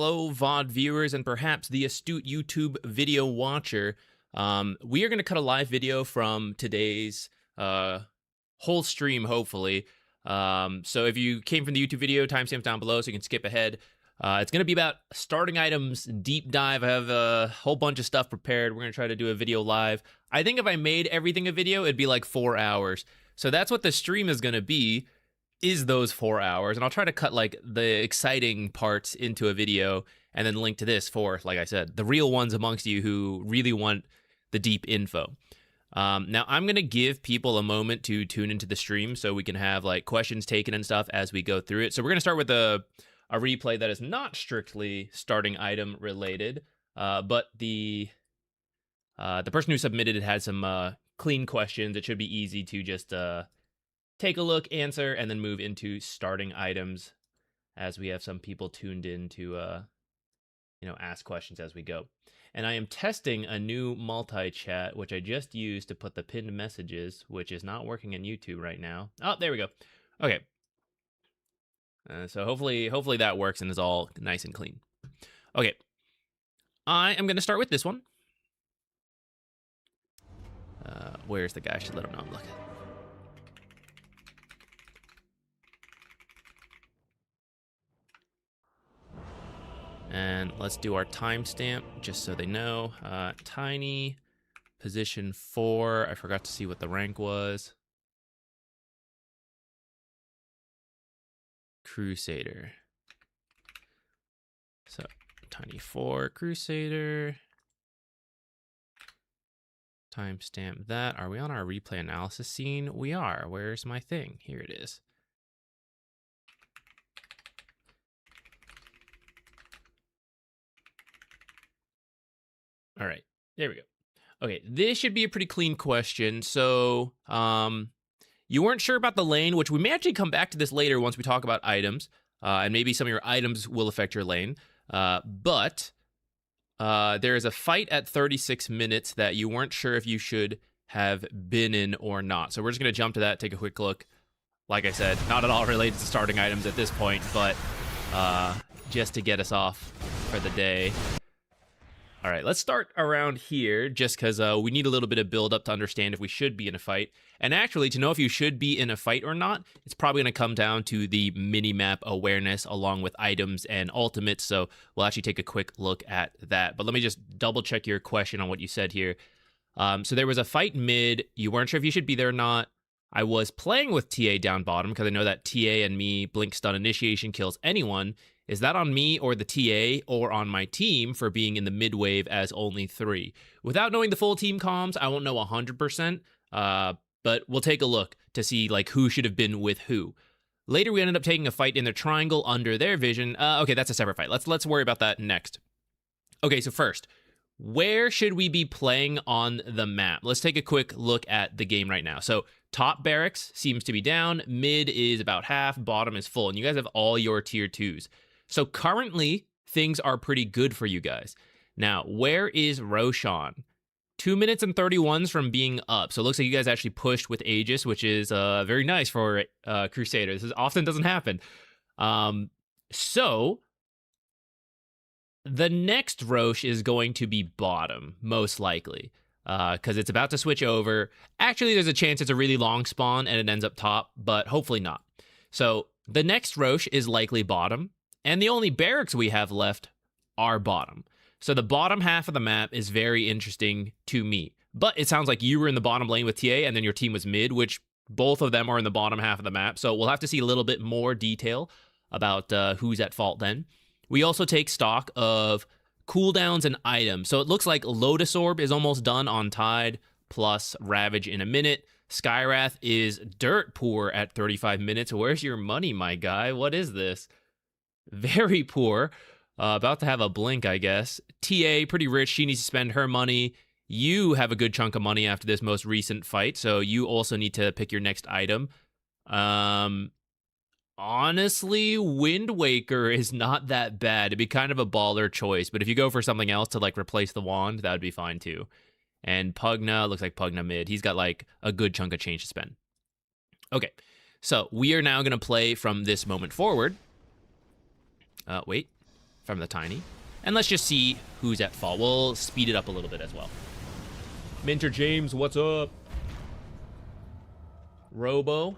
hello VOD viewers and perhaps the astute YouTube video watcher. We are going to cut a live video from today's whole stream, hopefully. So if you came from the YouTube video, timestamp down below so you can skip ahead. It's going to be about starting items, deep dive. I have a whole bunch of stuff prepared. We're going to try to do a video live. I think if I made everything a video, it'd be like 4 hours. So that's what the stream is going to be, is those 4 hours. And I'll try to cut like the exciting parts into a video and then link to this for, like I said, the real ones amongst you who really want the deep info. Now I'm going to give people a moment to tune into the stream so we can have like questions taken and stuff as we go through it. So we're going to start with a replay that is not strictly starting item related, but the person who submitted it had some clean questions. It should be easy to just take a look, answer, and then move into starting items as we have some people tuned in to ask questions as we go. And I am testing a new multi-chat, which I just used to put the pinned messages, which is not working in YouTube right now. Oh, there we go. Okay. So hopefully that works and is all nice and clean. Okay. I am going to start with this one. Where's the guy? I should let him know I'm looking. And let's do our timestamp just so they know. Tiny, position 4. I forgot to see what the rank was. Crusader. So, Tiny 4, Crusader. Timestamp that. Are we on our replay analysis scene? We are. Where's my thing? Here it is. All right, there we go. Okay, this should be a pretty clean question. So, you weren't sure about the lane, which we may actually come back to this later once we talk about items, and maybe some of your items will affect your lane. But there is a fight at 36 minutes that you weren't sure if you should have been in or not. So we're just going to jump to that, take a quick look. Like I said, not at all related to starting items at this point, but just to get us off for the day. All right, let's start around here just because we need a little bit of build up to understand if we should be in a fight. And actually, to know if you should be in a fight or not, it's probably going to come down to the mini-map awareness along with items and ultimates. So we'll actually take a quick look at that. But let me just double check your question on what you said here. So there was a fight mid. You weren't sure if you should be there or not. I was playing with TA down bottom because I know that TA and me, Blink Stun Initiation kills anyone. Is that on me or the TA or on my team for being in the mid wave as only 3? Without knowing the full team comms, I won't know 100%, but we'll take a look to see like who should have been with who. Later, we ended up taking a fight in the triangle under their vision. Okay, that's a separate fight. Let's worry about that next. Okay, so first, where should we be playing on the map? Let's take a quick look at the game right now. So top barracks seems to be down, mid is about half, bottom is full, and you guys have all your tier 2s. So currently, things are pretty good for you guys. Now, where is Roshan? 2 minutes and 31s from being up. So it looks like you guys actually pushed with Aegis, which is very nice for Crusader. This often doesn't happen. So the next Rosh is going to be bottom, most likely, because it's about to switch over. Actually, there's a chance it's a really long spawn and it ends up top, but hopefully not. So the next Rosh is likely bottom. And the only barracks we have left are bottom. So the bottom half of the map is very interesting to me. But it sounds like you were in the bottom lane with TA and then your team was mid, which both of them are in the bottom half of the map. So we'll have to see a little bit more detail about who's at fault then. We also take stock of cooldowns and items. So it looks like Lotus Orb is almost done on Tide, plus Ravage in a minute. Skywrath is dirt poor at 35 minutes. Where's your money, my guy? What is this? Very poor. About to have a blink, I guess. TA, pretty rich. She needs to spend her money. You have a good chunk of money after this most recent fight, so you also need to pick your next item. Honestly, Wind Waker is not that bad. It'd be kind of a baller choice, but if you go for something else to like replace the wand, that would be fine too. And Pugna, looks like Pugna mid. He's got like a good chunk of change to spend. Okay, so we are now going to play from this moment forward. Wait. from the Tiny. And let's just see who's at fault. We'll speed it up a little bit as well. Minter James, what's up? Robo.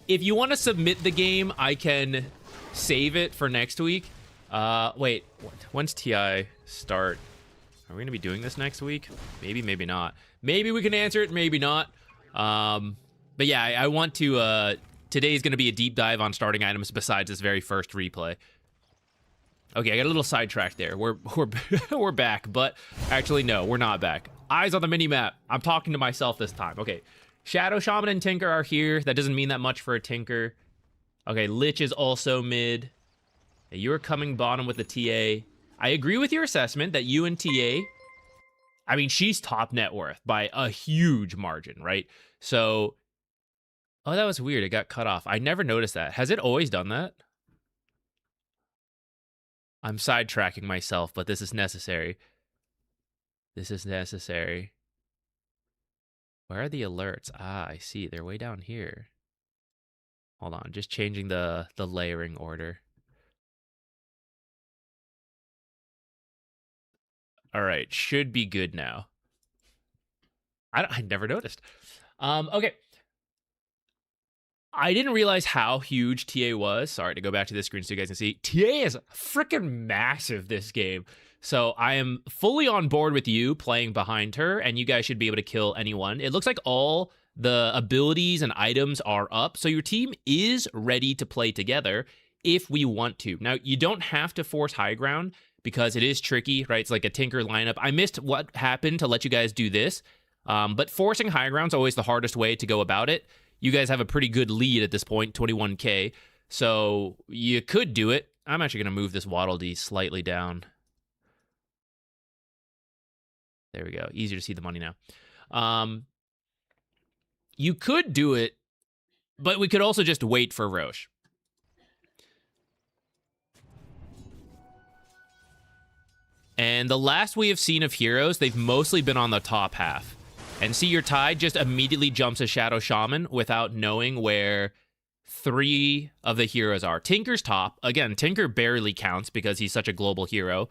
If you want to submit the game, I can save it for next week. Wait, when's TI start? Are we going to be doing this next week? Maybe, maybe not. Maybe we can answer it, maybe not. But yeah, I want to, today's going to be a deep dive on starting items besides this very first replay. Okay, I got a little sidetracked there. We're back, but actually, no, we're not back. Eyes on the mini-map. I'm talking to myself this time. Okay, Shadow Shaman and Tinker are here. That doesn't mean that much for a Tinker. Okay, Lich is also mid. You're coming bottom with the TA. I agree with your assessment that you and TA, I mean, she's top net worth by a huge margin, right? So, oh, that was weird. It got cut off. I never noticed that. Has it always done that? I'm sidetracking myself, but this is necessary. This is necessary. Where are the alerts? Ah, I see. They're way down here. Hold on. Just changing the layering order. All right. Should be good now. I never noticed. Okay. I didn't realize how huge TA was. Sorry to go back to this screen so you guys can see. TA is freaking massive this game. So I am fully on board with you playing behind her, and you guys should be able to kill anyone. It looks like all the abilities and items are up, so your team is ready to play together if we want to. Now, you don't have to force high ground because it is tricky, right? It's like a Tinker lineup. I missed what happened to let you guys do this, but forcing high ground is always the hardest way to go about it. You guys have a pretty good lead at this point, 21k, so you could do it. I'm actually going to move this Waddle Dee slightly down. There we go. Easier to see the money now. You could do it, but we could also just wait for Roche. And the last we have seen of heroes, they've mostly been on the top half. And see, your Tide just immediately jumps a Shadow Shaman without knowing where 3 of the heroes are. Tinker's top. Again, Tinker barely counts because he's such a global hero.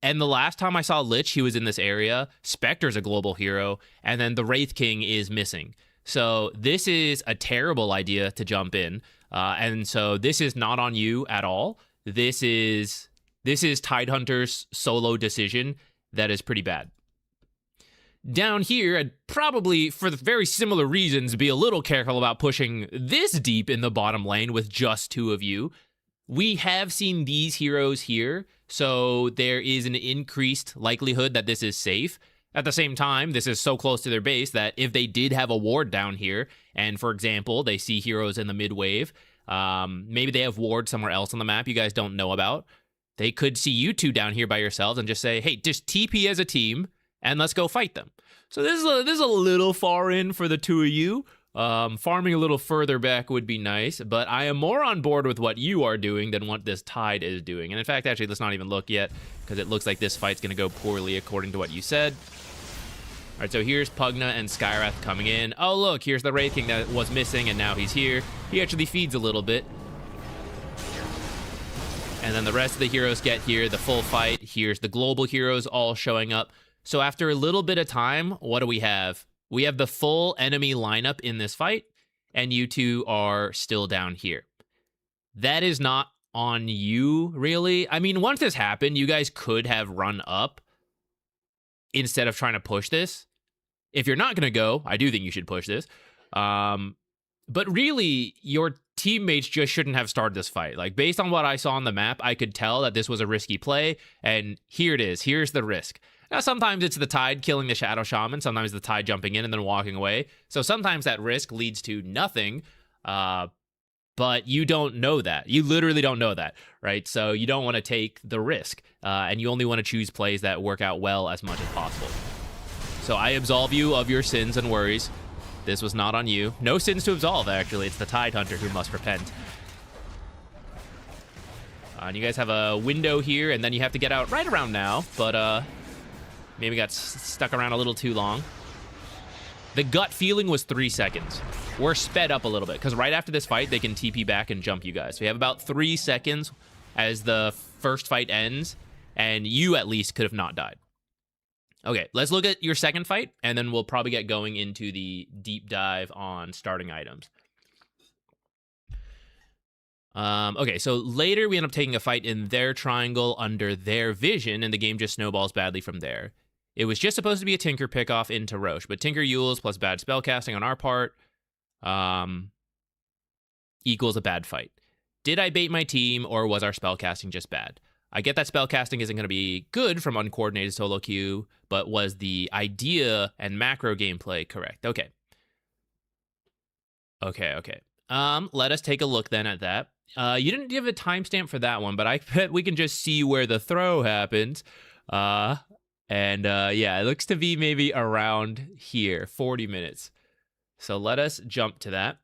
And the last time I saw Lich, he was in this area. Spectre's a global hero. And then the Wraith King is missing. So this is a terrible idea to jump in. And so this is not on you at all. This is Tidehunter's solo decision that is pretty bad. Down here, I'd probably, for the very similar reasons, be a little careful about pushing this deep in the bottom lane with just 2 of you. We have seen these heroes here, so there is an increased likelihood that this is safe. At the same time, this is so close to their base that if they did have a ward down here, and for example, they see heroes in the mid wave, maybe they have ward somewhere else on the map you guys don't know about, they could see you 2 down here by yourselves and just say, hey, just TP as a team, and let's go fight them. So this is a little far in for the 2 of you. Farming a little further back would be nice, but I am more on board with what you are doing than what this Tide is doing. And in fact, actually, let's not even look yet, because it looks like this fight's going to go poorly according to what you said. All right, so here's Pugna and Skyrath coming in. Oh, look, here's the Wraith King that was missing, and now he's here. He actually feeds a little bit. And then the rest of the heroes get here, the full fight. Here's the global heroes all showing up. So after a little bit of time, what do we have? We have the full enemy lineup in this fight, and you 2 are still down here. That is not on you, really. I mean, once this happened, you guys could have run up instead of trying to push this. If you're not going to go, I do think you should push this. But really, your teammates just shouldn't have started this fight. Like, based on what I saw on the map, I could tell that this was a risky play, and here it is. Here's the risk. Now, sometimes it's the Tide killing the Shadow Shaman, sometimes the Tide jumping in and then walking away. So sometimes that risk leads to nothing, but you don't know that. You literally don't know that, right? So you don't want to take the risk, and you only want to choose plays that work out well as much as possible. So I absolve you of your sins and worries. This was not on you. No sins to absolve, actually. It's the Tidehunter who must repent. And you guys have a window here, and then you have to get out right around now, but maybe got stuck around a little too long. The gut feeling was 3 seconds. We're sped up a little bit, because right after this fight, they can TP back and jump you guys. So we have about 3 seconds as the first fight ends, and you at least could have not died. Okay, let's look at your second fight, and then we'll probably get going into the deep dive on starting items. Okay, so later we end up taking a fight in their triangle under their vision, and the game just snowballs badly from there. It was just supposed to be a Tinker pickoff into Roche, but Tinker Yules plus bad spellcasting on our part equals a bad fight. Did I bait my team, or was our spellcasting just bad? I get that spellcasting isn't going to be good from uncoordinated solo queue, but was the idea and macro gameplay correct? Okay. Let us take a look then at that. You didn't give a timestamp for that one, but I bet we can just see where the throw happened. Yeah, it looks to be maybe around here, 40 minutes. So let us jump to that.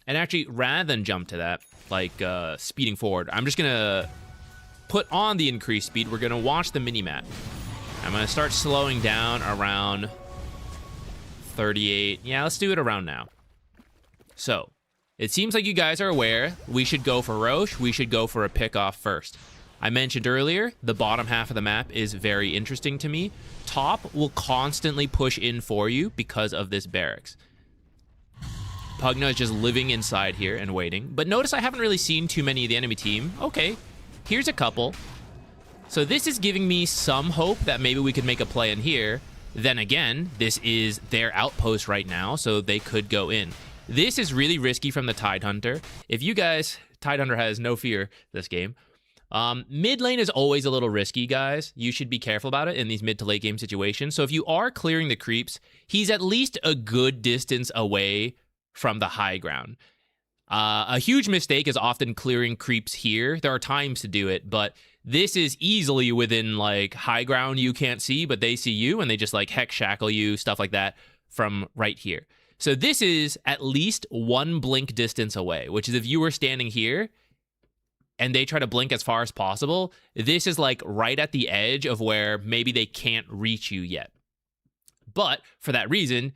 And actually, rather than jump to that, like speeding forward, I'm just going to put on the increased speed. We're going to watch the mini-map. I'm going to start slowing down around 38. Yeah, let's do it around now. So, it seems like you guys are aware we should go for Roche. We should go for a pick-off first. I mentioned earlier, the bottom half of the map is very interesting to me. Top will constantly push in for you because of this barracks. Pugna is just living inside here and waiting. But notice I haven't really seen too many of the enemy team. Okay, here's a couple. So this is giving me some hope that maybe we could make a play in here. Then again, this is their outpost right now, so they could go in. This is really risky from the Tidehunter. If you guys... Tidehunter has no fear this game. Mid lane is always a little risky, guys. You should be careful about it in these mid to late game situations. So if you are clearing the creeps, he's at least a good distance away from the high ground. A huge mistake is often clearing creeps here. There are times to do it, but this is easily within like high ground you can't see, but they see you and they just like hex shackle you, stuff like that from right here. So this is at least one blink distance away, which is if you were standing here and they try to blink as far as possible, this is like right at the edge of where maybe they can't reach you yet. But for that reason,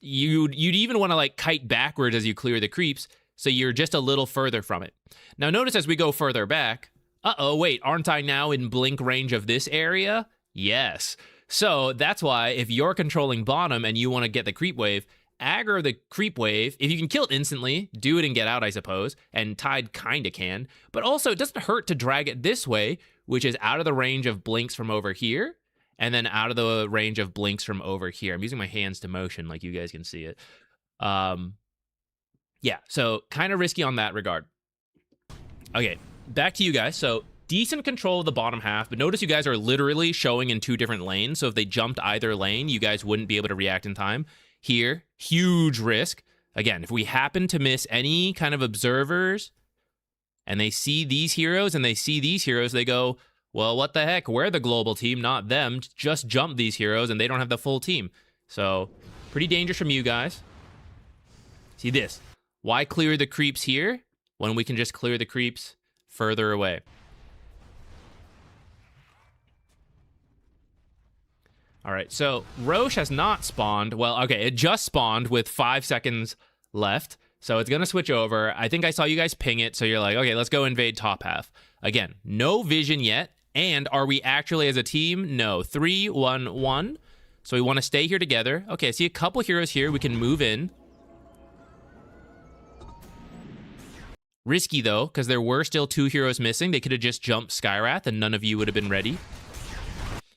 you'd even want to like kite backwards as you clear the creeps, so you're just a little further from it. Now notice as we go further back, wait, aren't I now in blink range of this area? Yes. So that's why if you're controlling bottom and you want to get the creep wave, aggro the creep wave. If you can kill it instantly, do it and get out, I suppose. And Tide kind of can. But also, it doesn't hurt to drag it this way, which is out of the range of blinks from over here, and then out of the range of blinks from over here. I'm using my hands to motion, like you guys can see it. Yeah, so kind of risky on that regard. Okay, back to you guys. So decent control of the bottom half, but notice you guys are literally showing in two different lanes. So if they jumped either lane, you guys wouldn't be able to react in time. Here, huge risk. Again, if we happen to miss any kind of observers and they see these heroes and they see these heroes, they go, well, what the heck? We're the global team, not them. Just jump these heroes and they don't have the full team. So pretty dangerous from you guys. See this. Why clear the creeps here when we can just clear the creeps further away? All right, so Roche has not spawned. Well, okay, it just spawned with 5 seconds left, so it's going to switch over. I think I saw you guys ping it, so you're like, okay, let's go invade top half. Again, no vision yet, and are we actually as a team? No, 3, 1, 1. So we want to stay here together. Okay, I see a couple heroes here. We can move in. Risky, though, because there were still 2 heroes missing. They could have just jumped Skywrath, and none of you would have been ready.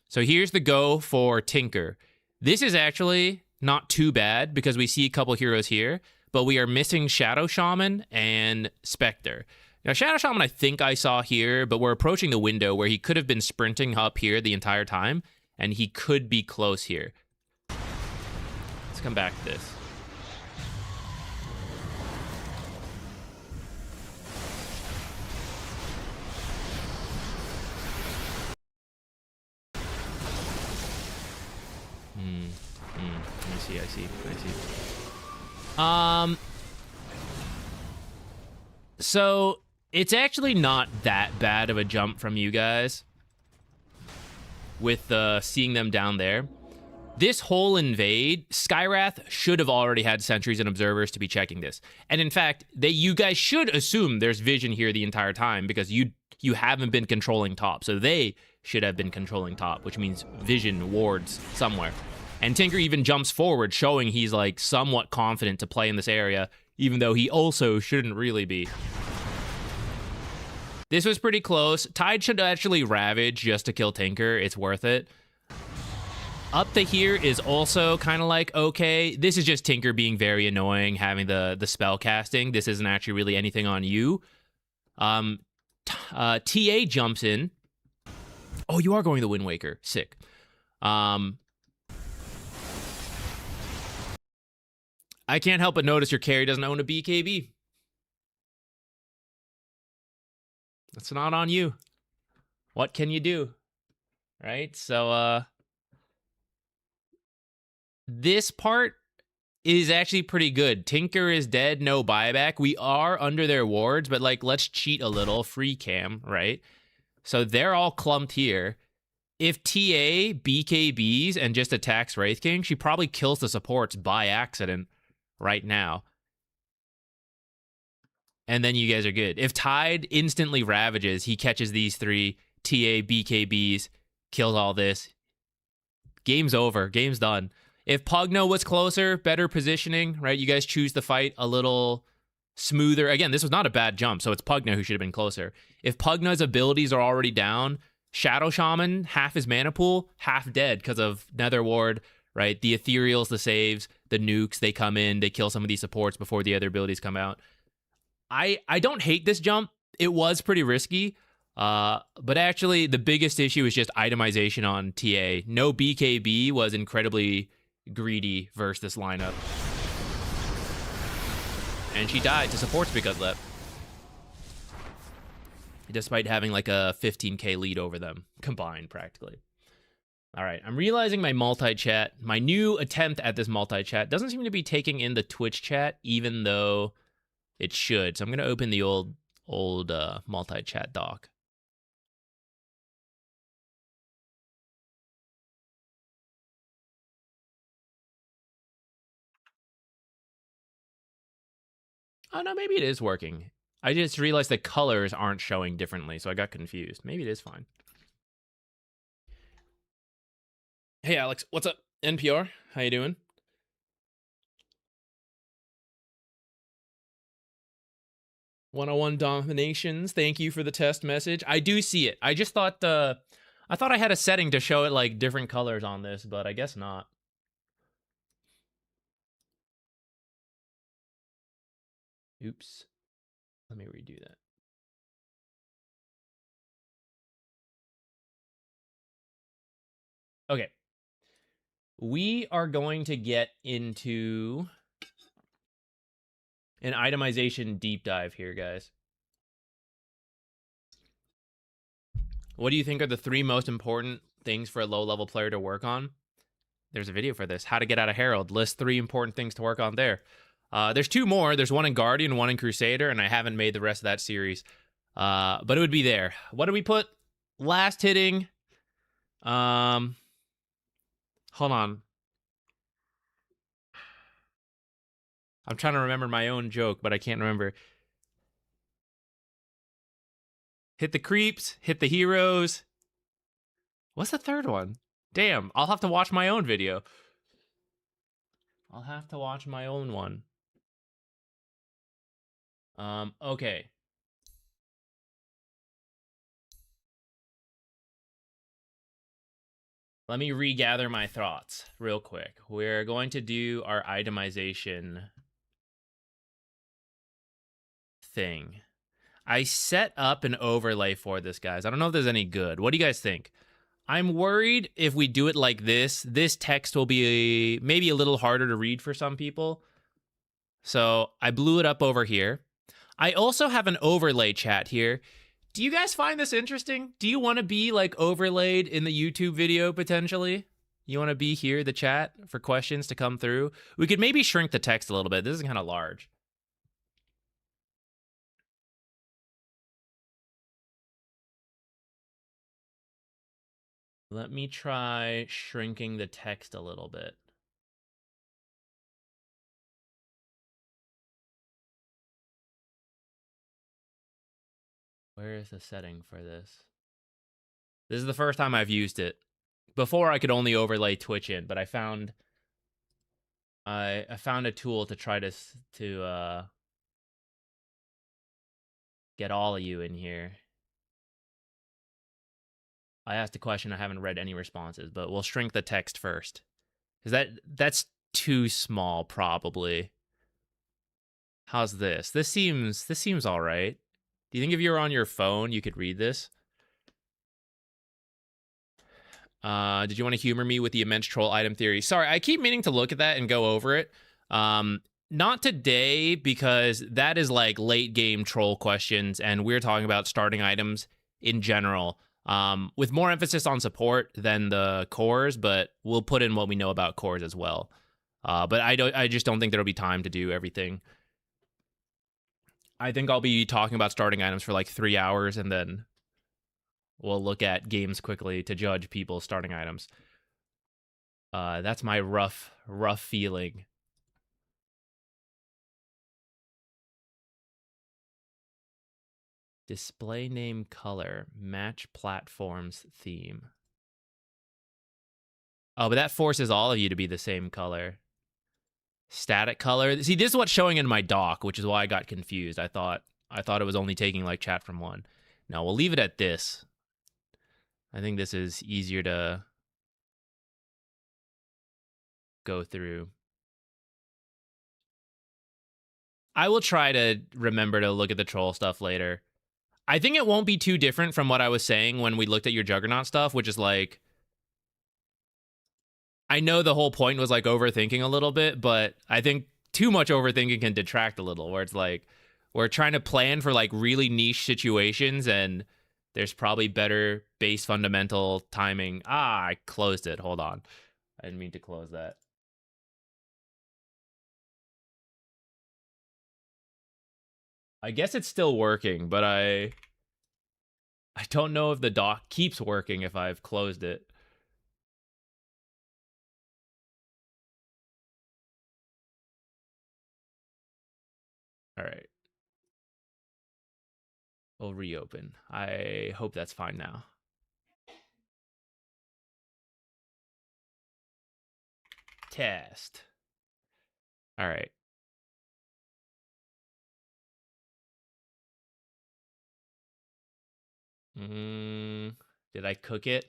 So here's the go for Tinker. This is actually not too bad because we see a couple heroes here, but we are missing Shadow Shaman and Spectre. Now, Shadow Shaman I think I saw here, but we're approaching the window where he could have been sprinting up here the entire time, and he could be close here. Let's come back to this. I see. So it's actually not that bad of a jump from you guys with seeing them down there. This whole invade, Skywrath should have already had sentries and observers to be checking this. And in fact, you guys should assume there's vision here the entire time because you haven't been controlling top. So they should have been controlling top, which means vision wards somewhere. And Tinker even jumps forward, showing he's like somewhat confident to play in this area, even though he also shouldn't really be. This was pretty close. Tide should actually Ravage just to kill Tinker. It's worth it. Up to here is also kind of like, okay, this is just Tinker being very annoying, having the spell casting. This isn't actually really anything on you. TA jumps in. Oh, you are going the Wind Waker. Sick. I can't help but notice your carry doesn't own a BKB. That's not on you. What can you do? Right? So, this part is actually pretty good. Tinker is dead, no buyback. We are under their wards, but like, let's cheat a little. Free cam, right? So they're all clumped here. If TA BKBs and just attacks Wraith King, she probably kills the supports by accident right now. And then you guys are good. If Tide instantly ravages, he catches these three, TA BKBs, kills all this. Game's over. Game's done. If Pugna was closer, better positioning, right? You guys choose the fight a little smoother. Again, this was not a bad jump, so it's Pugna who should have been closer. If Pugna's abilities are already down, Shadow Shaman, half his mana pool, half dead because of Nether Ward, right? The Ethereals, the saves, the nukes, they come in, they kill some of these supports before the other abilities come out. I don't hate this jump. It was pretty risky. But actually, the biggest issue is just itemization on TA. No BKB was incredibly greedy versus this lineup. And she died to supports because of that. Despite having like a 15k lead over them, combined practically. All right, I'm realizing my multi-chat, my new attempt at this multi-chat doesn't seem to be taking in the Twitch chat, even though it should. So I'm going to open the old multi-chat doc. Oh, no, maybe it is working. I just realized the colors aren't showing differently, so I got confused. Maybe it is fine. Hey, Alex, what's up? NPR, how you doing? 101 Dominations, thank you for the test message. I do see it. I just thought I had a setting to show it like different colors on this, but I guess not. Oops. Let me redo that. Okay. We are going to get into an itemization deep dive here, guys. What do you think are the 3 most important things for a low-level player to work on? There's a video for this. How to get out of Herald. List 3 important things to work on there. There's 2 more. There's one in Guardian, one in Crusader, and I haven't made the rest of that series. But it would be there. What do we put? Last hitting. Hold on. I'm trying to remember my own joke, but I can't remember. Hit the creeps, hit the heroes. What's the third one? Damn, I'll have to watch my own video. I'll have to watch my own one. Okay. Let me regather my thoughts real quick. We're going to do our itemization thing. I set up an overlay for this, guys. I don't know if there's any good. What do you guys think? I'm worried if we do it like this text will be maybe a little harder to read for some people. So I blew it up over here. I also have an overlay chat here. Do you guys find this interesting? Do you want to be like overlaid in the YouTube video potentially? You want to be here, the chat, for questions to come through? We could maybe shrink the text a little bit. This is kind of large. Let me try shrinking the text a little bit. Where is the setting for this? This is the first time I've used it. Before I could only overlay Twitch in, but I found a tool to try to get all of you in here. I asked a question, I haven't read any responses, but we'll shrink the text first. Because that's too small, probably. How's this? This seems all right. Do you think if you were on your phone, you could read this? Did you want to humor me with the immense troll item theory? Sorry, I keep meaning to look at that and go over it. Not today, because that is like late game troll questions, and we're talking about starting items in general, with more emphasis on support than the cores, but we'll put in what we know about cores as well. But I just don't think there'll be time to do everything. I think I'll be talking about starting items for like 3 hours, and then we'll look at games quickly to judge people's starting items. That's my rough feeling. Display name color, match platforms theme. Oh, but that forces all of you to be the same color. Static color. See, this is what's showing in my doc, which is why I got confused. I thought it was only taking like chat from one. No, we'll leave it at this. I think this is easier to go through. I will try to remember to look at the troll stuff later. I think it won't be too different from what I was saying when we looked at your Juggernaut stuff, which is like, I know the whole point was like overthinking a little bit, but I think too much overthinking can detract a little, where it's like we're trying to plan for like really niche situations, and there's probably better base fundamental timing. I closed it. Hold on. I didn't mean to close that. I guess it's still working, but I don't know if the dock keeps working if I've closed it. All right. We'll reopen. I hope that's fine now. Test. All right. Did I cook it?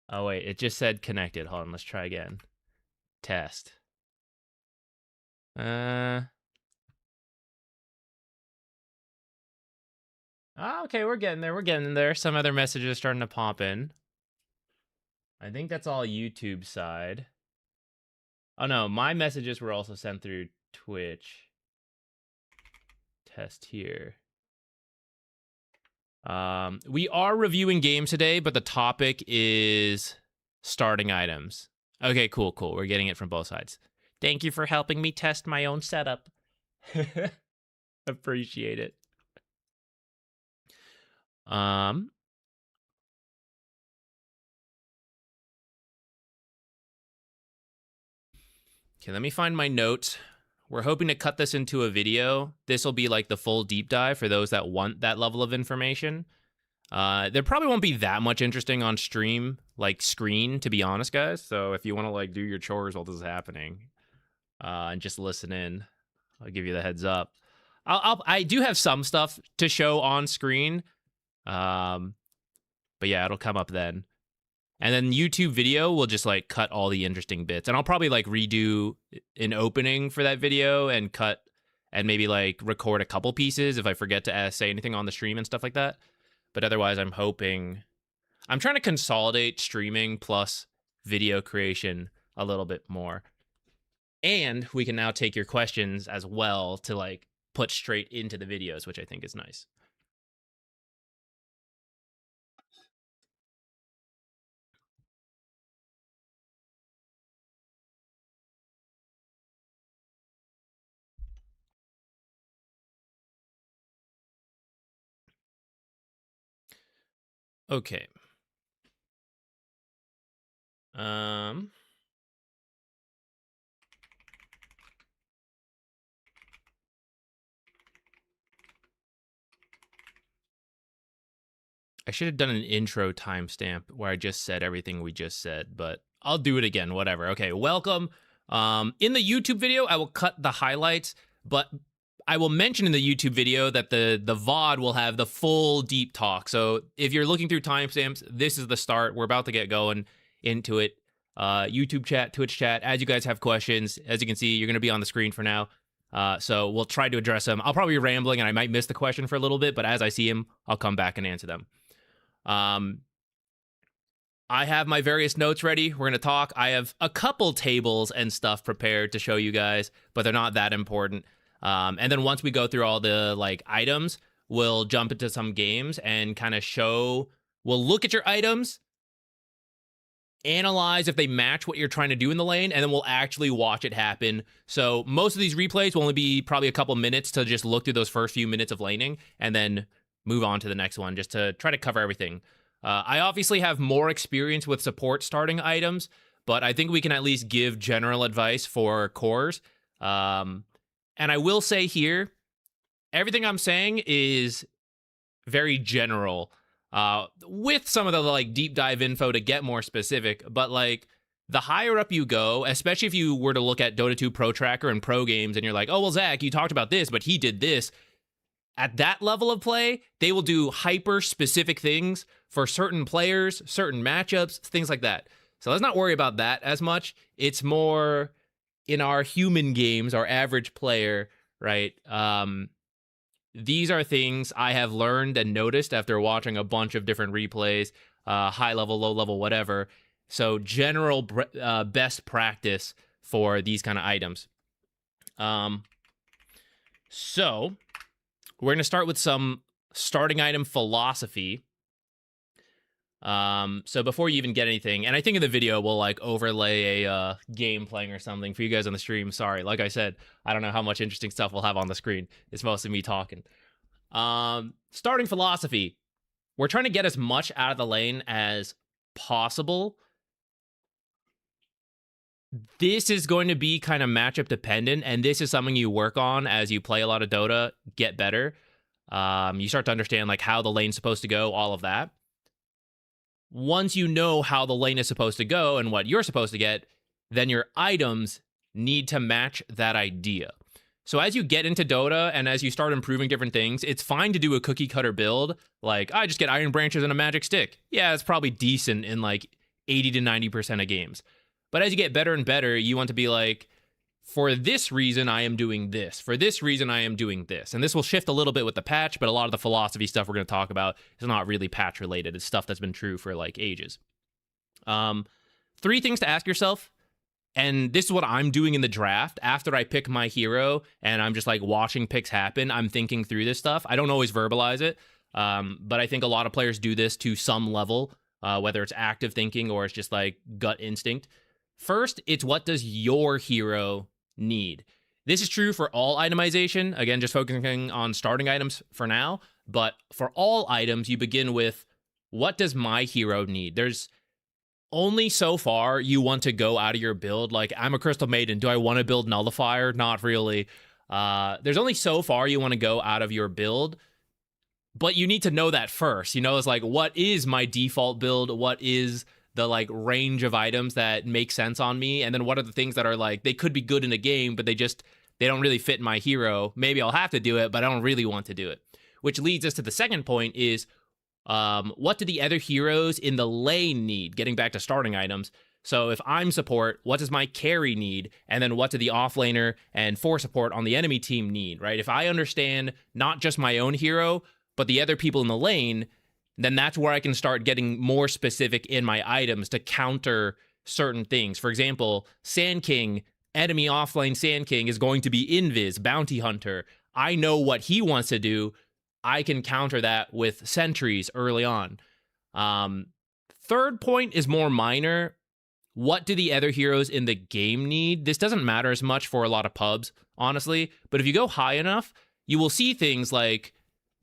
Oh, wait. It just said connected. Hold on. Let's try again. Test. Okay, we're getting there. We're getting there. Some other messages starting to pop in. I think that's all YouTube side. Oh, no. My messages were also sent through Twitch. Test here. We are reviewing games today, but the topic is starting items. Okay, cool. We're getting it from both sides. Thank you for helping me test my own setup. Appreciate it. Okay, let me find my notes. We're hoping to cut this into a video. This will be like the full deep dive for those that want that level of information. There probably won't be that much interesting on stream, like screen, to be honest, guys. So if you want to like do your chores while this is happening, and just listen in, I'll give you the heads up. I do have some stuff to show on screen, but yeah, it'll come up then. And then YouTube video will just like cut all the interesting bits, and I'll probably like redo an opening for that video and cut and maybe like record a couple pieces if I forget to say anything on the stream and stuff like that. But otherwise, I'm trying to consolidate streaming plus video creation a little bit more. And we can now take your questions as well to like put straight into the videos, which I think is nice. Okay. I should have done an intro timestamp where I just said everything we just said, but I'll do it again, whatever. Okay, welcome. In the YouTube video, I will cut the highlights, but I will mention in the YouTube video that the VOD will have the full deep talk. So if you're looking through timestamps, this is the start. We're about to get going into it. YouTube chat, Twitch chat, as you guys have questions, as you can see, you're going to be on the screen for now. So we'll try to address them. I'll probably be rambling and I might miss the question for a little bit, but as I see him, I'll come back and answer them. I have my various notes ready. We're going to talk. I have a couple tables and stuff prepared to show you guys, but they're not that important. And then once we go through all the like items, we'll jump into some games and kind of we'll look at your items, analyze if they match what you're trying to do in the lane, and then we'll actually watch it happen. So most of these replays will only be probably a couple minutes to just look through those first few minutes of laning and then move on to the next one just to try to cover everything. I obviously have more experience with support starting items, but I think we can at least give general advice for cores. And I will say here, everything I'm saying is very general, with some of the like deep dive info to get more specific. But like the higher up you go, especially if you were to look at Dota 2 Pro Tracker and pro games and you're like, oh, well, Zach, you talked about this, but he did this. At that level of play, they will do hyper-specific things for certain players, certain matchups, things like that. So let's not worry about that as much. It's more in our human games, our average player, right? These are things I have learned and noticed after watching a bunch of different replays, high level, low level, whatever. So general best practice for these kind of items. So we're going to start with some starting item philosophy. So before you even get anything, and I think in the video we'll like overlay a game playing or something for you guys on the stream. Sorry, like I said, I don't know how much interesting stuff we'll have on the screen. It's mostly me talking. Starting philosophy. We're trying to get as much out of the lane as possible. This is going to be kind of matchup dependent, and this is something you work on as you play a lot of Dota, get better. You start to understand like how the lane's supposed to go, all of that. Once you know how the lane is supposed to go and what you're supposed to get, then your items need to match that idea. So as you get into Dota and as you start improving different things, it's fine to do a cookie cutter build. Like, I just get Iron Branches and a Magic Stick. Yeah, it's probably decent in like 80 to 90% of games. But as you get better and better, you want to be like, for this reason, I am doing this. For this reason, I am doing this. And this will shift a little bit with the patch, but a lot of the philosophy stuff we're going to talk about is not really patch related. It's stuff that's been true for like ages. 3 things to ask yourself. And this is what I'm doing in the draft. After I pick my hero and I'm just like watching picks happen, I'm thinking through this stuff. I don't always verbalize it, but I think a lot of players do this to some level, whether it's active thinking or it's just like gut instinct. First, it's what does your hero need? This is true for all itemization. Again, just focusing on starting items for now. But for all items, you begin with what does my hero need? There's only so far you want to go out of your build. Like, I'm a Crystal Maiden. Do I want to build Nullifier? Not really. There's only so far you want to go out of your build. But you need to know that first. You know, it's like, what is my default build? What is the like range of items that make sense on me, and then what are the things that are like they could be good in a game but they don't really fit my hero. Maybe I'll have to do it, but I don't really want to do it. Which leads us to the second point is what do the other heroes in the lane need? Getting back to starting items. So if I'm support, what does my carry need? And then what do the offlaner and 4 support on the enemy team need, right? If I understand not just my own hero but the other people in the lane, then that's where I can start getting more specific in my items to counter certain things. For example, Sand King, enemy offlane Sand King is going to be Invis, Bounty Hunter. I know what he wants to do. I can counter that with Sentries early on. Third point is more minor. What do the other heroes in the game need? This doesn't matter as much for a lot of pubs, honestly. But if you go high enough, you will see things like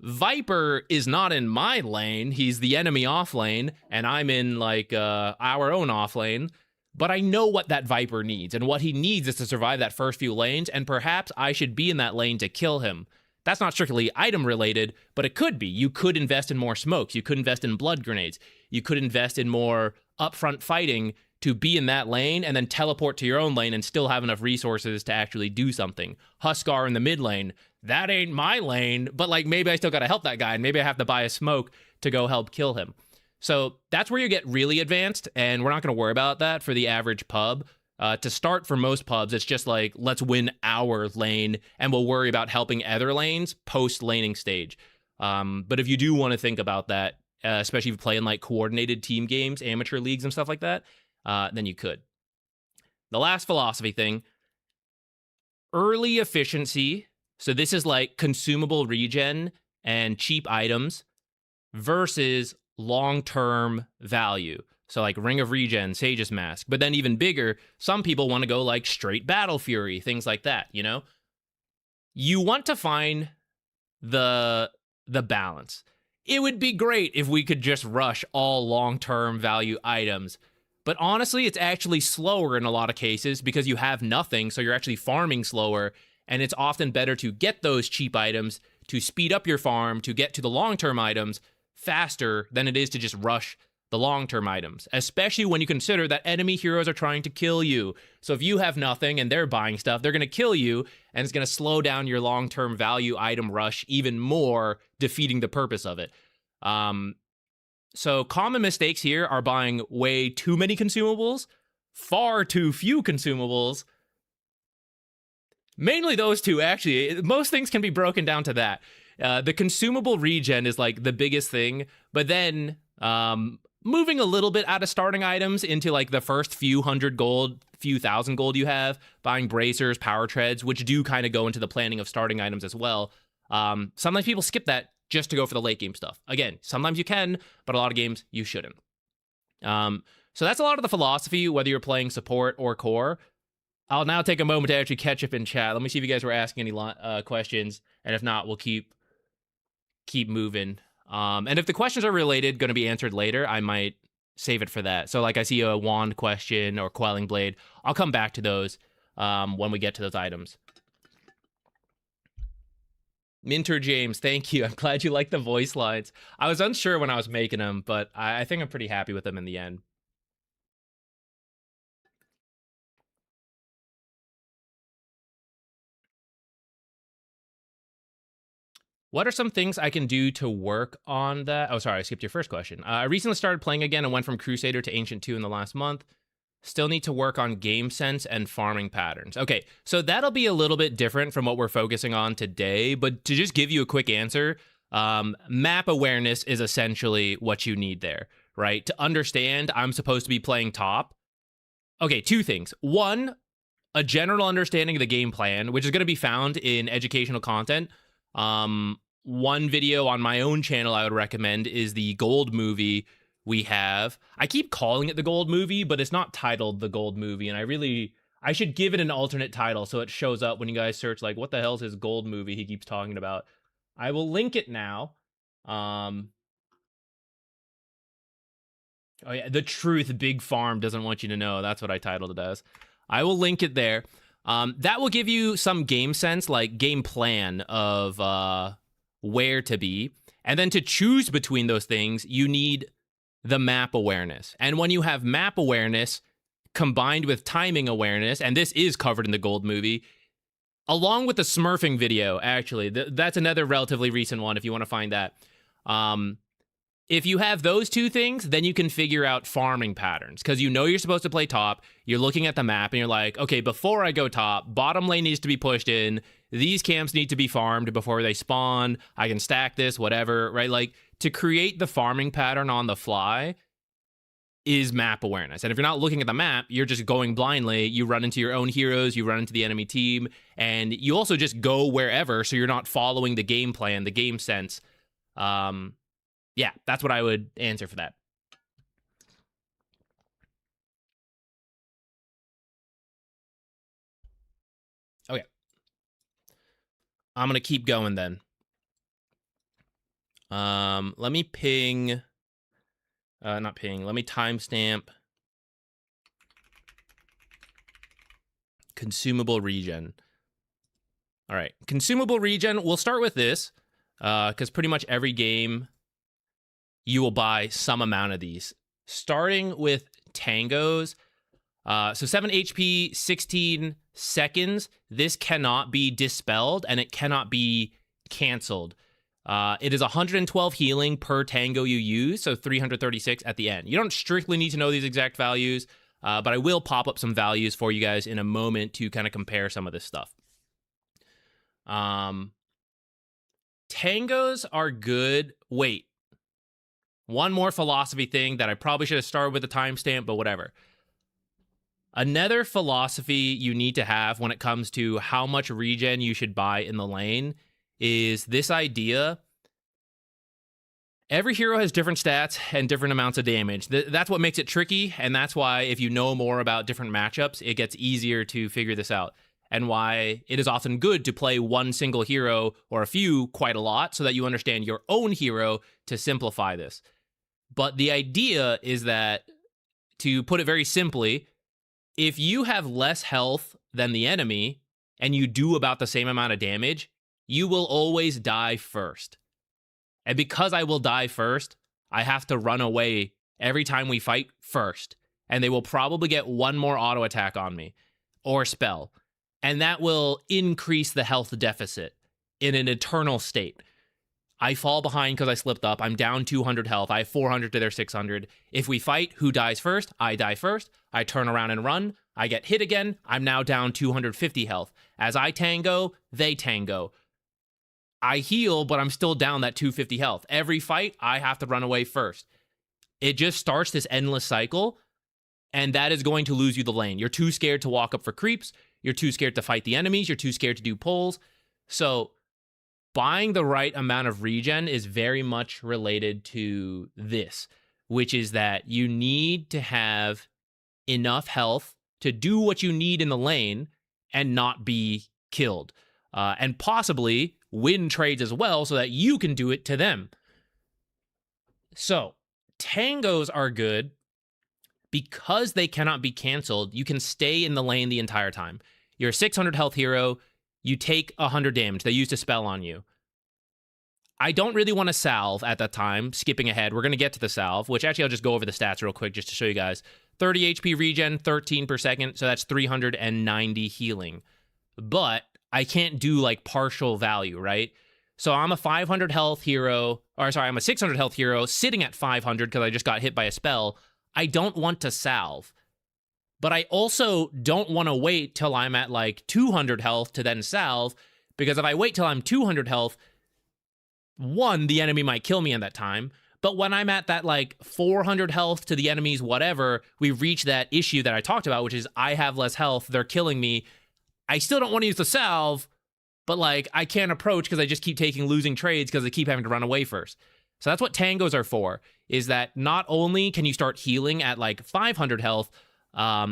Viper is not in my lane. He's the enemy off lane, and I'm in like our own off lane. but I know what that Viper needs, and what he needs is to survive that first few lanes, and perhaps I should be in that lane to kill him. That's not strictly item related, but it could be. You could invest in more smokes. You could invest in blood grenades. You could invest in more upfront fighting to be in that lane and then teleport to your own lane and still have enough resources to actually do something. Huskar in the mid lane, that ain't my lane, but like maybe I still gotta help that guy and maybe I have to buy a smoke to go help kill him. So that's where you get really advanced, and we're not gonna worry about that for the average pub. To start, for most pubs, it's just like, let's win our lane, and we'll worry about helping other lanes post-laning stage. But if you do want to think about that, especially if you play in like coordinated team games, amateur leagues and stuff like that, then you could. The last philosophy thing, early efficiency. So this is like consumable regen and cheap items versus long-term value. So like Ring of Regen, Sage's Mask. But then even bigger, some people want to go like straight Battle Fury, things like that, you know? You want to find the balance. It would be great if we could just rush all long-term value items. But honestly, it's actually slower in a lot of cases because you have nothing, so you're actually farming slower, and it's often better to get those cheap items to speed up your farm, to get to the long-term items faster than it is to just rush the long-term items, especially when you consider that enemy heroes are trying to kill you. So if you have nothing and they're buying stuff, they're going to kill you, and it's going to slow down your long-term value item rush even more, defeating the purpose of it. So common mistakes here are buying way too many consumables, far too few consumables. Mainly those two, actually. Most things can be broken down to that. The consumable regen is like the biggest thing, but then moving a little bit out of starting items into like the first few hundred gold, few thousand gold you have, buying bracers, power treads, which do kind of go into the planning of starting items as well. Sometimes people skip that just to go for the late game stuff. Again, sometimes you can, but a lot of games you shouldn't. So that's a lot of the philosophy, whether you're playing support or core. I'll now take a moment to actually catch up in chat. Let me see if you guys were asking any questions, and if not, we'll keep moving. And if the questions are related, going to be answered later, I might save it for that. So like I see a wand question or quelling blade. I'll come back to those when we get to those items. Minter James, thank you. I'm glad you like the voice lines. I was unsure when I was making them, but I think I'm pretty happy with them in the end. What are some things I can do to work on that? Oh, sorry, I skipped your first question. I recently started playing again and went from Crusader to Ancient 2 in the last month. Still need to work on game sense and farming patterns. Okay, so that'll be a little bit different from what we're focusing on today, but to just give you a quick answer, map awareness is essentially what you need there, right? To understand I'm supposed to be playing top. Okay, two things. One, a general understanding of the game plan, which is going to be found in educational content. One video on my own channel I would recommend is the Gold movie we have. I keep calling it the Gold movie, but it's not titled the Gold movie, and I should give it an alternate title so it shows up when you guys search like what the hell's his Gold movie he keeps talking about. I will link it now. Oh yeah, The Truth Big Farm Doesn't Want You to Know. That's what I titled it as. I will link it there. That will give you some game sense, like game plan of where to be. And then to choose between those things, you need the map awareness. And when you have map awareness combined with timing awareness, and this is covered in the Gold movie, along with the smurfing video, actually, that's another relatively recent one if you want to find that. If you have those two things, then you can figure out farming patterns, because you know you're supposed to play top, you're looking at the map, and you're like, okay, before I go top, bottom lane needs to be pushed in, these camps need to be farmed before they spawn, I can stack this, whatever, right? Like, to create the farming pattern on the fly is map awareness. And if you're not looking at the map, you're just going blindly, you run into your own heroes, you run into the enemy team, and you also just go wherever, so you're not following the game plan, the game sense. Yeah, that's what I would answer for that. Okay. I'm going to keep going then. Let me ping... let me timestamp Consumable Regen. All right, Consumable Regen, we'll start with this, because pretty much every game you will buy some amount of these. Starting with Tangos, so 7 HP, 16 seconds. This cannot be dispelled, and it cannot be canceled. It is 112 healing per tango you use, so 336 at the end. You don't strictly need to know these exact values, but I will pop up some values for you guys in a moment to kind of compare some of this stuff. Tangos are good. Wait. One more philosophy thing that I probably should have started with a timestamp, but whatever. Another philosophy you need to have when it comes to how much regen you should buy in the lane is this idea. Every hero has different stats and different amounts of damage. That's what makes it tricky, and that's why if you know more about different matchups, it gets easier to figure this out, and why it is often good to play one single hero or a few quite a lot so that you understand your own hero to simplify this. But the idea is that, to put it very simply, if you have less health than the enemy and you do about the same amount of damage, you will always die first. And because I will die first, I have to run away every time we fight first. And they will probably get one more auto attack on me or spell. And that will increase the health deficit in an eternal state. I fall behind because I slipped up. I'm down 200 health. I have 400 to their 600. If we fight, who dies first? I die first. I turn around and run. I get hit again. I'm now down 250 health. As I tango, they tango. I heal, but I'm still down that 250 health. Every fight, I have to run away first. It just starts this endless cycle, and that is going to lose you the lane. You're too scared to walk up for creeps. You're too scared to fight the enemies. You're too scared to do pulls. So buying the right amount of regen is very much related to this, which is that you need to have enough health to do what you need in the lane and not be killed. And possibly win trades as well so that you can do it to them. So tangos are good because they cannot be canceled. You can stay in the lane the entire time. You're a 600 health hero. You take 100 damage. They used a spell on you. I don't really want to salve at that time. Skipping ahead, we're going to get to the salve, which actually I'll just go over the stats real quick just to show you guys. 30 HP regen, 13 per second, so that's 390 healing. But I can't do like partial value, right? So I'm a 500 health hero, or sorry, I'm a 600 health hero sitting at 500 because I just got hit by a spell. I don't want to salve. But I also don't want to wait till I'm at like 200 health to then salve, because if I wait till I'm 200 health, one, the enemy might kill me in that time. But when I'm at that like 400 health to the enemies, whatever, we reach that issue that I talked about, which is I have less health, they're killing me. I still don't want to use the salve, but like I can't approach because I just keep taking losing trades because I keep having to run away first. So that's what tangos are for, is that not only can you start healing at like 500 health,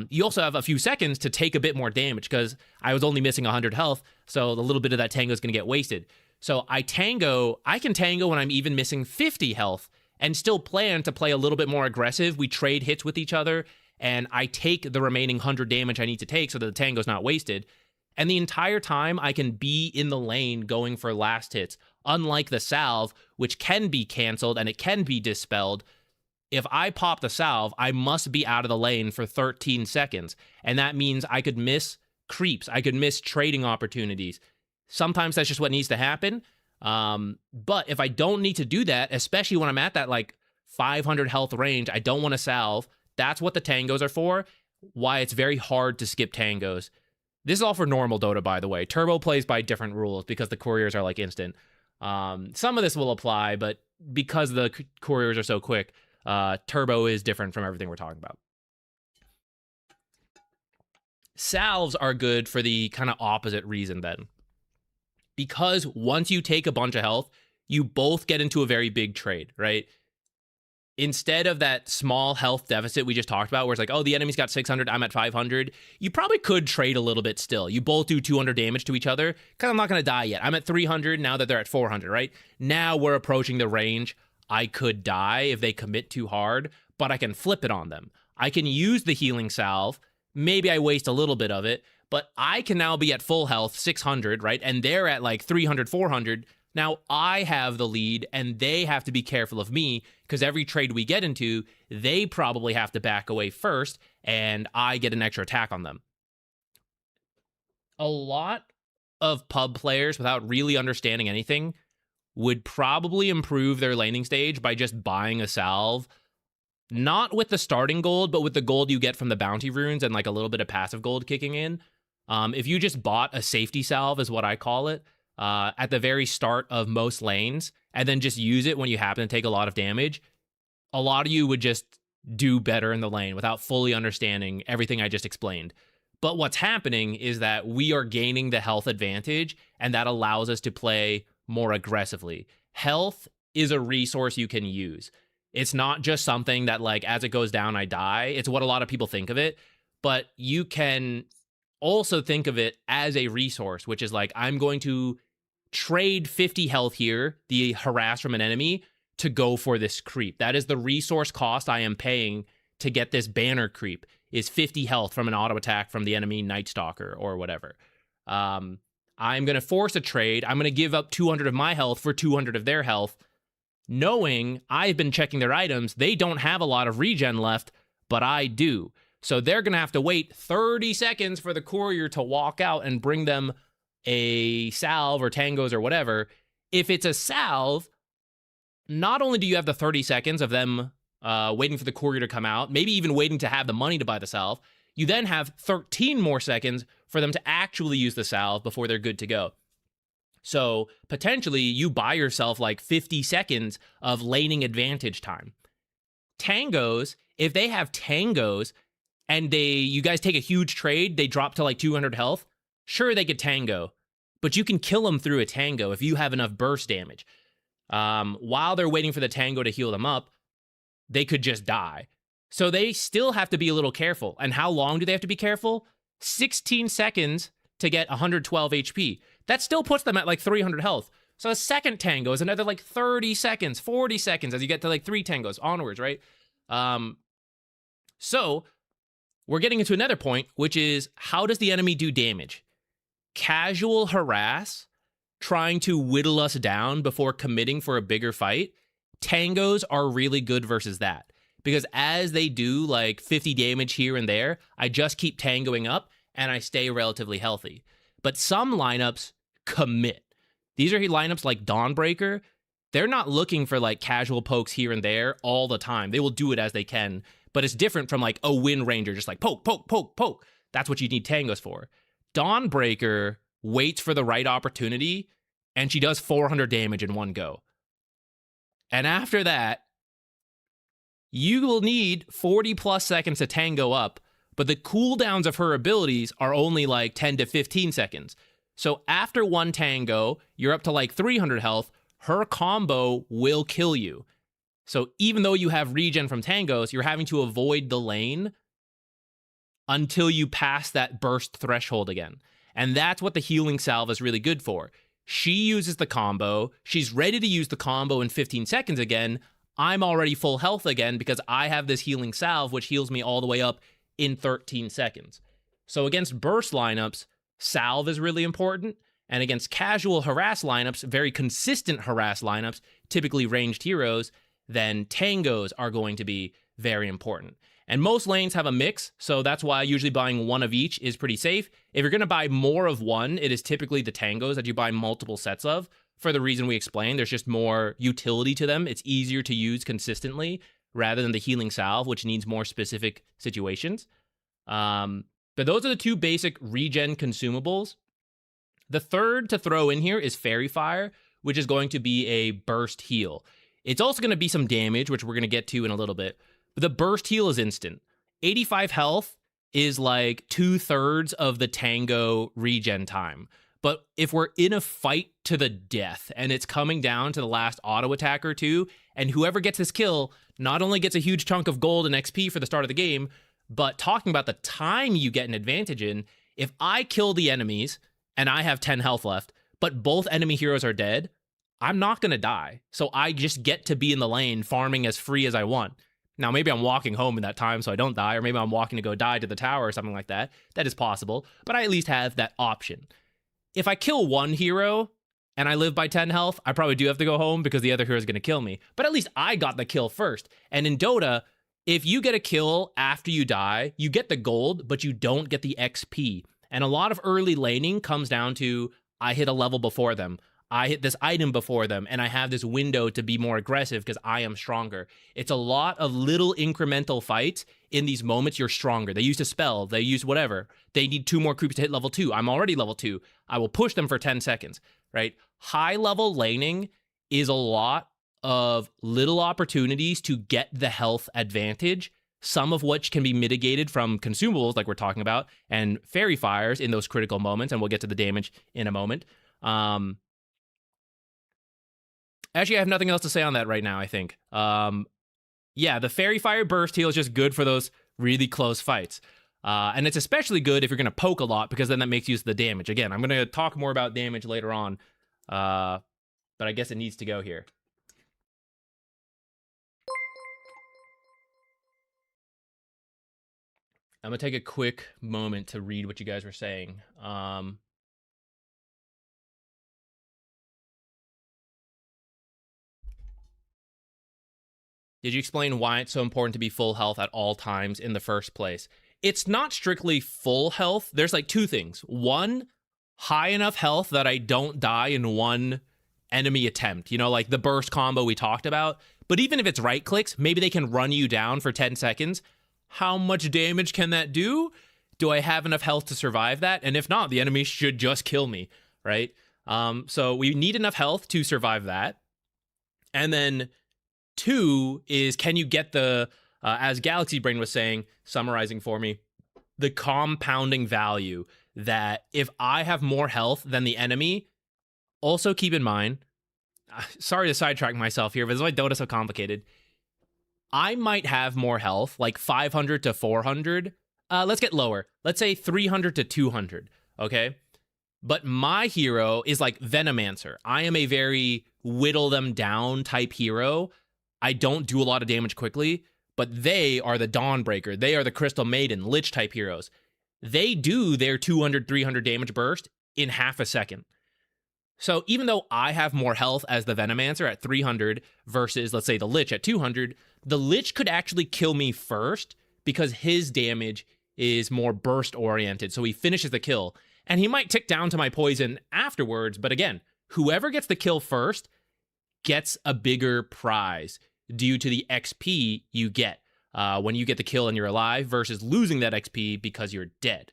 you also have a few seconds to take a bit more damage because I was only missing 100 health, so a little bit of that tango is going to get wasted. So I can tango when I'm even missing 50 health and still plan to play a little bit more aggressive. We trade hits with each other, and I take the remaining 100 damage I need to take so that the tango's not wasted. And the entire time, I can be in the lane going for last hits, unlike the salve, which can be canceled and it can be dispelled. If I pop the salve, I must be out of the lane for 13 seconds. And that means I could miss creeps. I could miss trading opportunities. Sometimes that's just what needs to happen. But if I don't need to do that, especially when I'm at that like 500 health range, I don't want to salve. That's what the tangos are for. Why it's very hard to skip tangos. This is all for normal Dota, by the way. Turbo plays by different rules because the couriers are like instant. Some of this will apply, but because the couriers are so quick, Turbo is different from everything we're talking about. Salves are good for the kind of opposite reason then. Because once you take a bunch of health, you both get into a very big trade, right? Instead of that small health deficit we just talked about, where it's like, oh, the enemy's got 600, I'm at 500, you probably could trade a little bit still. You both do 200 damage to each other, because I'm not going to die yet. I'm at 300 now that they're at 400, right? Now we're approaching the range. I could die if they commit too hard, but I can flip it on them. I can use the healing salve. Maybe I waste a little bit of it, but I can now be at full health, 600, right? And they're at like 300, 400. Now I have the lead and they have to be careful of me because every trade we get into, they probably have to back away first and I get an extra attack on them. A lot of pub players, without really understanding anything, would probably improve their laning stage by just buying a salve, not with the starting gold, but with the gold you get from the bounty runes and like a little bit of passive gold kicking in. If you just bought a safety salve, is what I call it, at the very start of most lanes, and then just use it when you happen to take a lot of damage, a lot of you would just do better in the lane without fully understanding everything I just explained. But what's happening is that we are gaining the health advantage, and that allows us to play more aggressively. Health is a resource you can use. It's not just something that, like, as it goes down, I die. It's what a lot of people think of it. But you can also think of it as a resource, which is like, I'm going to trade 50 health here, the harass from an enemy, to go for this creep. That is the resource cost I am paying to get this banner creep, is 50 health from an auto attack from the enemy Night Stalker or whatever. I'm going to force a trade. I'm going to give up 200 of my health for 200 of their health, knowing I've been checking their items. They don't have a lot of regen left, but I do. So they're going to have to wait 30 seconds for the courier to walk out and bring them a salve or tangos or whatever. If it's a salve, not only do you have the 30 seconds of them waiting for the courier to come out, maybe even waiting to have the money to buy the salve, you then have 13 more seconds for them to actually use the salve before they're good to go. So potentially you buy yourself like 50 seconds of laning advantage time. Tangos, if they have tangos and you guys take a huge trade, they drop to like 200 health, sure, they could tango, but you can kill them through a tango if you have enough burst damage. While they're waiting for the tango to heal them up, they could just die. So they still have to be a little careful. And how long do they have to be careful? 16 seconds to get 112 HP. That still puts them at like 300 health. So a second tango is another like 30 seconds, 40 seconds as you get to like 3 tangos onwards, right? So we're getting into another point, which is, how does the enemy do damage? Casual harass, trying to whittle us down before committing for a bigger fight. Tangos are really good versus that, because as they do like 50 damage here and there, I just keep tangoing up and I stay relatively healthy. But some lineups commit. These are lineups like Dawnbreaker. They're not looking for like casual pokes here and there all the time. They will do it as they can, but it's different from like a Wind Ranger, just like poke, poke, poke, poke. That's what you need tangos for. Dawnbreaker waits for the right opportunity, and she does 400 damage in one go. And after that, you will need 40 plus seconds to tango up, but the cooldowns of her abilities are only like 10 to 15 seconds. So after one tango, you're up to like 300 health, her combo will kill you. So even though you have regen from tangos, you're having to avoid the lane until you pass that burst threshold again. And that's what the healing salve is really good for. She uses the combo, she's ready to use the combo in 15 seconds again. I'm already full health again because I have this healing salve, which heals me all the way up in 13 seconds. So against burst lineups, salve is really important. And against casual harass lineups, very consistent harass lineups, typically ranged heroes, then tangos are going to be very important. And most lanes have a mix, so that's why usually buying one of each is pretty safe. If you're going to buy more of one, it is typically the tangos that you buy multiple sets of. For the reason we explained, there's just more utility to them. It's easier to use consistently rather than the healing salve, which needs more specific situations. But those are the two basic regen consumables. The third to throw in here is Fairy Fire, which is going to be a burst heal. It's also going to be some damage, which we're going to get to in a little bit. But the burst heal is instant. 85 health is like 2/3 of the tango regen time. But if we're in a fight to the death and it's coming down to the last auto attack or two, and whoever gets this kill not only gets a huge chunk of gold and XP for the start of the game, but talking about the time you get an advantage in, if I kill the enemies and I have 10 health left, but both enemy heroes are dead, I'm not going to die. So I just get to be in the lane farming as free as I want. Now, maybe I'm walking home in that time so I don't die, or maybe I'm walking to go die to the tower or something like that. That is possible, but I at least have that option. If I kill one hero and I live by 10 health, I probably do have to go home because the other hero is going to kill me. But at least I got the kill first. And in Dota, if you get a kill after you die, you get the gold, but you don't get the XP. And a lot of early laning comes down to, I hit a level before them, I hit this item before them, and I have this window to be more aggressive because I am stronger. It's a lot of little incremental fights. In these moments, you're stronger. They used a spell. They used whatever. They need 2 more creeps to hit level 2. I'm already level 2. I will push them for 10 seconds, right? High-level laning is a lot of little opportunities to get the health advantage, some of which can be mitigated from consumables like we're talking about, and fairy fires in those critical moments, and we'll get to the damage in a moment. Actually, I have nothing else to say on that right now, I think. Yeah, the Fairy Fire Burst heal is just good for those really close fights. And it's especially good if you're going to poke a lot, because then that makes use of the damage. Again, I'm going to talk more about damage later on, but I guess it needs to go here. I'm going to take a quick moment to read what you guys were saying. Did you explain why it's so important to be full health at all times in the first place? It's not strictly full health. There's like 2 things. One, high enough health that I don't die in one enemy attempt. You know, like the burst combo we talked about. But even if it's right clicks, maybe they can run you down for 10 seconds. How much damage can that do? Do I have enough health to survive that? And if not, the enemy should just kill me, right? So we need enough health to survive that. And then 2 is, can you get the, as Galaxy Brain was saying, summarizing for me, the compounding value that if I have more health than the enemy, also keep in mind, sorry to sidetrack myself here, but this is why Dota's so complicated. I might have more health, like 500 to 400. Let's get lower. Let's say 300 to 200, okay? But my hero is like Venomancer. I am a very whittle them down type hero. I don't do a lot of damage quickly, but they are the Dawnbreaker. They are the Crystal Maiden, Lich type heroes. They do their 200, 300 damage burst in half a second. So even though I have more health as the Venomancer at 300 versus, let's say, the Lich at 200, the Lich could actually kill me first because his damage is more burst oriented. So he finishes the kill, and he might tick down to my poison afterwards. But again, whoever gets the kill first gets a bigger prize due to the XP you get when you get the kill and you're alive versus losing that XP because you're dead.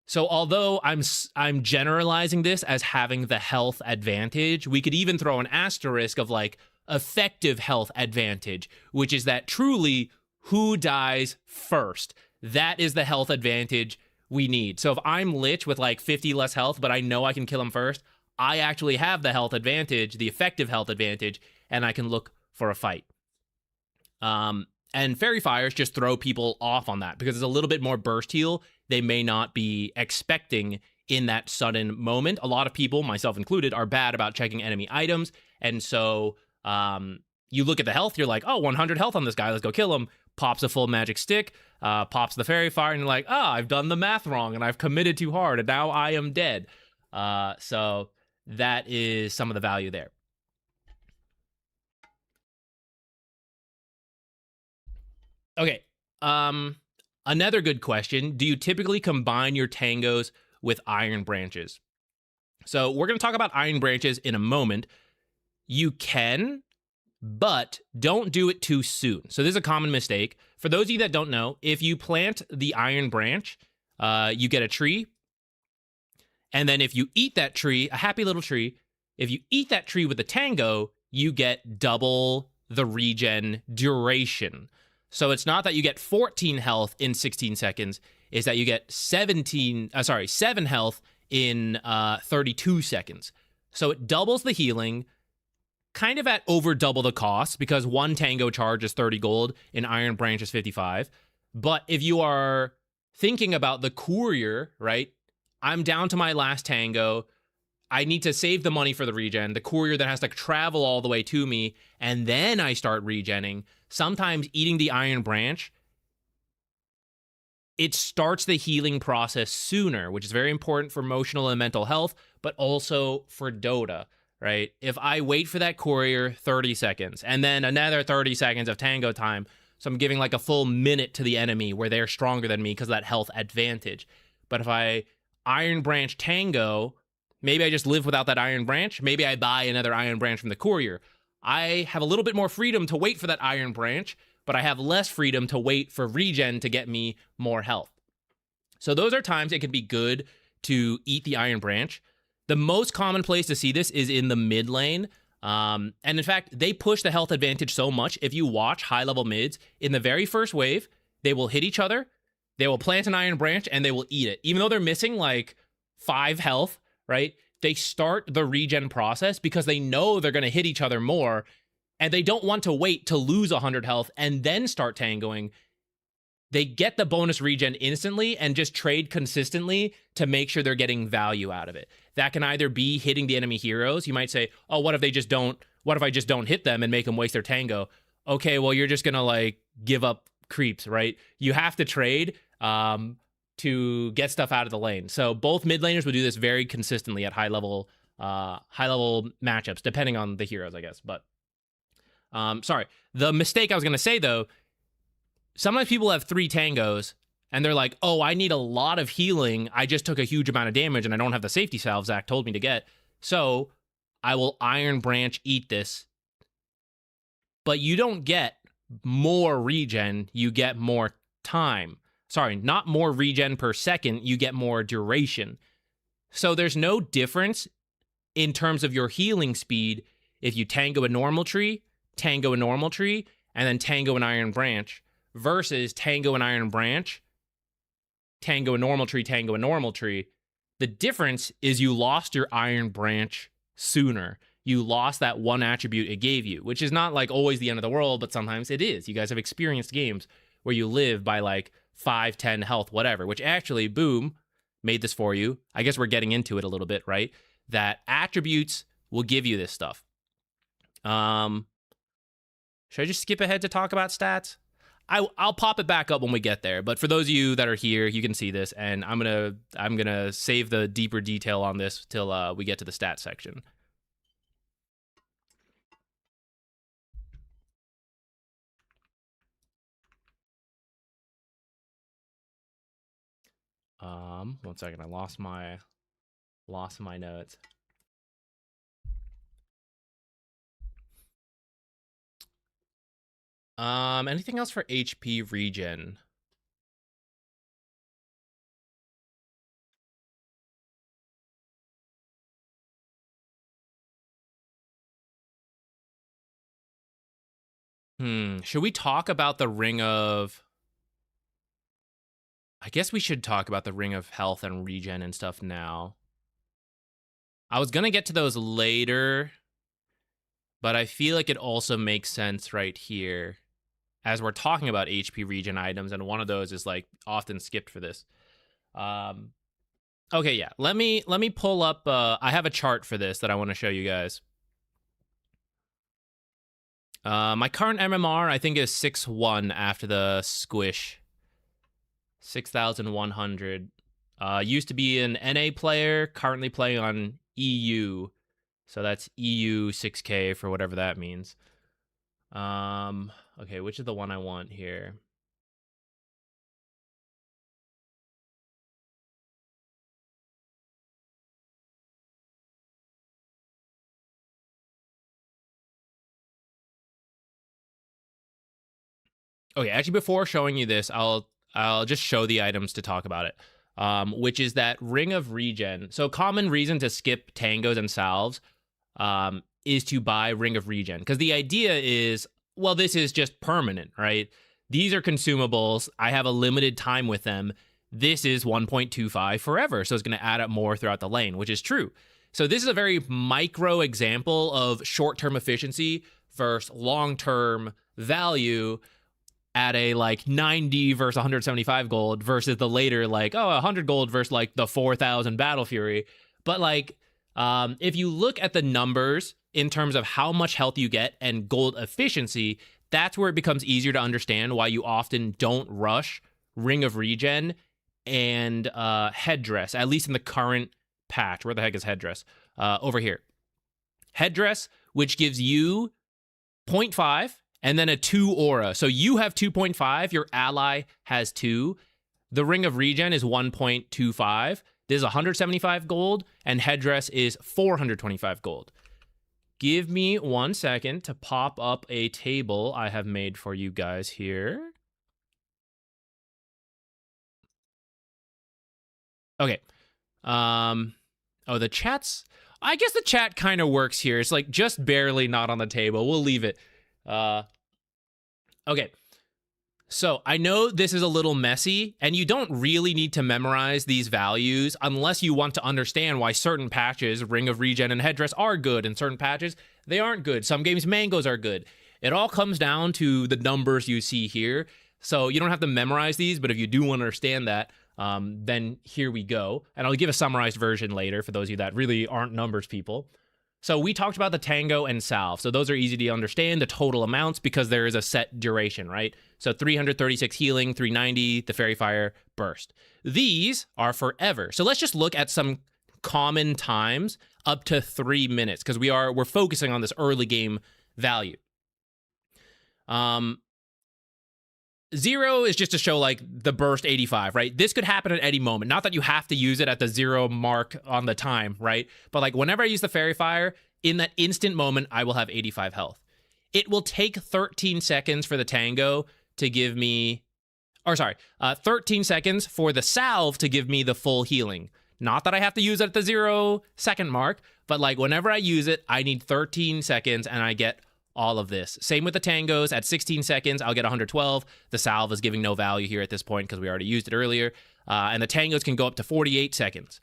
So although I'm generalizing this as having the health advantage, we could even throw an asterisk of like effective health advantage, which is that truly who dies first. That is the health advantage we need. So if I'm Lich with like 50 less health, but I know I can kill him first, I actually have the health advantage, the effective health advantage, and I can look for a fight. And Fairy Fires just throw people off on that because it's a little bit more burst heal they may not be expecting in that sudden moment. A lot of people, myself included, are bad about checking enemy items. And so you look at the health, you're like, oh, 100 health on this guy, let's go kill him. Pops a full magic stick, pops the Fairy Fire, and you're like, I've done the math wrong, and I've committed too hard, and now I am dead. So that is some of the value there. Okay. Another good question. Do you typically combine your tangos with iron branches? So we're going to talk about iron branches in a moment. You can, but don't do it too soon. So this is a common mistake. For those of you that don't know, if you plant the iron branch, you get a tree. And then if you eat that tree, a happy little tree, if you eat that tree with the tango, you get double the regen duration. So it's not that you get 14 health in 16 seconds, it's that you get 7 health in 32 seconds. So it doubles the healing, kind of at over double the cost, because one tango charge is 30 gold, and Iron Branch is 55. But if you are thinking about the courier, right? I'm down to my last tango. I need to save the money for the regen. The courier then has to travel all the way to me, and then I start regenning. Sometimes eating the Iron Branch, it starts the healing process sooner, which is very important for emotional and mental health, but also for Dota, right? If I wait for that courier 30 seconds, and then another 30 seconds of tango time, so I'm giving like a full minute to the enemy where they're stronger than me because of that health advantage. But if I Iron Branch tango, maybe I just live without that Iron Branch. Maybe I buy another Iron Branch from the courier. I have a little bit more freedom to wait for that Iron Branch, but I have less freedom to wait for regen to get me more health. So those are times it can be good to eat the Iron Branch. The most common place to see this is in the mid lane. And in fact, they push the health advantage so much. If you watch high-level mids, in the very first wave, they will hit each other, they will plant an Iron Branch, and they will eat it. Even though they're missing like 5 health, right? They start the regen process because they know they're going to hit each other more, and they don't want to wait to lose 100 health and then start tangoing. They get the bonus regen instantly and just trade consistently to make sure they're getting value out of it. That can either be hitting the enemy heroes. You might say, oh, what if I just don't hit them and make them waste their tango? Okay, well, you're just going to like give up creeps, right? You have to trade to get stuff out of the lane. So both mid laners will do this very consistently at high level matchups, depending on the heroes, I guess. But sorry, the mistake I was going to say though, sometimes people have 3 tangos and they're like, oh, I need a lot of healing. I just took a huge amount of damage and I don't have the safety salve Zach told me to get. So I will Iron Branch eat this. But you don't get more regen, you get more time. Sorry, not more regen per second, you get more duration. So there's no difference in terms of your healing speed if you tango a normal tree, and then tango an Iron Branch, versus tango an Iron Branch, tango a normal tree. The difference is you lost your Iron Branch sooner. You lost that one attribute it gave you, which is not like always the end of the world, but sometimes it is. You guys have experienced games where you live by like 5, 10 health, whatever, which actually, boom, made this for you. I guess we're getting into it a little bit, right? That attributes will give you this stuff. Should I just skip ahead to talk about stats? I'll pop it back up when we get there, but for those of you that are here, you can see this, and I'm gonna save the deeper detail on this till we get to the stats section. One second, I lost my notes. Anything else for HP regen? Should we talk about the Ring of... I guess we should talk about the Ring of Health and Regen and stuff now. I was gonna get to those later, but I feel like it also makes sense right here as we're talking about HP regen items, and one of those is like often skipped for this. Okay, yeah. Let me pull up. I have a chart for this that I want to show you guys. My current MMR, I think, is 6-1 after the squish. 6,100. Used to be an NA player, currently playing on EU. So that's EU 6K for whatever that means. Okay, which is the one I want here? Okay, actually, before showing you this, I'll just show the items to talk about it. Which is that Ring of Regen. So common reason to skip tangos and salves is to buy Ring of Regen. Because the idea is, well, this is just permanent, right? These are consumables. I have a limited time with them. This is 1.25 forever. So it's going to add up more throughout the lane, which is true. So this is a very micro example of short-term efficiency versus long-term value at a like 90 versus 175 gold versus the later like, oh, 100 gold versus like the 4,000 Battle Fury. But like, If you look at the numbers in terms of how much health you get and gold efficiency, that's where it becomes easier to understand why you often don't rush Ring of Regen and Headdress, at least in the current patch. Where the heck is Headdress? Over here. Headdress, which gives you 0.5 and then a 2 aura. So you have 2.5, your ally has 2. The Ring of Regen is 1.25. This is 175 gold, and Headdress is 425 gold. Give me 1 second to pop up a table I have made for you guys here. Okay. Oh, the chat's... I guess the chat kind of works here. It's like just barely not on the table. We'll leave it. Okay. So I know this is a little messy, and you don't really need to memorize these values unless you want to understand why certain patches, Ring of Regen and Headdress, are good, and certain patches, they aren't good. Some games, mangoes are good. It all comes down to the numbers you see here. So you don't have to memorize these, but if you do want to understand that, then here we go. And I'll give a summarized version later for those of you that really aren't numbers people. So we talked about the Tango and Salve. So those are easy to understand, the total amounts, because there is a set duration, right? So 336 healing, 390, the Fairy Fire, Burst. These are forever. So let's just look at some common times up to 3 minutes, because we're focusing on this early game value. 0 is just to show like the burst 85, right? This could happen at any moment. Not that you have to use it at the 0 mark on the time, right? But like whenever I use the Fairy Fire, in that instant moment, I will have 85 health. It will take 13 seconds for the Tango to give me, 13 seconds for the Salve to give me the full healing. Not that I have to use it at the 0 second mark, but like whenever I use it, I need 13 seconds and I get all of this. Same with the Tangos. At 16 seconds, I'll get 112. The Salve is giving no value here at this point because we already used it earlier. And the Tangos can go up to 48 seconds.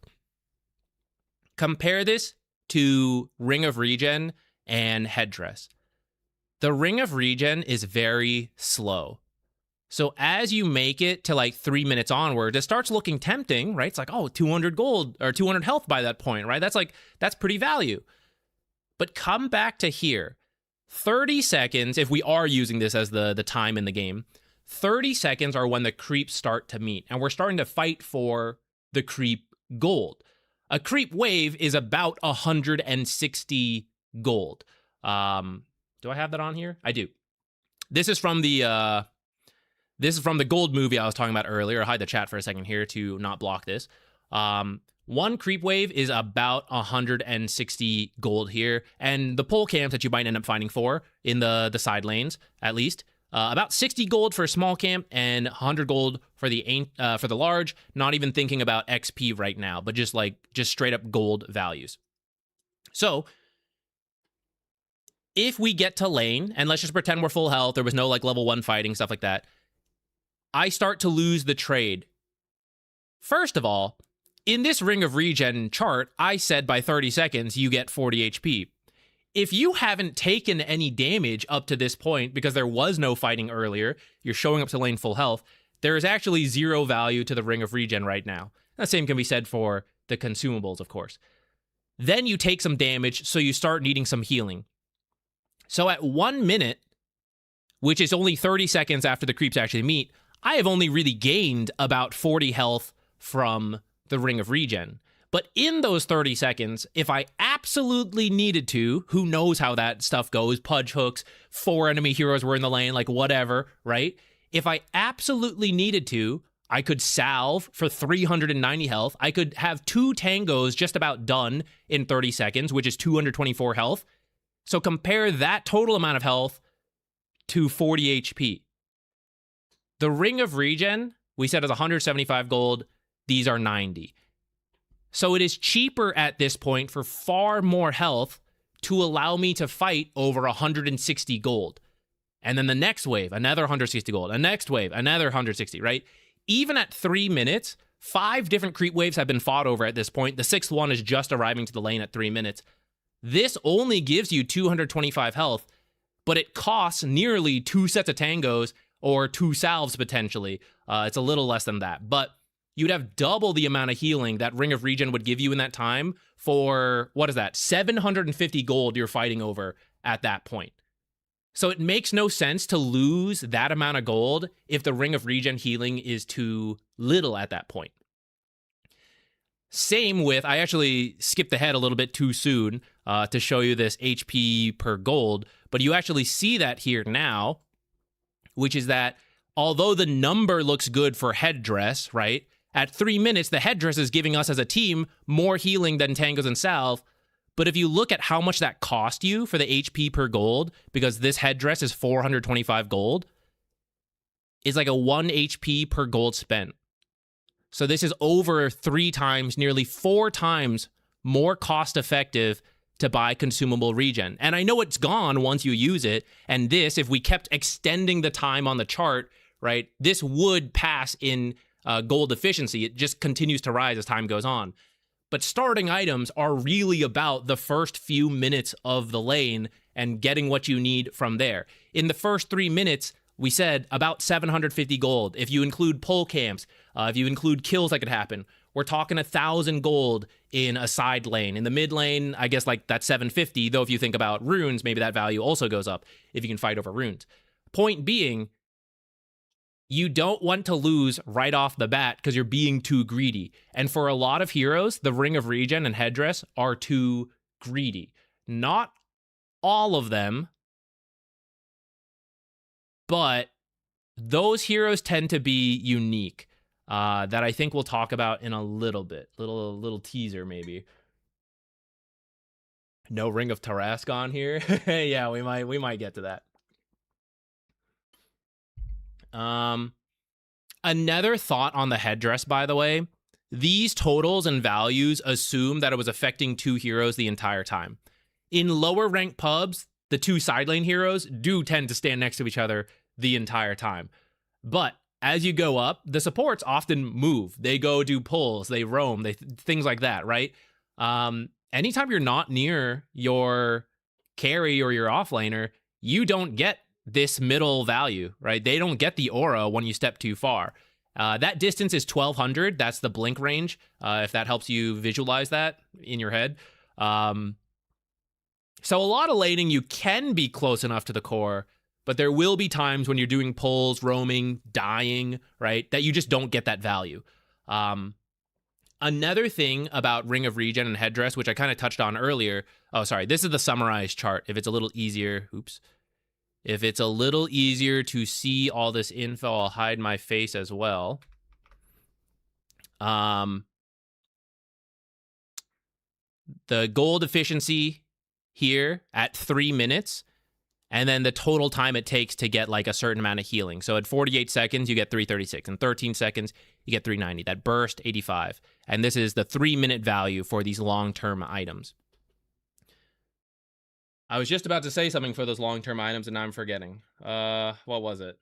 Compare this to Ring of Regen and Headdress. The Ring of Regen is very slow. So as you make it to like 3 minutes onward, it starts looking tempting, right? It's like, oh, 200 gold or 200 health by that point, right? That's pretty value. But come back to here. 30 seconds, if we are using this as the time in the game, 30 seconds are when the creeps start to meet. And we're starting to fight for the creep gold. A creep wave is about 160 gold. Do I have that on here? I do. This is from the gold movie I was talking about earlier. I'll hide the chat for a second here to not block this. One creep wave is about 160 gold here, and the pole camps that you might end up finding for in the side lanes, at least, about 60 gold for a small camp and 100 gold for the large. Not even thinking about XP right now, but just straight up gold values. So if we get to lane, and let's just pretend we're full health, there was no like level 1 fighting, stuff like that, I start to lose the trade. First of all, in this Ring of Regen chart, I said by 30 seconds, you get 40 HP. If you haven't taken any damage up to this point, because there was no fighting earlier, you're showing up to lane full health, there is actually 0 value to the Ring of Regen right now. The same can be said for the consumables, of course. Then you take some damage, so you start needing some healing. So at 1 minute, which is only 30 seconds after the creeps actually meet, I have only really gained about 40 health from the Ring of Regen. But in those 30 seconds, if I absolutely needed to, who knows how that stuff goes, pudge hooks, 4 enemy heroes were in the lane, like whatever, right? If I absolutely needed to, I could salve for 390 health. I could have 2 tangos just about done in 30 seconds, which is 224 health. So compare that total amount of health to 40 HP. The Ring of Regen, we said is 175 gold. These are 90. So it is cheaper at this point for far more health to allow me to fight over 160 gold. And then the next wave, another 160 gold. A next wave, another 160, right? Even at 3 minutes, 5 different creep waves have been fought over at this point. The 6th one is just arriving to the lane at 3 minutes. This only gives you 225 health, but it costs nearly 2 sets of tangos or 2 salves potentially. It's a little less than that. But you'd have double the amount of healing that Ring of Regen would give you in that time for, what is that, 750 gold you're fighting over at that point. So it makes no sense to lose that amount of gold if the Ring of Regen healing is too little at that point. Same with, I actually skipped ahead a little bit too soon to show you this HP per gold, but you actually see that here now, which is that although the number looks good for headdress, right? At 3 minutes, the headdress is giving us as a team more healing than Tangos and Salve. But if you look at how much that cost you for the HP per gold, because this headdress is 425 gold, is like a 1 HP per gold spent. So this is over 3 times, nearly 4 times more cost effective to buy Consumable Regen. And I know it's gone once you use it. And this, if we kept extending the time on the chart, right, this would pass in gold efficiency. It just continues to rise as time goes on. But starting items are really about the first few minutes of the lane and getting what you need from there. In the first 3 minutes, we said about 750 gold. If you include pull camps, if you include kills that could happen, we're talking 1,000 gold in a side lane. In the mid lane, I guess like that's 750, though if you think about runes, maybe that value also goes up if you can fight over runes. Point being, you don't want to lose right off the bat because you're being too greedy. And for a lot of heroes, the Ring of Regen and Headdress are too greedy. Not all of them, but those heroes tend to be unique. That I think we'll talk about in a little bit. Little teaser, maybe. No Ring of Tarrasque here. Yeah, we might get to that. Another thought on the headdress, by the way. These totals and values assume that it was affecting 2 heroes the entire time. In lower ranked pubs, the 2 side lane heroes do tend to stand next to each other the entire time. But as you go up, the supports often move. They go do pulls, they roam, things like that, right? Anytime you're not near your carry or your offlaner, you don't get this middle value, right? They don't get the aura when you step too far. That distance is 1,200. That's the blink range, if that helps you visualize that in your head. So a lot of laning, you can be close enough to the core, but there will be times when you're doing pulls, roaming, dying, right, that you just don't get that value. Another thing about Ring of Regen and Headdress, which I kind of touched on earlier. Oh, sorry. This is the summarized chart. If it's a little easier, If it's a little easier to see all this info, I'll hide my face as well. The gold efficiency here at 3 minutes, and then the total time it takes to get like a certain amount of healing. So at 48 seconds, you get 336. In 13 seconds, you get 390. That burst, 85. And this is the 3-minute value for these long-term items. I was just about to say something for those long-term items, and now I'm forgetting. What was it?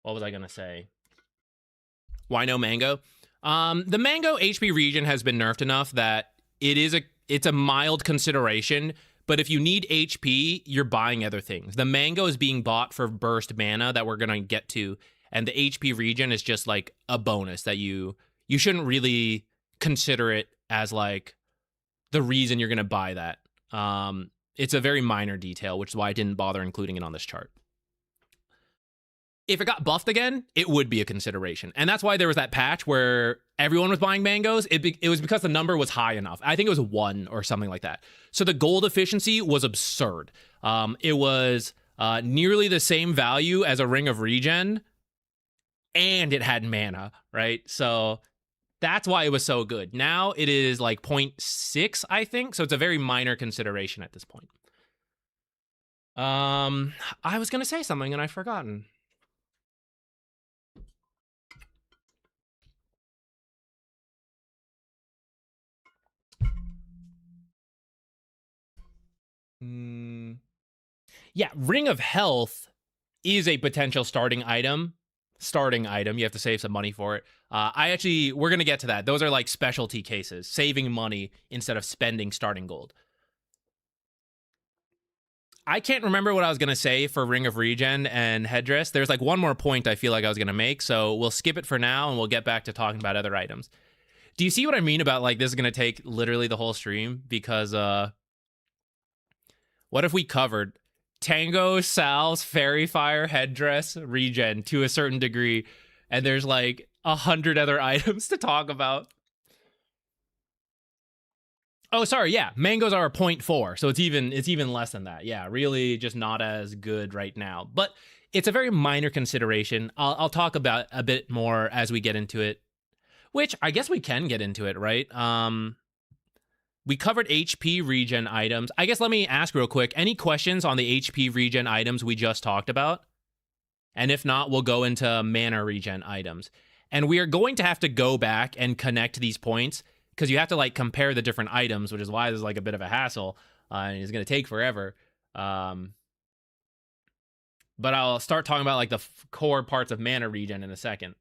What was I going to say? Why no mango? The mango HP regen has been nerfed enough that it's a mild consideration, but if you need HP, you're buying other things. The mango is being bought for burst mana that we're going to get to, and the HP regen is just like a bonus that you shouldn't really consider it as like the reason you're going to buy that. It's a very minor detail, which is why I didn't bother including it on this chart. If it got buffed again, it would be a consideration. And that's why there was that patch where everyone was buying mangoes. It was because the number was high enough. I think it was 1 or something like that. So the gold efficiency was absurd. It was nearly the same value as a Ring of Regen, and it had mana, right? So that's why it was so good. Now it is like 0.6, I think. So it's a very minor consideration at this point. I was going to say something and I've forgotten. Yeah, Ring of Health is a potential starting item. You have to save some money for it. We're going to get to that. Those are like specialty cases, saving money instead of spending starting gold. I can't remember what I was going to say for Ring of Regen and Headdress. There's like one more point I feel like I was going to make, so we'll skip it for now and we'll get back to talking about other items. Do you see what I mean about like this is going to take literally the whole stream? Because what if we covered Tango, Sal's, Fairy Fire, Headdress, Regen to a certain degree, and there's like 100 other items to talk about? Oh, sorry, yeah. Mangoes are a 0.4, so it's even less than that. Yeah, really just not as good right now. But it's a very minor consideration. I'll talk about a bit more as we get into it, which I guess we can get into it, right? We covered HP regen items. I guess let me ask real quick, any questions on the HP regen items we just talked about? And if not, we'll go into mana regen items. And we are going to have to go back and connect these points, because you have to like compare the different items, which is why this is like a bit of a hassle, and it's going to take forever. But I'll start talking about like the core parts of mana regen in a second.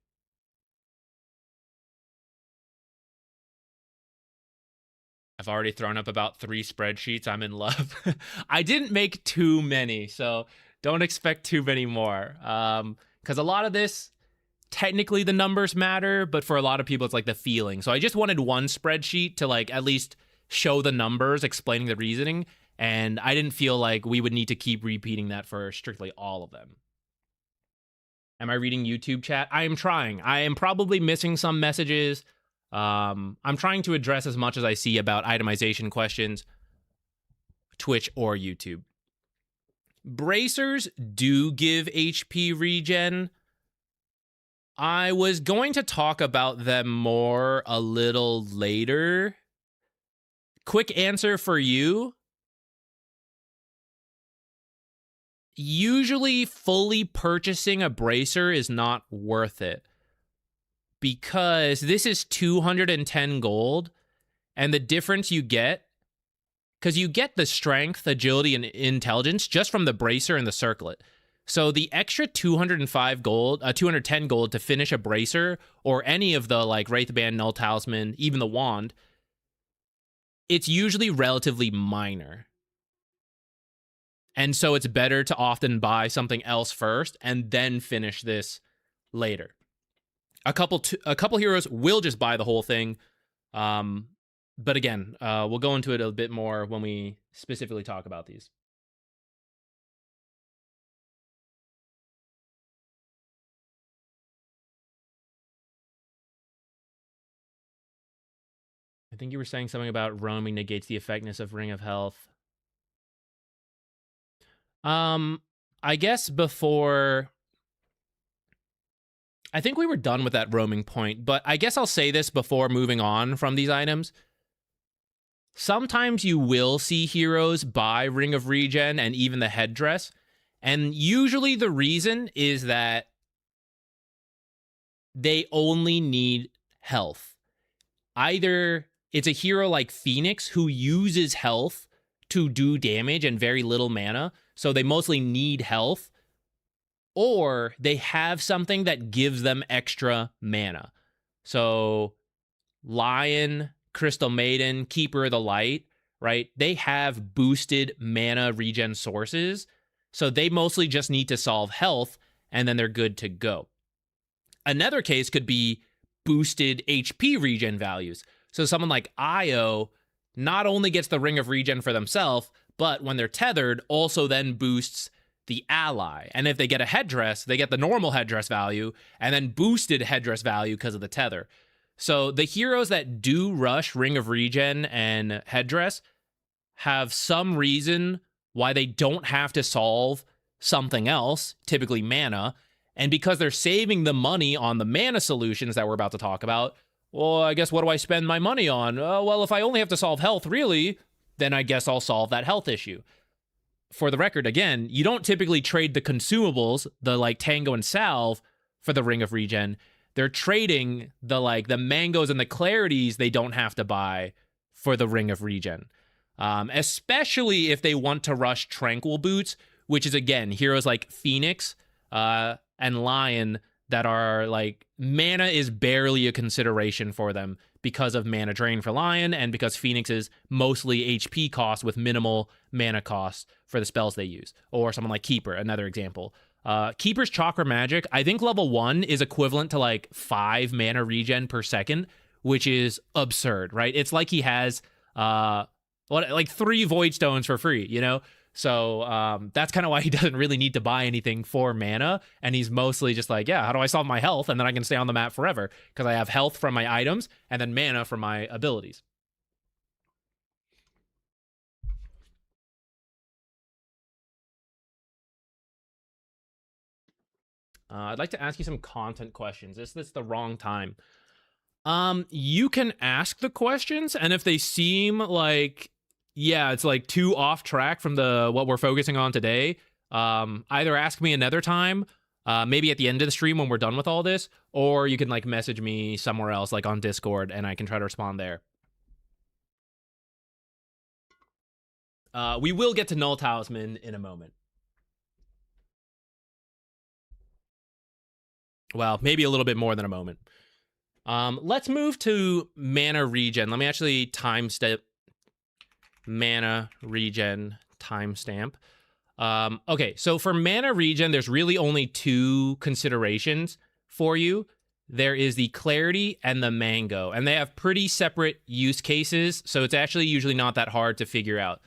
I've already thrown up about 3 spreadsheets. I'm in love. I didn't make too many, so don't expect too many more. Because a lot of this, technically the numbers matter, but for a lot of people it's like the feeling. So I just wanted one spreadsheet to like at least show the numbers explaining the reasoning, and I didn't feel like we would need to keep repeating that for strictly all of them. Am I reading YouTube chat? I am trying. I am probably missing some messages. I'm trying to address as much as I see about itemization questions, Twitch or YouTube. Bracers do give HP regen. I was going to talk about them more a little later. Quick answer for you. Usually fully purchasing a bracer is not worth it, because this is 210 gold, and the difference you get, because you get the strength, agility, and intelligence just from the bracer and the circlet. So the extra 205 gold, 210 gold to finish a bracer, or any of the like Wraithband, Null Talisman, even the wand, it's usually relatively minor. And so it's better to often buy something else first and then finish this later. A couple heroes will just buy the whole thing. But again, we'll go into it a bit more when we specifically talk about these. I think you were saying something about roaming negates the effectiveness of Ring of Health. I guess before... I think we were done with that roaming point, but I guess I'll say this before moving on from these items. Sometimes you will see heroes buy Ring of Regen and even the Headdress, and usually the reason is that they only need health. Either it's a hero like Phoenix who uses health to do damage and very little mana, so they mostly need health, or they have something that gives them extra mana. So Lion, Crystal Maiden, Keeper of the Light, right? They have boosted mana regen sources, so they mostly just need to solve health, and then they're good to go. Another case could be boosted HP regen values. So someone like Io not only gets the Ring of Regen for themselves, but when they're tethered, also then boosts the ally. And if they get a Headdress, they get the normal Headdress value, and then boosted Headdress value because of the tether. So the heroes that do rush Ring of Regen and Headdress have some reason why they don't have to solve something else, typically mana, and because they're saving the money on the mana solutions that we're about to talk about, well, I guess what do I spend my money on? Well, if I only have to solve health, really, then I guess I'll solve that health issue. For the record, again, you don't typically trade the consumables, the like Tango and Salve, for the Ring of Regen. They're trading the mangoes and the clarities they don't have to buy for the Ring of Regen. Especially if they want to rush Tranquil Boots, which is, again, heroes like Phoenix and Lion that are like, mana is barely a consideration for them because of mana drain for Lion and because Phoenix is mostly HP cost with minimal mana cost for the spells they use. Or someone like Keeper, another example. Keeper's Chakra Magic, I think level 1 is equivalent to like 5 mana regen per second, which is absurd, right? It's like he has like 3 Void Stones for free, you know? So that's kind of why he doesn't really need to buy anything for mana, and he's mostly just like, yeah, how do I solve my health, and then I can stay on the map forever, because I have health from my items, and then mana from my abilities. I'd like to ask you some content questions. Is this the wrong time? You can ask the questions, and if they seem like, yeah, it's like too off track from what we're focusing on today, either ask me another time, maybe at the end of the stream when we're done with all this, or you can like message me somewhere else, like on Discord, and I can try to respond there. We will get to Null Talisman in a moment. Well, maybe a little bit more than a moment. Let's move to mana regen. Let me actually timestamp mana regen timestamp. Okay, so for mana regen, there's really only 2 considerations for you. There is the Clarity and the Mango, and they have pretty separate use cases, so it's actually usually not that hard to figure out.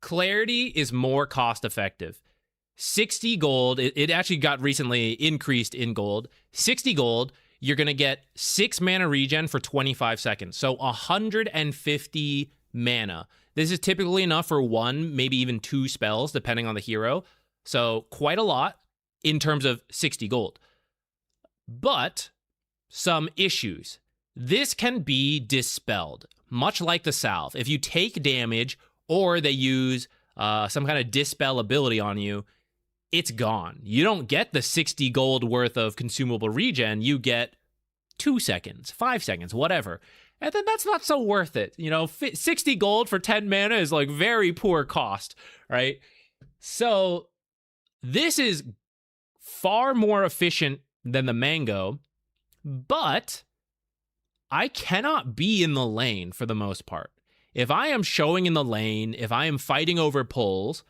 Clarity is more cost effective. 60 gold, it actually got recently increased in gold. 60 gold, you're going to get 6 mana regen for 25 seconds. So 150 mana. This is typically enough for 1, maybe even 2 spells, depending on the hero. So quite a lot in terms of 60 gold. But some issues. This can be dispelled, much like the Salve. If you take damage or they use some kind of dispel ability on you, it's gone. You don't get the 60 gold worth of consumable regen. You get 2 seconds, 5 seconds, whatever. And then that's not so worth it. You know, 60 gold for 10 mana is like very poor cost, right? So this is far more efficient than the Mango, but I cannot be in the lane for the most part. If I am showing in the lane, if I am fighting over pulls,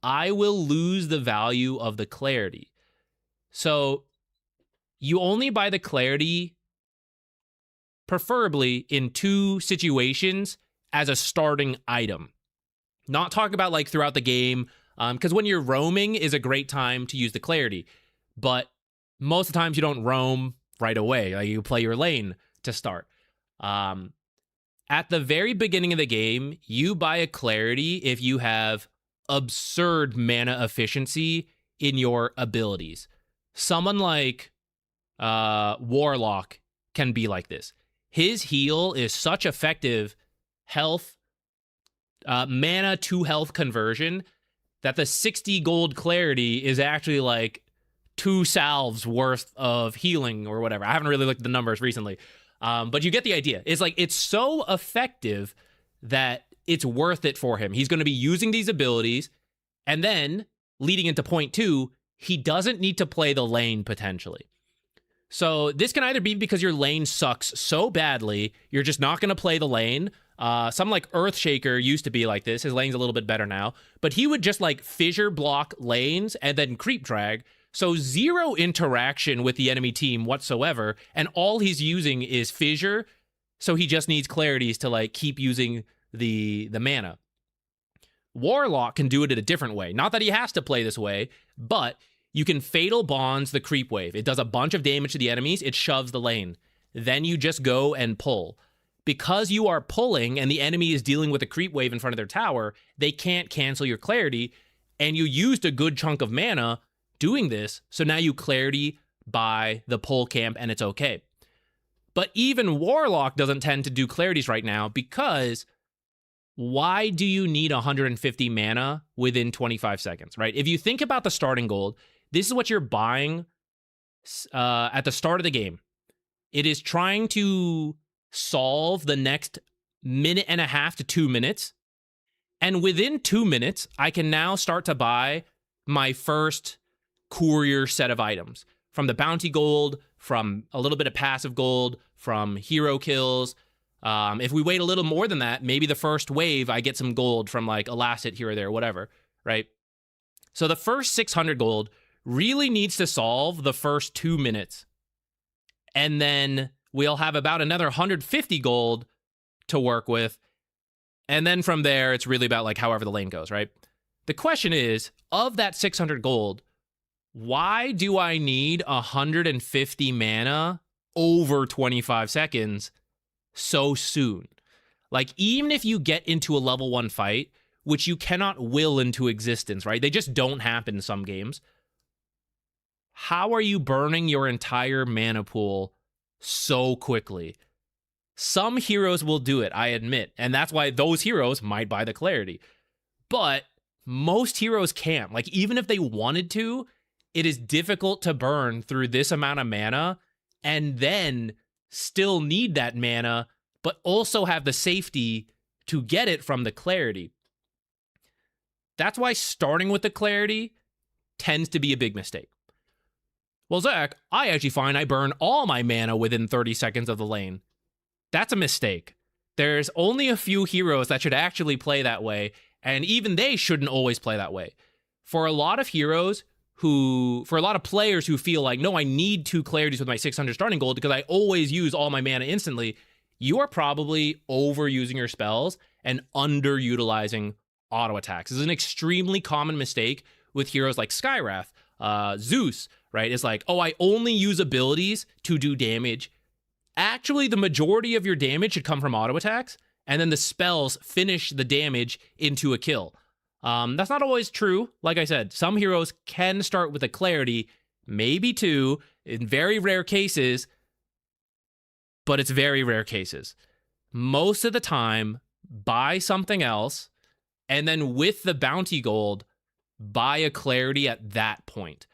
I will lose the value of the Clarity. So you only buy the Clarity preferably in 2 situations as a starting item. Not talking about like throughout the game, because when you're roaming is a great time to use the Clarity, but most of the times you don't roam right away. Like you play your lane to start. At the very beginning of the game, you buy a Clarity if you have absurd mana efficiency in your abilities. Someone like Warlock can be like this. His heal is such effective health, mana to health conversion that the 60 gold Clarity is actually like 2 salves worth of healing or whatever. I haven't really looked at the numbers recently, but you get the idea. It's like it's so effective that it's worth it for him. He's going to be using these abilities, and then leading into point 2, he doesn't need to play the lane potentially. So this can either be because your lane sucks so badly, you're just not going to play the lane. Some like Earthshaker used to be like this. His lane's a little bit better now, but he would just like fissure block lanes and then creep drag. So 0 interaction with the enemy team whatsoever, and all he's using is fissure. So he just needs clarities to like keep using the mana. Warlock can do it in a different way. Not that he has to play this way, but you can Fatal Bonds the creep wave. It does a bunch of damage to the enemies. It shoves the lane. Then you just go and pull. Because you are pulling and the enemy is dealing with a creep wave in front of their tower, they can't cancel your clarity, and you used a good chunk of mana doing this, so now you clarity by the pull camp and it's okay. But even Warlock doesn't tend to do clarities right now, because why do you need 150 mana within 25 seconds, right? If you think about the starting gold, this is what you're buying at the start of the game. It is trying to solve the next minute and a half to 2 minutes. And within 2 minutes, I can now start to buy my first courier set of items. From the bounty gold, from a little bit of passive gold, from hero kills. If we wait a little more than that, maybe the first wave, I get some gold from like a last hit here or there, whatever, right? So the first 600 gold really needs to solve the first 2 minutes. And then we'll have about another 150 gold to work with. And then from there, it's really about like however the lane goes, right? The question is, of that 600 gold, why do I need 150 mana over 25 seconds so soon? Like, even if you get into a level 1 fight, which you cannot will into existence, right? They just don't happen in some games. How are you burning your entire mana pool so quickly? Some heroes will do it, I admit, and that's why those heroes might buy the clarity. But most heroes can't. Like, even if they wanted to, it is difficult to burn through this amount of mana and then still need that mana, but also have the safety to get it from the clarity. That's why starting with the clarity tends to be a big mistake. Well, Zach, I actually find I burn all my mana within 30 seconds of the lane. That's a mistake. There's only a few heroes that should actually play that way, and even they shouldn't always play that way. For a lot of heroes for a lot of players who feel like, no, I need 2 clarities with my 600 starting gold because I always use all my mana instantly, you are probably overusing your spells and underutilizing auto attacks. This is an extremely common mistake with heroes like Skywrath, Zeus, right? It's like, oh, I only use abilities to do damage. Actually, the majority of your damage should come from auto attacks, and then the spells finish the damage into a kill. That's not always true. Like I said, some heroes can start with a clarity, maybe 2, in very rare cases, but it's very rare cases. Most of the time, buy something else, and then with the bounty gold, buy a clarity at that point.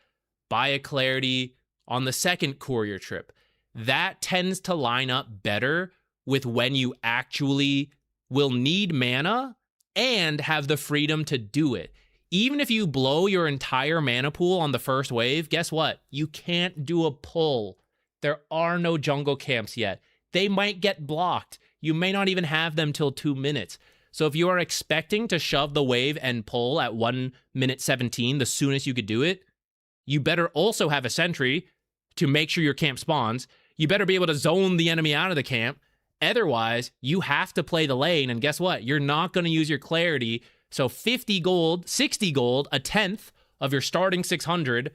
Buy a clarity on the second courier trip. That tends to line up better with when you actually will need mana and have the freedom to do it. Even if you blow your entire mana pool on the first wave, guess what? You can't do a pull. There are no jungle camps yet. They might get blocked. You may not even have them till 2 minutes. So if you are expecting to shove the wave and pull at 1 minute 17, the soonest you could do it, you better also have a sentry to make sure your camp spawns. You better be able to zone the enemy out of the camp. Otherwise, you have to play the lane, and guess what? You're not going to use your clarity. So 50 gold, 60 gold, a tenth of your starting 600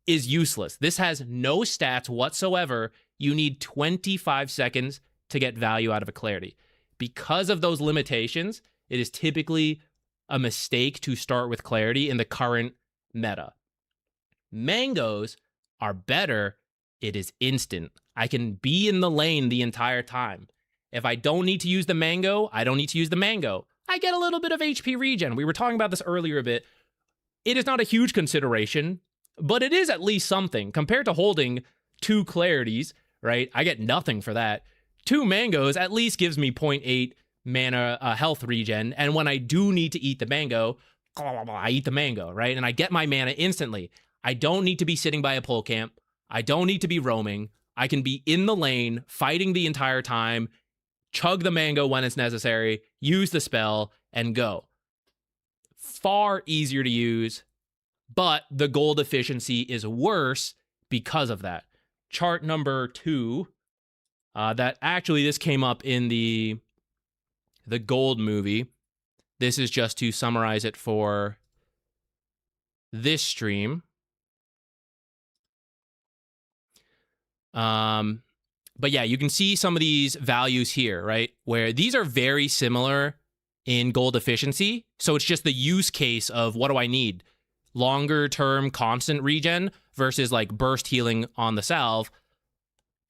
is useless. This has no stats whatsoever. You need 25 seconds to get value out of a clarity. Because of those limitations, it is typically a mistake to start with clarity in the current meta. Mangoes are better. It is instant. I can be in the lane the entire time. If I don't need to use the mango, I don't need to use the mango. I get a little bit of HP regen. We were talking about this earlier a bit. It is not a huge consideration, but it is at least something. Compared to holding 2 clarities, right? I get nothing for that. 2 mangoes at least gives me 0.8 mana health regen, and when I do need to eat the mango, I eat the mango, right? And I get my mana instantly. I don't need to be sitting by a pole camp. I don't need to be roaming. I can be in the lane, fighting the entire time, chug the mango when it's necessary, use the spell, and go. Far easier to use, but the gold efficiency is worse because of that. Chart number 2, that actually this came up in the gold movie. This is just to summarize it for this stream. But yeah, you can see some of these values here, right? Where these are very similar in gold efficiency. So it's just the use case of what do I need? Longer term constant regen versus like burst healing on the salve.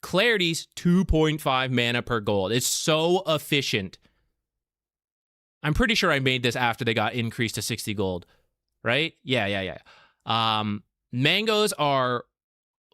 Clarity's 2.5 mana per gold. It's so efficient. I'm pretty sure I made this after they got increased to 60 gold, right? Yeah. Mangoes are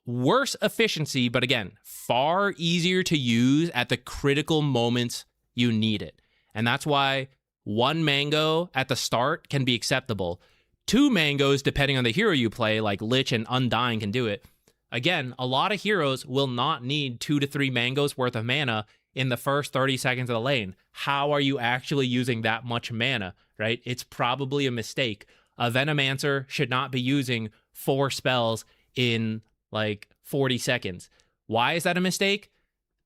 worse efficiency, but again, far easier to use at the critical moments you need it. And that's why 1 mango at the start can be acceptable. 2 mangoes, depending on the hero you play, like Lich and Undying can do it. Again, a lot of heroes will not need 2 to 3 mangoes worth of mana in the first 30 seconds of the lane. How are you actually using that much mana, right? It's probably a mistake. A Venomancer should not be using 4 spells in like 40 seconds. Why is that a mistake?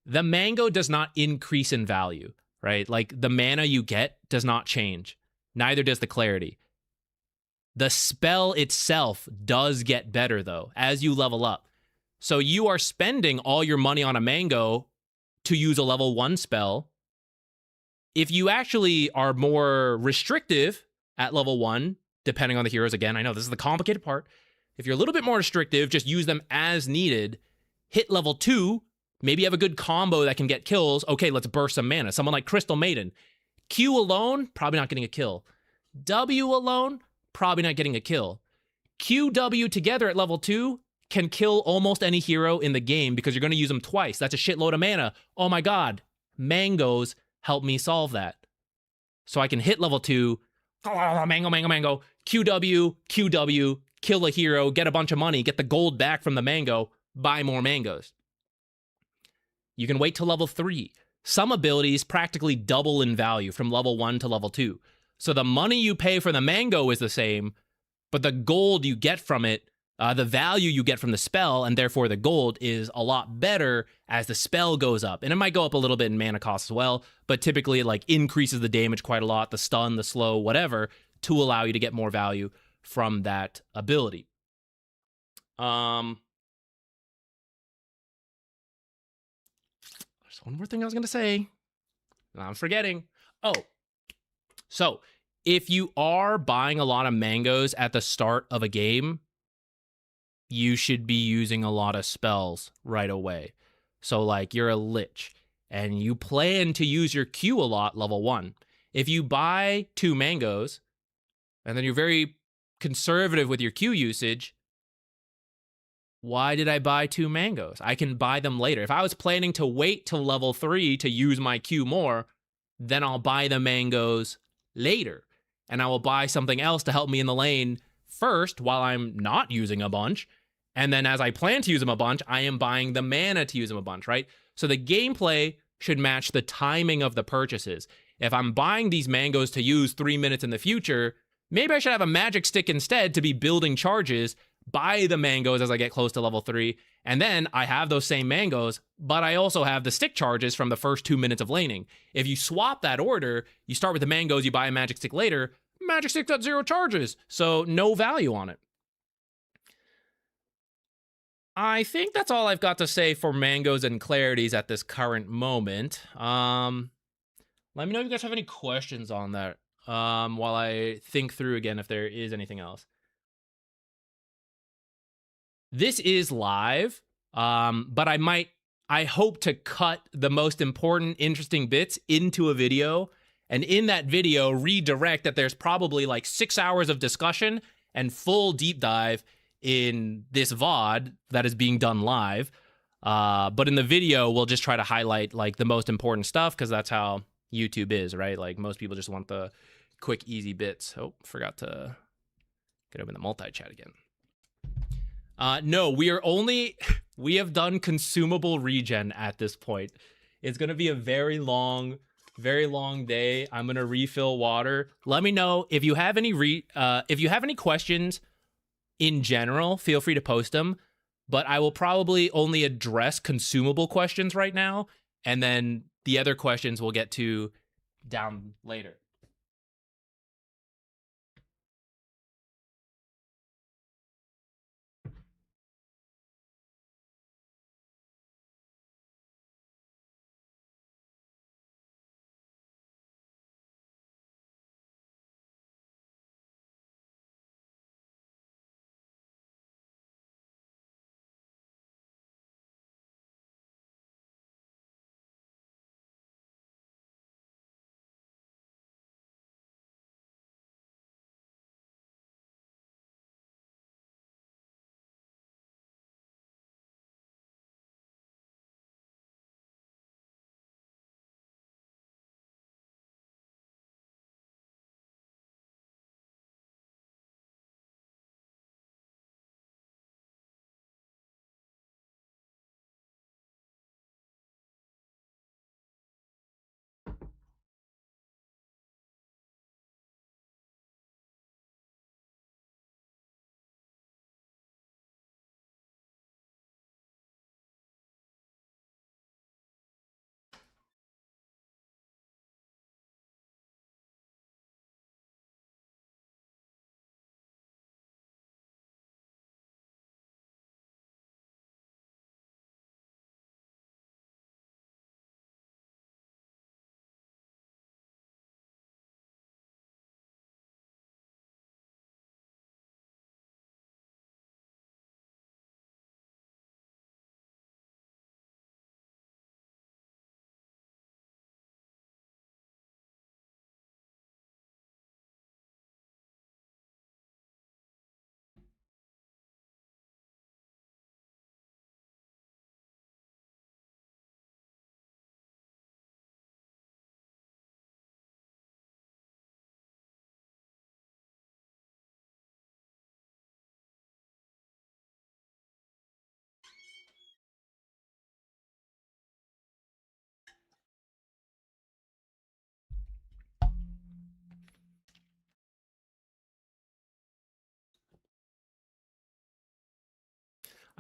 The mango does not increase in value, right? Like the mana you get does not change. Neither does the clarity. The spell itself does get better though as you level up. So you are spending all your money on a mango to use a level 1 spell. If you actually are more restrictive at level 1, depending on the heroes, again, I know this is the complicated part. If you're a little bit more restrictive, just use them as needed. Hit level 2, maybe you have a good combo that can get kills. Okay, let's burst some mana. Someone like Crystal Maiden. Q alone, probably not getting a kill. W alone, probably not getting a kill. QW together at level 2 can kill almost any hero in the game because you're going to use them twice. That's a shitload of mana. Oh my god. Mangoes help me solve that. So I can hit level 2, mango, QW, kill a hero, get a bunch of money, get the gold back from the mango, buy more mangoes. You can wait till level 3. Some abilities practically double in value from level 1 to level 2. So the money you pay for the mango is the same, but the gold you get from it, the value you get from the spell, and therefore the gold, is a lot better as the spell goes up. And it might go up a little bit in mana cost as well, but typically it like increases the damage quite a lot, the stun, the slow, whatever, to allow you to get more value from that ability. There's one more thing I was going to say. I'm forgetting. Oh, so if you are buying a lot of mangoes at the start of a game, you should be using a lot of spells right away. So like you're a lich and you plan to use your Q a lot level 1. If you buy 2 mangoes and then you're very conservative with your Q usage, why did I buy 2 mangoes? I can buy them later. If I was planning to wait till level 3 to use my Q more, then I'll buy the mangoes later. And I will buy something else to help me in the lane first while I'm not using a bunch. And then as I plan to use them a bunch, I am buying the mana to use them a bunch, right? So the gameplay should match the timing of the purchases. If I'm buying these mangoes to use 3 minutes in the future, maybe I should have a magic stick instead to be building charges, buy the mangoes as I get close to level 3, and then I have those same mangoes, but I also have the stick charges from the first 2 minutes of laning. If you swap that order, you start with the mangoes, you buy a magic stick later, magic stick's got 0 charges, so no value on it. I think that's all I've got to say for mangoes and clarities at this current moment. Let me know if you guys have any questions on that while I think through again if there is anything else. This is live, but I hope to cut the most important, interesting bits into a video, and in that video redirect that there's probably like 6 hours of discussion and full deep dive in this VOD that is being done live. But in the video, we'll just try to highlight like the most important stuff because that's how YouTube is, right? Like most people just want the quick, easy bits. Oh, forgot to get open the multi-chat again. No, we have done consumable regen at this point. It's going to be a very long day. I'm going to refill water. Let me know if you have any questions in general, feel free to post them, but I will probably only address consumable questions right now, and then the other questions we'll get to down later.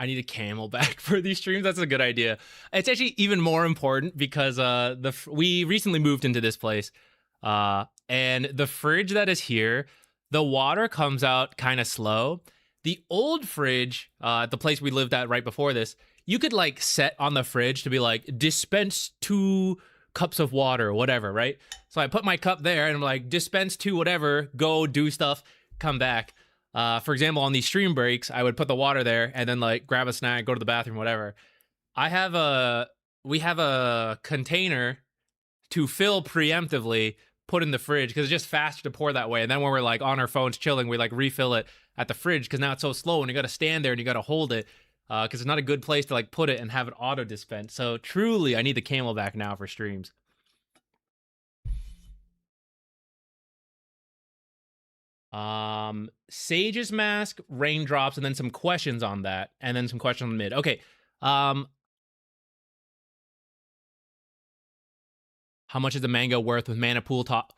I need a camelback for these streams. That's a good idea. It's actually even more important because we recently moved into this place, and the fridge that is here, the water comes out kind of slow. The old fridge, the place we lived at right before this, you could like set on the fridge to be like dispense 2 cups of water or whatever, right? So I put my cup there and I'm like dispense 2 whatever, go do stuff, come back. For example, on these stream breaks, I would put the water there and then like grab a snack, go to the bathroom, whatever. We have a container to fill preemptively, put in the fridge because it's just faster to pour that way. And then when we're like on our phones chilling, we like refill it at the fridge because now it's so slow and you got to stand there and you got to hold it because it's not a good place to like put it and have it auto dispense. So truly, I need the camelback now for streams. Sage's Mask, Raindrops, and then some questions on that, and then some questions on the mid. Okay. How much is the mango worth with mana pool top?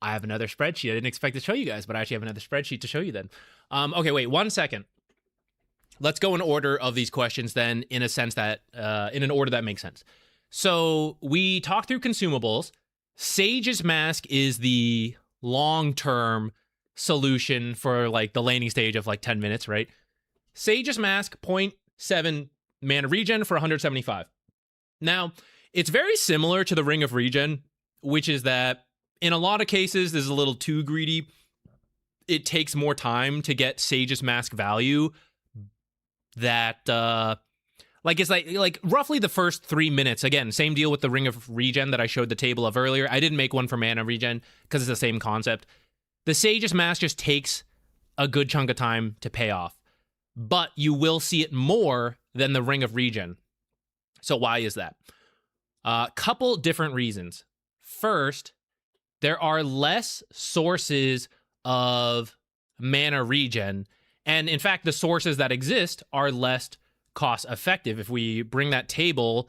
I have another spreadsheet. I didn't expect to show you guys, but I actually have another spreadsheet to show you then. Okay, wait 1 second. Let's go in order of these questions then, in a sense that, in an order that makes sense. So we talked through consumables. Sage's Mask is the long-term solution for like the laning stage of like 10 minutes, right? Sage's Mask, 0.7 mana regen for 175. Now, it's very similar to the Ring of Regen, which is that in a lot of cases, this is a little too greedy. It takes more time to get Sage's Mask value that, like, it's like roughly the first 3 minutes. Again, same deal with the Ring of Regen that I showed the table of earlier. I didn't make one for mana regen because it's the same concept. The Sage's Mask just takes a good chunk of time to pay off, but you will see it more than the Ring of Regen. So why is that? Couple different reasons. First, there are less sources of mana regen, and in fact, the sources that exist are less cost effective. If we bring that table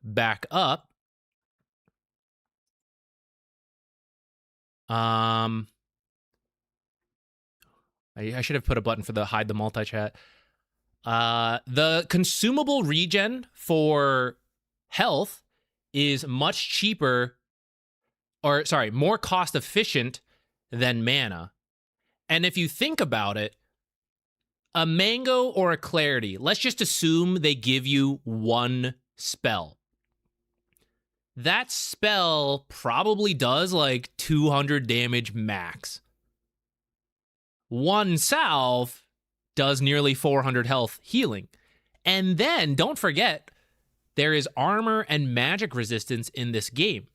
back up, I should have put a button for the hide the multi-chat. The consumable regen for health is much cheaper, or sorry, more cost efficient than mana. And if you think about it, a mango or a clarity, let's just assume they give you 1 spell. That spell probably does like 200 damage max. 1 salve does nearly 400 health healing. And then, don't forget, there is armor and magic resistance in this game.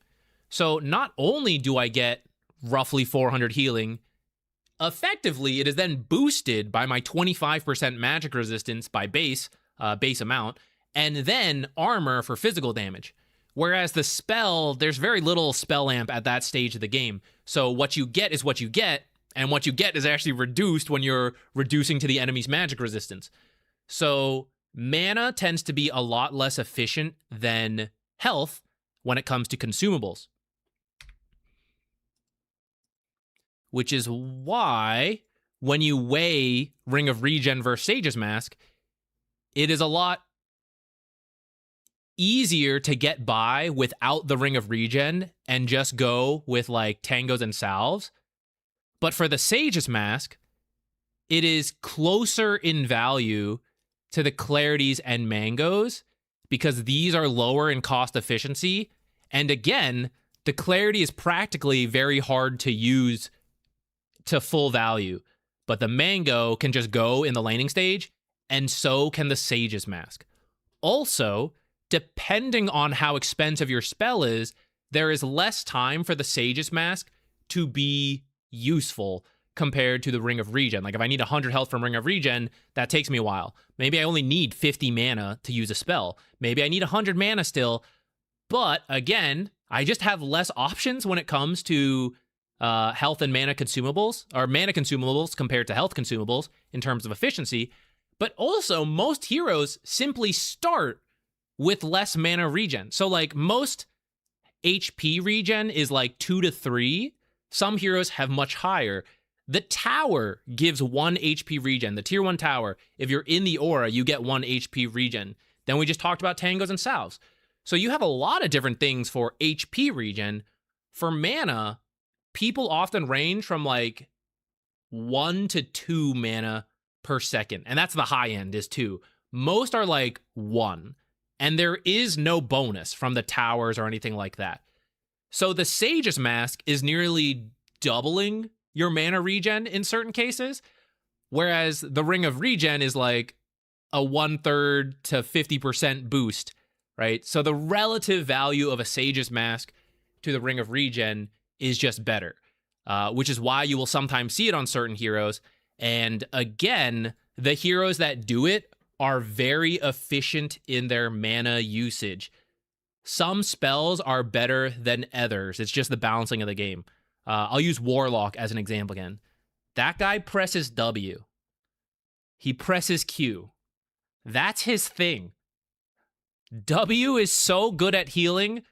So not only do I get roughly 400 healing, effectively it is then boosted by my 25% magic resistance by base amount, and then armor for physical damage. Whereas the spell, there's very little spell amp at that stage of the game. So what you get is what you get, and what you get is actually reduced when you're reducing to the enemy's magic resistance. So mana tends to be a lot less efficient than health when it comes to consumables. Which is why when you weigh Ring of Regen versus Sage's Mask, it is a lot easier to get by without the Ring of Regen and just go with like tangos and salves. But for the Sage's Mask, it is closer in value to the clarities and mangoes because these are lower in cost efficiency. And again, the clarity is practically very hard to use to full value, but the mango can just go in the laning stage, and so can the Sage's Mask. Also, depending on how expensive your spell is, there is less time for the Sage's Mask to be useful compared to the Ring of Regen. Like if I need 100 health from Ring of Regen, that takes me a while. Maybe I only need 50 mana to use a spell. Maybe I need 100 mana still, but again, I just have less options when it comes to health and mana consumables, or mana consumables compared to health consumables in terms of efficiency. But also, most heroes simply start with less mana regen. So like most HP regen is like 2 to 3. Some heroes have much higher. The tower gives 1 HP regen. The tier 1 tower, if you're in the aura, you get 1 HP regen. Then we just talked about tangos and salves. So you have a lot of different things for HP regen. For mana, people often range from like 1 to 2 mana per second. And that's the high end is 2. Most are like 1. And there is no bonus from the towers or anything like that. So the Sage's Mask is nearly doubling your mana regen in certain cases, whereas the Ring of Regen is like a 1/3 to 50% boost, right? So the relative value of a Sage's Mask to the Ring of Regen is just better, which is why you will sometimes see it on certain heroes. And again, the heroes that do it are very efficient in their mana usage. Some spells are better than others. It's just the balancing of the game. I'll use Warlock as an example again. That guy presses W. He presses Q. That's his thing. W is so good at healing,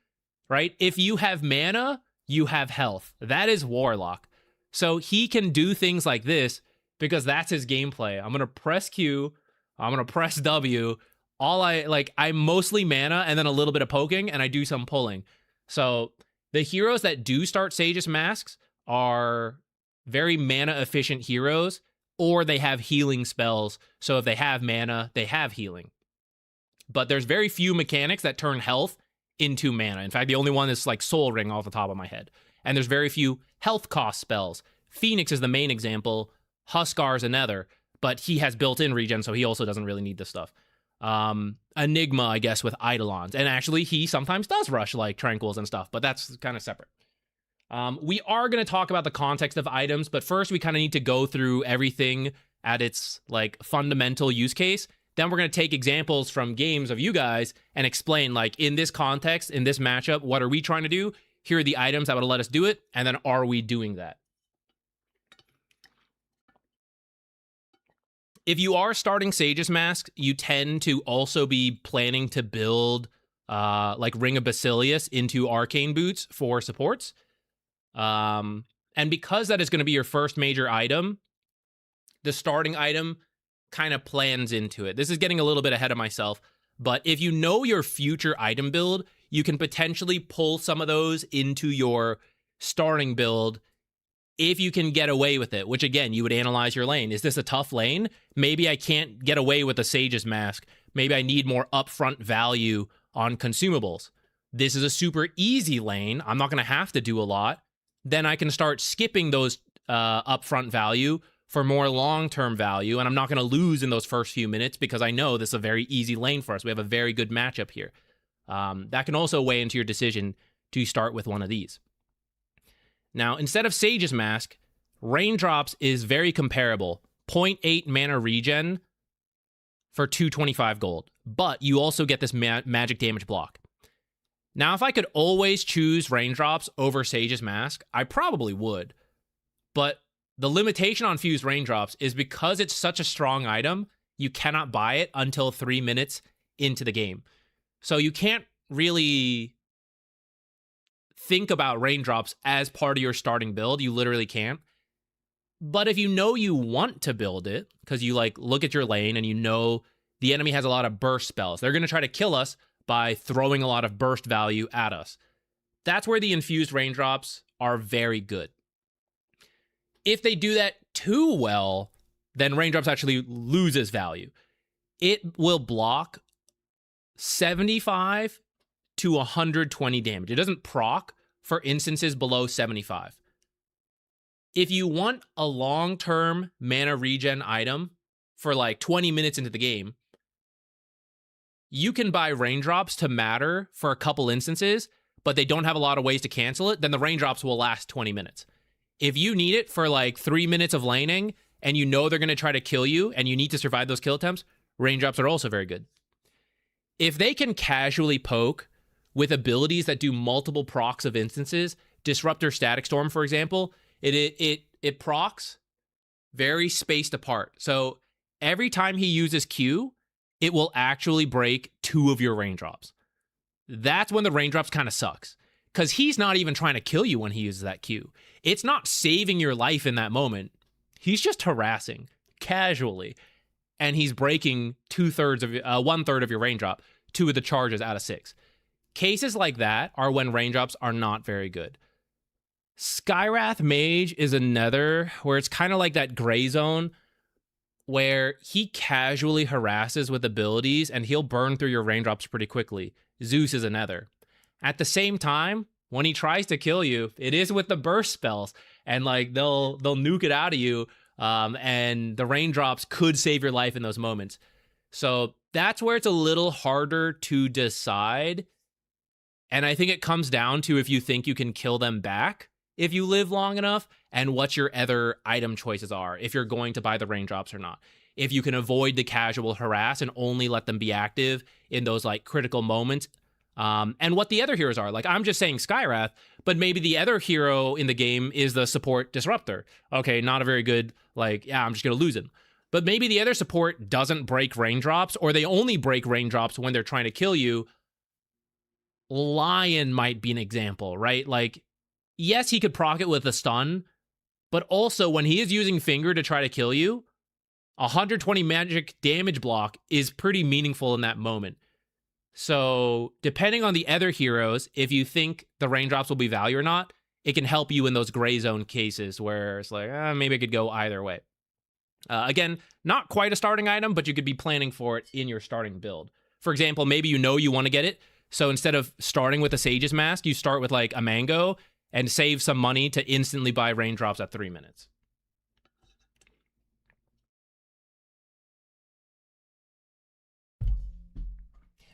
right? If you have mana, you have health. That is Warlock. So he can do things like this because that's his gameplay. I'm going to press Q. I'm going to press W. I'm mostly mana and then a little bit of poking, and I do some pulling. So the heroes that do start Sage's Masks are very mana efficient heroes, or they have healing spells. So if they have mana, they have healing. But there's very few mechanics that turn health into mana. In fact, the only one is like Soul Ring off the top of my head. And there's very few health cost spells. Phoenix is the main example. Huskar's another, but he has built-in regen, so he also doesn't really need this stuff. Enigma, I guess, with Eidolons. And actually, he sometimes does rush like Tranquils and stuff, but that's kind of separate. We are going to talk about the context of items, but first we kind of need to go through everything at its like fundamental use case. Then we're going to take examples from games of you guys and explain, like, in this context, in this matchup, what are we trying to do? Here are the items that would let us do it, and then are we doing that? If you are starting Sage's Mask, you tend to also be planning to build like Ring of Basilius into Arcane Boots for supports. And because that is going to be your first major item, the starting item kind of plans into it. This is getting a little bit ahead of myself, but if you know your future item build, you can potentially pull some of those into your starting build if you can get away with it, which again, you would analyze your lane. Is this a tough lane? Maybe I can't get away with a Sage's Mask. Maybe I need more upfront value on consumables. This is a super easy lane. I'm not going to have to do a lot. Then I can start skipping those upfront value for more long-term value, and I'm not going to lose in those first few minutes because I know this is a very easy lane for us. We have a very good matchup here. That can also weigh into your decision to start with one of these. Now, instead of Sage's Mask, Raindrops is very comparable. 0.8 mana regen for 225 gold. But you also get this magic damage block. Now, if I could always choose Raindrops over Sage's Mask, I probably would. But the limitation on Fused Raindrops is because it's such a strong item, you cannot buy it until 3 minutes into the game. So you can't really think about Raindrops as part of your starting build. You literally can't. But if you know you want to build it, because you like look at your lane and you know the enemy has a lot of burst spells, they're going to try to kill us by throwing a lot of burst value at us. That's where the Infused Raindrops are very good. If they do that too well, then Raindrops actually loses value. It will block 75 to 120 damage. It doesn't proc for instances below 75. If you want a long-term mana regen item for like 20 minutes into the game, you can buy Raindrops to matter for a couple instances, but they don't have a lot of ways to cancel it, then the Raindrops will last 20 minutes. If you need it for like 3 minutes of laning, and you know they're going to try to kill you, and you need to survive those kill attempts, Raindrops are also very good. If they can casually poke with abilities that do multiple procs of instances, Disruptor Static Storm, for example, it procs very spaced apart. So every time he uses Q, it will actually break 2 of your Raindrops. That's when the Raindrops kind of sucks, because he's not even trying to kill you when he uses that Q. It's not saving your life in that moment. he's just harassing casually, and he's breaking 1/3 of your raindrop, 2 of the charges out of 6. Cases like that are when raindrops are not very good. Skywrath Mage is another where it's kind of like that gray zone where he casually harasses with abilities and he'll burn through your raindrops pretty quickly. Zeus is another. At the same time, when he tries to kill you, it is with the burst spells, and like they'll nuke it out of you, and the raindrops could save your life in those moments. So that's where it's a little harder to decide. And I think it comes down to if you think you can kill them back if you live long enough, and what your other item choices are, if you're going to buy the raindrops or not. If you can avoid the casual harass and only let them be active in those like critical moments. And what the other heroes are. Like, I'm just saying Skywrath, but maybe the other hero in the game is the support Disruptor. Okay, not a very good, like, yeah, I'm just going to lose him. But maybe the other support doesn't break raindrops, or they only break raindrops when they're trying to kill you. Lion might be an example, right? Like, yes, he could proc it with a stun, but also when he is using Finger to try to kill you, 120 magic damage block is pretty meaningful in that moment. So depending on the other heroes, if you think the raindrops will be value or not, it can help you in those gray zone cases where it's like, maybe it could go either way. Again, not quite a starting item, but you could be planning for it in your starting build. For example, maybe you know you want to get it, so instead of starting with a Sage's Mask, you start with like a Mango and save some money to instantly buy raindrops at 3 minutes.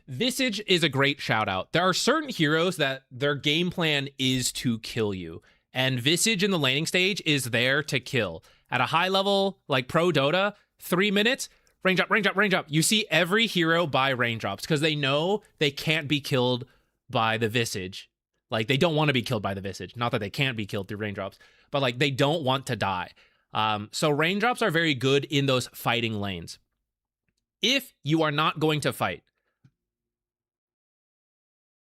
Visage is a great shout out. There are certain heroes that their game plan is to kill you, and Visage in the laning stage is there to kill. At a high level, like Pro Dota, 3 minutes, raindrop, raindrop, raindrop. You see every hero buy raindrops because they know they can't be killed by the Visage. Like, they don't want to be killed by the Visage. Not that they can't be killed through raindrops, but like they don't want to die. So raindrops are very good in those fighting lanes. If you are not going to fight,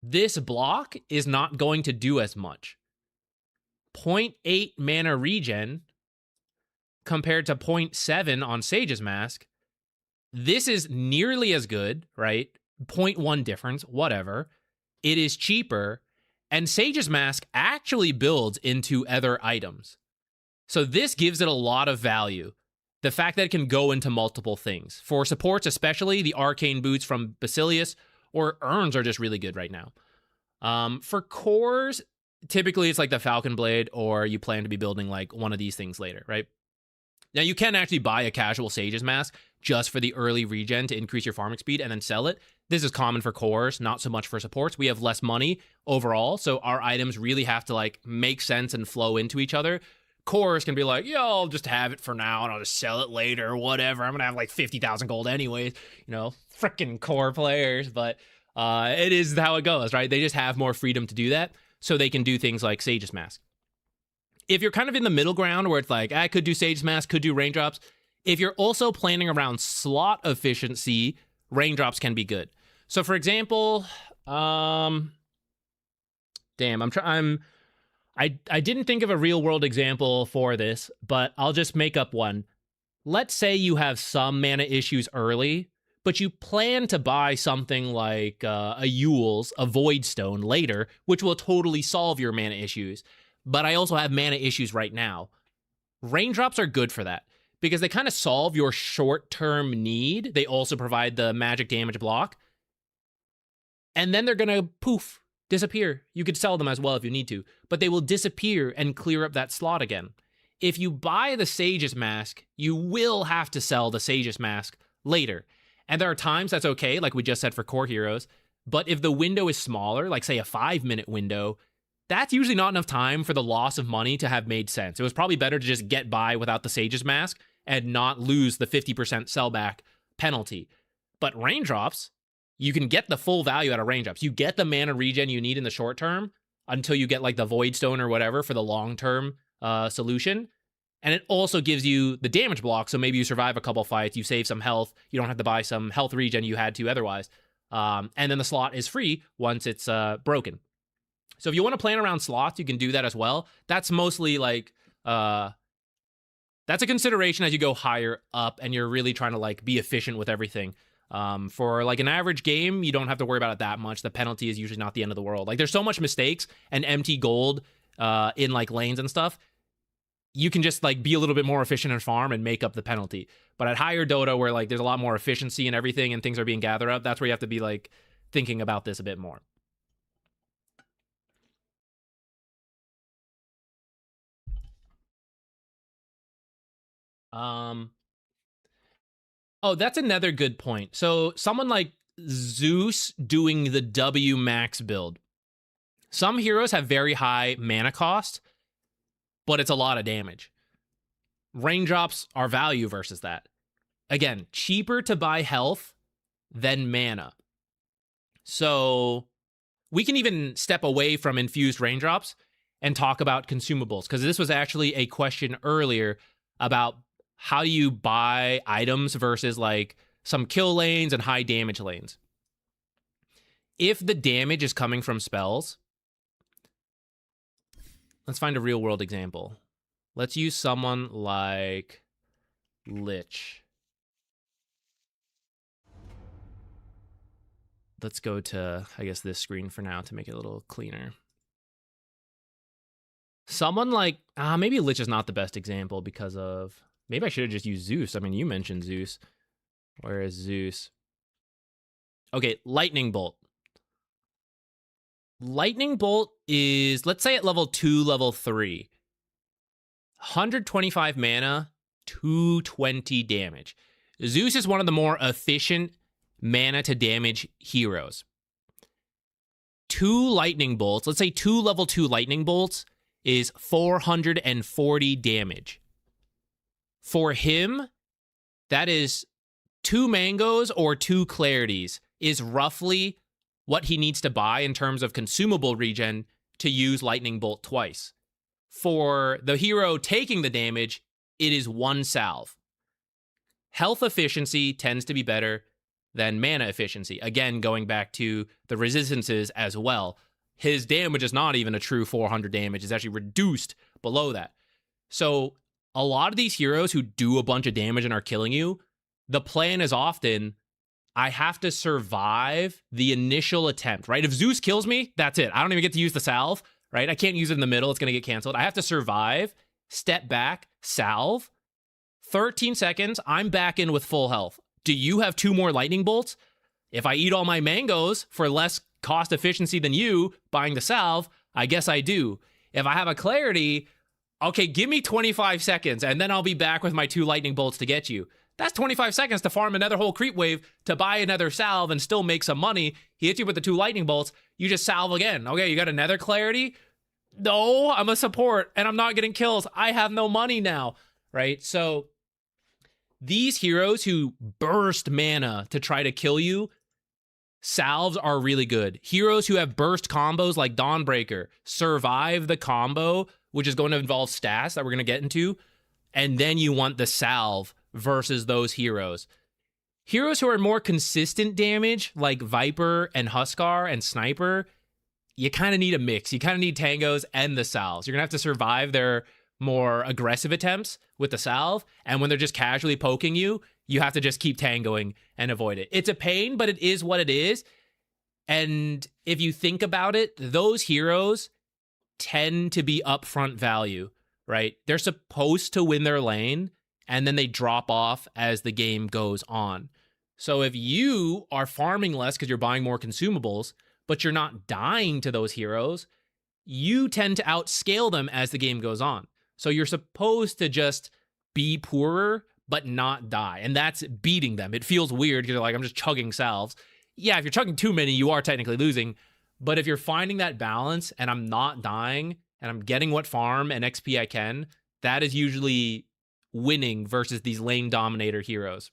this block is not going to do as much. 0.8 mana regen compared to 0.7 on Sage's Mask. This is nearly as good, right? 0.1 difference, whatever. It is cheaper, and Sage's Mask actually builds into other items. So this gives it a lot of value. The fact that it can go into multiple things. For supports especially, the Arcane Boots from Basilius or Urns are just really good right now. For cores, typically it's like the Falcon Blade, or you plan to be building like one of these things later, right? Now you can actually buy a casual Sage's Mask just for the early regen to increase your farming speed and then sell it. This is common for cores, not so much for supports. We have less money overall, so our items really have to like make sense and flow into each other. Cores can be like, yo, I'll just have it for now and I'll just sell it later or whatever. I'm gonna have like 50,000 gold anyways, you know, freaking core players. But it is how it goes, right? They just have more freedom to do that, so they can do things like Sage's Mask. If you're kind of in the middle ground where it's like, I could do Sage's Mask, could do raindrops. If you're also planning around slot efficiency, raindrops can be good. So for example, I didn't think of a real world example for this, but I'll just make up one. Let's say you have some mana issues early, but you plan to buy something like a Yule's, a Void Stone later, which will totally solve your mana issues. But I also have mana issues right now. Raindrops are good for that because they kind of solve your short-term need. They also provide the magic damage block. And then they're going to poof, disappear. You could sell them as well if you need to, but they will disappear and clear up that slot again. If you buy the Sage's Mask, you will have to sell the Sage's Mask later. And there are times that's okay, like we just said for core heroes, but if the window is smaller, like say a 5-minute window, that's usually not enough time for the loss of money to have made sense. It was probably better to just get by without the Sage's Mask and not lose the 50% sellback penalty. But raindrops, you can get the full value out of raindrops. You get the mana regen you need in the short term until you get like the Void Stone or whatever for the long-term solution. And it also gives you the damage block, so maybe you survive a couple fights, you save some health, you don't have to buy some health regen you had to otherwise. And then the slot is free once it's broken. So if you want to plan around slots, you can do that as well. That's mostly like that's a consideration as you go higher up and you're really trying to like be efficient with everything. For like an average game, you don't have to worry about it that much. The penalty is usually not the end of the world. Like there's so much mistakes and empty gold in like lanes and stuff. You can just like be a little bit more efficient and farm and make up the penalty. But at higher Dota, where like there's a lot more efficiency and everything and things are being gathered up, that's where you have to be like thinking about this a bit more. Oh, that's another good point. So someone like Zeus doing the W max build. Some heroes have very high mana cost, but it's a lot of damage. Raindrops are value versus that. Again, cheaper to buy health than mana. So we can even step away from infused raindrops and talk about consumables, because this was actually a question earlier about how you buy items versus like some kill lanes and high damage lanes. If the damage is coming from spells, let's find a real world example. Let's use someone like Lich. Let's go to, I guess, this screen for now to make it a little cleaner. Someone like, maybe Lich is not the best example because of, maybe I should have just used Zeus. I mean, you mentioned Zeus. Where is Zeus? Okay, Lightning Bolt. Lightning Bolt is, let's say at level 2, level 3. 125 mana, 220 damage. Zeus is one of the more efficient mana to damage heroes. 2 lightning bolts, let's say 2 level 2 lightning bolts is 440 damage. For him, that is 2 mangoes or 2 clarities is roughly what he needs to buy in terms of consumable regen to use lightning bolt twice. For the hero taking the damage, it is 1 salve. Health efficiency tends to be better than mana efficiency. Again, going back to the resistances as well. His damage is not even a true 400 damage. It's actually reduced below that. So a lot of these heroes who do a bunch of damage and are killing you, the plan is often, I have to survive the initial attempt, right? If Zeus kills me, that's it. I don't even get to use the salve, right? I can't use it in the middle. It's going to get canceled. I have to survive, step back, salve. 13 seconds, I'm back in with full health. Do you have 2 more lightning bolts? If I eat all my mangoes for less cost efficiency than you buying the salve, I guess I do. If I have a clarity, okay, give me 25 seconds and then I'll be back with my 2 lightning bolts to get you. That's 25 seconds to farm another whole creep wave to buy another salve and still make some money. He hits you with the 2 lightning bolts, you just salve again. Okay, you got another clarity? No, I'm a support and I'm not getting kills. I have no money now, right? So these heroes who burst mana to try to kill you, salves are really good. Heroes who have burst combos like Dawnbreaker survive the combo, which is going to involve stats that we're going to get into, and then you want the salve versus those heroes. Heroes who are more consistent damage, like Viper and Huskar and Sniper, you kind of need a mix. You kind of need tangos and the salves. You're going to have to survive their more aggressive attempts with the salve, and when they're just casually poking you, you have to just keep tangoing and avoid it. It's a pain, but it is what it is. And if you think about it, those heroes tend to be upfront value, right? They're supposed to win their lane, and then they drop off as the game goes on. So if you are farming less because you're buying more consumables, but you're not dying to those heroes, you tend to outscale them as the game goes on. So you're supposed to just be poorer, but not die. And that's beating them. It feels weird because you're like, I'm just chugging salves. Yeah, if you're chugging too many, you are technically losing. But if you're finding that balance and I'm not dying and I'm getting what farm and XP I can, that is usually winning versus these lane dominator heroes.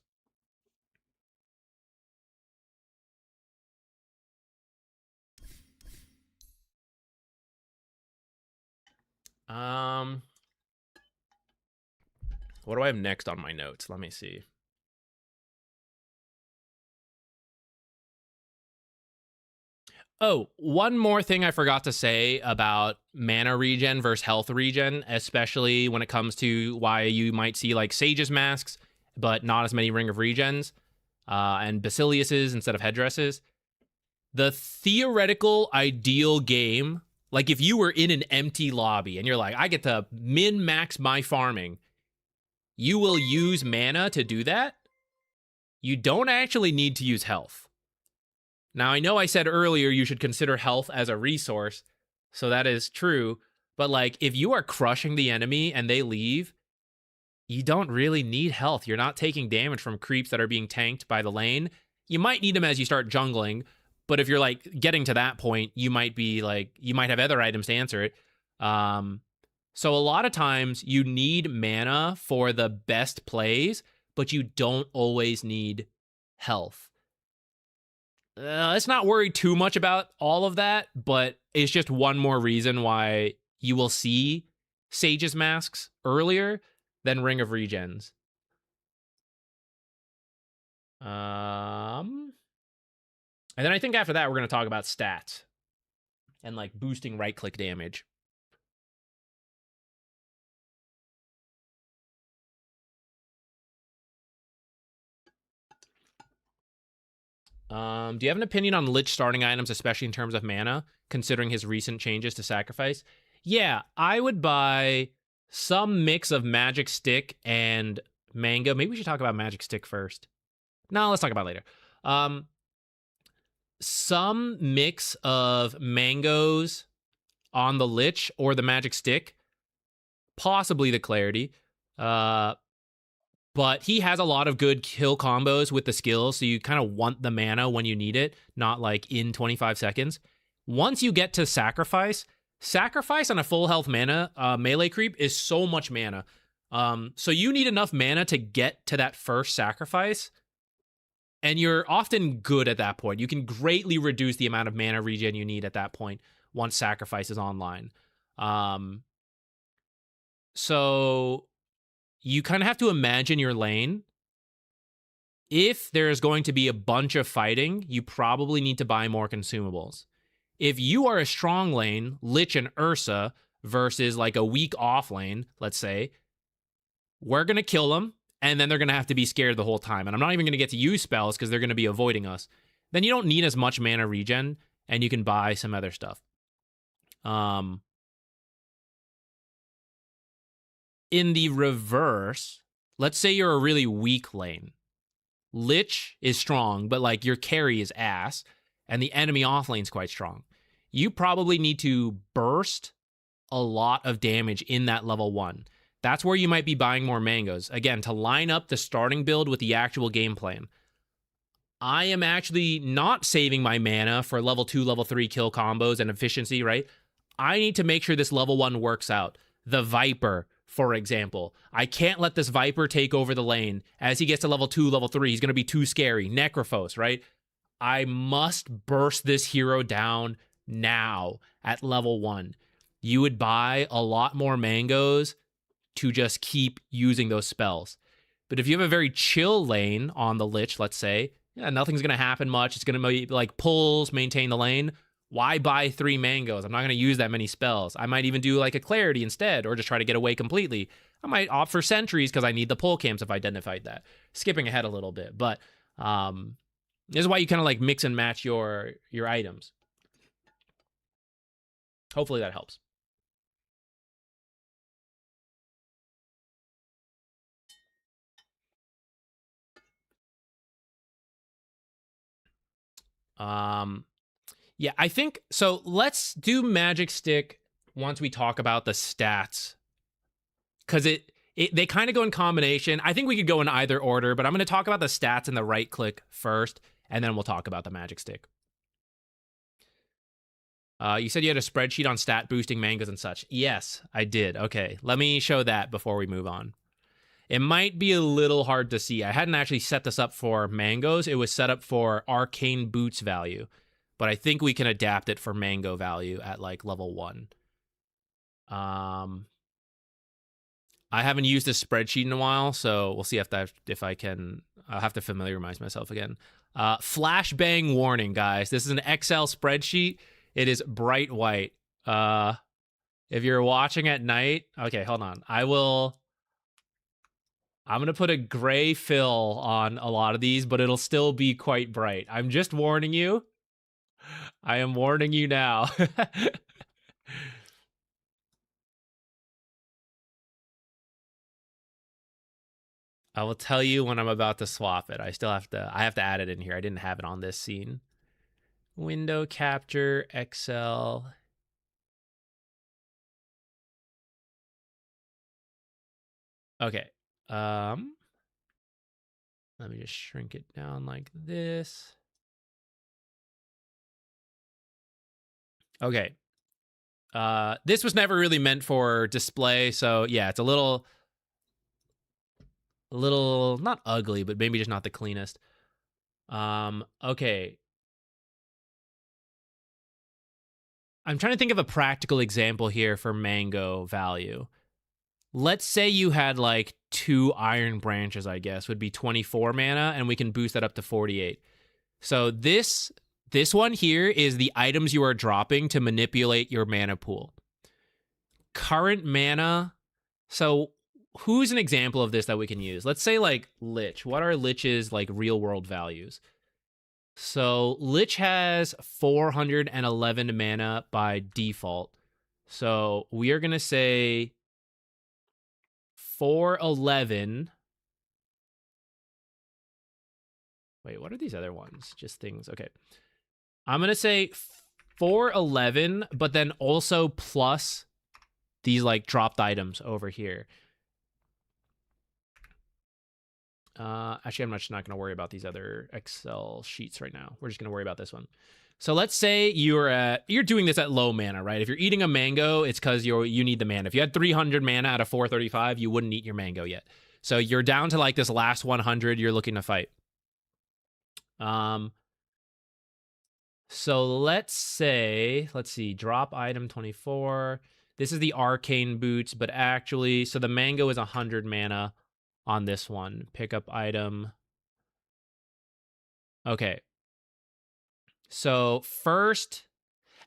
What do I have next on my notes? Let me see. Oh, one more thing I forgot to say about mana regen versus health regen, especially when it comes to why you might see like Sage's masks, but not as many Ring of Regens, and Basilius's instead of headdresses. The theoretical ideal game, like if you were in an empty lobby and you're like, I get to min-max my farming, you will use mana to do that. You don't actually need to use health. Now, I know I said earlier you should consider health as a resource, so that is true. But, like, if you are crushing the enemy and they leave, you don't really need health. You're not taking damage from creeps that are being tanked by the lane. You might need them as you start jungling, but if you're, like, getting to that point, you might be, like, you might have other items to answer it. So a lot of times you need mana for the best plays, but you don't always need health. Let's not worry too much about all of that, but it's just one more reason why you will see Sage's masks earlier than Ring of Regens. And then I think after that, we're going to talk about stats and like boosting right-click damage. Do you have an opinion on Lich starting items, especially in terms of mana, considering his recent changes to sacrifice? Yeah, I would buy some mix of Magic Stick and Mango. Maybe we should talk about Magic Stick first. No, let's talk about it later. Some mix of mangoes on the Lich or the Magic Stick, possibly the Clarity. But he has a lot of good kill combos with the skills, so you kind of want the mana when you need it, not like in 25 seconds. Once you get to Sacrifice on a full health mana melee creep is so much mana. So you need enough mana to get to that first Sacrifice, and you're often good at that point. You can greatly reduce the amount of mana regen you need at that point once Sacrifice is online. So you kind of have to imagine your lane. If there's going to be a bunch of fighting, you probably need to buy more consumables. If you are a strong lane, Lich and Ursa, versus like a weak off lane, let's say, we're going to kill them, and then they're going to have to be scared the whole time. And I'm not even going to get to use spells because they're going to be avoiding us. Then you don't need as much mana regen, and you can buy some other stuff. In the reverse, let's say you're a really weak lane. Lich is strong, but like your carry is ass, and the enemy off lane's quite strong. You probably need to burst a lot of damage in that level 1. That's where you might be buying more mangoes. Again, to line up the starting build with the actual game plan. I am actually not saving my mana for level 2, level 3 kill combos and efficiency, right? I need to make sure this level 1 works out. The Viper, for example. I can't let this Viper take over the lane. As he gets to level 2, level 3, he's going to be too scary. Necrophos, right? I must burst this hero down now at level 1. You would buy a lot more mangoes to just keep using those spells. But if you have a very chill lane on the Lich, let's say, yeah, nothing's going to happen much. It's going to be like pulls, maintain the lane. Why buy 3 mangoes? I'm not going to use that many spells. I might even do like a Clarity instead, or just try to get away completely. I might opt for Sentries because I need the pull camps if I identified that. Skipping ahead a little bit, but this is why you kind of like mix and match your items. Hopefully that helps. Yeah, I think so. Let's do Magic Stick once we talk about the stats, because they kind of go in combination. I think we could go in either order, but I'm going to talk about the stats and the right click first, and then we'll talk about the Magic Stick. You said you had a spreadsheet on stat boosting mangoes and such. Yes, I did. Okay, let me show that before we move on. It might be a little hard to see. I hadn't actually set this up for mangoes. It was set up for arcane boots value, but I think we can adapt it for mango value at like level 1. I haven't used this spreadsheet in a while, so we'll see if I can. I'll have to familiarize myself again. Flashbang warning, guys. This is an Excel spreadsheet. It is bright white. If you're watching at night, okay, hold on. I'm gonna put a gray fill on a lot of these, but it'll still be quite bright. I'm just warning you. I am warning you now. I will tell you when I'm about to swap it. I have to add it in here. I didn't have it on this scene. Window capture, Excel. Okay. Let me just shrink it down like this. Okay. This was never really meant for display, so yeah, it's a little not ugly, but maybe just not the cleanest. Okay. I'm trying to think of a practical example here for mango value. Let's say you had like 2 iron branches, I guess, would be 24 mana, and we can boost that up to 48. So this one here is the items you are dropping to manipulate your mana pool. Current mana. So who's an example of this that we can use? Let's say like Lich. What are Lich's like real world values? So Lich has 411 mana by default. So we are going to say 411. Wait, what are these other ones? Just things. Okay. I'm going to say 411, but then also plus these like dropped items over here. Actually, I'm just not going to worry about these other Excel sheets right now. We're just going to worry about this one. So let's say you're doing this at low mana, right? If you're eating a mango, it's because you need the mana. If you had 300 mana out of 435, you wouldn't eat your mango yet. So you're down to like this last 100 you're looking to fight. So let's see, drop item 24. This is the arcane boots, but actually, so the mango is 100 mana on this one. Pick up item. Okay. So first,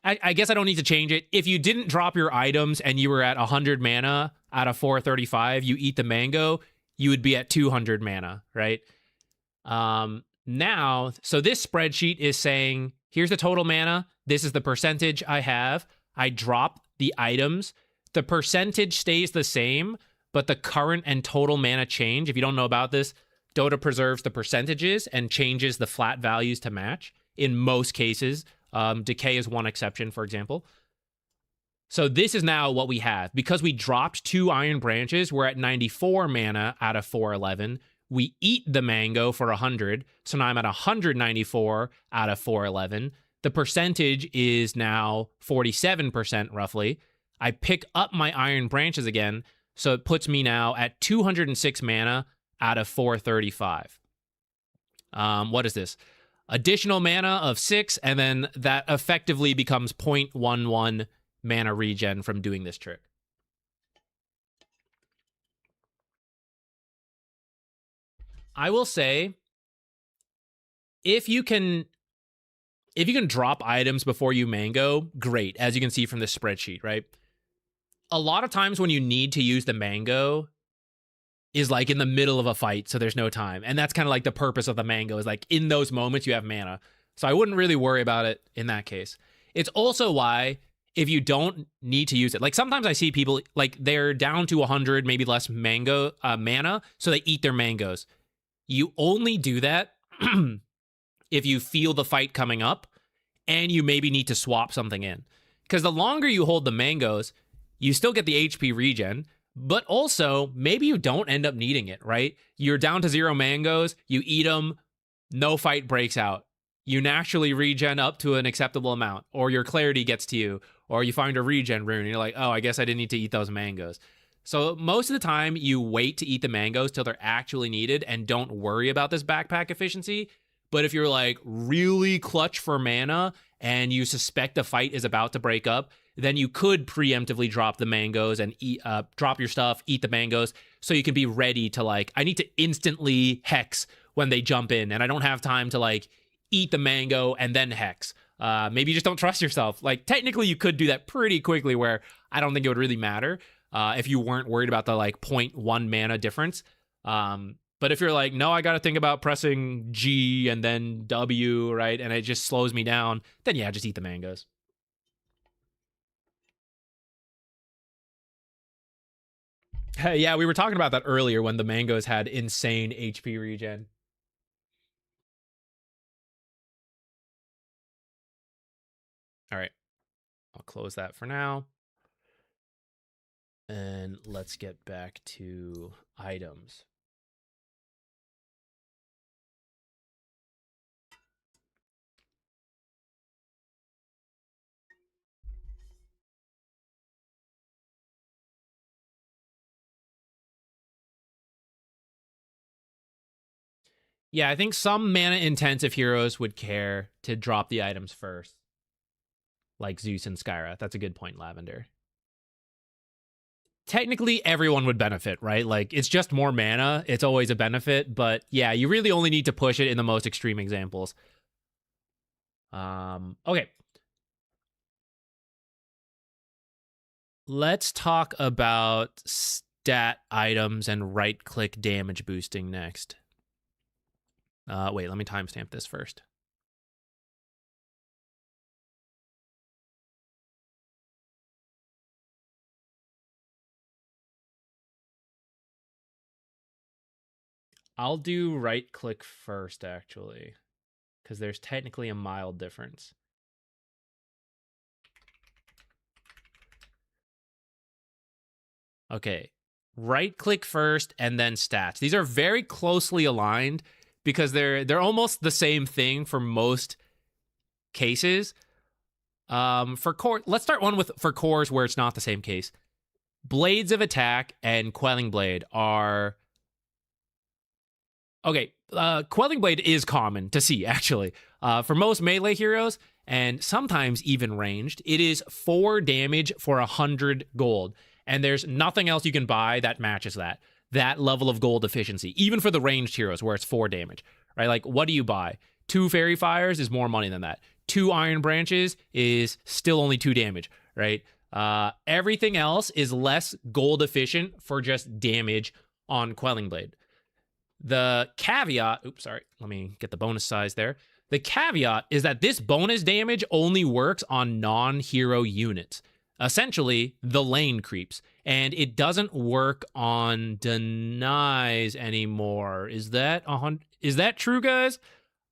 I guess I don't need to change it. If you didn't drop your items and you were at 100 mana out of 435, you eat the mango, you would be at 200 mana, right? Now, so this spreadsheet is saying, here's the total mana. This is the percentage I have. I drop the items. The percentage stays the same, but the current and total mana change. If you don't know about this, Dota preserves the percentages and changes the flat values to match in most cases. Decay is one exception, for example. So this is now what we have. Because we dropped 2 iron branches, we're at 94 mana out of 411. We eat the mango for 100, so now I'm at 194 out of 411. The percentage is now 47% roughly. I pick up my iron branches again, so it puts me now at 206 mana out of 435. What is this? Additional mana of 6, and then that effectively becomes 0.11 mana regen from doing this trick. I will say, if you can drop items before you mango, great, as you can see from this spreadsheet, right? A lot of times when you need to use the mango is like in the middle of a fight, so there's no time. And that's kind of like the purpose of the mango, is like in those moments you have mana. So I wouldn't really worry about it in that case. It's also why if you don't need to use it, like sometimes I see people like they're down to 100, maybe less mana, so they eat their mangoes. You only do that if you feel the fight coming up and you maybe need to swap something in. Because the longer you hold the mangoes, you still get the HP regen, but also maybe you don't end up needing it, right? You're down to 0 mangoes, you eat them, no fight breaks out. You naturally regen up to an acceptable amount, or your clarity gets to you, or you find a regen rune and you're like, oh, I guess I didn't need to eat those mangoes. So most of the time you wait to eat the mangoes till they're actually needed and don't worry about this backpack efficiency. But if you're like really clutch for mana and you suspect the fight is about to break up, then you could preemptively drop the mangoes and drop your stuff, eat the mangoes, so you can be ready to like, I need to instantly hex when they jump in, and I don't have time to like eat the mango and then hex. Maybe you just don't trust yourself. Like, technically you could do that pretty quickly, where I don't think it would really matter if you weren't worried about the like 0.1 mana difference. But if you're like, no, I got to think about pressing G and then W, right, and it just slows me down, then yeah, just eat the mangoes. Yeah, we were talking about that earlier when the mangoes had insane HP regen. All right, I'll close that for now. And let's get back to items. Yeah, I think some mana-intensive heroes would care to drop the items first. Like Zeus and Skyra. That's a good point, Lavender. Technically, everyone would benefit, right? Like, it's just more mana. It's always a benefit. But yeah, you really only need to push it in the most extreme examples. Okay. Let's talk about stat items and right-click damage boosting next. Wait, let me timestamp this first. I'll do right-click first, actually, because there's technically a mild difference. Okay, right-click first and then stats. These are very closely aligned because they're almost the same thing for most cases. For core, let's start one with for cores where it's not the same case. Blades of Attack and Quelling Blade are... Okay, Quelling Blade is common to see, actually. For most melee heroes, and sometimes even ranged, it is 4 damage for 100 gold. And there's nothing else you can buy that matches that level of gold efficiency, even for the ranged heroes where it's 4 damage, right? Like, what do you buy? 2 Fairy Fires is more money than that. 2 Iron Branches is still only 2 damage, right? Everything else is less gold efficient for just damage on Quelling Blade. The caveat, oops, sorry, let me get the bonus size there. The caveat is that this bonus damage only works on non-hero units. Essentially, the lane creeps, and it doesn't work on denies anymore. Is that true, guys?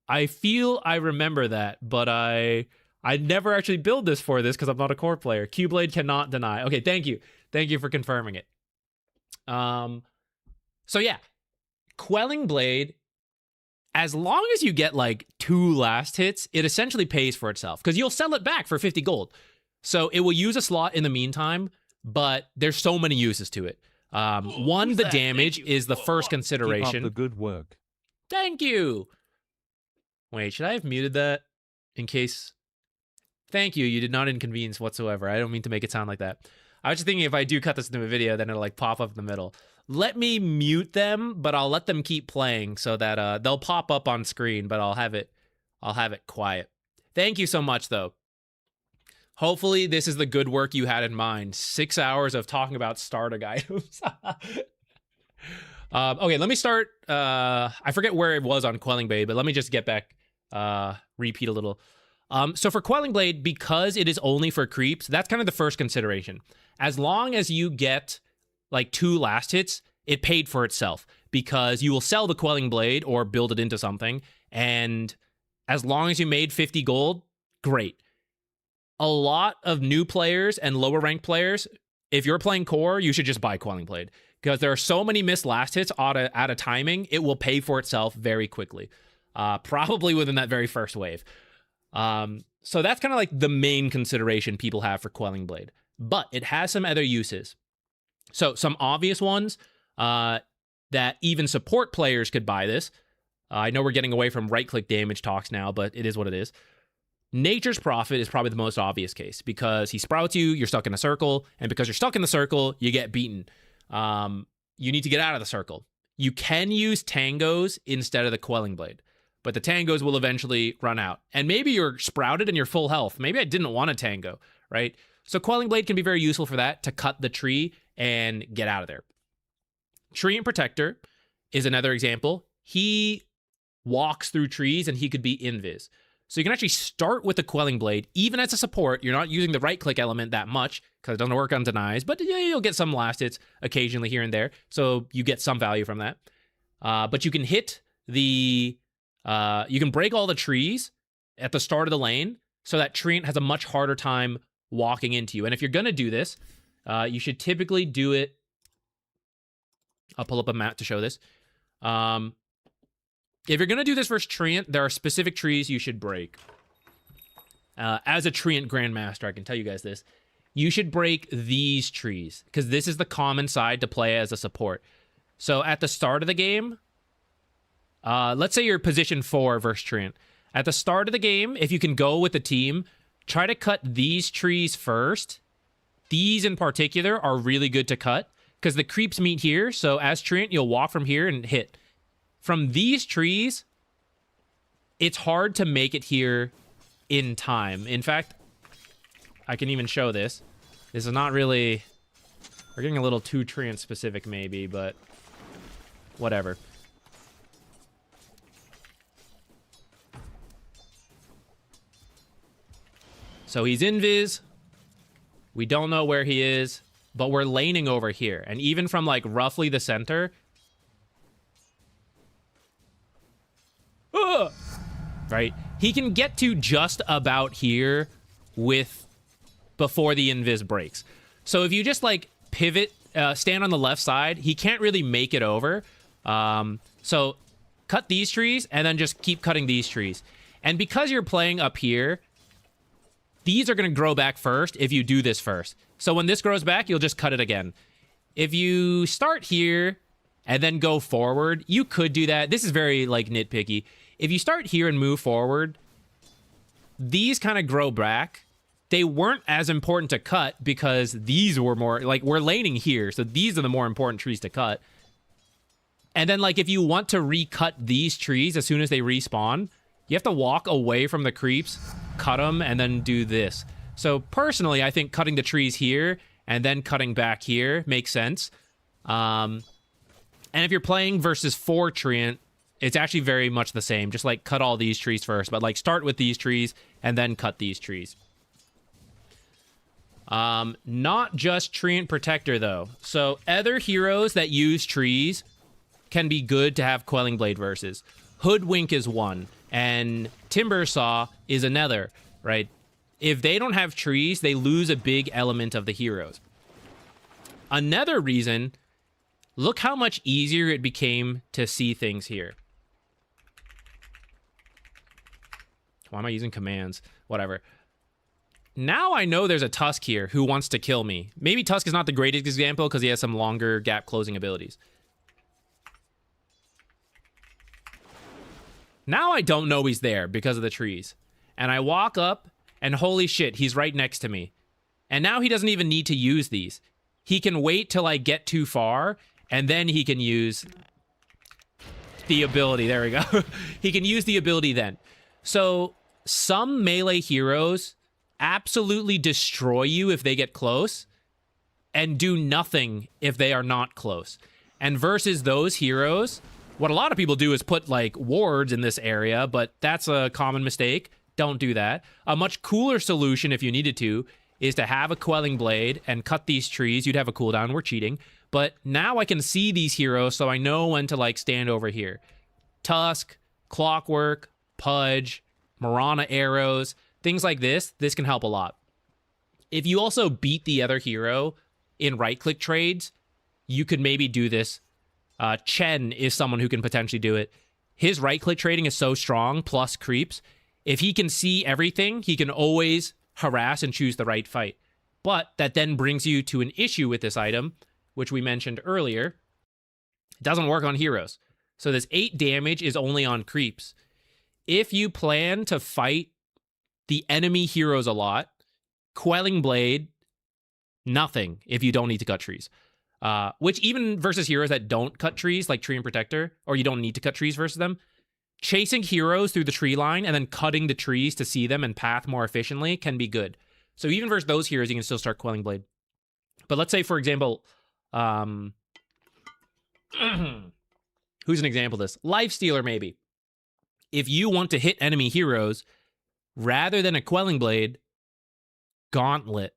I feel I remember that, but I never actually build this for this because I'm not a core player. Q-Blade cannot deny. Okay, thank you for confirming it. So yeah, Quelling Blade, as long as you get like 2 last hits, it essentially pays for itself because you'll sell it back for 50 gold. So it will use a slot in the meantime, but there's so many uses to it. One, the damage is the first consideration. Keep up the good work. Thank you. Wait, should I have muted that in case? Thank you. You did not inconvenience whatsoever. I don't mean to make it sound like that. I was just thinking if I do cut this into a video, then it'll like pop up in the middle. Let me mute them, but I'll let them keep playing so that they'll pop up on screen, but I'll have it quiet. Thank you so much, though. Hopefully, this is the good work you had in mind. 6 hours of talking about starting items. Okay, let me start. I forget where it was on Quelling Blade, but let me just get back, repeat a little. So for Quelling Blade, because it is only for creeps, that's kind of the first consideration. As long as you get like 2 last hits, it paid for itself because you will sell the Quelling Blade or build it into something. And as long as you made 50 gold, great. A lot of new players and lower ranked players, if you're playing core, you should just buy Quelling Blade because there are so many missed last hits out of timing. It will pay for itself very quickly, probably within that very first wave. So that's kind of like the main consideration people have for Quelling Blade, but it has some other uses. So some obvious ones that even support players could buy this. I know we're getting away from right-click damage talks now, but it is what it is. Nature's Prophet is probably the most obvious case because he sprouts you, you're stuck in a circle, and because you're stuck in the circle, you get beaten. You need to get out of the circle. You can use tangos instead of the Quelling Blade, but the tangos will eventually run out. And maybe you're sprouted and you're full health. Maybe I didn't want a tango, right? So Quelling Blade can be very useful for that, to cut the tree and get out of there. Treant Protector is another example. He walks through trees and he could be invis. So you can actually start with the Quelling Blade, even as a support. You're not using the right-click element that much because it doesn't work on denies, but yeah, you'll get some last hits occasionally here and there, so you get some value from that. But you can hit the... you can break all the trees at the start of the lane so that Treant has a much harder time walking into you. And if you're going to do this, you should typically do it... I'll pull up a map to show this. If you're going to do this versus Treant, there are specific trees you should break. As a Treant Grandmaster, I can tell you guys this. You should break these trees, because this is the common side to play as a support. So at the start of the game, let's say you're position 4 versus Treant. At the start of the game, if you can go with the team, try to cut these trees first. These in particular are really good to cut, because the creeps meet here. So as Treant, you'll walk from here and hit. From these trees, it's hard to make it here in time. In fact, I can even show this. This is not really... We're getting a little too Treant specific maybe, but whatever. So he's invis. We don't know where he is, but we're laning over here. And even from like roughly the center... Right? He can get to just about here with before the invis breaks. So if you just like pivot, stand on the left side, he can't really make it over. So cut these trees and then just keep cutting these trees. And because you're playing up here, these are going to grow back first if you do this first. So when this grows back, you'll just cut it again. If you start here and then go forward, you could do that. This is very like nitpicky. If you start here and move forward, these kind of grow back. They weren't as important to cut because these were more, like, we're laning here, so these are the more important trees to cut. And then, like, if you want to recut these trees as soon as they respawn, you have to walk away from the creeps, cut them, and then do this. So, personally, I think cutting the trees here and then cutting back here makes sense. And if you're playing versus 4 Treant, it's actually very much the same. Just, like, cut all these trees first. But, like, start with these trees and then cut these trees. Not just Treant Protector, though. So, other heroes that use trees can be good to have Quelling Blade versus. Hoodwink is one. And Timbersaw is another, right? If they don't have trees, they lose a big element of the heroes. Another reason, look how much easier it became to see things here. Why am I using commands? Whatever. Now I know there's a Tusk here who wants to kill me. Maybe Tusk is not the greatest example because he has some longer gap closing abilities. Now I don't know he's there because of the trees. And I walk up and holy shit, he's right next to me. And now he doesn't even need to use these. He can wait till I get too far and then he can use the ability. There we go. He can use the ability then. So some melee heroes absolutely destroy you if they get close and do nothing if they are not close. And versus those heroes, what a lot of people do is put like wards in this area, but that's a common mistake. Don't do that. A much cooler solution if you needed to is to have a Quelling Blade and cut these trees. You'd have a cooldown. We're cheating. But now I can see these heroes, so I know when to like stand over here. Tusk, Clockwerk, Pudge, Marana arrows, things like this can help a lot. If you also beat the other hero in right-click trades, you could maybe do this. Chen is someone who can potentially do it. His right-click trading is so strong, plus creeps. If he can see everything, he can always harass and choose the right fight. But that then brings you to an issue with this item, which we mentioned earlier. It doesn't work on heroes. So this 8 damage is only on creeps. If you plan to fight the enemy heroes a lot. Quelling Blade, nothing if you don't need to cut trees. Which even versus heroes that don't cut trees, like Tree and Protector, or you don't need to cut trees versus them, chasing heroes through the tree line and then cutting the trees to see them and path more efficiently can be good. So even versus those heroes, you can still start Quelling Blade. But let's say, for example, who's an example of this? Lifestealer, maybe. If you want to hit enemy heroes, rather than a Quelling Blade, Gauntlet,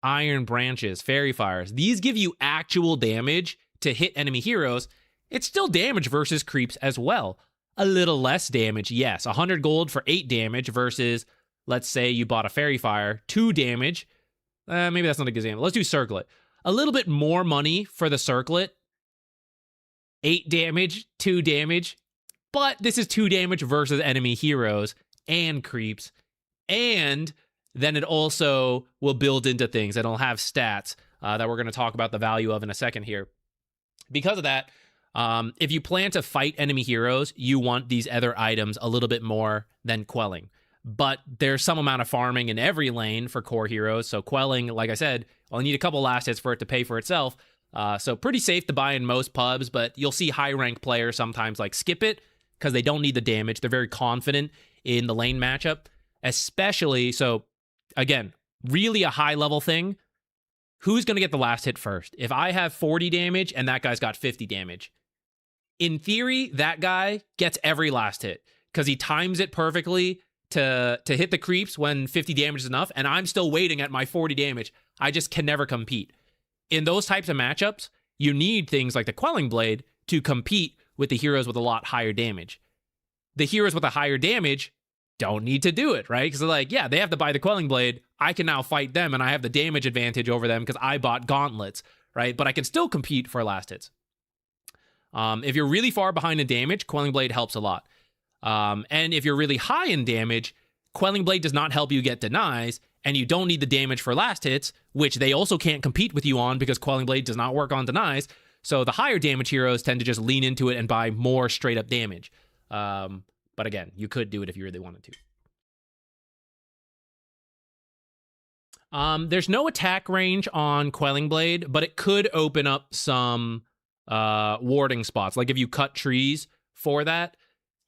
Iron Branches, Fairy Fires, these give you actual damage to hit enemy heroes. It's still damage versus creeps as well. A little less damage, yes. 100 gold for 8 damage versus, let's say you bought a Fairy Fire, 2 damage. Maybe that's not a good example. Let's do Circlet. A little bit more money for the Circlet. 8 damage, 2 damage. But this is 2 damage versus enemy heroes and creeps. And then it also will build into things. It'll have stats that we're going to talk about the value of in a second here. Because of that, if you plan to fight enemy heroes, you want these other items a little bit more than Quelling. But there's some amount of farming in every lane for core heroes. So Quelling, like I said, only need a couple last hits for it to pay for itself. So pretty safe to buy in most pubs, but you'll see high rank players sometimes like skip it because they don't need the damage. They're very confident in the lane matchup, especially, so again, really a high level thing. Who's going to get the last hit first? If I have 40 damage and that guy's got 50 damage, in theory, that guy gets every last hit because he times it perfectly to hit the creeps when 50 damage is enough, and I'm still waiting at my 40 damage. I just can never compete. In those types of matchups, you need things like the Quelling Blade to compete with the heroes with a lot higher damage. The heroes with a higher damage don't need to do it, right? Because they're like, yeah, they have to buy the Quelling Blade. I can now fight them, and I have the damage advantage over them because I bought gauntlets, right? But I can still compete for last hits. If you're really far behind in damage, Quelling Blade helps a lot. And if you're really high in damage, Quelling Blade does not help you get denies, and you don't need the damage for last hits, which they also can't compete with you on because Quelling Blade does not work on denies. So the higher damage heroes tend to just lean into it and buy more straight up damage. But again, you could do it if you really wanted to. There's no attack range on Quelling Blade, but it could open up some warding spots. Like if you cut trees for that,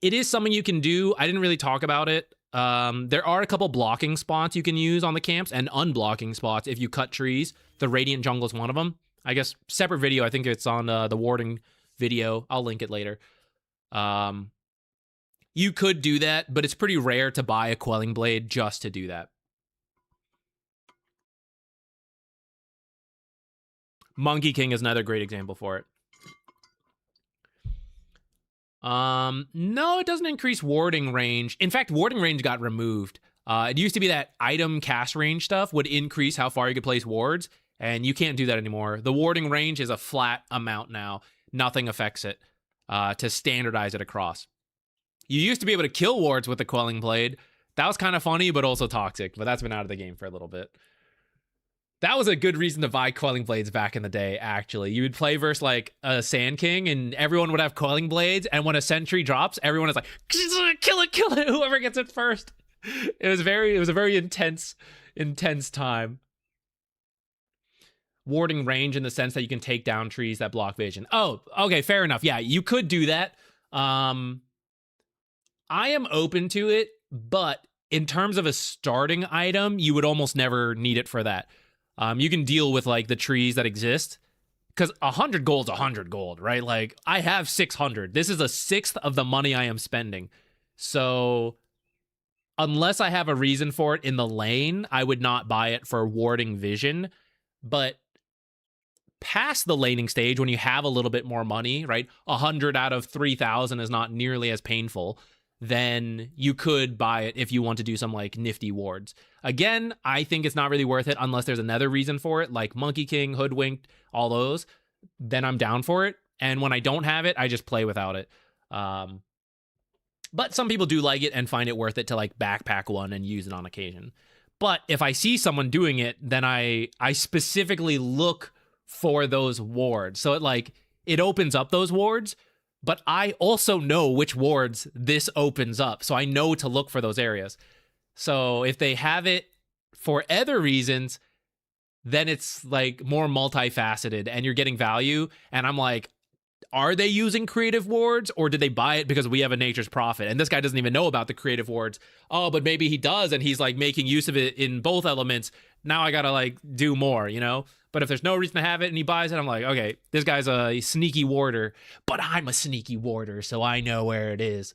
it is something you can do. I didn't really talk about it. There are a couple blocking spots you can use on the camps and unblocking spots if you cut trees. The Radiant Jungle is one of them. I guess separate video. I think it's on the warding video. I'll link it later. You could do that, but it's pretty rare to buy a Quelling Blade just to do that. Monkey King is another great example for it. No, it doesn't increase warding range. In fact, warding range got removed. It used to be that item cast range stuff would increase how far you could place wards, and you can't do that anymore. The warding range is a flat amount now. Nothing affects it to standardize it across. You used to be able to kill wards with the Quelling Blade. That was kind of funny, but also toxic, but that's been out of the game for a little bit. That was a good reason to buy Quelling Blades back in the day, actually. You would play versus, like, a Sand King, and everyone would have Quelling Blades, and when a Sentry drops, everyone is like, kill it, whoever gets it first. It was a very intense time. Warding range in the sense that you can take down trees that block vision. Oh, okay, fair enough. Yeah, you could do that. I am open to it, but in terms of a starting item, you would almost never need it for that. You can deal with like the trees that exist because 100 gold's 100 gold, right? Like I have 600. This is a sixth of the money I am spending. So unless I have a reason for it in the lane, I would not buy it for warding vision. But past the laning stage, when you have a little bit more money, right? 100 out of 3,000 is not nearly as painful. Then you could buy it if you want to do some like nifty wards. Again, I think it's not really worth it unless there's another reason for it, like Monkey King, Hoodwinked, all those. Then I'm down for it. And when I don't have it, I just play without it. But some people do like it and find it worth it to like backpack one and use it on occasion. But if I see someone doing it, then I specifically look for those wards. So it opens up those wards. But I also know which wards this opens up, so I know to look for those areas. So if they have it for other reasons, then it's like more multifaceted and you're getting value. And I'm like, are they using creative wards or did they buy it because we have a Nature's Prophet? And this guy doesn't even know about the creative wards. Oh, but maybe he does and he's like making use of it in both elements. Now I gotta like do more, you know? But if there's no reason to have it and he buys it, I'm like, okay, this guy's a sneaky warder, but I'm a sneaky warder, so I know where it is.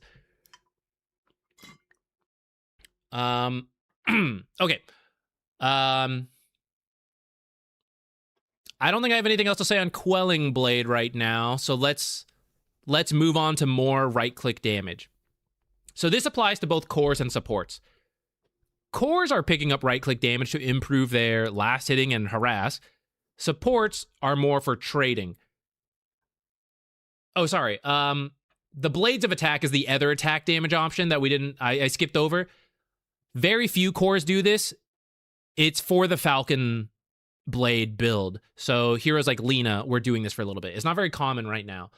Okay. I don't think I have anything else to say on Quelling Blade right now, so let's move on to more right-click damage. So this applies to both cores and supports. Cores are picking up right-click damage to improve their last hitting and harass. Supports are more for trading. Oh, sorry. The Blades of Attack is the other attack damage option that I skipped over. Very few cores do this. It's for the Falcon Blade build. So heroes like Lena were doing this for a little bit. It's not very common right now.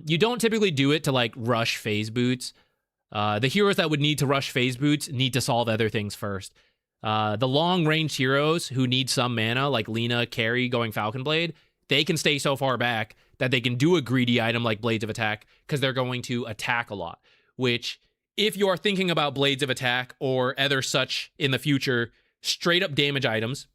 You don't typically do it to like rush phase boots. The heroes that would need to rush phase boots need to solve other things first. The long range heroes who need some mana, like Lena, carry, going Falcon Blade, they can stay so far back that they can do a greedy item like Blades of Attack because they're going to attack a lot. Which, if you are thinking about Blades of Attack or other such in the future, straight up damage items,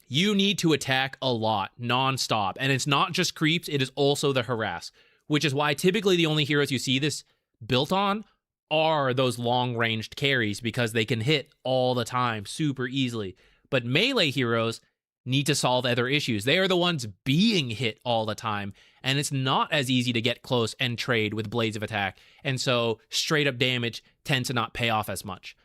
you need to attack a lot, non-stop. And it's not just creeps, it is also the harass, which is why typically the only heroes you see this built on are those long-ranged carries because they can hit all the time super easily. But melee heroes need to solve other issues. They are the ones being hit all the time, and it's not as easy to get close and trade with Blades of Attack, and so straight-up damage tends to not pay off as much.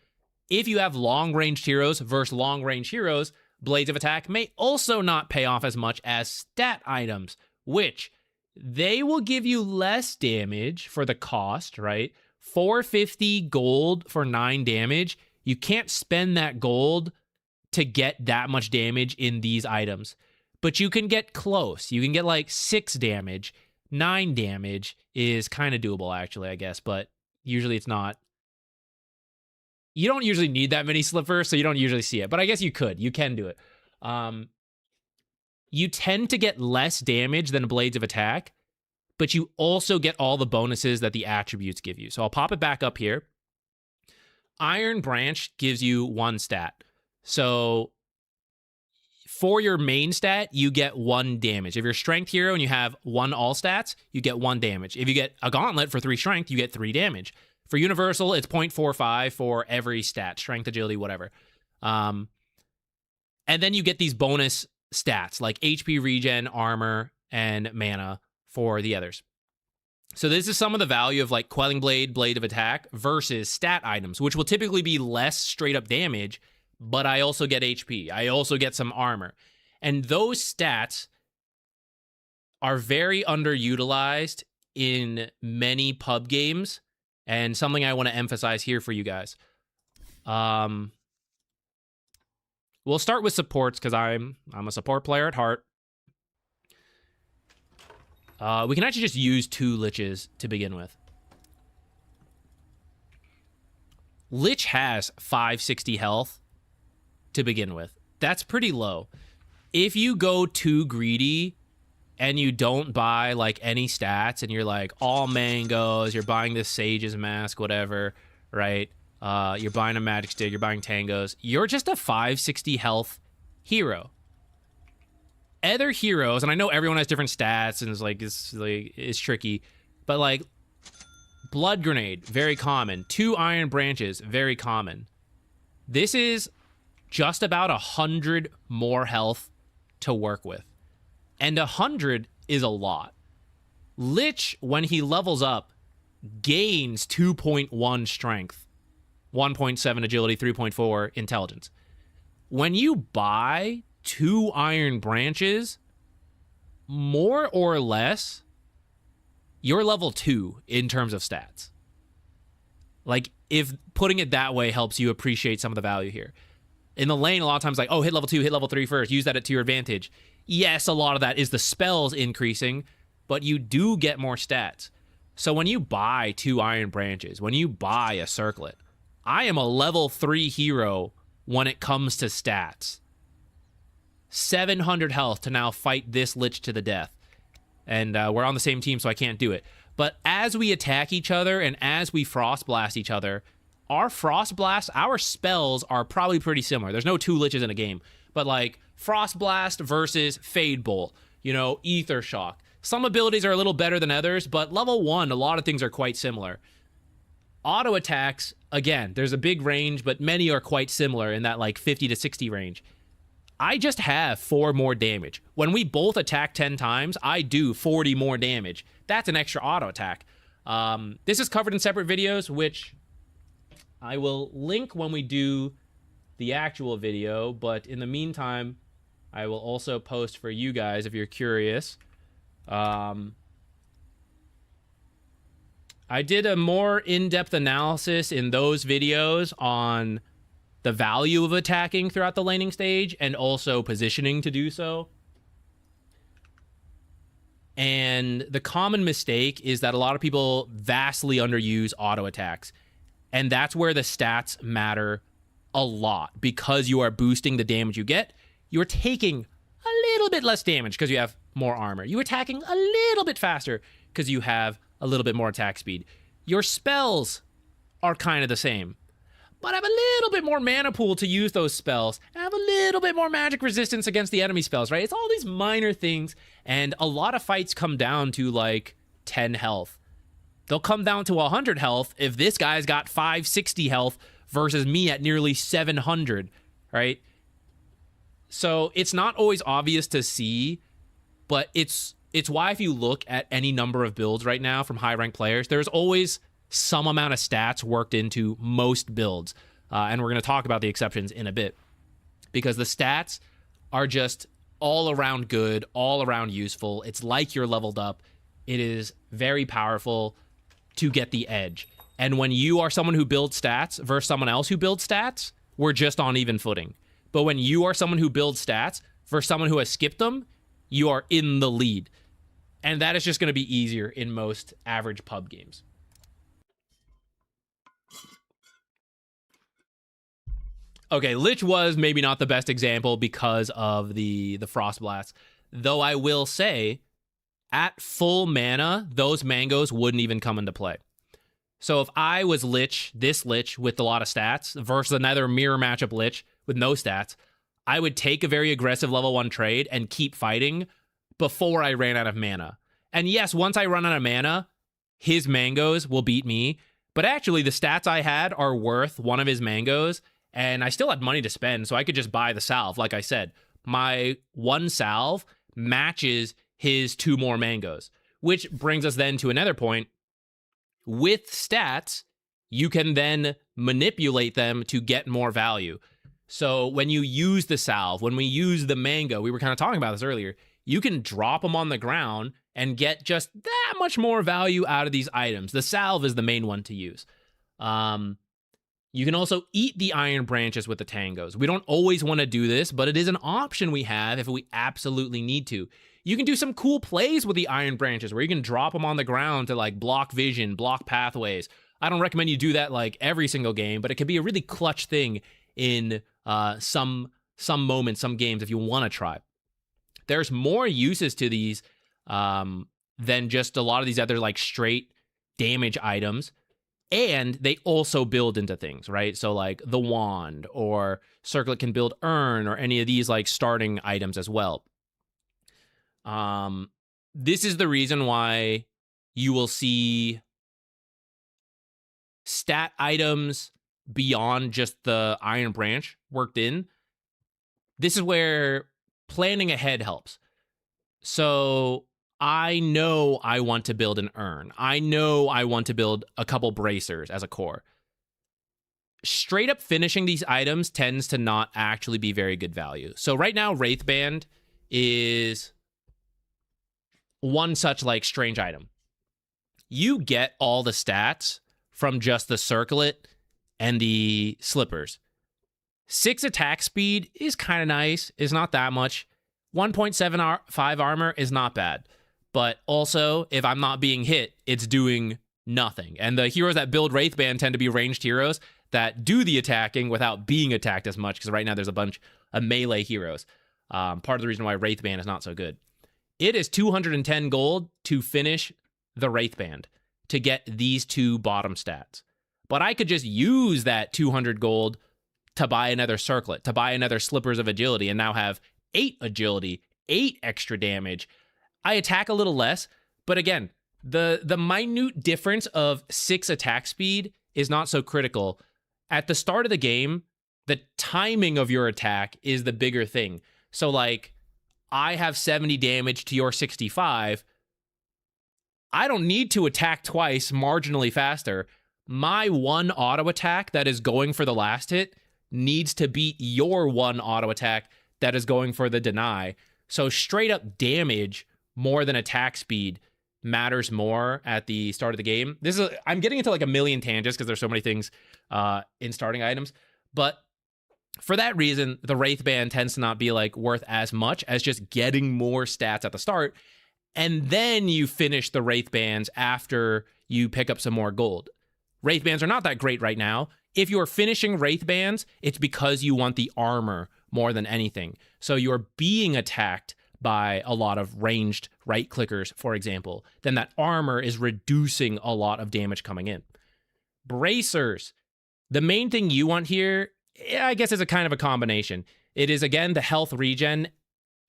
If you have long-ranged heroes versus long-range heroes, Blades of Attack may also not pay off as much as stat items, which they will give you less damage for the cost, right? 450 gold for 9 damage. You can't spend that gold to get that much damage in these items, but you can get close. You can get like 6 damage. 9 damage is kind of doable, actually, I guess, but usually it's not. You don't usually need that many slippers, so you don't usually see it. But I guess you could. You can do it. You tend to get less damage than Blades of Attack, but you also get all the bonuses that the attributes give you. So I'll pop it back up here. Iron Branch gives you 1 stat. So for your main stat, you get 1 damage. If you're a strength hero and you have 1 all stats, you get 1 damage. If you get a gauntlet for 3 strength, you get 3 damage. For universal, it's 0.45 for every stat, strength, agility, whatever. And then you get these bonus stats like HP regen, armor, and mana for the others. So this is some of the value of like Quelling Blade, Blade of Attack versus stat items, which will typically be less straight up damage, but I also get HP. I also get some armor. And those stats are very underutilized in many pub games. And something I want to emphasize here for you guys. We'll start with supports because I'm a support player at heart. We can actually just use 2 Liches to begin with. Lich has 560 health to begin with. That's pretty low. If you go too greedy and you don't buy like any stats and you're like all mangoes, you're buying this Sage's Mask, whatever, right? You're buying a Magic Stick, you're buying Tangos, you're just a 560 health hero. Other heroes, and I know everyone has different stats and it's tricky, but like Blood Grenade, very common. 2 Iron Branches, very common. This is just about 100 more health to work with. And 100 is a lot. Lich, when he levels up, gains 2.1 strength, 1.7 agility, 3.4 intelligence. When you buy 2 Iron Branches, more or less, you're level 2 in terms of stats. Like, if putting it that way helps you appreciate some of the value here. In the lane, a lot of times, like, oh, hit level 2, hit level 3 first, use that to your advantage. Yes, a lot of that is the spells increasing, but you do get more stats. So when you buy 2 Iron Branches, when you buy a Circlet, I am a level 3 hero when it comes to stats. 700 health to now fight this Lich to the death. And we're on the same team, so I can't do it. But as we attack each other and as we Frost Blast each other, our Frost Blast, our spells are probably pretty similar. There's no 2 Liches in a game. But like Frost Blast versus Fade Bolt, you know, Ether Shock. Some abilities are a little better than others, but level 1, a lot of things are quite similar. Auto attacks, again, there's a big range, but many are quite similar in that like 50 to 60 range. I just have 4 more damage. When we both attack 10 times, I do 40 more damage. That's an extra auto attack. This is covered in separate videos, which I will link when we do the actual video, but in the meantime, I will also post for you guys if you're curious. I did a more in-depth analysis in those videos on the value of attacking throughout the laning stage and also positioning to do so. And the common mistake is that a lot of people vastly underuse auto attacks. And that's where the stats matter a lot, because you are boosting the damage you get. You're taking a little bit less damage because you have more armor. You're attacking a little bit faster because you have a little bit more attack speed. Your spells are kind of the same, but have a little bit more mana pool to use those spells, and have a little bit more magic resistance against the enemy spells, right? It's all these minor things, and a lot of fights come down to like 10 health. They'll come down to 100 health if this guy's got 560 health versus me at nearly 700, right? So it's not always obvious to see, but it's why if you look at any number of builds right now from high-ranked players, there's always some amount of stats worked into most builds. And we're going to talk about the exceptions in a bit, because the stats are just all around good, all around useful. It's like you're leveled up. It is very powerful to get the edge. And when you are someone who builds stats versus someone else who builds stats, we're just on even footing. But when you are someone who builds stats versus someone who has skipped them, you are in the lead. And that is just going to be easier in most average pub games. Okay, Lich was maybe not the best example because of the Frost Blast. Though I will say, at full mana, those mangoes wouldn't even come into play. So if I was Lich, this Lich with a lot of stats, versus another mirror matchup Lich with no stats, I would take a very aggressive level 1 trade and keep fighting before I ran out of mana. And yes, once I run out of mana, his mangoes will beat me. But actually, the stats I had are worth one of his mangoes, and I still had money to spend, so I could just buy the salve. Like I said, my 1 salve matches his 2 more mangoes, which brings us then to another point. With stats, you can then manipulate them to get more value. So when you use the salve, when we use the mango, we were kind of talking about this earlier, you can drop them on the ground and get just that much more value out of these items. The salve is the main one to use. You can also eat the iron branches with the tangos. We don't always want to do this, but it is an option we have if we absolutely need to. You can do some cool plays with the iron branches where you can drop them on the ground to like block vision, block pathways. I don't recommend you do that like every single game, but it can be a really clutch thing in some moments, some games if you want to try. There's more uses to these than just a lot of these other like straight damage items. And they also build into things, right? So like the wand or circlet can build urn or any of these like starting items as well. This is the reason why you will see stat items beyond just the iron branch worked in. This is where planning ahead helps. So I know I want to build an urn. I know I want to build a couple bracers as a core. Straight up finishing these items tends to not actually be very good value. So right now, Wraithband is one such like strange item. You get all the stats from just the circlet and the slippers. 6 attack speed is kind of nice. It's not that much. 1.75 armor is not bad. But also, if I'm not being hit, it's doing nothing. And the heroes that build Wraithband tend to be ranged heroes. that do the attacking without being attacked as much, because right now there's a bunch of melee heroes. Part of the reason why Wraithband is not so good. It is 210 gold to finish the Wraithband to get these 2 bottom stats. But I could just use that 200 gold to buy another Circlet, to buy another Slippers of Agility, and now have 8 agility, 8 extra damage. I attack a little less, but again, the minute difference of 6 attack speed is not so critical. At the start of the game, the timing of your attack is the bigger thing. So like, I have 70 damage to your 65. I don't need to attack twice marginally faster. My 1 auto attack that is going for the last hit needs to beat your 1 auto attack that is going for the deny. So straight up damage more than attack speed matters more at the start of the game. I'm getting into like a million tangents because there's so many things in starting items, but for that reason, the Wraithband tends to not be like worth as much as just getting more stats at the start, and then you finish the Wraithbands after you pick up some more gold. Wraithbands are not that great right now. If you're finishing Wraithbands, it's because you want the armor more than anything. So you're being attacked by a lot of ranged right clickers, for example. Then that armor is reducing a lot of damage coming in. Bracers. The main thing you want here, I guess, is a kind of a combination. It is, again, the health regen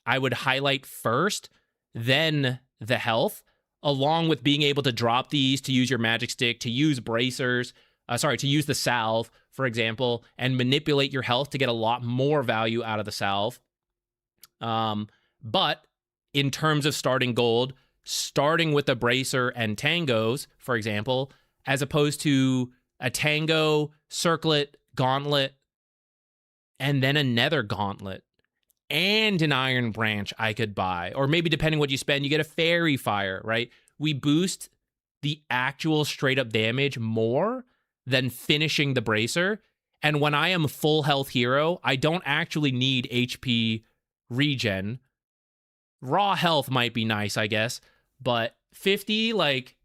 I would highlight first, then the health, along with being able to drop these, to use your magic stick, to use bracers, to use the salve, for example, and manipulate your health to get a lot more value out of the salve. But in terms of starting gold, starting with the bracer and tangos, for example, as opposed to a tango, circlet, gauntlet, and then a nether gauntlet, and an iron branch I could buy. Or maybe depending what you spend, you get a fairy fire, right? We boost the actual straight up damage more than finishing the bracer. And when I am a full health hero, I don't actually need HP regen. Raw health might be nice, I guess, but 50, like,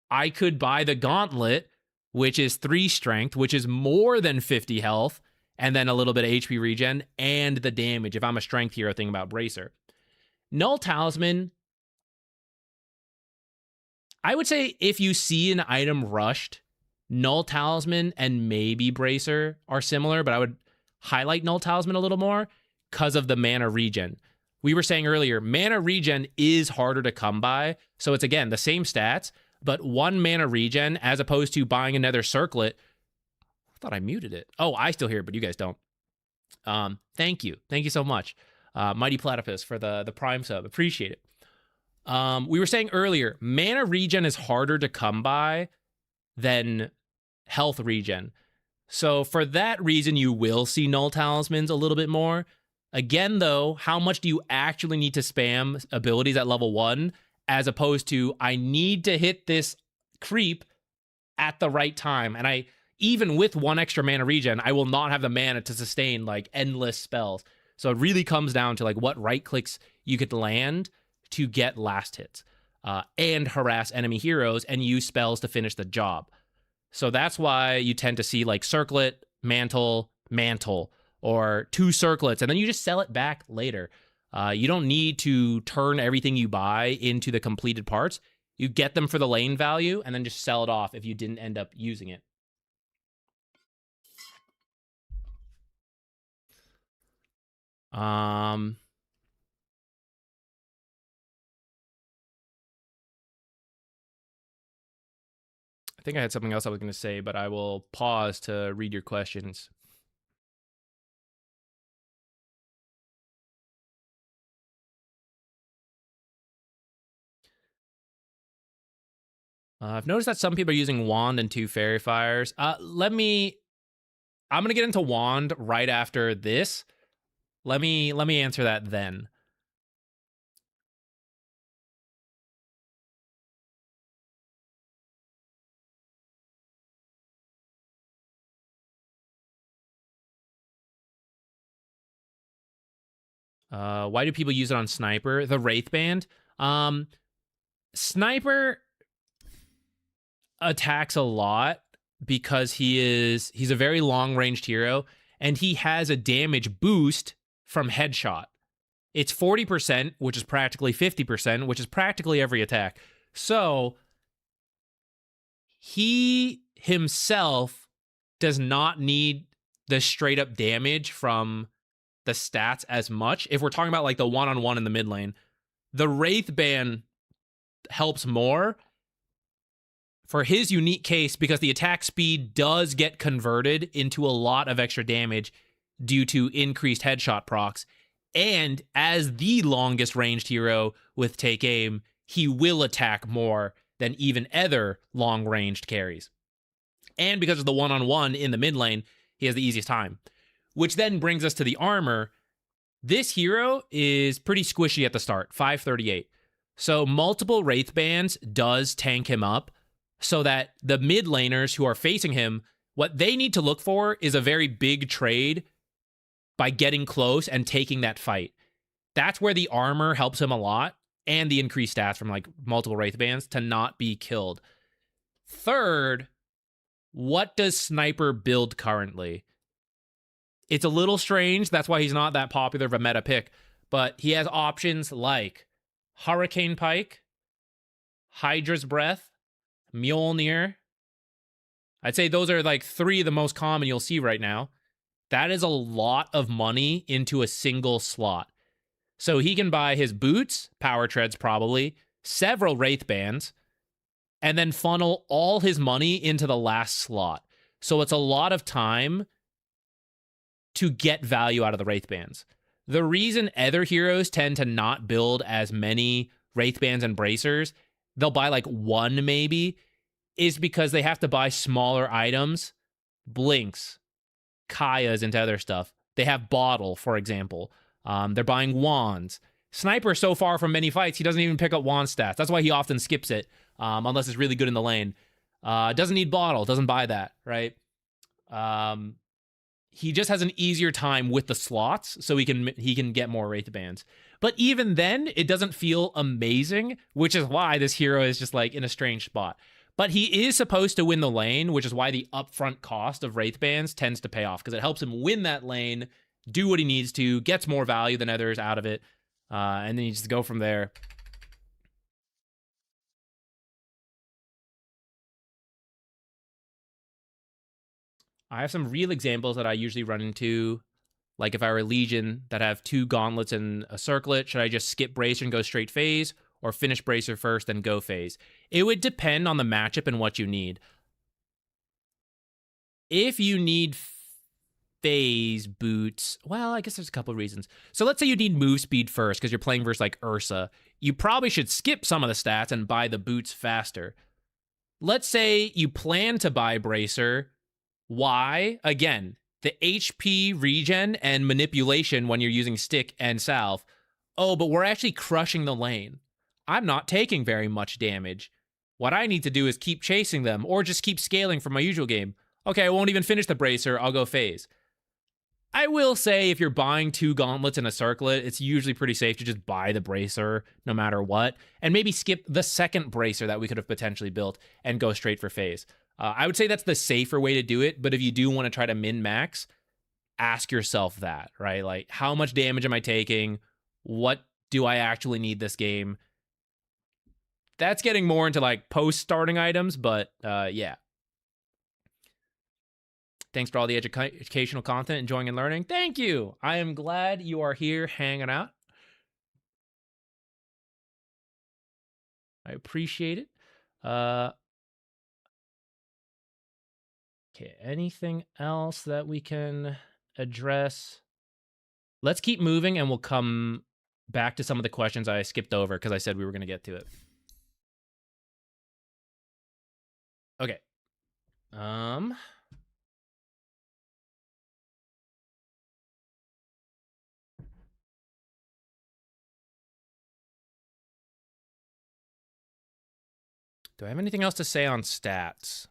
I could buy the gauntlet, which is 3 strength, which is more than 50 health, and then a little bit of HP regen, and the damage, if I'm a strength hero thinking about Bracer. Null Talisman, I would say if you see an item rushed, Null Talisman and maybe Bracer are similar, but I would highlight Null Talisman a little more because of the mana regen. We were saying earlier, mana regen is harder to come by, so it's, again, the same stats, but 1 mana regen as opposed to buying another circlet. I thought I muted it. Oh, I still hear it, but you guys don't. Thank you. Thank you so much, Mighty Platypus, for the Prime sub. Appreciate it. We were saying earlier, mana regen is harder to come by than health regen. So for that reason, you will see Null Talismans a little bit more. Again, though, how much do you actually need to spam abilities at level 1 as opposed to I need to hit this creep at the right time? And even with 1 extra mana regen, I will not have the mana to sustain like endless spells. So it really comes down to like what right clicks you could land to get last hits and harass enemy heroes and use spells to finish the job. So that's why you tend to see like circlet, mantle, or 2 circlets, and then you just sell it back later. You don't need to turn everything you buy into the completed parts. You get them for the lane value, and then just sell it off if you didn't end up using it. I think I had something else I was going to say, but I will pause to read your questions. I've noticed that some people are using Wand and 2 Fairy Fires. I'm going to get into Wand right after this. Let me answer that then. Why do people use it on Sniper? The Wraithband? Sniper attacks a lot because he's a very long-ranged hero, and he has a damage boost from headshot. It's 40%, which is practically 50%, which is practically every attack. So he himself does not need the straight up damage from the stats as much. If we're talking about like the one-on-one in the mid lane, the Wraith ban helps more for his unique case because the attack speed does get converted into a lot of extra damage due to increased headshot procs. And as the longest ranged hero with take aim, he will attack more than even other long ranged carries. And because of the one-on-one in the mid lane, he has the easiest time. Which then brings us to the armor. This hero is pretty squishy at the start, 538. So multiple Wraith bans does tank him up so that the mid laners who are facing him, what they need to look for is a very big trade by getting close and taking that fight. That's where the armor helps him a lot, and the increased stats from like multiple Wraith bans to not be killed. Third, what does Sniper build currently? It's a little strange. That's why he's not that popular of a meta pick. But he has options like Hurricane Pike, Hydra's Breath, Mjolnir. I'd say those are like 3 of the most common you'll see right now. That is a lot of money into a single slot. So he can buy his boots, power treads probably, several Wraith bands, and then funnel all his money into the last slot. So it's a lot of time to get value out of the Wraith bands. The reason other heroes tend to not build as many Wraith bands and bracers, they'll buy like 1 maybe, is because they have to buy smaller items, blinks, Kayas into other stuff. They have bottle, for example. They're buying wands. Sniper, so far from many fights, he doesn't even pick up wand stats. That's why he often skips it, unless it's really good in the lane. Doesn't need bottle, doesn't buy that, right? He just has an easier time with the slots, so he can get more Wraith bands. But even then, it doesn't feel amazing, which is why this hero is just like in a strange spot. But he is supposed to win the lane, which is why the upfront cost of Wraith bands tends to pay off, because it helps him win that lane, do what he needs to, gets more value than others out of it, and then you just go from there. I have some real examples that I usually run into. Like if I were Legion that have 2 gauntlets and a circlet, should I just skip Bracer and go straight phase? Or finish Bracer first, then go phase? It would depend on the matchup and what you need. If you need phase boots, well, I guess there's a couple of reasons. So let's say you need move speed first because you're playing versus like Ursa. You probably should skip some of the stats and buy the boots faster. Let's say you plan to buy Bracer. Why? Again, the HP regen and manipulation when you're using stick and salve. Oh, but we're actually crushing the lane. I'm not taking very much damage. What I need to do is keep chasing them or just keep scaling from my usual game. Okay, I won't even finish the Bracer. I'll go phase. I will say if you're buying 2 gauntlets and a circlet, it's usually pretty safe to just buy the Bracer no matter what, and maybe skip the second Bracer that we could have potentially built and go straight for phase. I would say that's the safer way to do it, but if you do want to try to min-max, ask yourself that, right? Like, how much damage am I taking? What do I actually need this game? That's getting more into like post-starting items, but yeah. Thanks for all the educational content, enjoying and learning. Thank you. I am glad you are here hanging out. I appreciate it. Okay, anything else that we can address? Let's keep moving and we'll come back to some of the questions I skipped over because I said we were going to get to it. Okay. Do I have anything else to say on stats?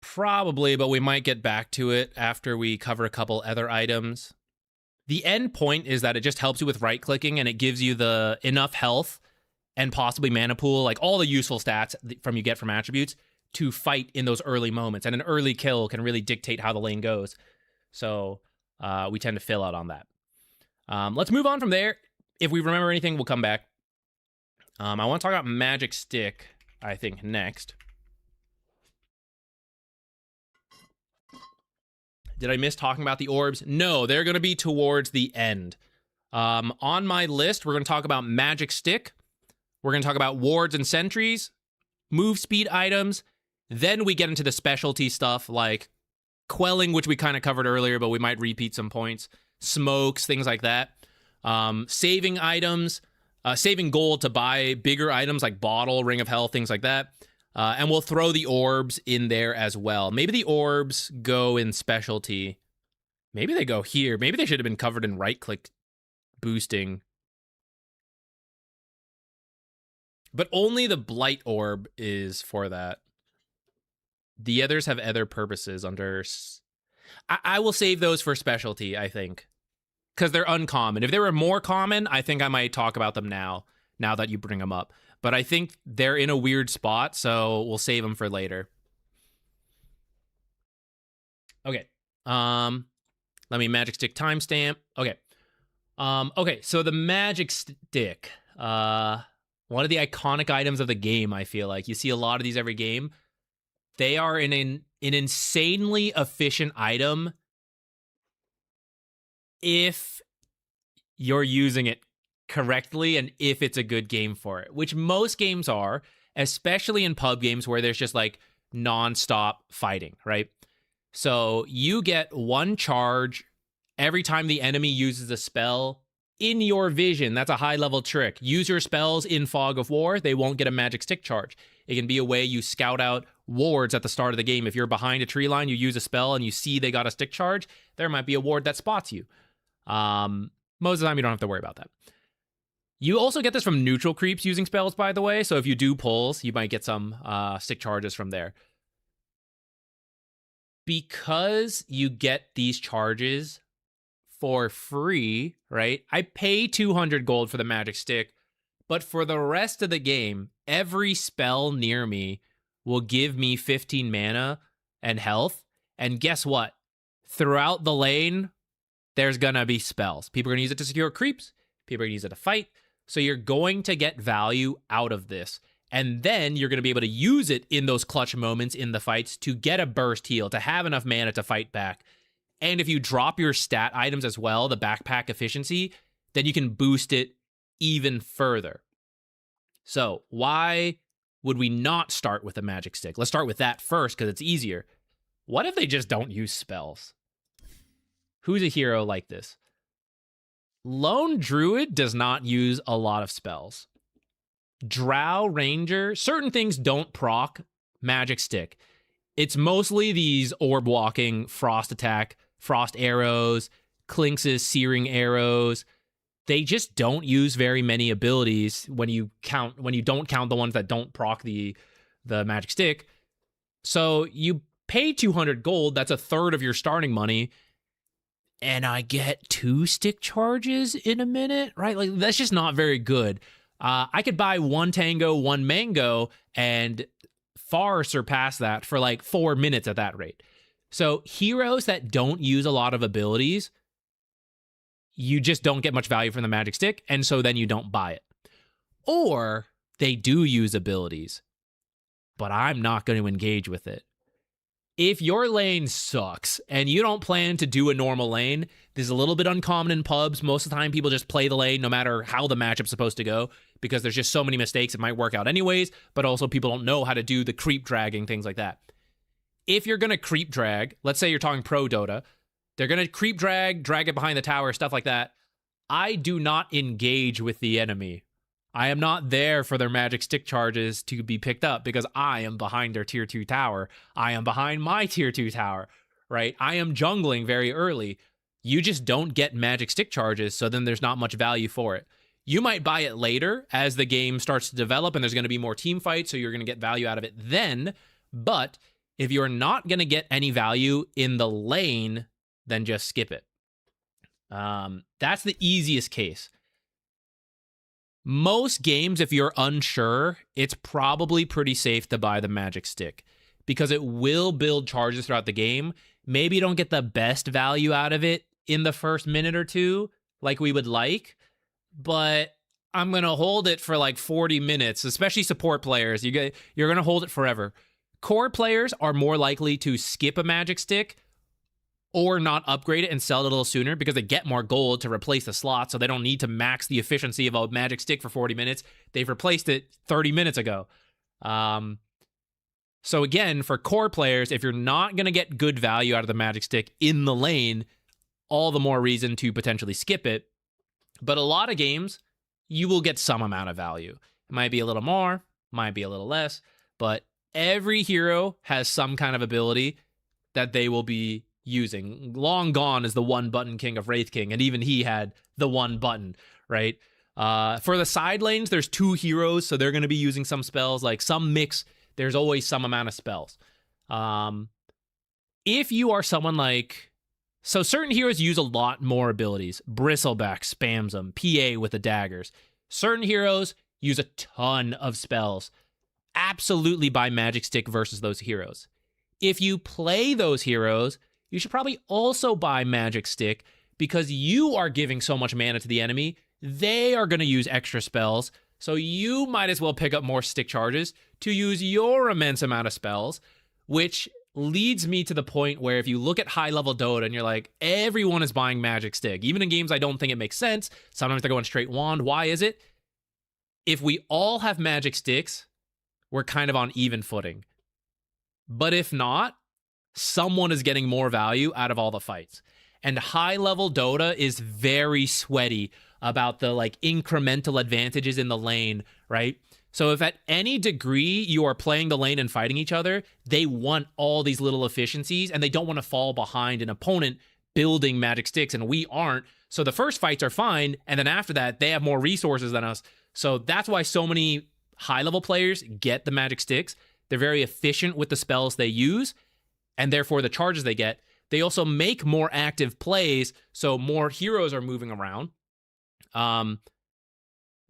Probably, but we might get back to it after we cover a couple other items. The end point is that it just helps you with right-clicking and it gives you the enough health and possibly mana pool, like all the useful stats from you get from attributes, to fight in those early moments, and an early kill can really dictate how the lane goes. So we tend to fill out on that. Let's move on from there. If we remember anything, we'll come back. I want to talk about Magic Stick, I think, next. Did I miss talking about the orbs? No, they're going to be towards the end. On my list, we're going to talk about Magic Stick. We're going to talk about wards and sentries, move speed items. Then we get into the specialty stuff like quelling, which we kind of covered earlier, but we might repeat some points. Smokes, things like that. Saving items, saving gold to buy bigger items like bottle, ring of health, things like that. And we'll throw the orbs in there as well. Maybe the orbs go in specialty. Maybe they go here. Maybe they should have been covered in right-click boosting. But only the Blight Orb is for that. The others have other purposes under... I will save those for specialty, I think. Because they're uncommon. If they were more common, I think I might talk about them now that you bring them up. But I think they're in a weird spot, so we'll save them for later. Okay. Let me Magic Stick timestamp. Okay. Okay, so the Magic Stick. One of the iconic items of the game, I feel like. You see a lot of these every game. They are an insanely efficient item if you're using it correctly and if it's a good game for it, which most games are, especially in pub games where there's just like non-stop fighting, right? So you get one charge every time the enemy uses a spell in your vision. That's a high-level trick. Use your spells in Fog of War. They won't get a Magic Stick charge. It can be a way you scout out wards at the start of the game. If you're behind a tree line, you use a spell and you see they got a stick charge, there might be a ward that spots you. Most of the time, you don't have to worry about that. You also get this from neutral creeps using spells, by the way. So if you do pulls, you might get some stick charges from there. Because you get these charges for free, right? I pay 200 gold for the Magic Stick, but for the rest of the game, every spell near me will give me 15 mana and health. And guess what? Throughout the lane, there's gonna be spells. People are gonna use it to secure creeps. People are gonna use it to fight. So you're going to get value out of this. And then you're gonna be able to use it in those clutch moments in the fights to get a burst heal, to have enough mana to fight back. And if you drop your stat items as well, the backpack efficiency, then you can boost it even further. So why would we not start with a Magic Stick? Let's start with that first because it's easier. What if they just don't use spells? Who's a hero like this? Lone Druid does not use a lot of spells. Drow Ranger, certain things don't proc Magic Stick. It's mostly these orb walking, frost attack, frost arrows, Clinx's searing arrows. They just don't use very many abilities when you don't count the ones that don't proc the Magic Stick. So you pay 200 gold, that's a third of your starting money, and I get 2 stick charges in a minute, right? Like, that's just not very good. I could buy 1 tango, 1 mango, and far surpass that for like 4 minutes at that rate. So heroes that don't use a lot of abilities, you just don't get much value from the Magic Stick, and so then you don't buy it. Or they do use abilities, but I'm not going to engage with it. If your lane sucks and you don't plan to do a normal lane, this is a little bit uncommon in pubs. Most of the time, people just play the lane no matter how the matchup's supposed to go because there's just so many mistakes. It might work out anyways, but also people don't know how to do the creep dragging, things like that. If you're going to creep drag, let's say you're talking pro Dota, they're going to creep drag it behind the tower, stuff like that. I do not engage with the enemy. I am not there for their Magic Stick charges to be picked up because I am behind their tier 2 tower. I am behind my tier 2 tower, right? I am jungling very early. You just don't get Magic Stick charges, so then there's not much value for it. You might buy it later as the game starts to develop and there's going to be more team fights, so you're going to get value out of it then. But if you're not going to get any value in the lane, then just skip it. That's the easiest case. Most games, if you're unsure, it's probably pretty safe to buy the Magic Stick because it will build charges throughout the game. Maybe you don't get the best value out of it in the first minute or two like we would like, but I'm going to hold it for like 40 minutes, especially support players. You're going to hold it forever. Core players are more likely to skip a magic stick or not upgrade it and sell it a little sooner because they get more gold to replace the slot, so they don't need to max the efficiency of a magic stick for 40 minutes. They've replaced it 30 minutes ago. So again, for core players, if you're not going to get good value out of the magic stick in the lane, all the more reason to potentially skip it. But a lot of games, you will get some amount of value. It might be a little more, might be a little less, but every hero has some kind of ability that they will be using. Long gone is the one button king of Wraith King, and even he had the one button, right? For the side lanes, there's 2 heroes, so they're going to be using some spells. Like some mix, there's always some amount of spells. If you are someone like... So certain heroes use a lot more abilities. Bristleback spams them. PA with the daggers. Certain heroes use a ton of spells. Absolutely buy Magic Stick versus those heroes. If you play those heroes, you should probably also buy Magic Stick because you are giving so much mana to the enemy. They are going to use extra spells, so you might as well pick up more stick charges to use your immense amount of spells, which leads me to the point where if you look at high-level Dota and you're like, everyone is buying Magic Stick. Even in games I don't think it makes sense. Sometimes they're going straight wand. Why is it? If we all have Magic Sticks, we're kind of on even footing. But if not, someone is getting more value out of all the fights. And high-level Dota is very sweaty about the like incremental advantages in the lane, right? So if at any degree you are playing the lane and fighting each other, they want all these little efficiencies and they don't want to fall behind an opponent building Magic Sticks, and we aren't. So the first fights are fine, and then after that, they have more resources than us. So that's why so many high-level players get the Magic Sticks. They're very efficient with the spells they use, and therefore the charges they get. They also make more active plays, so more heroes are moving around.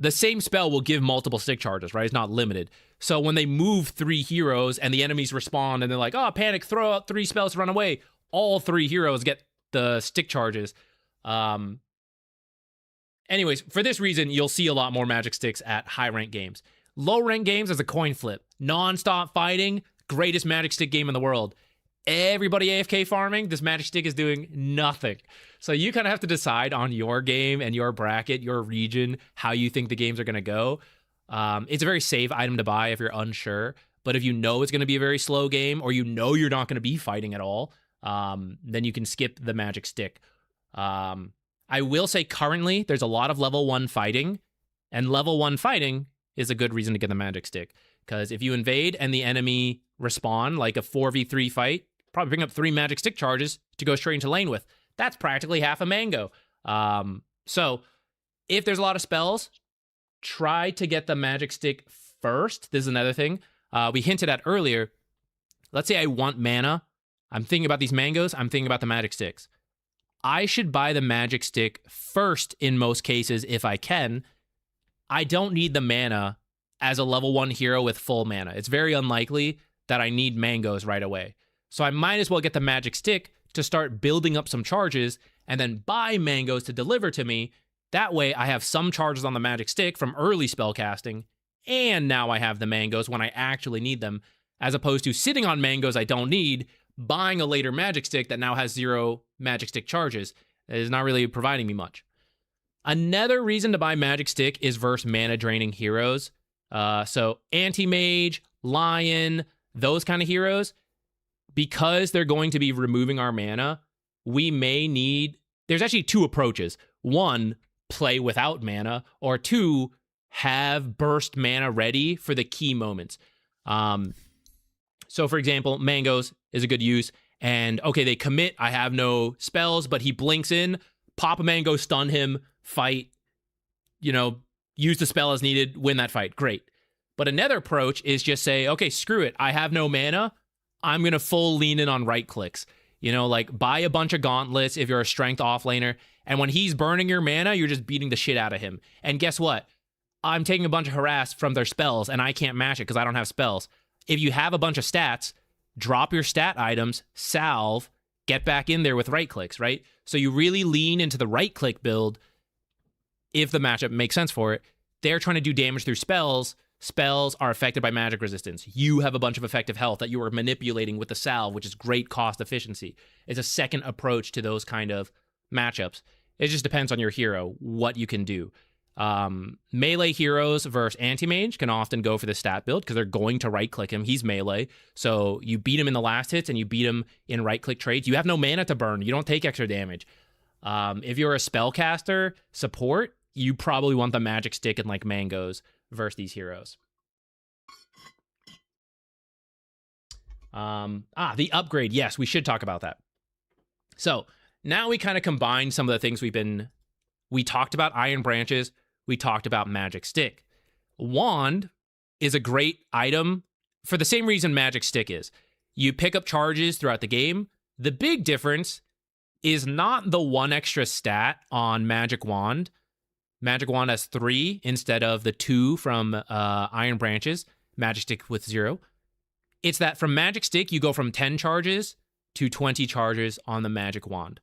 The same spell will give multiple stick charges, right? It's not limited. So when they move 3 heroes and the enemies respond and they're like, oh, panic, throw out 3 spells to run away, all 3 heroes get the stick charges. Anyways, for this reason, you'll see a lot more Magic Sticks at high-rank games. Low-rank games is a coin flip. Non-stop fighting, greatest Magic Stick game in the world. Everybody AFK farming, this Magic Stick is doing nothing. So you kind of have to decide on your game and your bracket, your region, how you think the games are going to go. It's a very safe item to buy if you're unsure. But if you know it's going to be a very slow game, or you know you're not going to be fighting at all, then you can skip the Magic Stick. I will say currently there's a lot of level 1 fighting, and level 1 fighting is a good reason to get the Magic Stick. Because if you invade and the enemy respawn, like a 4v3 fight, probably bring up 3 Magic Stick charges to go straight into lane with. That's practically half a mango. So if there's a lot of spells, try to get the Magic Stick first. This is another thing we hinted at earlier. Let's say I want mana. I'm thinking about these mangoes. I'm thinking about the Magic Sticks. I should buy the Magic Stick first in most cases if I can. I don't need the mana as a level 1 hero with full mana. It's very unlikely that I need mangoes right away. So I might as well get the Magic Stick to start building up some charges and then buy mangoes to deliver to me. That way I have some charges on the Magic Stick from early spell casting, and now I have the mangoes when I actually need them, as opposed to sitting on mangoes I don't need, buying a later Magic Stick that now has 0 Magic Stick charges. It is not really providing me much. Another reason to buy Magic Stick is versus mana draining heroes. So Anti-Mage, Lion, those kind of heroes, because they're going to be removing our mana, we may need... There's actually 2 approaches. 1, play without mana, or 2, have burst mana ready for the key moments. So for example, mangoes is a good use, and okay, they commit, I have no spells, but he blinks in, pop a mango, stun him, fight, use the spell as needed, win that fight. Great. But another approach is just say, okay, screw it. I have no mana. I'm going to full lean in on right clicks. Like buy a bunch of gauntlets if you're a strength offlaner. And when he's burning your mana, you're just beating the shit out of him. And guess what? I'm taking a bunch of harass from their spells and I can't match it because I don't have spells. If you have a bunch of stats, drop your stat items, salve, get back in there with right clicks, right? So you really lean into the right click build if the matchup makes sense for it. They're trying to do damage through spells. Spells are affected by magic resistance. You have a bunch of effective health that you are manipulating with the salve, which is great cost efficiency. It's a second approach to those kind of matchups. It just depends on your hero, what you can do. Melee heroes versus anti-mage can often go for the stat build because they're going to right-click him. He's melee, so you beat him in the last hits and you beat him in right-click trades. You have no mana to burn. You don't take extra damage. If you're a spellcaster support, you probably want the magic stick and like mangoes versus these heroes. The upgrade. Yes, we should talk about that. So now we kind of combine some of the things we talked about Iron Branches, we talked about Magic Stick. Wand is a great item for the same reason Magic Stick is. You pick up charges throughout the game. The big difference is not the one extra stat on Magic Wand. Magic Wand has 3 instead of the 2 from Iron Branches. Magic Stick with 0. It's that from Magic Stick, you go from 10 charges to 20 charges on the Magic Wand.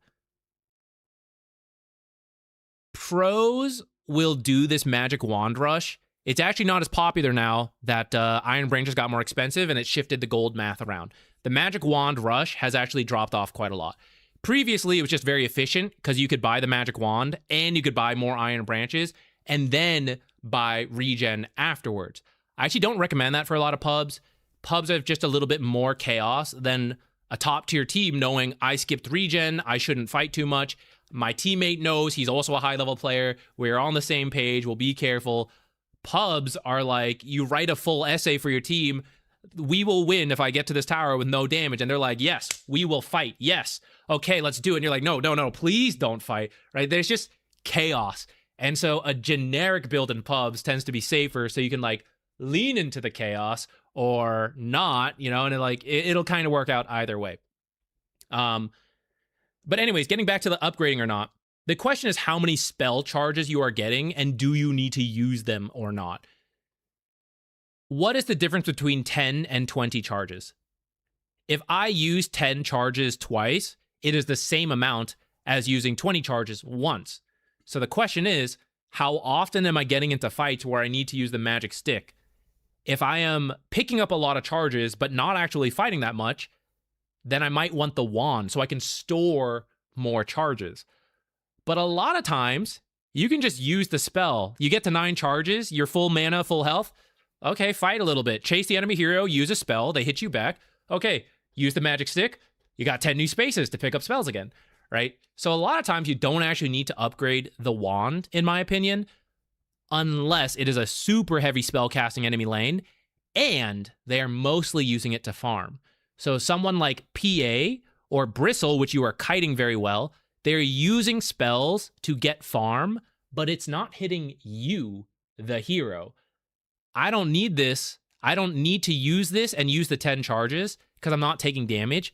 Pros will do this Magic Wand rush. It's actually not as popular now that Iron Branches got more expensive and it shifted the gold math around. The Magic Wand rush has actually dropped off quite a lot. Previously, it was just very efficient because you could buy the Magic Wand and you could buy more Iron Branches and then buy regen afterwards. I actually don't recommend that for a lot of pubs. Pubs have just a little bit more chaos than a top tier team knowing I skipped regen, I shouldn't fight too much. My teammate knows he's also a high level player. We're on the same page. We'll be careful. Pubs are like, you write a full essay for your team. We will win if I get to this tower with no damage. And they're like, yes, we will fight. Yes. Okay, let's do it. And you're like, no, please don't fight. Right? There's just chaos. And so a generic build in pubs tends to be safer. So you can like lean into the chaos or not, and it'll kind of work out either way. But anyways, getting back to the upgrading or not, the question is how many spell charges you are getting and do you need to use them or not? What is the difference between 10 and 20 charges? If I use 10 charges twice, it is the same amount as using 20 charges once. So the question is, how often am I getting into fights where I need to use the magic stick? If I am picking up a lot of charges but not actually fighting that much, then I might want the wand so I can store more charges. But a lot of times, you can just use the spell. You get to 9 charges, you're full mana, full health. Okay, fight a little bit. Chase the enemy hero, use a spell, they hit you back. Okay, use the magic stick. You got 10 new spaces to pick up spells again, right? So a lot of times you don't actually need to upgrade the wand, in my opinion, unless it is a super heavy spell casting enemy lane, and they are mostly using it to farm. So someone like PA or Bristle, which you are kiting very well, they're using spells to get farm, but it's not hitting you, the hero. I don't need this. I don't need to use this and use the 10 charges because I'm not taking damage.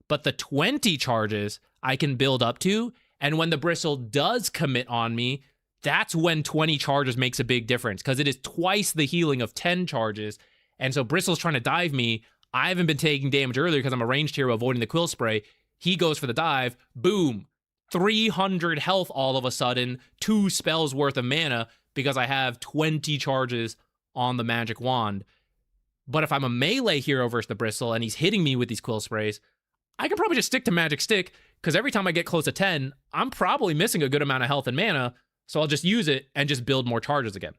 But the 20 charges I can build up to, and when the Bristle does commit on me, that's when 20 charges makes a big difference because it is twice the healing of 10 charges. And so Bristle's trying to dive me. I haven't been taking damage earlier because I'm a ranged hero avoiding the quill spray. He goes for the dive. Boom. 300 health all of a sudden. 2 spells worth of mana because I have 20 charges on the magic wand. But if I'm a melee hero versus the Bristle and he's hitting me with these quill sprays, I can probably just stick to magic stick because every time I get close to 10, I'm probably missing a good amount of health and mana. So I'll just use it and just build more charges again.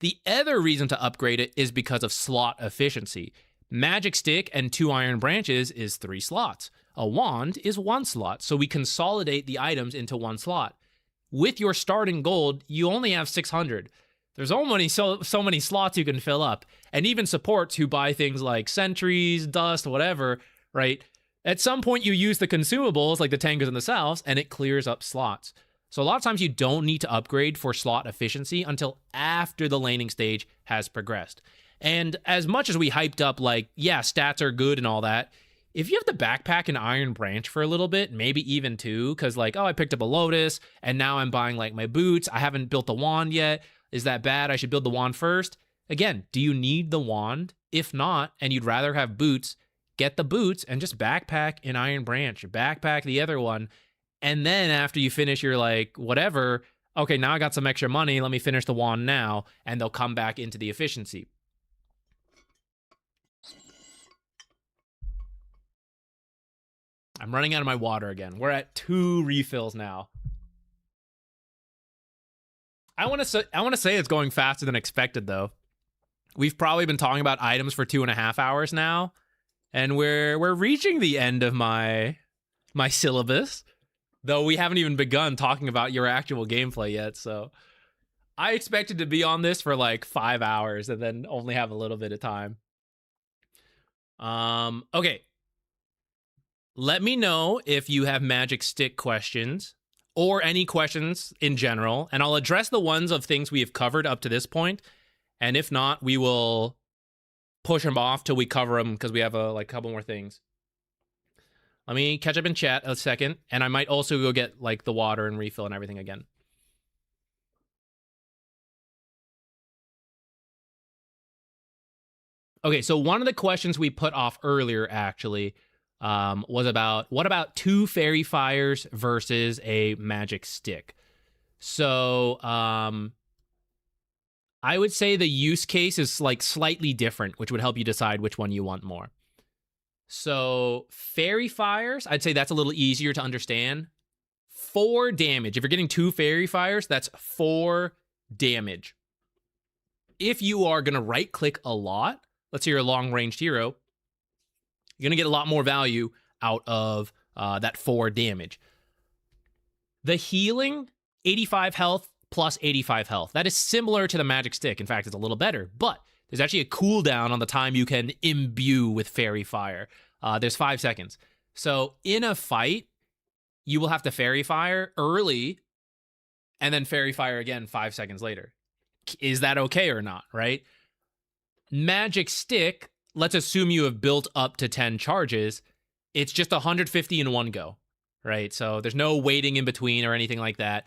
The other reason to upgrade it is because of slot efficiency. Magic Stick and 2 Iron Branches is 3 slots. A wand is 1 slot, so we consolidate the items into 1 slot. With your starting gold, you only have 600. There's only so many slots you can fill up. And even supports who buy things like Sentries, Dust, whatever, right? At some point you use the consumables like the Tankers and the Salves, and it clears up slots. So a lot of times you don't need to upgrade for slot efficiency until after the laning stage has progressed. And as much as we hyped up, like, yeah, stats are good and all that, if you have to backpack an Iron Branch for a little bit, maybe even 2, because like, oh, I picked up a Lotus, and now I'm buying like my boots, I haven't built the wand yet, is that bad? I should build the wand first? Again, do you need the wand? If not, and you'd rather have boots, get the boots and just backpack in Iron Branch, backpack the other one. And then after you finish your like whatever, okay, now I got some extra money, let me finish the wand now, and they'll come back into the efficiency. I'm running out of my water again. We're at 2 refills now. I want to say it's going faster than expected though. We've probably been talking about items for 2.5 hours now, and we're reaching the end of my syllabus, though we haven't even begun talking about your actual gameplay yet. So I expected to be on this for like 5 hours and then only have a little bit of time. Okay. Let me know if you have magic stick questions or any questions in general, and I'll address the ones of things we have covered up to this point. And if not, we will push them off till we cover them because we have a couple more things. Let me catch up in chat a second, and I might also go get like the water and refill and everything again. Okay, so one of the questions we put off earlier actually was about, what about 2 fairy fires versus a magic stick? So I would say the use case is like slightly different, which would help you decide which one you want more. So fairy fires, I'd say that's a little easier to understand. 4 damage. If you're getting 2 fairy fires, that's 4 damage. If you are going to right click a lot, let's say you're a long ranged hero, you're going to get a lot more value out of that 4 damage. The healing, 85 health plus 85 health. That is similar to the magic stick. In fact, it's a little better, but there's actually a cooldown on the time you can imbue with fairy fire. There's 5 seconds. So in a fight, you will have to fairy fire early and then fairy fire again 5 seconds later. Is that okay or not, right? Magic stick, let's assume you have built up to 10 charges. It's just 150 in one go, right? So there's no waiting in between or anything like that.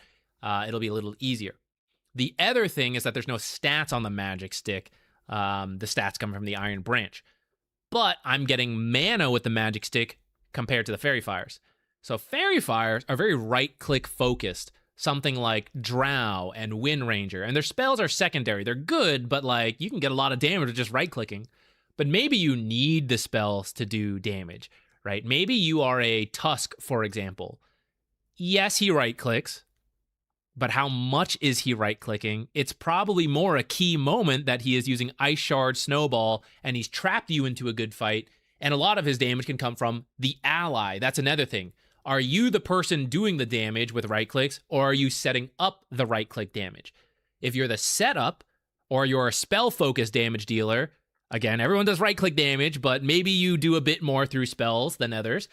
It'll be a little easier. The other thing is that there's no stats on the magic stick. The stats come from the Iron Branch. But I'm getting mana with the magic stick compared to the fairy fires. So fairy fires are very right-click focused. Something like Drow and Wind Ranger. And their spells are secondary. They're good, but like you can get a lot of damage with just right-clicking. But maybe you need the spells to do damage, right? Maybe you are a Tusk, for example. Yes, he right-clicks. But how much is he right-clicking? It's probably more a key moment that he is using Ice Shard, Snowball, and he's trapped you into a good fight, and a lot of his damage can come from the ally. That's another thing. Are you the person doing the damage with right-clicks, or are you setting up the right-click damage? If you're the setup, or you're a spell-focused damage dealer, again, everyone does right-click damage, but maybe you do a bit more through spells than others,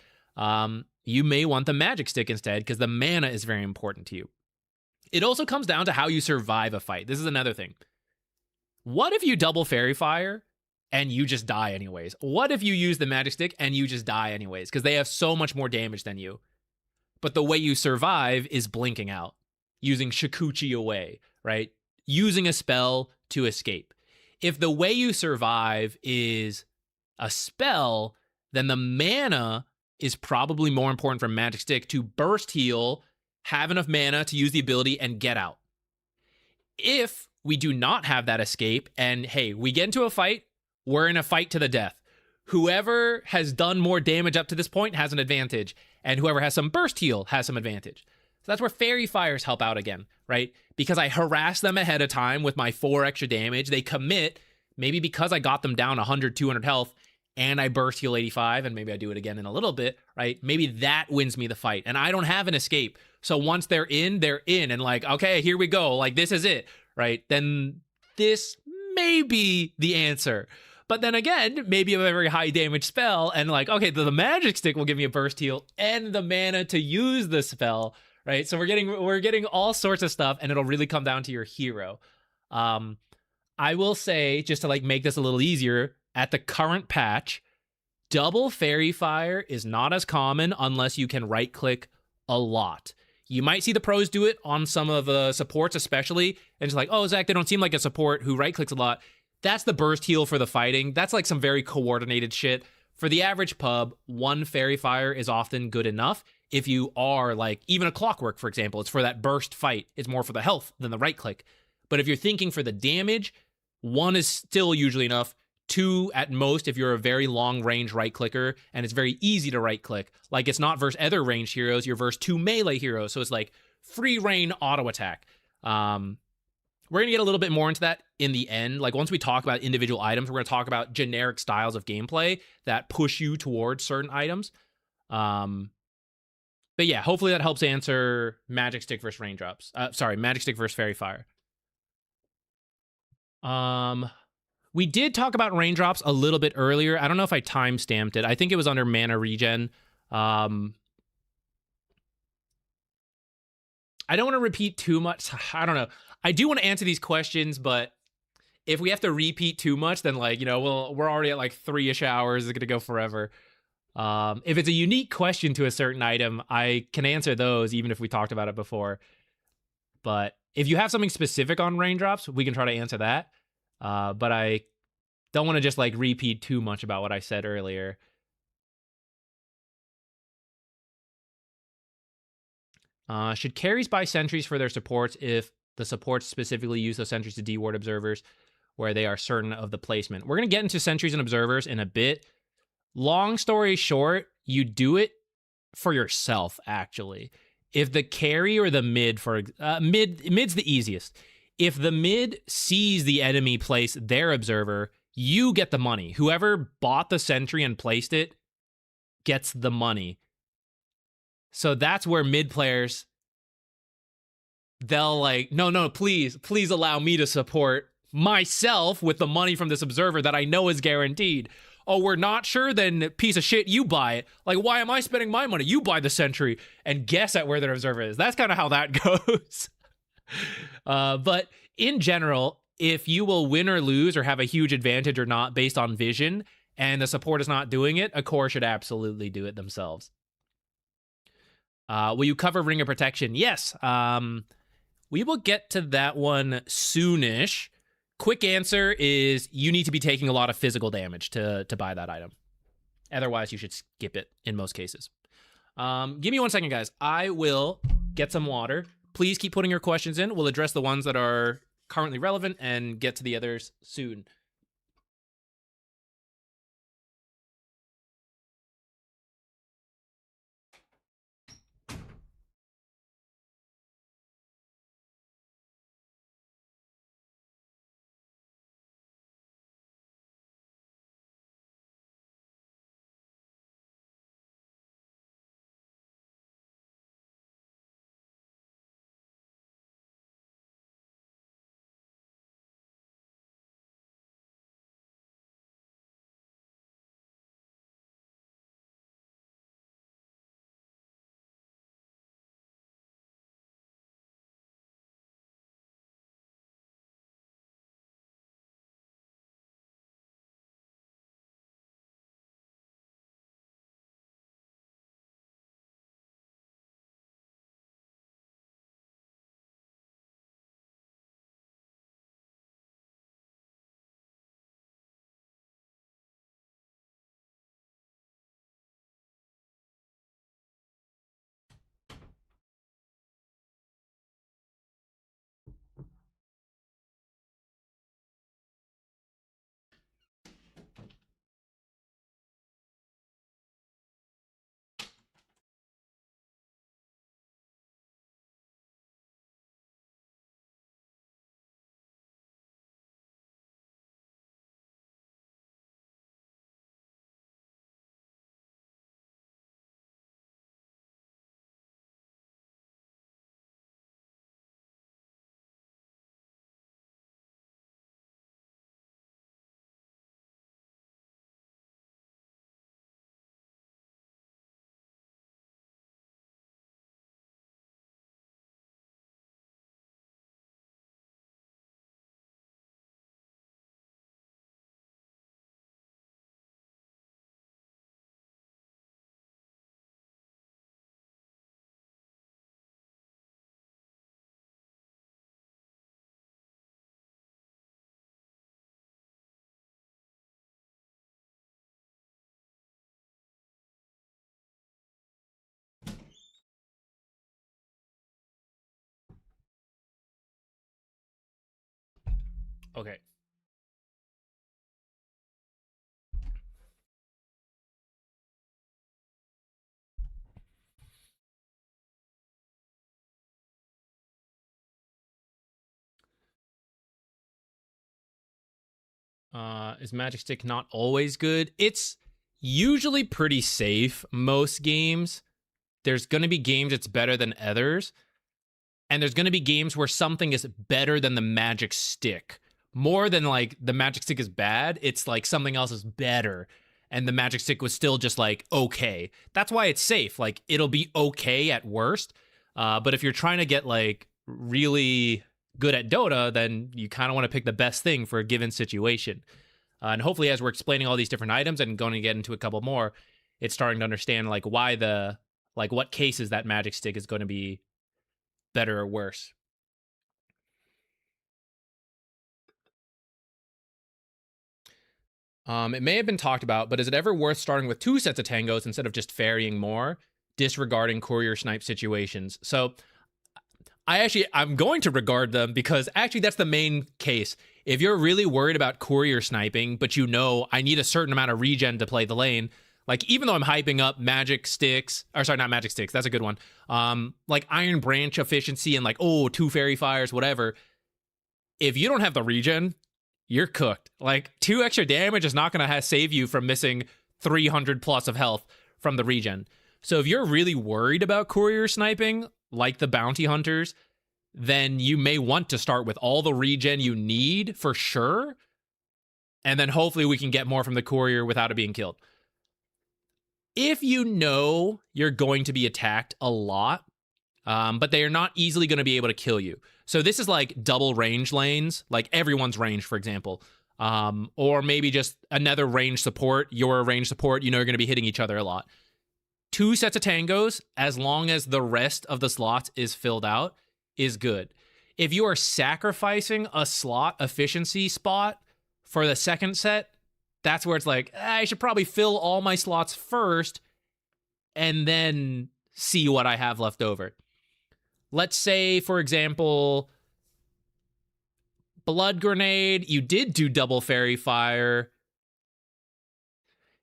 you may want the magic stick instead, because the mana is very important to you. It also comes down to how you survive a fight. This is another thing. What if you double fairy fire and you just die anyways? What if you use the magic stick and you just die anyways? Because they have so much more damage than you. But the way you survive is blinking out, using Shikuchi away, right? Using a spell to escape. If the way you survive is a spell, then the mana is probably more important for magic stick to burst heal, have enough mana to use the ability, and get out. If we do not have that escape, and hey, we get into a fight, we're in a fight to the death. Whoever has done more damage up to this point has an advantage, and whoever has some burst heal has some advantage. So that's where fairy fires help out again, right? Because I harass them ahead of time with my 4 extra damage, they commit, maybe because I got them down 100, 200 health, and I burst heal 85, and maybe I do it again in a little bit, right? Maybe that wins me the fight, and I don't have an escape. So once they're in, and like, okay, here we go, like this is it, right? Then this may be the answer. But then again, maybe a very high damage spell, and like, okay, the magic stick will give me a burst heal and the mana to use the spell, right? So we're getting all sorts of stuff, and it'll really come down to your hero. I will say, just to like make this a little easier, at the current patch, double fairy fire is not as common unless you can right click a lot. You might see the pros do it on some of the supports especially, and it's like, oh, Zach, they don't seem like a support who right clicks a lot. That's the burst heal for the fighting. That's like some very coordinated shit. for the average pub, one Fairy Fire is often good enough. If you are like, even a Clockwerk, for example, it's for that burst fight. It's more for the health than the right click. But if you're thinking for the damage, one is still usually enough. Two at most if you're a very long range right clicker and it's very easy to right click. Like it's not versus other ranged heroes, you're versus two melee heroes. So it's like free reign auto attack. We're going to get a little bit more into that in the end. Like once we talk about individual items, we're going to talk about generic styles of gameplay that push you towards certain items. But yeah, hopefully that helps answer Magic Stick versus Raindrops. Magic Stick versus Fairy Fire. We did talk about Raindrops a little bit earlier. I don't know if I time-stamped it. I think it was under Mana Regen. I don't want to repeat too much. I don't know. I do want to answer these questions, but if we have to repeat too much, then like, we're already at like 3-ish hours. It's going to go forever. If it's a unique question to a certain item, I can answer those even if we talked about it before. But if you have something specific on Raindrops, we can try to answer that. But I don't want to just like repeat too much about what I said earlier. Should carries buy sentries for their supports if the supports specifically use those sentries to deward observers where they are certain of the placement? We're going to get into sentries and observers in a bit. Long story short, you do it for yourself, actually. If the carry or the mid, mid's the easiest. If the mid sees the enemy place their observer, you get the money. Whoever bought the sentry and placed it gets the money. So that's where mid players, they'll like, no, please allow me to support myself with the money from this observer that I know is guaranteed. Oh, we're not sure? Then piece of shit, you buy it. Like, why am I spending my money? You buy the sentry and guess at where their observer is. That's kind of how that goes. But in general, if you will win or lose or have a huge advantage or not based on vision and the support is not doing it, a core should absolutely do it themselves. Will you cover Ring of Protection? Yes. We will get to that one soonish. Quick answer is you need to be taking a lot of physical damage to buy that item. Otherwise, you should skip it in most cases. Give me 1 second, guys. I will get some water. Please keep putting your questions in. We'll address the ones that are currently relevant and get to the others soon. Okay. Is Magic Stick not always good? It's usually pretty safe most games. There's going to be games it's better than others. And there's going to be games where something is better than the Magic Stick. More than like the Magic Stick is bad, it's like something else is better. And the Magic Stick was still just like okay. That's why it's safe. Like it'll be okay at worst. But if you're trying to get like really good at Dota, then you kind of want to pick the best thing for a given situation. And hopefully, as we're explaining all these different items and going to get into a couple more, it's starting to understand like why what cases that Magic Stick is going to be better or worse. It may have been talked about, but is it ever worth starting with 2 sets of tangos instead of just ferrying more, disregarding courier snipe situations? So I'm going to regard them because actually that's the main case. If you're really worried about courier sniping, but you know I need a certain amount of regen to play the lane, like even though I'm hyping up magic sticks, or sorry, not magic sticks, that's a good one. Like Iron Branch efficiency and like 2 fairy fires, whatever. If you don't have the regen, you're cooked. Like 2 extra damage is not going to save you from missing 300 plus of health from the regen. So if you're really worried about courier sniping, like the bounty hunters, then you may want to start with all the regen you need for sure. And then hopefully we can get more from the courier without it being killed. If you know you're going to be attacked a lot, but they are not easily going to be able to kill you. So this is like double range lanes, like everyone's range, for example. Or maybe just another range support. You're a range support, you know you're going to be hitting each other a lot. 2 sets of tangos, as long as the rest of the slots is filled out, is good. If you are sacrificing a slot efficiency spot for the second set, that's where it's like, I should probably fill all my slots first and then see what I have left over. Let's say, for example, Blood Grenade, you did do double Fairy Fire.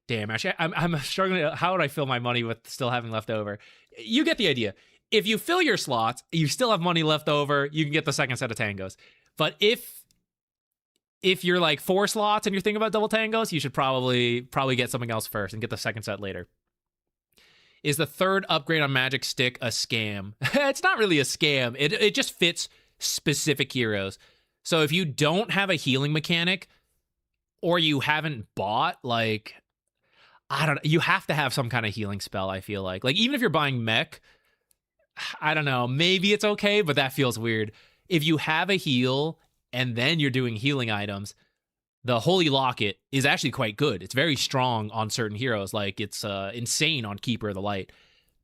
Damn, actually, I'm struggling. How would I fill my money with still having left over? You get the idea. If you fill your slots, you still have money left over, you can get the second set of tangos. But if you're like 4 slots and you're thinking about double tangos, you should probably get something else first and get the second set later. Is the third upgrade on Magic Stick a scam? It's not really a scam. It just fits specific heroes. So if you don't have a healing mechanic or you haven't bought like, I don't know, you have to have some kind of healing spell, I feel like. Like even if you're buying mech, I don't know, maybe it's okay, but that feels weird. If you have a heal and then you're doing healing items, the Holy Locket is actually quite good. It's very strong on certain heroes. Like it's insane on Keeper of the Light.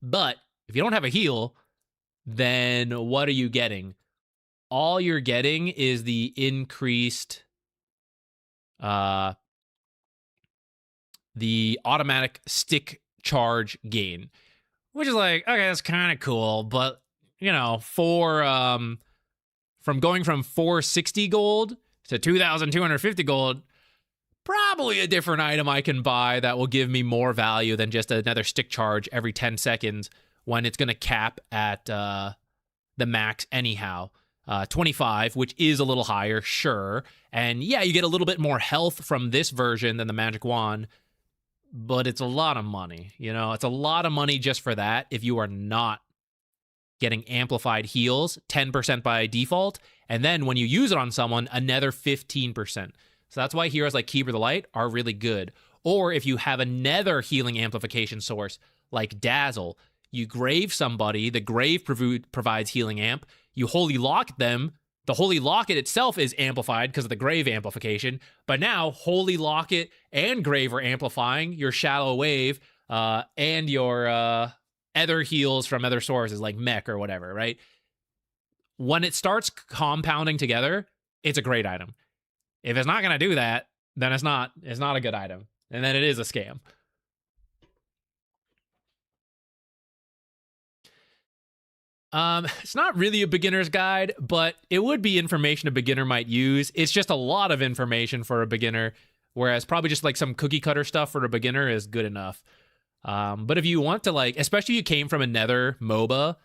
But if you don't have a heal, then what are you getting? All you're getting is the increased the automatic stick charge gain, which is like, okay, that's kind of cool, but you know, for from going from 460 gold to 2,250 gold, probably a different item I can buy that will give me more value than just another stick charge every 10 seconds when it's going to cap at the max anyhow. 25, which is a little higher, sure. And yeah, you get a little bit more health from this version than the Magic Wand, but it's a lot of money. You know, it's a lot of money just for that if you are not getting amplified heals, 10% by default, and then when you use it on someone, another 15%. So that's why heroes like Keeper of the Light are really good. Or if you have another healing amplification source like Dazzle, you grave somebody, the grave provides healing amp, you Holy Lock them, the Holy Locket itself is amplified because of the grave amplification, but now Holy Locket and grave are amplifying your Shallow Wave and your other heals from other sources like mech or whatever, right? When it starts compounding together, it's a great item. If it's not going to do that, then it's not a good item. And then it is a scam. It's not really a beginner's guide, but it would be information a beginner might use. It's just a lot of information for a beginner, whereas probably just like some cookie cutter stuff for a beginner is good enough. But if you want to, like, especially if you came from a Nether MOBA,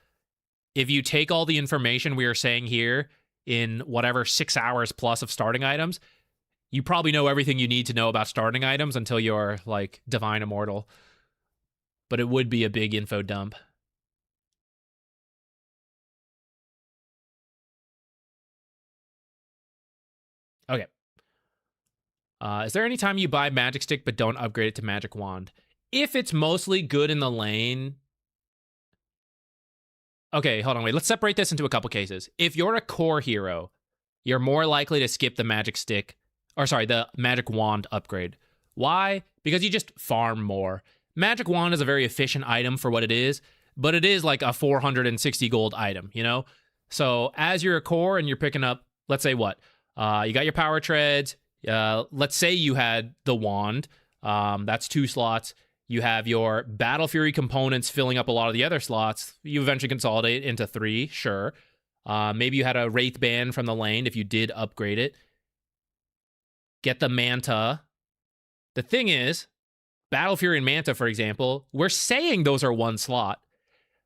if you take all the information we are saying here in whatever 6 hours plus of starting items, you probably know everything you need to know about starting items until you're like Divine Immortal. But it would be a big info dump. Okay. Is there any time you buy Magic Stick but don't upgrade it to Magic Wand? If it's mostly good in the lane... Okay, hold on, wait. Let's separate this into a couple cases. If you're a core hero, you're more likely to skip the Magic Stick... Or sorry, the Magic Wand upgrade. Why? Because you just farm more. Magic Wand is a very efficient item for what it is, but it is like a 460 gold item, you know? So as you're a core and you're picking up, let's say what? You got your power treads. Let's say you had the wand. That's 2 slots. You have your Battle Fury components filling up a lot of the other slots. You eventually consolidate into 3, sure. Maybe you had a Wraith Band from the lane if you did upgrade it. Get the Manta. The thing is, Battle Fury and Manta, for example, we're saying those are 1 slot.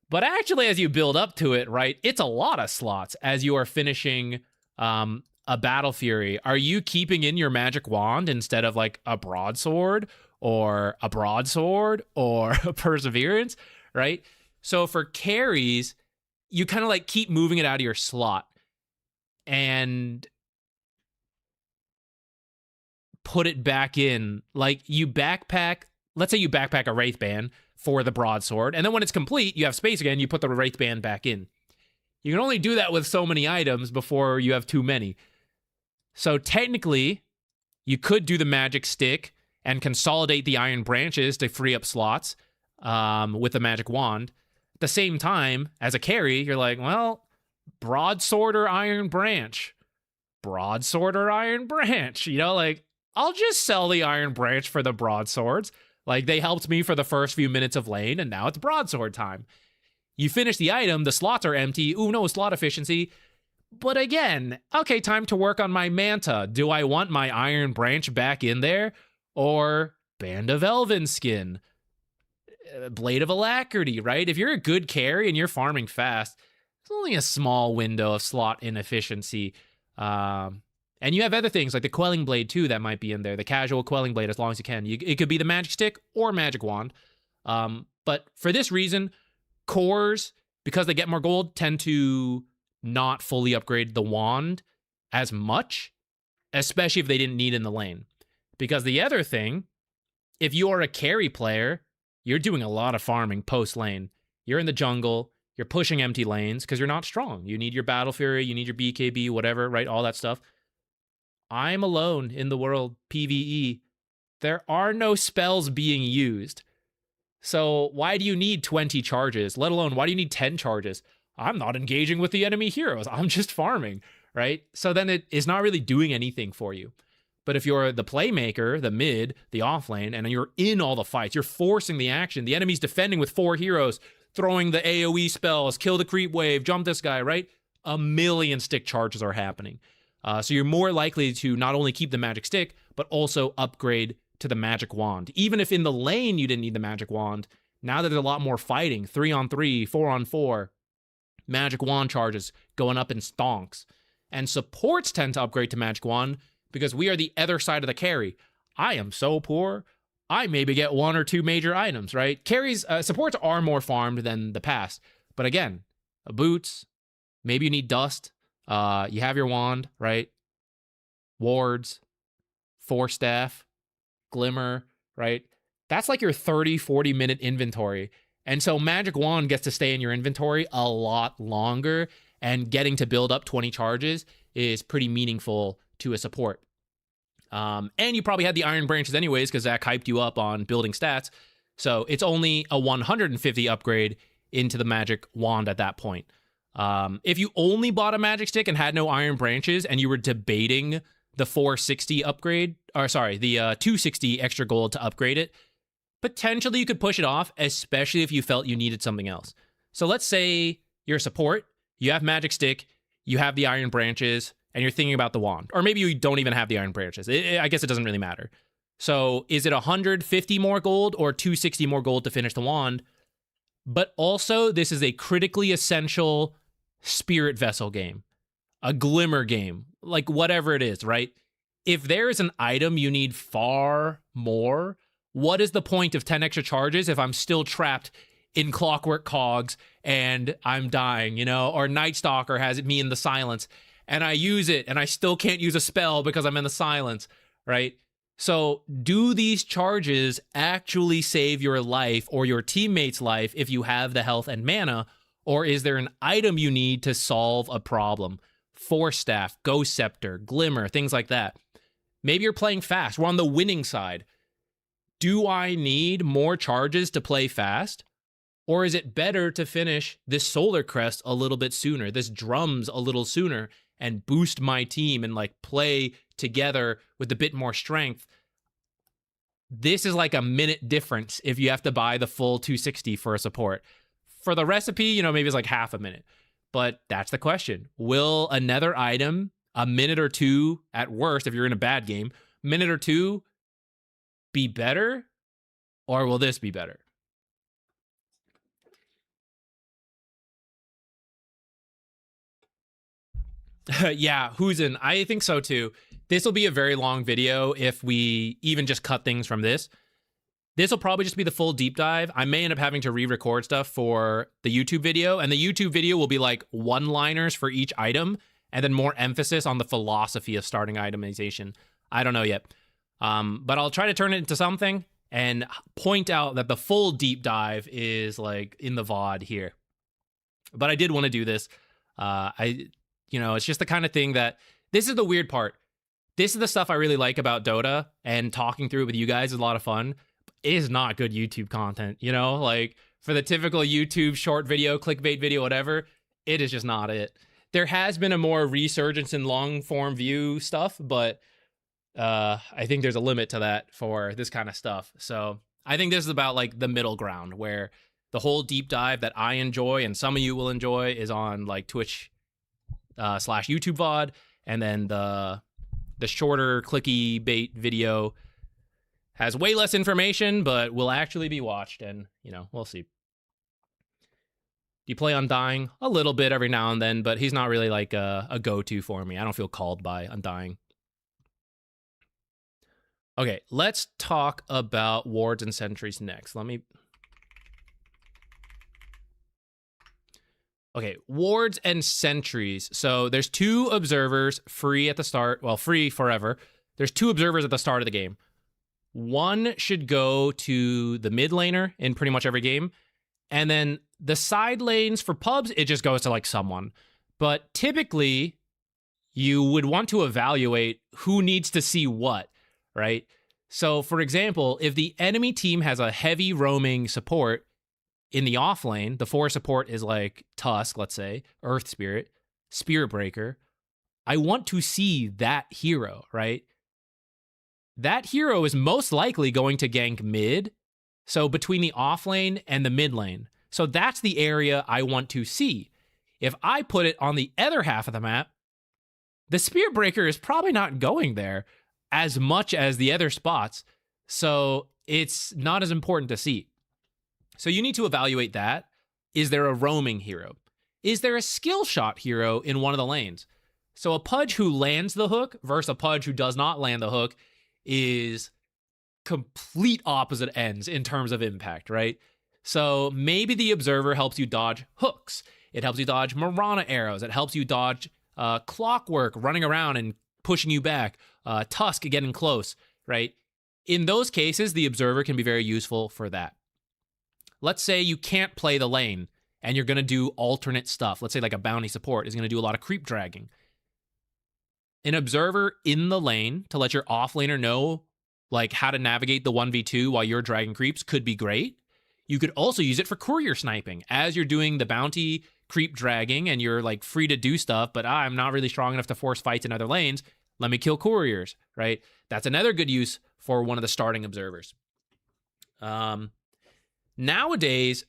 But actually, as you build up to it, right, it's a lot of slots as you are finishing a Battle Fury. Are you keeping in your Magic Wand instead of like a Broadsword or a Broadsword or a Perseverance, right? So for carries, you kind of like keep moving it out of your slot and put it back in. Like you backpack, let's say you backpack a Wraith Band for the Broadsword, and then when it's complete, you have space again, you put the Wraith Band back in. You can only do that with so many items before you have too many. So technically, you could do the Magic Stick and consolidate the Iron Branches to free up slots with the Magic Wand. At the same time, as a carry, you're like, well, Broadsword or Iron Branch? Broadsword or Iron Branch? You know, like, I'll just sell the Iron Branch for the Broadswords. Like, they helped me for the first few minutes of lane, and now it's Broadsword time. You finish the item, the slots are empty. Ooh, no slot efficiency. But again, okay, time to work on my Manta. Do I want my Iron Branch back in there? Or Band of Elven Skin? Blade of Alacrity, right? If you're a good carry and you're farming fast, it's only a small window of slot inefficiency. And you have other things like the Quelling Blade too that might be in there. The casual Quelling Blade as long as you can. It could be the Magic Stick or Magic Wand. But for this reason, cores, because they get more gold, tend to not fully upgrade the wand as much, especially if they didn't need in the lane. Because the other thing, if you are a carry player, you're doing a lot of farming post lane. You're in the jungle, you're pushing empty lanes because you're not strong. You need your Battle Fury, you need your BKB, whatever, right? All that stuff. I'm alone in the world, PvE. There are no spells being used. So why do you need 20 charges? Let alone, why do you need 10 charges? I'm not engaging with the enemy heroes. I'm just farming, right? So then it is not really doing anything for you. But if you're the playmaker, the mid, the offlane, and you're in all the fights, you're forcing the action. The enemy's defending with 4 heroes, throwing the AoE spells, kill the creep wave, jump this guy, right? A million stick charges are happening. So you're more likely to not only keep the Magic Stick, but also upgrade to the Magic Wand. Even if in the lane you didn't need the Magic Wand, now that there's a lot more fighting, 3-on-3, 4-on-4, Magic Wand charges going up in stonks. And supports tend to upgrade to Magic Wand because we are the other side of the carry. I am so poor, I maybe get 1 or 2 major items, right? Carries, supports are more farmed than the past. But again, boots, maybe you need dust. You have your wand, right? Wards, 4 staff, glimmer, right? That's like your 30-40 minute inventory. And so Magic Wand gets to stay in your inventory a lot longer, and getting to build up 20 charges is pretty meaningful to a support. And you probably had the Iron Branches anyways because Zach hyped you up on building stats. So it's only a 150 upgrade into the Magic Wand at that point. If you only bought a Magic Stick and had no Iron Branches and you were debating the 460 upgrade, or sorry, the 260 extra gold to upgrade it, potentially you could push it off, especially if you felt you needed something else. So let's say you're a support, you have Magic Stick, you have the Iron Branches, and you're thinking about the wand. Or maybe you don't even have the Iron Branches. I guess it doesn't really matter. So is it 150 more gold or 260 more gold to finish the wand? But also, this is a critically essential Spirit Vessel game, a Glimmer game, like whatever it is, right? If there is an item you need far more, what is the point of 10 extra charges if I'm still trapped in Clockwerk cogs and I'm dying, you know? Or Night Stalker has me in the silence and I use it and I still can't use a spell because I'm in the silence, right? So do these charges actually save your life or your teammate's life if you have the health and mana? Or is there an item you need to solve a problem? Force Staff, Ghost Scepter, Glimmer, things like that. Maybe you're playing fast. We're on the winning side. Do I need more charges to play fast? Or is it better to finish this Solar Crest a little bit sooner, this Drums a little sooner, and boost my team and like play together with a bit more strength? This is like a minute difference if you have to buy the full 260 for a support. For the recipe, you know, maybe it's like half a minute. But that's the question. Will another item, a minute or two at worst, if you're in a bad game, minute or two be better? Or will this be better? Yeah, who's in? I think so too. This will be a very long video if we even just cut things from this. This will probably just be the full deep dive. I may end up having to re-record stuff for the YouTube video, and the YouTube video will be like one-liners for each item, and then more emphasis on the philosophy of starting itemization. I don't know yet. But I'll try to turn it into something and point out that the full deep dive is like in the VOD here. But I did want to do this. You know, it's just the kind of thing that, this is the weird part. This is the stuff I really like about Dota, and talking through it with you guys is a lot of fun. It is not good YouTube content, you know? Like, for the typical YouTube short video, clickbait video, whatever, it is just not it. There has been a more resurgence in long-form view stuff, but I think there's a limit to that for this kind of stuff. So I think this is about, like, the middle ground, where the whole deep dive that I enjoy and some of you will enjoy is on, like, Twitch / YouTube VOD, and then the shorter clicky bait video has way less information, but will actually be watched, and, you know, we'll see. Do you play Undying? A little bit every now and then, but he's not really like a go-to for me. I don't feel called by Undying. Okay, let's talk about wards and sentries next. Okay, wards and sentries. So there's 2 observers free at the start. Well, free forever. There's 2 observers at the start of the game. One should go to the mid laner in pretty much every game. And then the side lanes for pubs, it just goes to like someone. But typically, you would want to evaluate who needs to see what, right? So for example, if the enemy team has a heavy roaming support in the off lane, the 4 support is like Tusk, let's say, Earth Spirit, Spirit Breaker, I want to see that hero, right? That hero is most likely going to gank mid, so between the off lane and the mid lane. So that's the area I want to see. If I put it on the other half of the map, the Spirit Breaker is probably not going there as much as the other spots, so it's not as important to see. So you need to evaluate that. Is there a roaming hero? Is there a skill shot hero in one of the lanes? So a Pudge who lands the hook versus a Pudge who does not land the hook is complete opposite ends in terms of impact, right? So maybe the observer helps you dodge hooks. It helps you dodge Marana arrows. It helps you dodge Clockwerk running around and pushing you back. Tusk getting close, right? In those cases, the observer can be very useful for that. Let's say you can't play the lane and you're going to do alternate stuff. Let's say like a bounty support is going to do a lot of creep dragging. An observer in the lane to let your offlaner know like how to navigate the 1v2 while you're dragging creeps could be great. You could also use it for courier sniping as you're doing the bounty creep dragging and you're like free to do stuff, but I'm not really strong enough to force fights in other lanes. Let me kill couriers, right? That's another good use for one of the starting observers. Nowadays,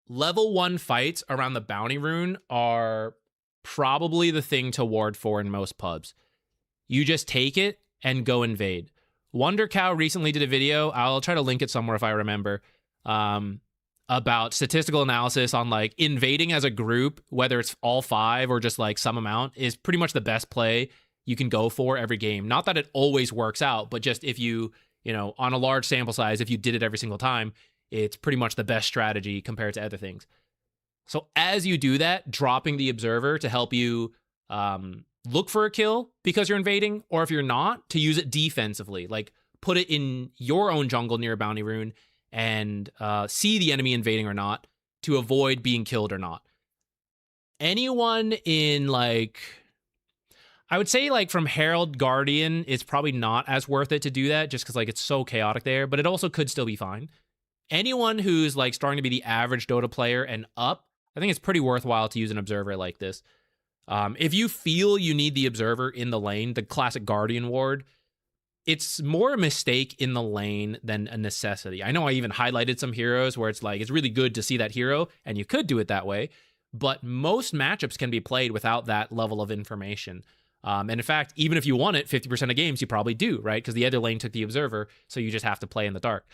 level 1 fights around the bounty rune are probably the thing to ward for in most pubs. You just take it and go invade. Wonder Cow recently did a video, I'll try to link it somewhere if I remember, about statistical analysis on like invading as a group, whether it's all 5 or just like some amount, is pretty much the best play you can go for every game. Not that it always works out, but just if you know, on a large sample size, if you did it every single time, it's pretty much the best strategy compared to other things. So as you do that, dropping the Observer to help you look for a kill because you're invading, or if you're not, to use it defensively. Like put it in your own jungle near a bounty rune and see the enemy invading or not to avoid being killed or not. Anyone in like, I would say like from Herald Guardian, it's probably not as worth it to do that just because like it's so chaotic there, but it also could still be fine. Anyone who's like starting to be the average Dota player and up, I think it's pretty worthwhile to use an Observer like this. If you feel you need the Observer in the lane, the classic Guardian ward, it's more a mistake in the lane than a necessity. I know I even highlighted some heroes where it's like, it's really good to see that hero, and you could do it that way, but most matchups can be played without that level of information. And in fact, even if you won it 50% of games, you probably do, right? Because the other lane took the Observer, so you just have to play in the dark.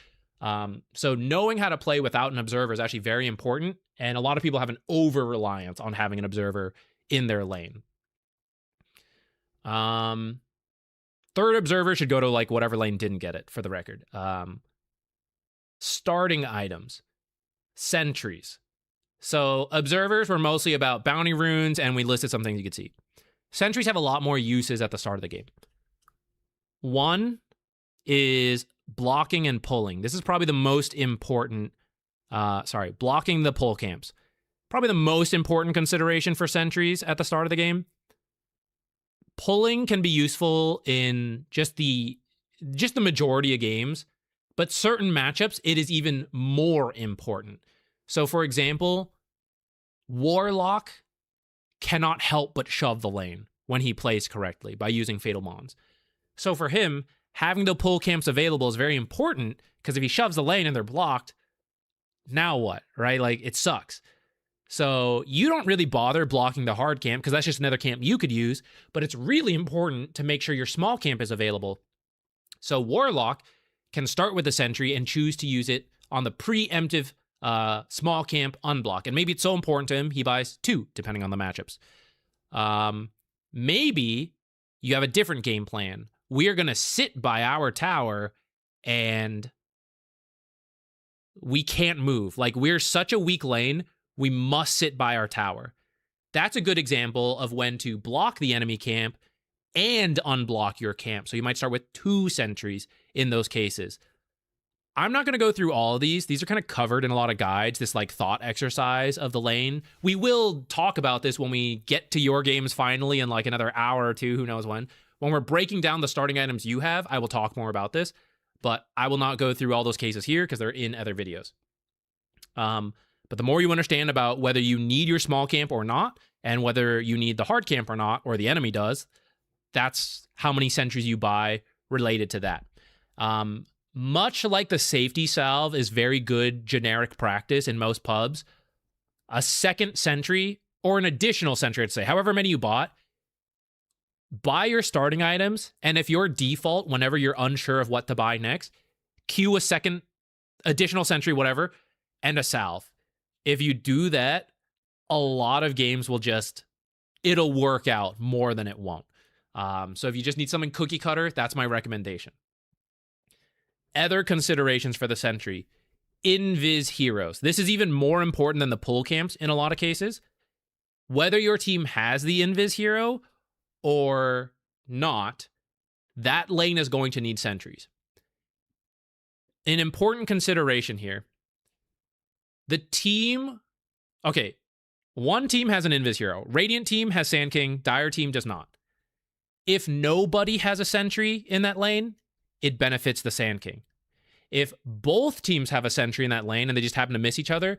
So knowing how to play without an Observer is actually very important, and a lot of people have an over-reliance on having an Observer in their lane. Third Observer should go to like whatever lane didn't get it, for the record. Starting items. Sentries. So Observers were mostly about bounty runes, and we listed some things you could see. Sentries have a lot more uses at the start of the game. One is blocking and pulling. This is probably the most important, blocking the pull camps. Probably the most important consideration for Sentries at the start of the game. Pulling can be useful in just the majority of games, but certain matchups, it is even more important. So for example, Warlock cannot help but shove the lane when he plays correctly by using Fatal Mons. So for him, having the pull camps available is very important, because if he shoves the lane and they're blocked, now what, right? Like, it sucks. So you don't really bother blocking the hard camp, because that's just another camp you could use, but it's really important to make sure your small camp is available. So Warlock can start with the Sentry and choose to use it on the preemptive small camp unblock. And maybe it's so important to him, he buys 2, depending on the matchups. Maybe you have a different game plan. We are going to sit by our tower and we can't move. Like, we're such a weak lane, we must sit by our tower. That's a good example of when to block the enemy camp and unblock your camp. So you might start with 2 sentries in those cases. I'm not going to go through all of these. These are kind of covered in a lot of guides, this like thought exercise of the lane. We will talk about this when we get to your games finally in like another hour or 2, who knows when. When we're breaking down the starting items you have, I will talk more about this, but I will not go through all those cases here because they're in other videos. But the more you understand about whether you need your small camp or not, and whether you need the hard camp or not, or the enemy does, that's how many sentries you buy related to that. Much like the safety salve is very good generic practice in most pubs, a second sentry, or an additional sentry, I'd say, however many you bought, buy your starting items, and if your default, whenever you're unsure of what to buy next, queue a second additional sentry, whatever, and a salve. If you do that, a lot of games will it'll work out more than it won't. So if you just need something cookie cutter, that's my recommendation. Other considerations for the sentry. Invis heroes. This is even more important than the pull camps in a lot of cases. Whether your team has the invis hero or not, that lane is going to need sentries. An important consideration here. The team... Okay, one team has an invis hero. Radiant team has Sand King. Dire team does not. If nobody has a sentry in that lane, it benefits the Sand King. If both teams have a sentry in that lane and they just happen to miss each other,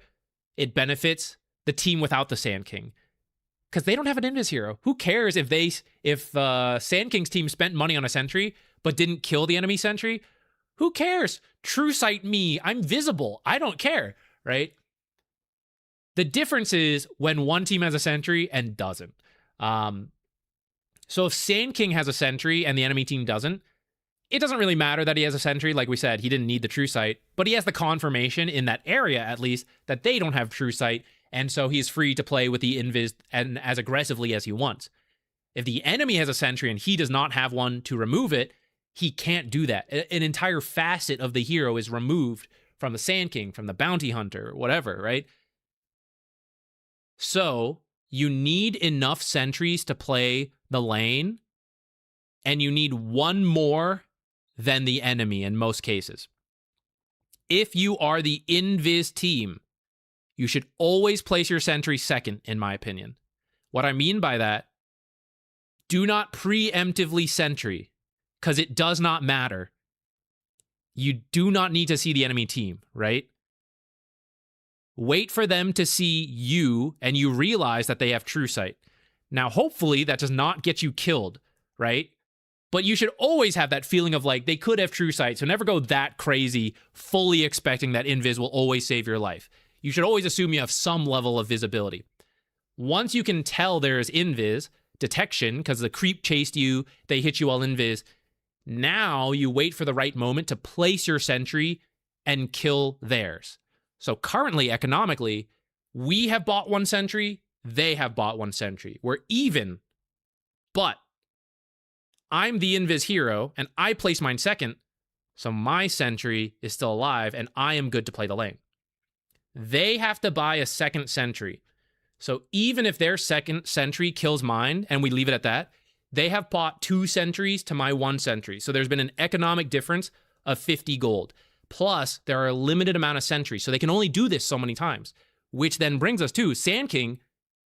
it benefits the team without the Sand King. Because they don't have an invis hero. Who cares if Sand King's team spent money on a sentry but didn't kill the enemy sentry? Who cares? True sight me. I'm visible. I don't care, right? The difference is when one team has a sentry and doesn't. So if Sand King has a sentry and the enemy team doesn't, it doesn't really matter that he has a sentry. Like we said, he didn't need the true sight, but he has the confirmation in that area, at least, that they don't have true sight, and so he's free to play with the invis and as aggressively as he wants. If the enemy has a sentry and he does not have one to remove it, he can't do that. An entire facet of the hero is removed from the Sand King, from the Bounty Hunter, whatever, right? So you need enough sentries to play the lane, and you need one more than the enemy in most cases. If you are the invis team, you should always place your sentry second, in my opinion. What I mean by that, do not preemptively sentry, because it does not matter. You do not need to see the enemy team, right? Wait for them to see you, and you realize that they have true sight. Now, hopefully, that does not get you killed, right? But you should always have that feeling of like, they could have true sight, so never go that crazy, fully expecting that invis will always save your life. You should always assume you have some level of visibility. Once you can tell there is invis, detection, because the creep chased you, they hit you all invis, now you wait for the right moment to place your sentry and kill theirs. So currently, economically, we have bought one sentry, they have bought one sentry. We're even, but I'm the invis hero, and I place mine second, so my sentry is still alive, and I am good to play the lane. They have to buy a second sentry. So even if their second sentry kills mine, and we leave it at that, they have bought 2 sentries to my 1 sentry. So there's been an economic difference of 50 gold. Plus, there are a limited amount of sentries, so they can only do this so many times. Which then brings us to Sand King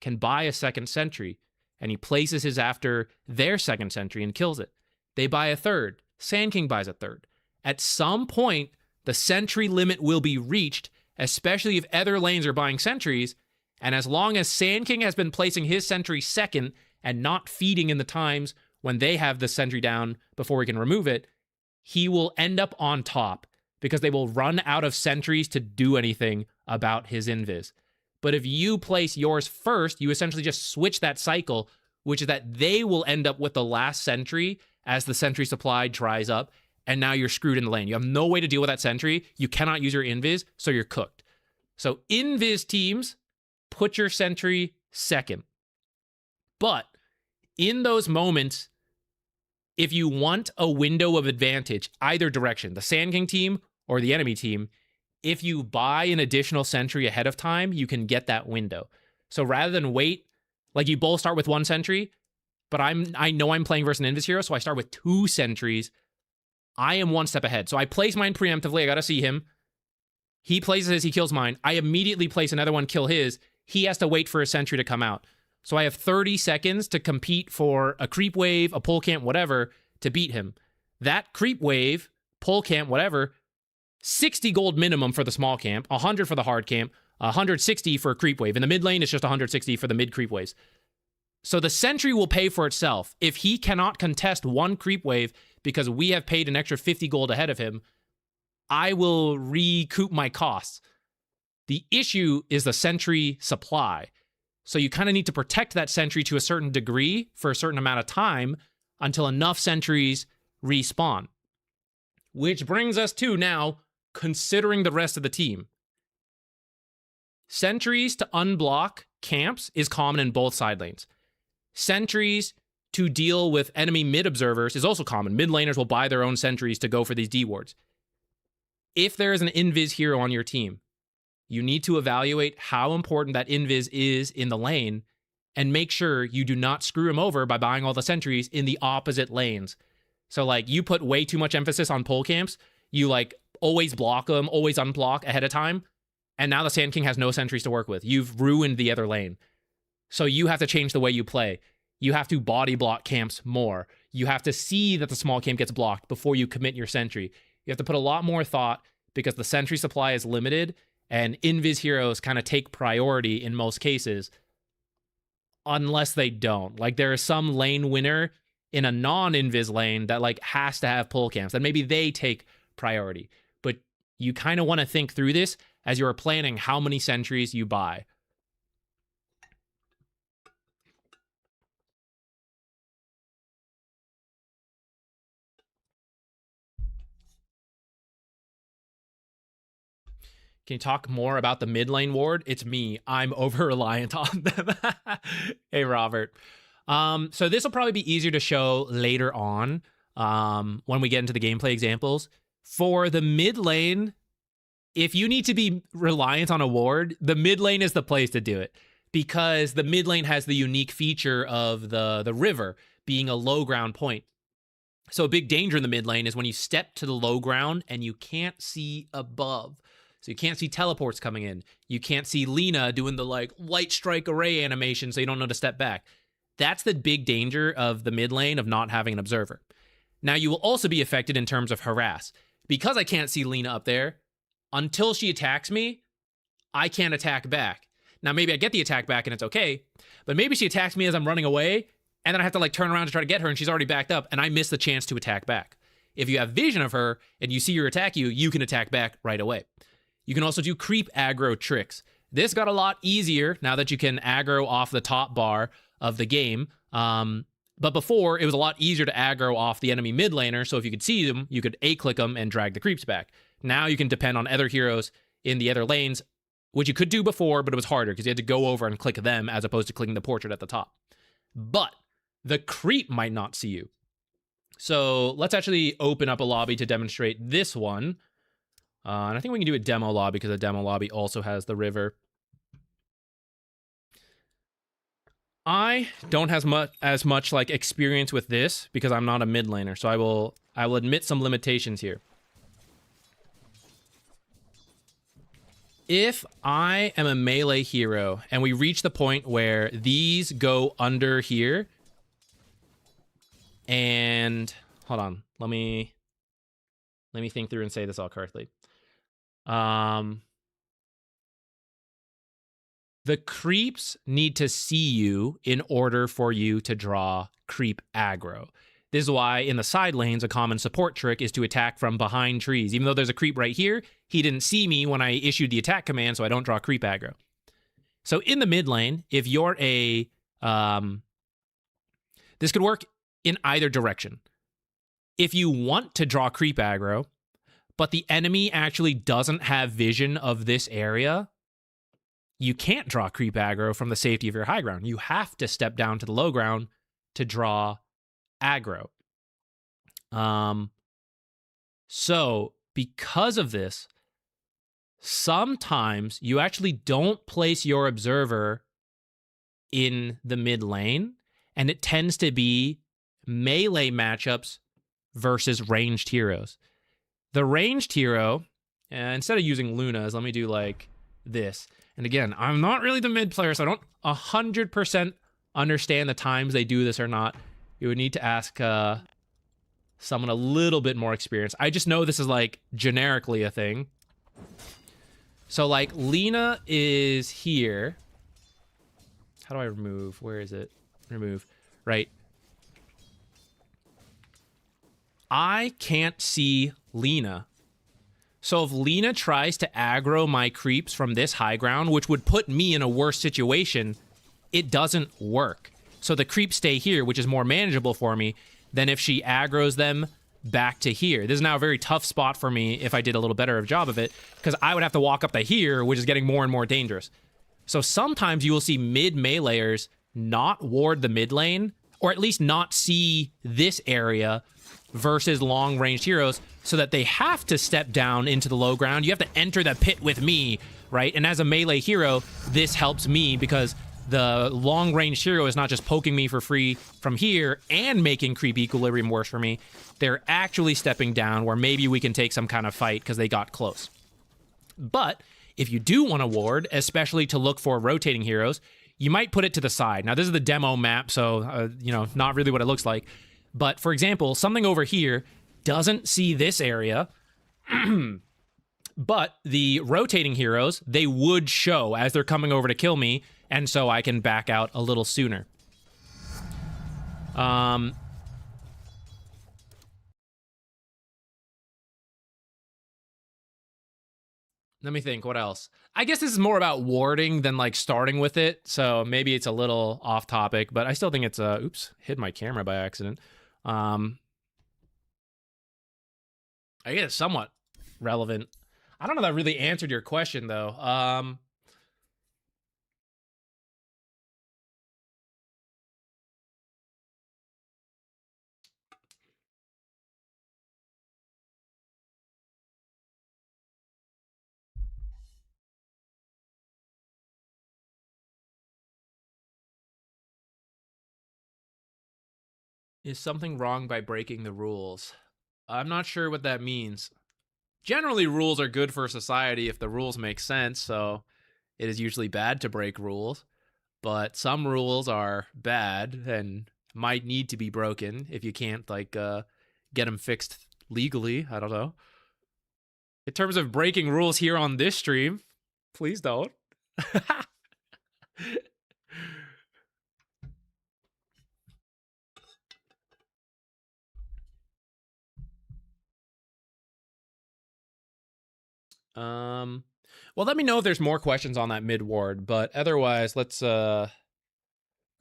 can buy a second sentry, and he places his after their second sentry and kills it. They buy a third. Sand King buys a third. At some point, the sentry limit will be reached, especially if other lanes are buying sentries, and as long as Sand King has been placing his sentry second and not feeding in the times when they have the sentry down before he can remove it, he will end up on top because they will run out of sentries to do anything about his invis. But if you place yours first, you essentially just switch that cycle, which is that they will end up with the last sentry as the sentry supply dries up, and now you're screwed in the lane. You have no way to deal with that sentry. You cannot use your invis, so you're cooked. So invis teams, put your sentry second. But in those moments, if you want a window of advantage, either direction, the Sand King team or the enemy team, if you buy an additional sentry ahead of time, you can get that window. So rather than wait, like you both start with 1 sentry, but I know I'm playing versus an invis hero, so I start with 2 sentries. I am 1 step ahead. So I place mine preemptively. I got to see him. He places his, he kills mine. I immediately place another one, kill his. He has to wait for a sentry to come out. So I have 30 seconds to compete for a creep wave, a pull camp, whatever, to beat him. That creep wave, pull camp, whatever, 60 gold minimum for the small camp, 100 for the hard camp, 160 for a creep wave. In the mid lane, it's just 160 for the mid creep waves. So the sentry will pay for itself. If he cannot contest 1 creep wave because we have paid an extra 50 gold ahead of him, I will recoup my costs. The issue is the sentry supply. So you kind of need to protect that sentry to a certain degree for a certain amount of time until enough sentries respawn. Which brings us to now considering the rest of the team. Sentries to unblock camps is common in both side lanes. Sentries to deal with enemy mid observers is also common. Mid laners will buy their own sentries to go for these D wards. If there is an invis hero on your team, you need to evaluate how important that invis is in the lane and make sure you do not screw him over by buying all the sentries in the opposite lanes. So like you put way too much emphasis on pull camps, you like always block them, always unblock ahead of time, and now the Sand King has no sentries to work with. You've ruined the other lane. So you have to change the way you play. You have to body block camps more. You have to see that the small camp gets blocked before you commit your sentry. You have to put a lot more thought because the sentry supply is limited and invis heroes kind of take priority in most cases unless they don't. Like there is some lane winner in a non-invis lane that like has to have pull camps, and maybe they take priority. But you kind of want to think through this as you're planning how many sentries you buy. Can you talk more about the mid lane ward? It's me. I'm over-reliant on them. Hey, Robert. So this will probably be easier to show later on when we get into the gameplay examples. For the mid lane, if you need to be reliant on a ward, the mid lane is the place to do it, because the mid lane has the unique feature of the river being a low ground point. So a big danger in the mid lane is when you step to the low ground and you can't see above. So you can't see teleports coming in. You can't see Lina doing the like light strike array animation, so you don't know to step back. That's the big danger of the mid lane of not having an observer. Now you will also be affected in terms of harass. Because I can't see Lina up there, until she attacks me, I can't attack back. Now maybe I get the attack back and it's okay, but maybe she attacks me as I'm running away, and then I have to like turn around to try to get her and she's already backed up and I miss the chance to attack back. If you have vision of her and you see her attack you, you can attack back right away. You can also do creep aggro tricks. This got a lot easier now that you can aggro off the top bar of the game. But before, it was a lot easier to aggro off the enemy mid laner, so if you could see them, you could A-click them and drag the creeps back. Now you can depend on other heroes in the other lanes, which you could do before, but it was harder because you had to go over and click them as opposed to clicking the portrait at the top. But the creep might not see you. So let's actually open up a lobby to demonstrate this one. And I think we can do a demo lobby because the demo lobby also has the river. I don't have as much like experience with this because I'm not a mid laner, so I will admit some limitations here. If I am a melee hero and we reach the point where these go under here, and hold on, let me think through and say this all correctly. The creeps need to see you in order for you to draw creep aggro. This is why in the side lanes, a common support trick is to attack from behind trees. Even though there's a creep right here, he didn't see me when I issued the attack command, so I don't draw creep aggro. So in the mid lane, if you're a... this could work in either direction. If you want to draw creep aggro, but the enemy actually doesn't have vision of this area, you can't draw creep aggro from the safety of your high ground. You have to step down to the low ground to draw aggro. So because of this, sometimes you actually don't place your observer in the mid lane, and it tends to be melee matchups versus ranged heroes. The ranged hero, instead of using Luna's, let me do like this. And again, I'm not really the mid player, so I don't 100% understand the times they do this or not. You would need to ask someone a little bit more experienced. I just know this is like generically a thing. So like Lina is here. How do I remove? Where is it? Remove. Right. I can't see Lina. So if Lina tries to aggro my creeps from this high ground, which would put me in a worse situation, it doesn't work. So the creeps stay here, which is more manageable for me than if she aggroes them back to here. This is now a very tough spot for me if I did a little better of a job of it, because I would have to walk up to here, which is getting more and more dangerous. So sometimes you will see mid meleeers not ward the mid lane, or at least not see this area versus long-ranged heroes, so that they have to step down into the low ground. You have to enter the pit with me, right? And as a melee hero, this helps me because the long-range hero is not just poking me for free from here and making creep equilibrium worse for me. They're actually stepping down where maybe we can take some kind of fight because they got close. But if you do want to ward, especially to look for rotating heroes, you might put it to the side. Now, this is the demo map, so, you know, not really what it looks like. But, for example, something over here doesn't see this area, but the rotating heroes, they would show as they're coming over to kill me, and so I can back out a little sooner. Let me think, what else? I guess this is more about warding than, like, starting with it, so maybe it's a little off topic, but I still think it's, oops, hit my camera by accident. I guess it's somewhat relevant. I don't know if that really answered your question, though. Is something wrong by breaking the rules? I'm not sure what that means. Generally, rules are good for society if the rules make sense, so it is usually bad to break rules. But some rules are bad and might need to be broken if you can't, like, get them fixed legally. I don't know. In terms of breaking rules here on this stream, please don't. Well, let me know if there's more questions on that mid ward, but otherwise, let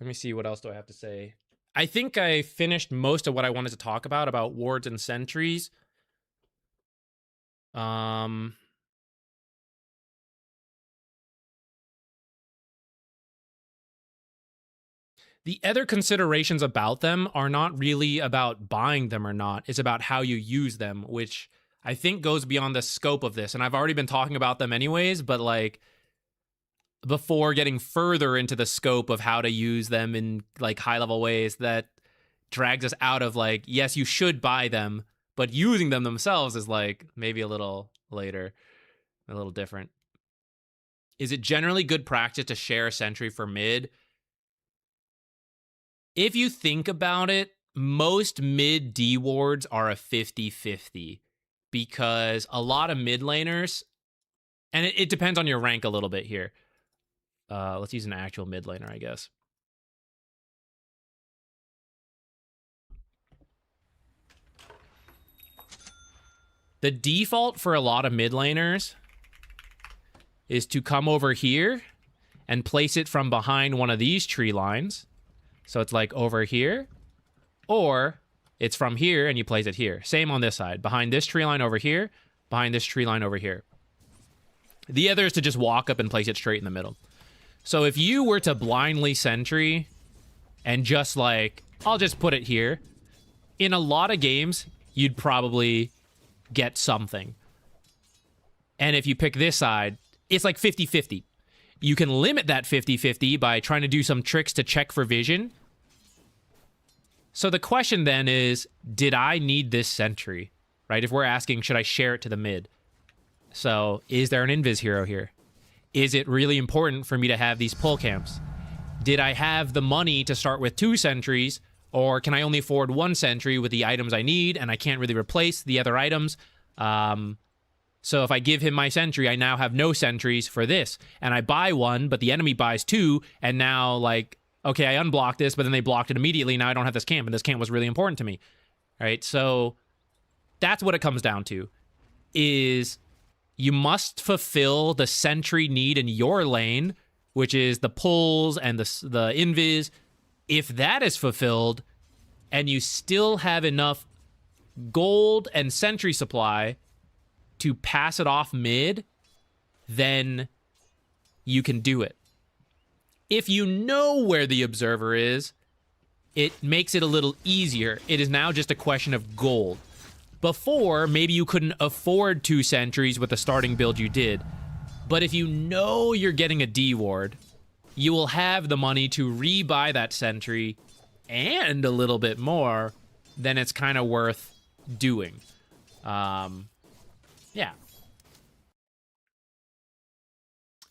me see, what else do I have to say? I think I finished most of what I wanted to talk about wards and sentries. The other considerations about them are not really about buying them or not. It's about how you use them, which I think goes beyond the scope of this. And I've already been talking about them anyways, but like before getting further into the scope of how to use them in like high level ways, that drags us out of like, yes, you should buy them, but using them themselves is like maybe a little later, a little different. Is it generally good practice to share a sentry for mid? If you think about it, most mid D wards are a 50-50 because a lot of mid laners, and it depends on your rank a little bit here. Let's use an actual mid laner, I guess. The default for a lot of mid laners is to come over here and place it from behind one of these tree lines. So it's like over here, or it's from here and you place it here. Same on this side, behind this tree line over here, behind this tree line over here. The other is to just walk up and place it straight in the middle. So if you were to blindly sentry and just like, I'll just put it here, in a lot of games, you'd probably get something. And if you pick this side, it's like 50-50. You can limit that 50-50 by trying to do some tricks to check for vision. So the question then is, did I need this sentry? Right? If we're asking, should I share it to the mid? So is there an invis hero here? Is it really important for me to have these pull camps? Did I have the money to start with 2 sentries, or can I only afford 1 sentry with the items I need and I can't really replace the other items? So if I give him my sentry, I now have no sentries for this. And I buy 1, but the enemy buys 2, and now, like, okay, I unblocked this, but then they blocked it immediately. Now I don't have this camp, and this camp was really important to me. All right, so that's what it comes down to, is you must fulfill the sentry need in your lane, which is the pulls and the invis. If that is fulfilled, and you still have enough gold and sentry supply to pass it off mid, then you can do it. If you know where the observer is, it makes it a little easier. It is now just a question of gold. Before, maybe you couldn't afford 2 sentries with the starting build you did. But if you know you're getting a D ward, you will have the money to rebuy that sentry and a little bit more, then it's kind of worth doing. Yeah.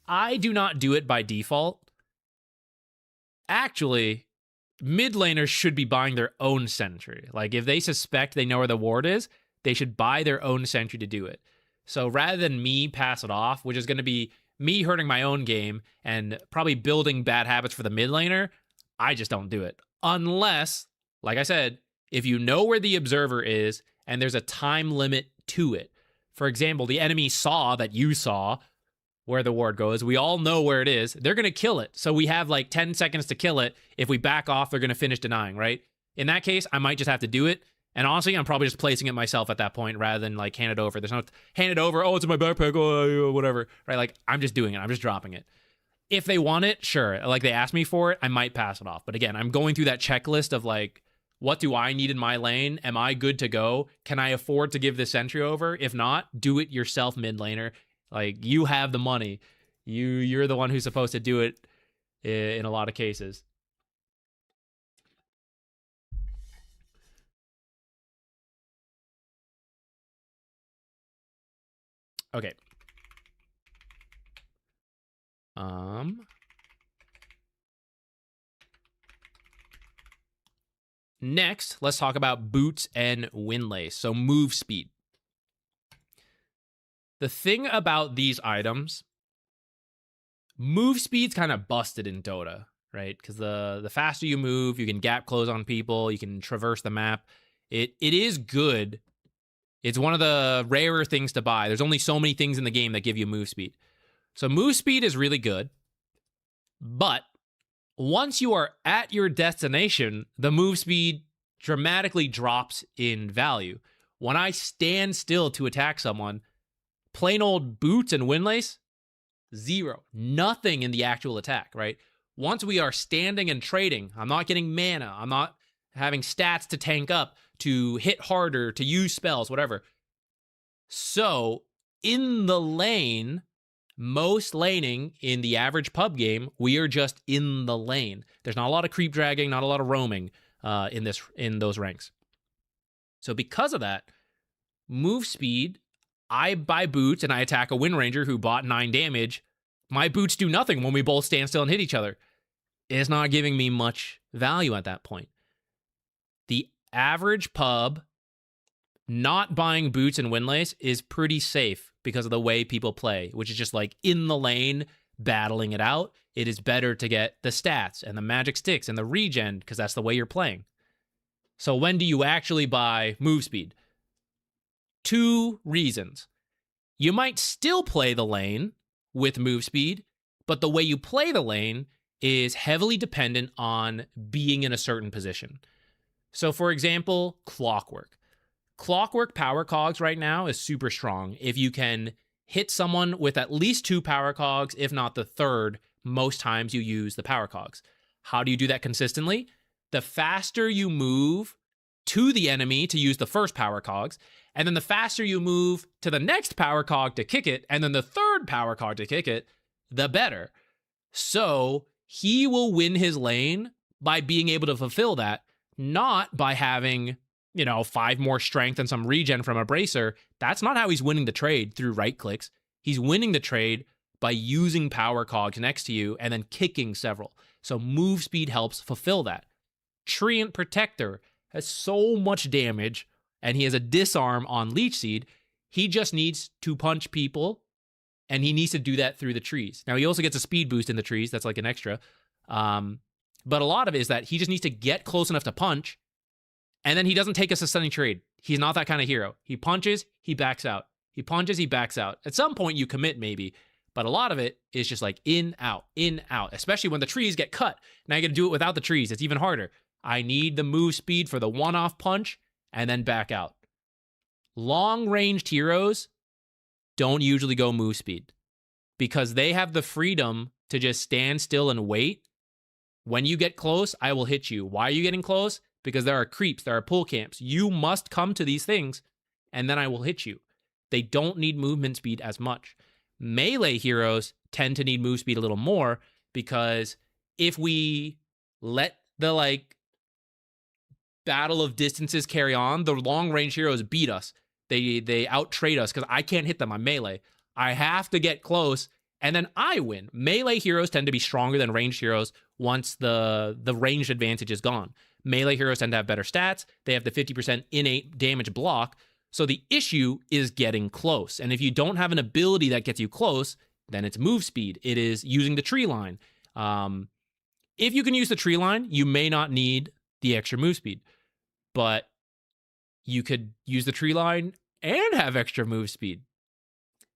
I do not do it by default. Actually, mid laners should be buying their own sentry. Like, if they suspect they know where the ward is, they should buy their own sentry to do it. So rather than me pass it off, which is going to be me hurting my own game and probably building bad habits for the mid laner, I just don't do it. Unless, like I said, if you know where the observer is and there's a time limit to it. For example, the enemy saw that you saw where the ward goes. We all know where it is. They're going to kill it. So we have like 10 seconds to kill it. If we back off, they're going to finish denying, right? In that case, I might just have to do it. And honestly, I'm probably just placing it myself at that point rather than like hand it over. There's no hand it over. Oh, it's in my backpack. Oh, whatever. Right? Like I'm just doing it. I'm just dropping it. If they want it, sure. Like they ask me for it, I might pass it off. But again, I'm going through that checklist of like, what do I need in my lane? Am I good to go? Can I afford to give this sentry over? If not, do it yourself, mid laner. Like you have the money. You're the one who's supposed to do it in a lot of cases. Okay. Next, let's talk about boots and Windlace. So move speed. The thing about these items, move speed's kind of busted in Dota, right? Because the faster you move, you can gap close on people, you can traverse the map. It is good. It's one of the rarer things to buy. There's only so many things in the game that give you move speed. So move speed is really good. But once you are at your destination, the move speed dramatically drops in value. When I stand still to attack someone, plain old boots and Windlace, 0. Nothing in the actual attack, right? Once we are standing and trading, I'm not getting mana. I'm not having stats to tank up, to hit harder, to use spells, whatever. So in the lane, most laning in the average pub game, we are just in the lane. There's not a lot of creep dragging, not a lot of roaming in those ranks. So because of that, move speed, I buy boots and I attack a Wind Ranger who bought 9 damage. My boots do nothing when we both stand still and hit each other. It's not giving me much value at that point. The average pub not buying boots and Windlace is pretty safe because of the way people play, which is just like in the lane, battling it out. It is better to get the stats and the magic sticks and the regen because that's the way you're playing. So when do you actually buy move speed? 2 reasons. You might still play the lane with move speed, but the way you play the lane is heavily dependent on being in a certain position. So for example, Clockwerk. Clockwerk power cogs right now is super strong. If you can hit someone with at least 2 power cogs, if not the third, most times you use the power cogs. How do you do that consistently? The faster you move to the enemy to use the first power cogs, and then the faster you move to the next power cog to kick it, and then the third power cog to kick it, the better. So he will win his lane by being able to fulfill that, not by having 5 more strength and some regen from a bracer. That's not how he's winning the trade through right clicks. He's winning the trade by using power cogs next to you and then kicking several. So move speed helps fulfill that. Treant Protector has so much damage and he has a disarm on Leech Seed. He just needs to punch people and he needs to do that through the trees. Now he also gets a speed boost in the trees. That's like an extra. But a lot of it is that he just needs to get close enough to punch. And then he doesn't take a sustaining trade. He's not that kind of hero. He punches, he backs out. He punches, he backs out. At some point you commit maybe, but a lot of it is just like in, out, especially when the trees get cut. Now you got to do it without the trees. It's even harder. I need the move speed for the one-off punch and then back out. Long-ranged heroes don't usually go move speed because they have the freedom to just stand still and wait. When you get close, I will hit you. Why are you getting close? Because there are creeps, there are pull camps. You must come to these things, and then I will hit you. They don't need movement speed as much. Melee heroes tend to need move speed a little more because if we let the battle of distances carry on, the long-range heroes beat us. They out-trade us because I can't hit them. I'm melee. I have to get close, and then I win. Melee heroes tend to be stronger than ranged heroes once the ranged advantage is gone. Melee heroes tend to have better stats. They have the 50% innate damage block. So the issue is getting close. And if you don't have an ability that gets you close, then it's move speed. It is using the tree line. If you can use the tree line, you may not need the extra move speed. But you could use the tree line and have extra move speed.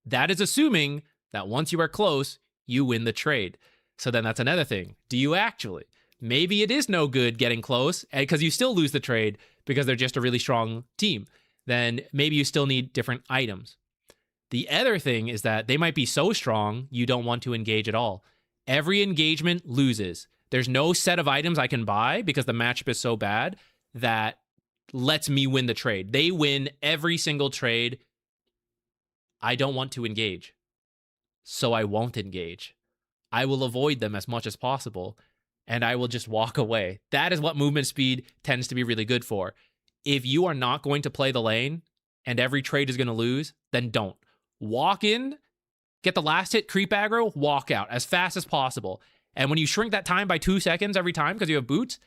That is assuming that once you are close, you win the trade. So then that's another thing. Do you actually? Maybe it is no good getting close because you still lose the trade because they're just a really strong team, then maybe you still need different items. The other thing is that they might be so strong you don't want to engage at all. Every engagement loses. There's no set of items I can buy because the matchup is so bad that lets me win the trade. They win every single trade. I don't want to engage, so I won't engage. I will avoid them as much as possible, and I will just walk away. That is what movement speed tends to be really good for. If you are not going to play the lane and every trade is going to lose, then don't. Walk in, get the last hit, creep aggro, walk out as fast as possible. And when you shrink that time by 2 seconds every time because you have boots,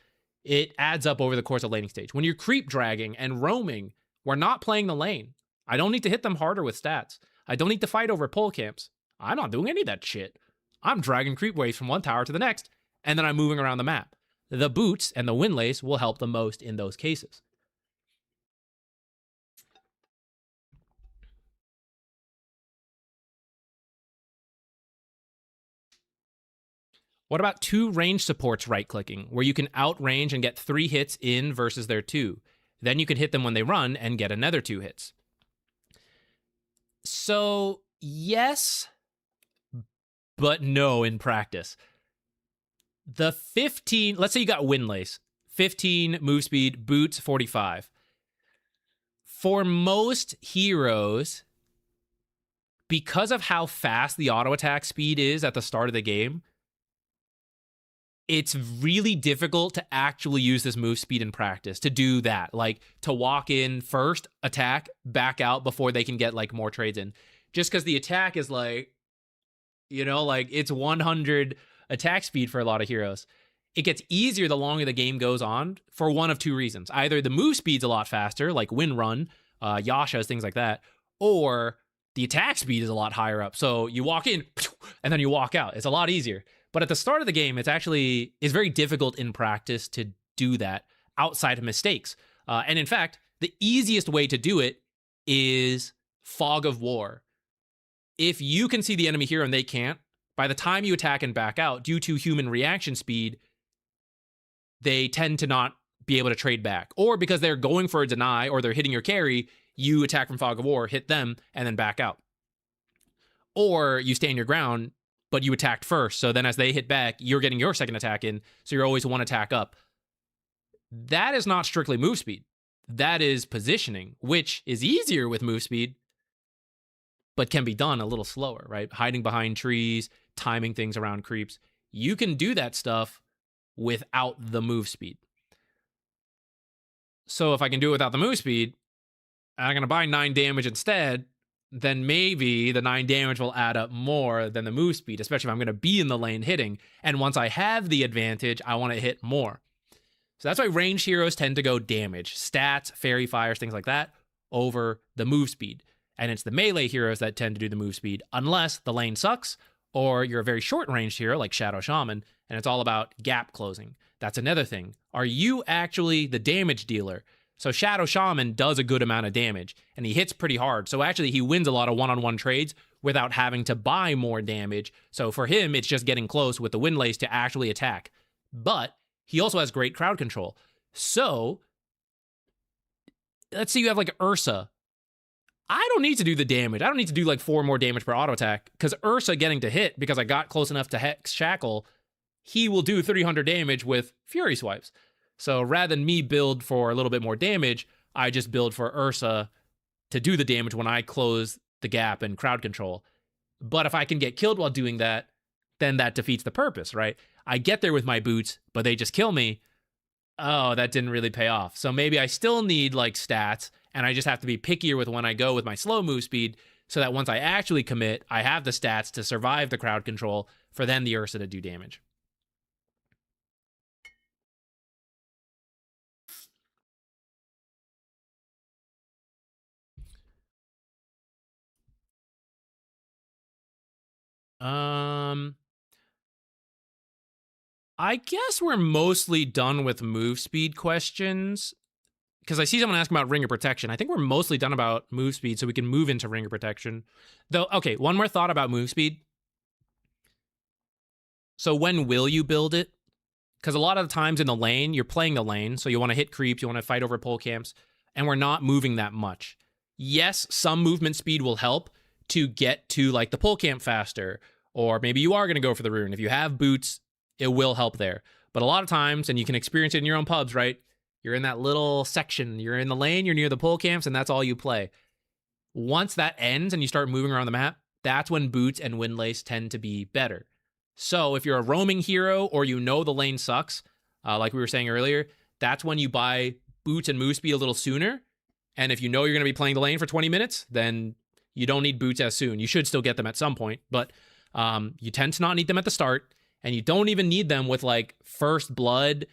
it adds up over the course of laning stage. When you're creep dragging and roaming, we're not playing the lane. I don't need to hit them harder with stats. I don't need to fight over pole camps. I'm not doing any of that shit. I'm dragging creep waves from one tower to the next, and then I'm moving around the map. The boots and the Windlace will help the most in those cases. What about 2 range supports right-clicking, where you can outrange and get 3 hits in versus their 2? Then you can hit them when they run and get another 2 hits. So, yes, but no in practice. The 15, let's say you got Windlace, 15 move speed, boots 45. For most heroes, because of how fast the auto attack speed is at the start of the game, it's really difficult to actually use this move speed in practice, to do that. Like, to walk in first, attack, back out before they can get, like, more trades in. Just because the attack is, like, you know, like, it's 100 attack speed for a lot of heroes. It gets easier the longer the game goes on for one of 2 reasons. Either the move speed's a lot faster, like Wind Run, Yasha's, things like that, or the attack speed is a lot higher up. So you walk in, and then you walk out. It's a lot easier. But at the start of the game, it's very difficult in practice to do that outside of mistakes. And in fact, the easiest way to do it is Fog of War. If you can see the enemy hero and they can't, by the time you attack and back out, due to human reaction speed, they tend to not be able to trade back. Or because they're going for a deny or they're hitting your carry, you attack from Fog of War, hit them, and then back out. Or you stand your ground, but you attacked first. So then as they hit back, you're getting your second attack in. So you're always 1 attack up. That is not strictly move speed. That is positioning, which is easier with move speed, but can be done a little slower, right? Hiding behind trees, timing things around creeps. You can do that stuff without the move speed. So if I can do it without the move speed, I'm going to buy 9 damage instead, then maybe the 9 damage will add up more than the move speed, especially if I'm going to be in the lane hitting. And once I have the advantage, I want to hit more. So that's why ranged heroes tend to go damage, stats, fairy fires, things like that, over the move speed. And it's the melee heroes that tend to do the move speed, unless the lane sucks, or you're a very short ranged hero like Shadow Shaman, and it's all about gap closing. That's another thing. Are you actually the damage dealer? So Shadow Shaman does a good amount of damage, and he hits pretty hard. So actually, he wins a lot of one-on-one trades without having to buy more damage. So for him, it's just getting close with the Windlace to actually attack. But he also has great crowd control. So let's say you have like Ursa. I don't need to do the damage. I don't need to do like 4 more damage per auto attack, because Ursa getting to hit, because I got close enough to Hex Shackle, he will do 300 damage with Fury Swipes. So rather than me build for a little bit more damage, I just build for Ursa to do the damage when I close the gap and crowd control. But if I can get killed while doing that, then that defeats the purpose, right? I get there with my boots, but they just kill me. Oh, that didn't really pay off. So maybe I still need like stats, and I just have to be pickier with when I go with my slow move speed, so that once I actually commit, I have the stats to survive the crowd control for then the Ursa to do damage. I guess we're mostly done with move speed questions, because I see someone asking about Ring of Protection. I think we're mostly done about move speed, so we can move into Ring of Protection. Though, okay, one more thought about move speed. So when will you build it? Because a lot of the times in the lane, you're playing the lane, so you want to hit creeps, you want to fight over pole camps, and we're not moving that much. Yes, some movement speed will help to get to like the pole camp faster, or maybe you are going to go for the rune. If you have boots, it will help there. But a lot of times, and you can experience it in your own pubs, right? You're in that little section, you're in the lane, you're near the pole camps, and that's all you play. Once that ends and you start moving around the map, that's when boots and Windlace tend to be better. So if you're a roaming hero or you know the lane sucks, like we were saying earlier, that's when you buy boots and move speed a little sooner. And if you know you're going to be playing the lane for 20 minutes, then you don't need boots as soon. You should still get them at some point, but you tend to not need them at the start, and you don't even need them with like first blood.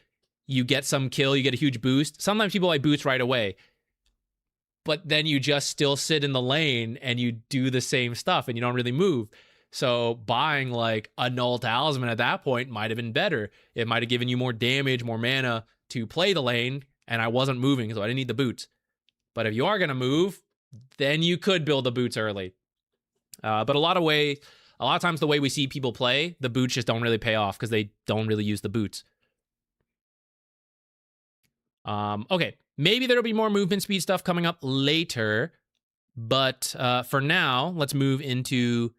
You get some kill, you get a huge boost. Sometimes people buy boots right away, but then you just still sit in the lane and you do the same stuff and you don't really move. So buying like a null talisman at that point might have been better. It might have given you more damage, more mana to play the lane, and I wasn't moving, so I didn't need the boots. But if you are going to move, then you could build the boots early. But a lot of times the way we see people play, the boots just don't really pay off because they don't really use the boots. Okay, maybe there'll be more movement speed stuff coming up later, but for now, let's move into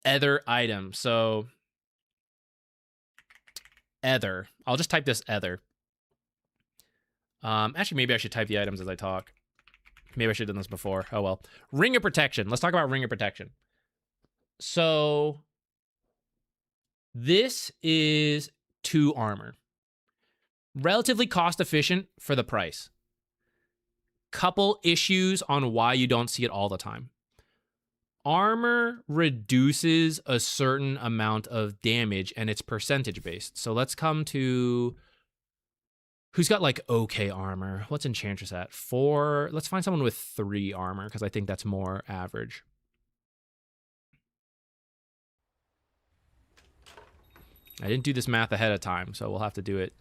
other items. So, ether. I'll just type this ether. Actually, maybe I should type the items as I talk. Maybe I should have done this before. Oh well. Ring of Protection. Let's talk about Ring of Protection. So, this is 2 armor. Relatively cost efficient for the price. Couple issues on why you don't see it all the time. Armor reduces a certain amount of damage and it's percentage based. So let's come to who's got like okay armor. What's Enchantress at? 4. Let's find someone with 3 armor because I think that's more average. I didn't do this math ahead of time, so we'll have to do it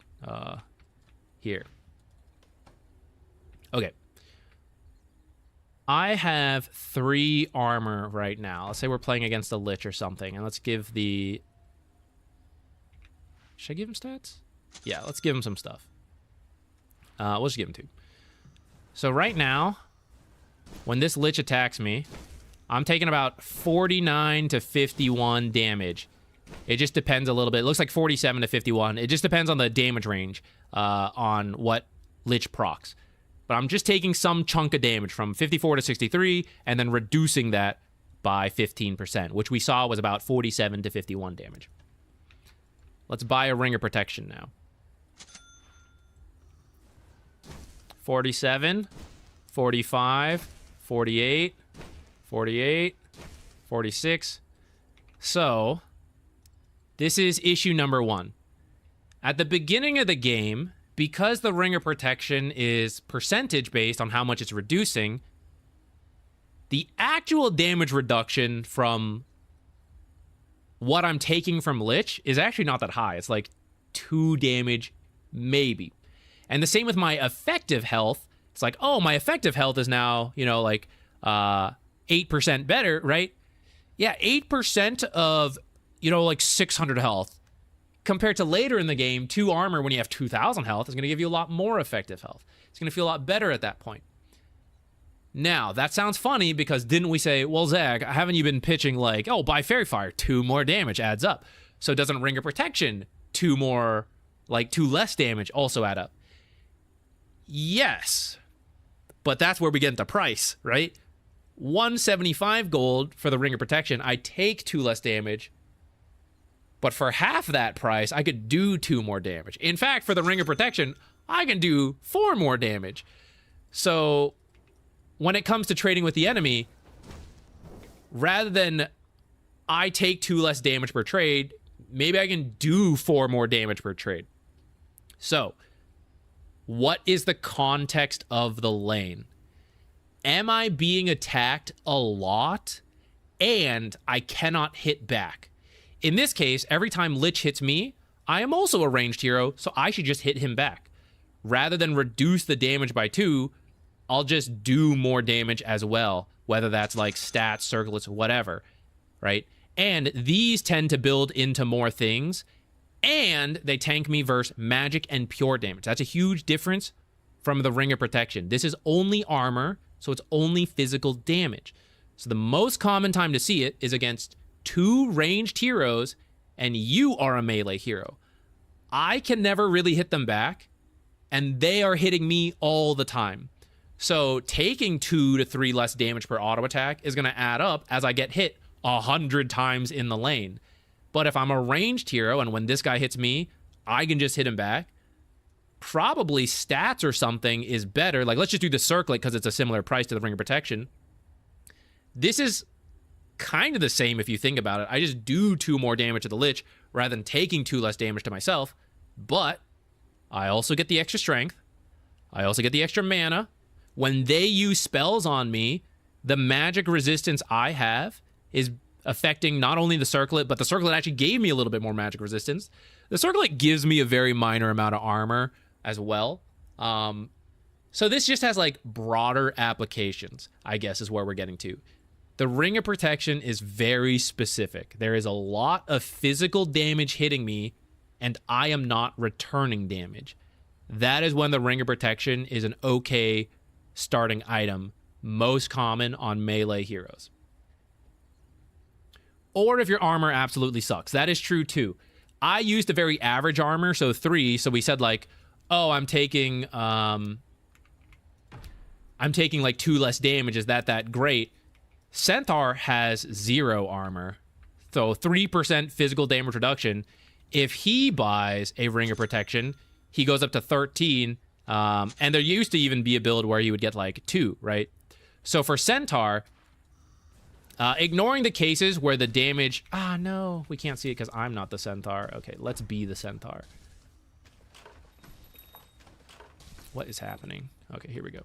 here. Okay. I have 3 armor right now. Let's say we're playing against a Lich or something, and let's give the... Should I give him stats? Yeah, let's give him some stuff. We'll just give him 2. So right now, when this Lich attacks me, I'm taking about 49 to 51 damage. It just depends a little bit. It looks like 47 to 51. It just depends on the damage range on what Lich procs. But I'm just taking some chunk of damage from 54 to 63 and then reducing that by 15%, which we saw was about 47 to 51 damage. Let's buy a Ring of Protection now. 47, 45, 48, 48, 46. So, this is issue number 1. At the beginning of the game, because the Ring of Protection is percentage based on how much it's reducing, the actual damage reduction from what I'm taking from Lich is actually not that high. It's like 2 damage, maybe. And the same with my effective health. It's like, oh, my effective health is now, you know, like 8% better, right? Yeah, 8% of, you know, like 600 health. Compared to later in the game, 2 armor when you have 2,000 health is going to give you a lot more effective health. It's going to feel a lot better at that point. Now, that sounds funny because didn't we say, well, Zach, haven't you been pitching like, oh, buy Fairy Fire, 2 more damage adds up. So doesn't Ring of Protection 2 less damage also add up? Yes, but that's where we get into price, right? 175 gold for the Ring of Protection. I take 2 less damage. But for half that price, I could do 2 more damage. In fact, for the Ring of Protection, I can do 4 more damage. So, when it comes to trading with the enemy, rather than I take 2 less damage per trade, maybe I can do 4 more damage per trade. So, what is the context of the lane? Am I being attacked a lot and I cannot hit back? In this case, every time Lich hits me, I am also a ranged hero, so I should just hit him back. Rather than reduce the damage by 2, I'll just do more damage as well, whether that's like stats, circlets, whatever, right? And these tend to build into more things And they tank me versus magic and pure damage. That's a huge difference from the Ring of Protection. This is only armor, so it's only physical damage. So the most common time to see it is against 2 ranged heroes, and you are a melee hero. I can never really hit them back, and they are hitting me all the time. So taking 2 to 3 less damage per auto attack is going to add up as I get hit 100 times in the lane. But if I'm a ranged hero, and when this guy hits me, I can just hit him back, probably stats or something is better. Like, let's just do the circlet because it's a similar price to the Ring of Protection. This is kind of the same if you think about it. I just do 2 more damage to the Lich rather than taking 2 less damage to myself. But I also get the extra strength. I also get the extra mana. When they use spells on me, the magic resistance I have is affecting not only the circlet, but the circlet actually gave me a little bit more magic resistance. The circlet gives me a very minor amount of armor as well. So this just has like broader applications, I guess, is where we're getting to. The Ring of Protection is very specific. There is a lot of physical damage hitting me, and I am not returning damage. That is when the Ring of Protection is an okay starting item, most common on melee heroes. Or if your armor absolutely sucks. That is true too. I used a very average armor, so 3, so we said like, oh, I'm taking like 2 less damage. Is that great? Centaur has 0 armor, so 3% physical damage reduction. If he buys a Ring of Protection, he goes up to 13, and there used to even be a build where he would get like 2, right? So for Centaur, ignoring the cases where the damage... no, we can't see it because I'm not the Centaur. Okay, let's be the Centaur. What is happening? Okay, here we go.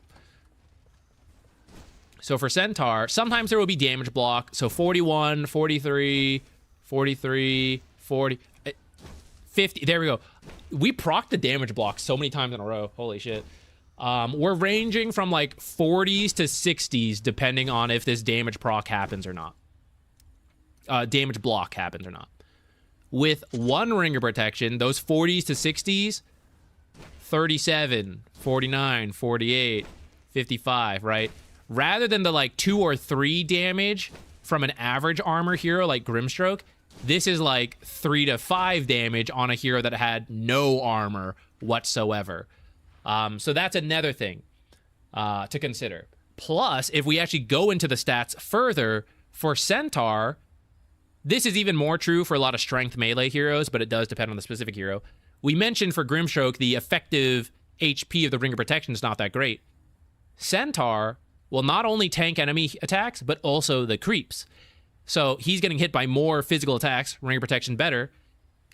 So for Centaur, sometimes there will be damage block. So 41, 43, 43, 40, 50. There we go. We proc the damage block so many times in a row. Holy shit. We're ranging from like 40s to 60s depending on if this damage proc happens or not. Damage block happens or not. With 1 Ring of Protection, those 40s to 60s, 37, 49, 48, 55, right? Rather than the like 2 or 3 damage from an average armor hero like Grimstroke, this is like 3 to 5 damage on a hero that had no armor whatsoever. So that's another thing to consider. Plus, if we actually go into the stats further, for Centaur, this is even more true for a lot of strength melee heroes, but it does depend on the specific hero. We mentioned for Grimstroke, the effective HP of the Ring of Protection is not that great. Centaur will not only tank enemy attacks, but also the creeps. So he's getting hit by more physical attacks, Ring of Protection better.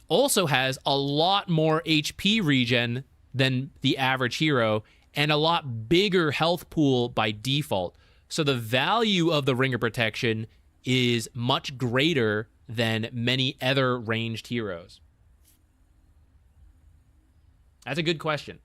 Also has a lot more HP regen than the average hero, and a lot bigger health pool by default. So the value of the Ring of Protection is much greater than many other ranged heroes. That's a good question.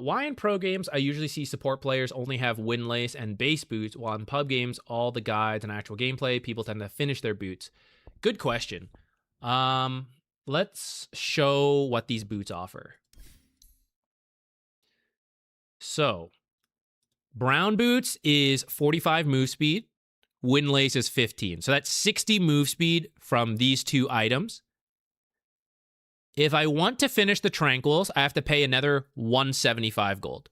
Why in pro games I usually see support players only have Windlace and base boots, while in pub games, all the guides and actual gameplay, people tend to finish their boots? Good question. Let's show what these boots offer. So, brown boots is 45 move speed. Windlace is 15. So that's 60 move speed from these 2 items. If I want to finish the Tranquils, I have to pay another 175 gold.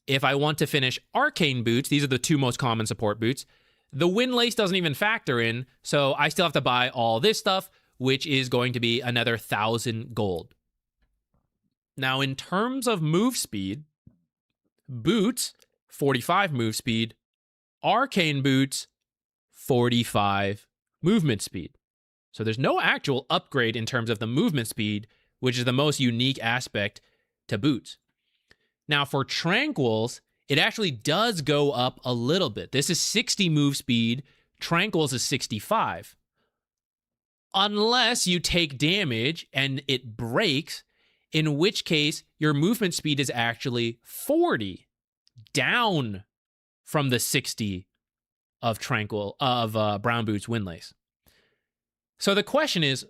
If I want to finish Arcane boots, these are the 2 most common support boots, the Windlace doesn't even factor in, so I still have to buy all this stuff, which is going to be another 1,000 gold. Now, in terms of move speed, boots, 45 move speed, Arcane boots, 45 movement speed. So there's no actual upgrade in terms of the movement speed, which is the most unique aspect to boots. Now for Tranquils, it actually does go up a little bit. This is 60 move speed, Tranquils is 65. unless you take damage and it breaks, in which case your movement speed is actually 40, down from the 60 of Brown Boots Windlace. So the question is,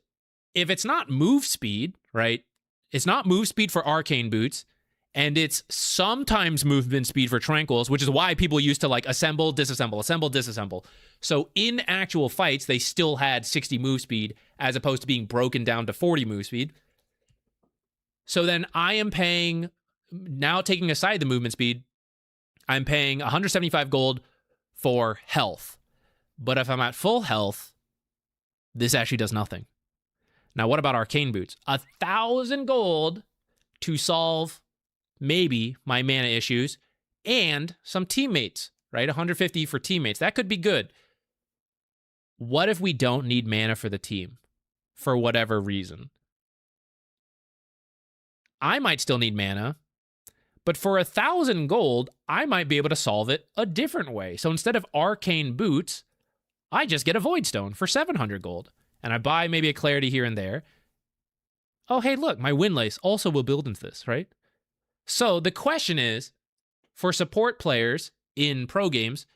if it's not move speed, right? It's not move speed for Arcane Boots, and it's sometimes movement speed for Tranquils, which is why people used to like assemble, disassemble. So in actual fights, they still had 60 move speed as opposed to being broken down to 40 move speed. So then I am paying, now taking aside the movement speed, I'm paying 175 gold for health. But if I'm at full health, this actually does nothing. Now, what about Arcane Boots? 1,000 gold to solve maybe my mana issues and some teammates, right? 150 for teammates. That could be good. What if we don't need mana for the team for whatever reason? I might still need mana, but for 1,000 gold, I might be able to solve it a different way. So instead of Arcane Boots, I just get a Void Stone for 700 gold. And I buy maybe a Clarity here and there. Oh, hey, look, my Windlace also will build into this, right? So the question is, for support players in pro games,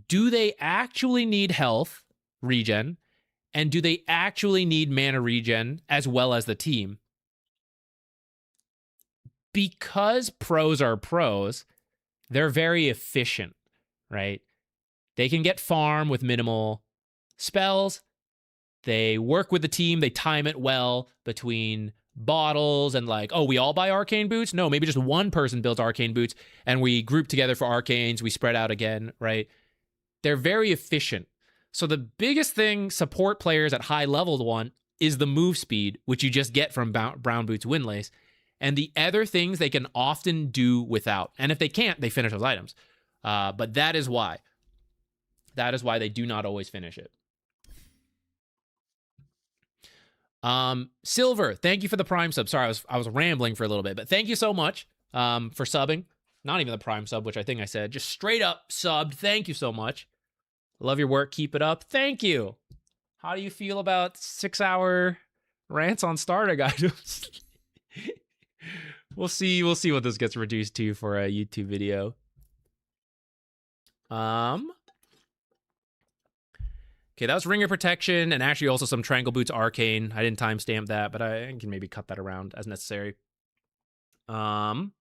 do they actually need health regen? And do they actually need mana regen as well as the team? Because pros are pros, they're very efficient, right? They can get farm with minimal spells. They work with the team. They time it well between bottles and like, oh, we all buy Arcane Boots? No, maybe just one person builds Arcane Boots and we group together for Arcanes. We spread out again, right? They're very efficient. So the biggest thing support players at high level want is the move speed, which you just get from Brown Boots Windlace. And the other things they can often do without. And if they can't, they finish those items. But that is why. That is why they do not always finish it. Silver, thank you for the Prime sub. Sorry, I was rambling for a little bit, but thank you so much for subbing. Not even the Prime sub, which I think I said. Just straight up subbed. Thank you so much. Love your work. Keep it up. Thank you. How do you feel about 6-hour rants on starter items? We'll see what this gets reduced to for a YouTube video. Okay, that was Ringer Protection and actually also some Tranquil Boots Arcane. I didn't timestamp that, but I can maybe cut that around as necessary. I'm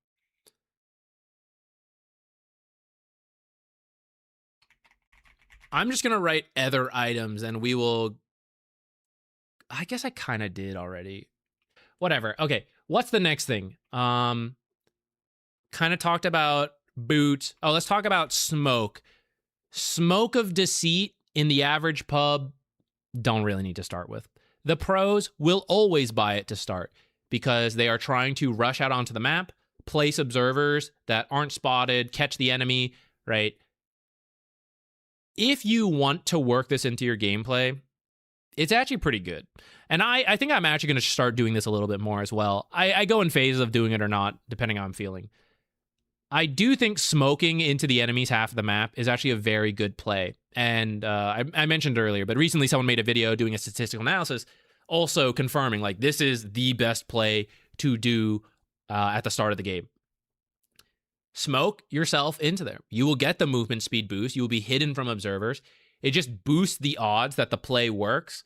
just going to write other items and we will... I guess I kind of did already. Whatever. Okay, what's the next thing? Kind of talked about boots. Oh, let's talk about smoke. Smoke of Deceit in the average pub, don't really need to start with. The pros will always buy it to start because they are trying to rush out onto the map, place observers that aren't spotted, catch the enemy, right? If you want to work this into your gameplay, it's actually pretty good. And I think I'm actually going to start doing this a little bit more as well. I go in phases of doing it or not, depending on how I'm feeling. I do think smoking into the enemy's half of the map is actually a very good play. And I mentioned earlier, but recently someone made a video doing a statistical analysis also confirming, like, this is the best play to do at the start of the game. Smoke yourself into there. You will get the movement speed boost. You will be hidden from observers. It just boosts the odds that the play works.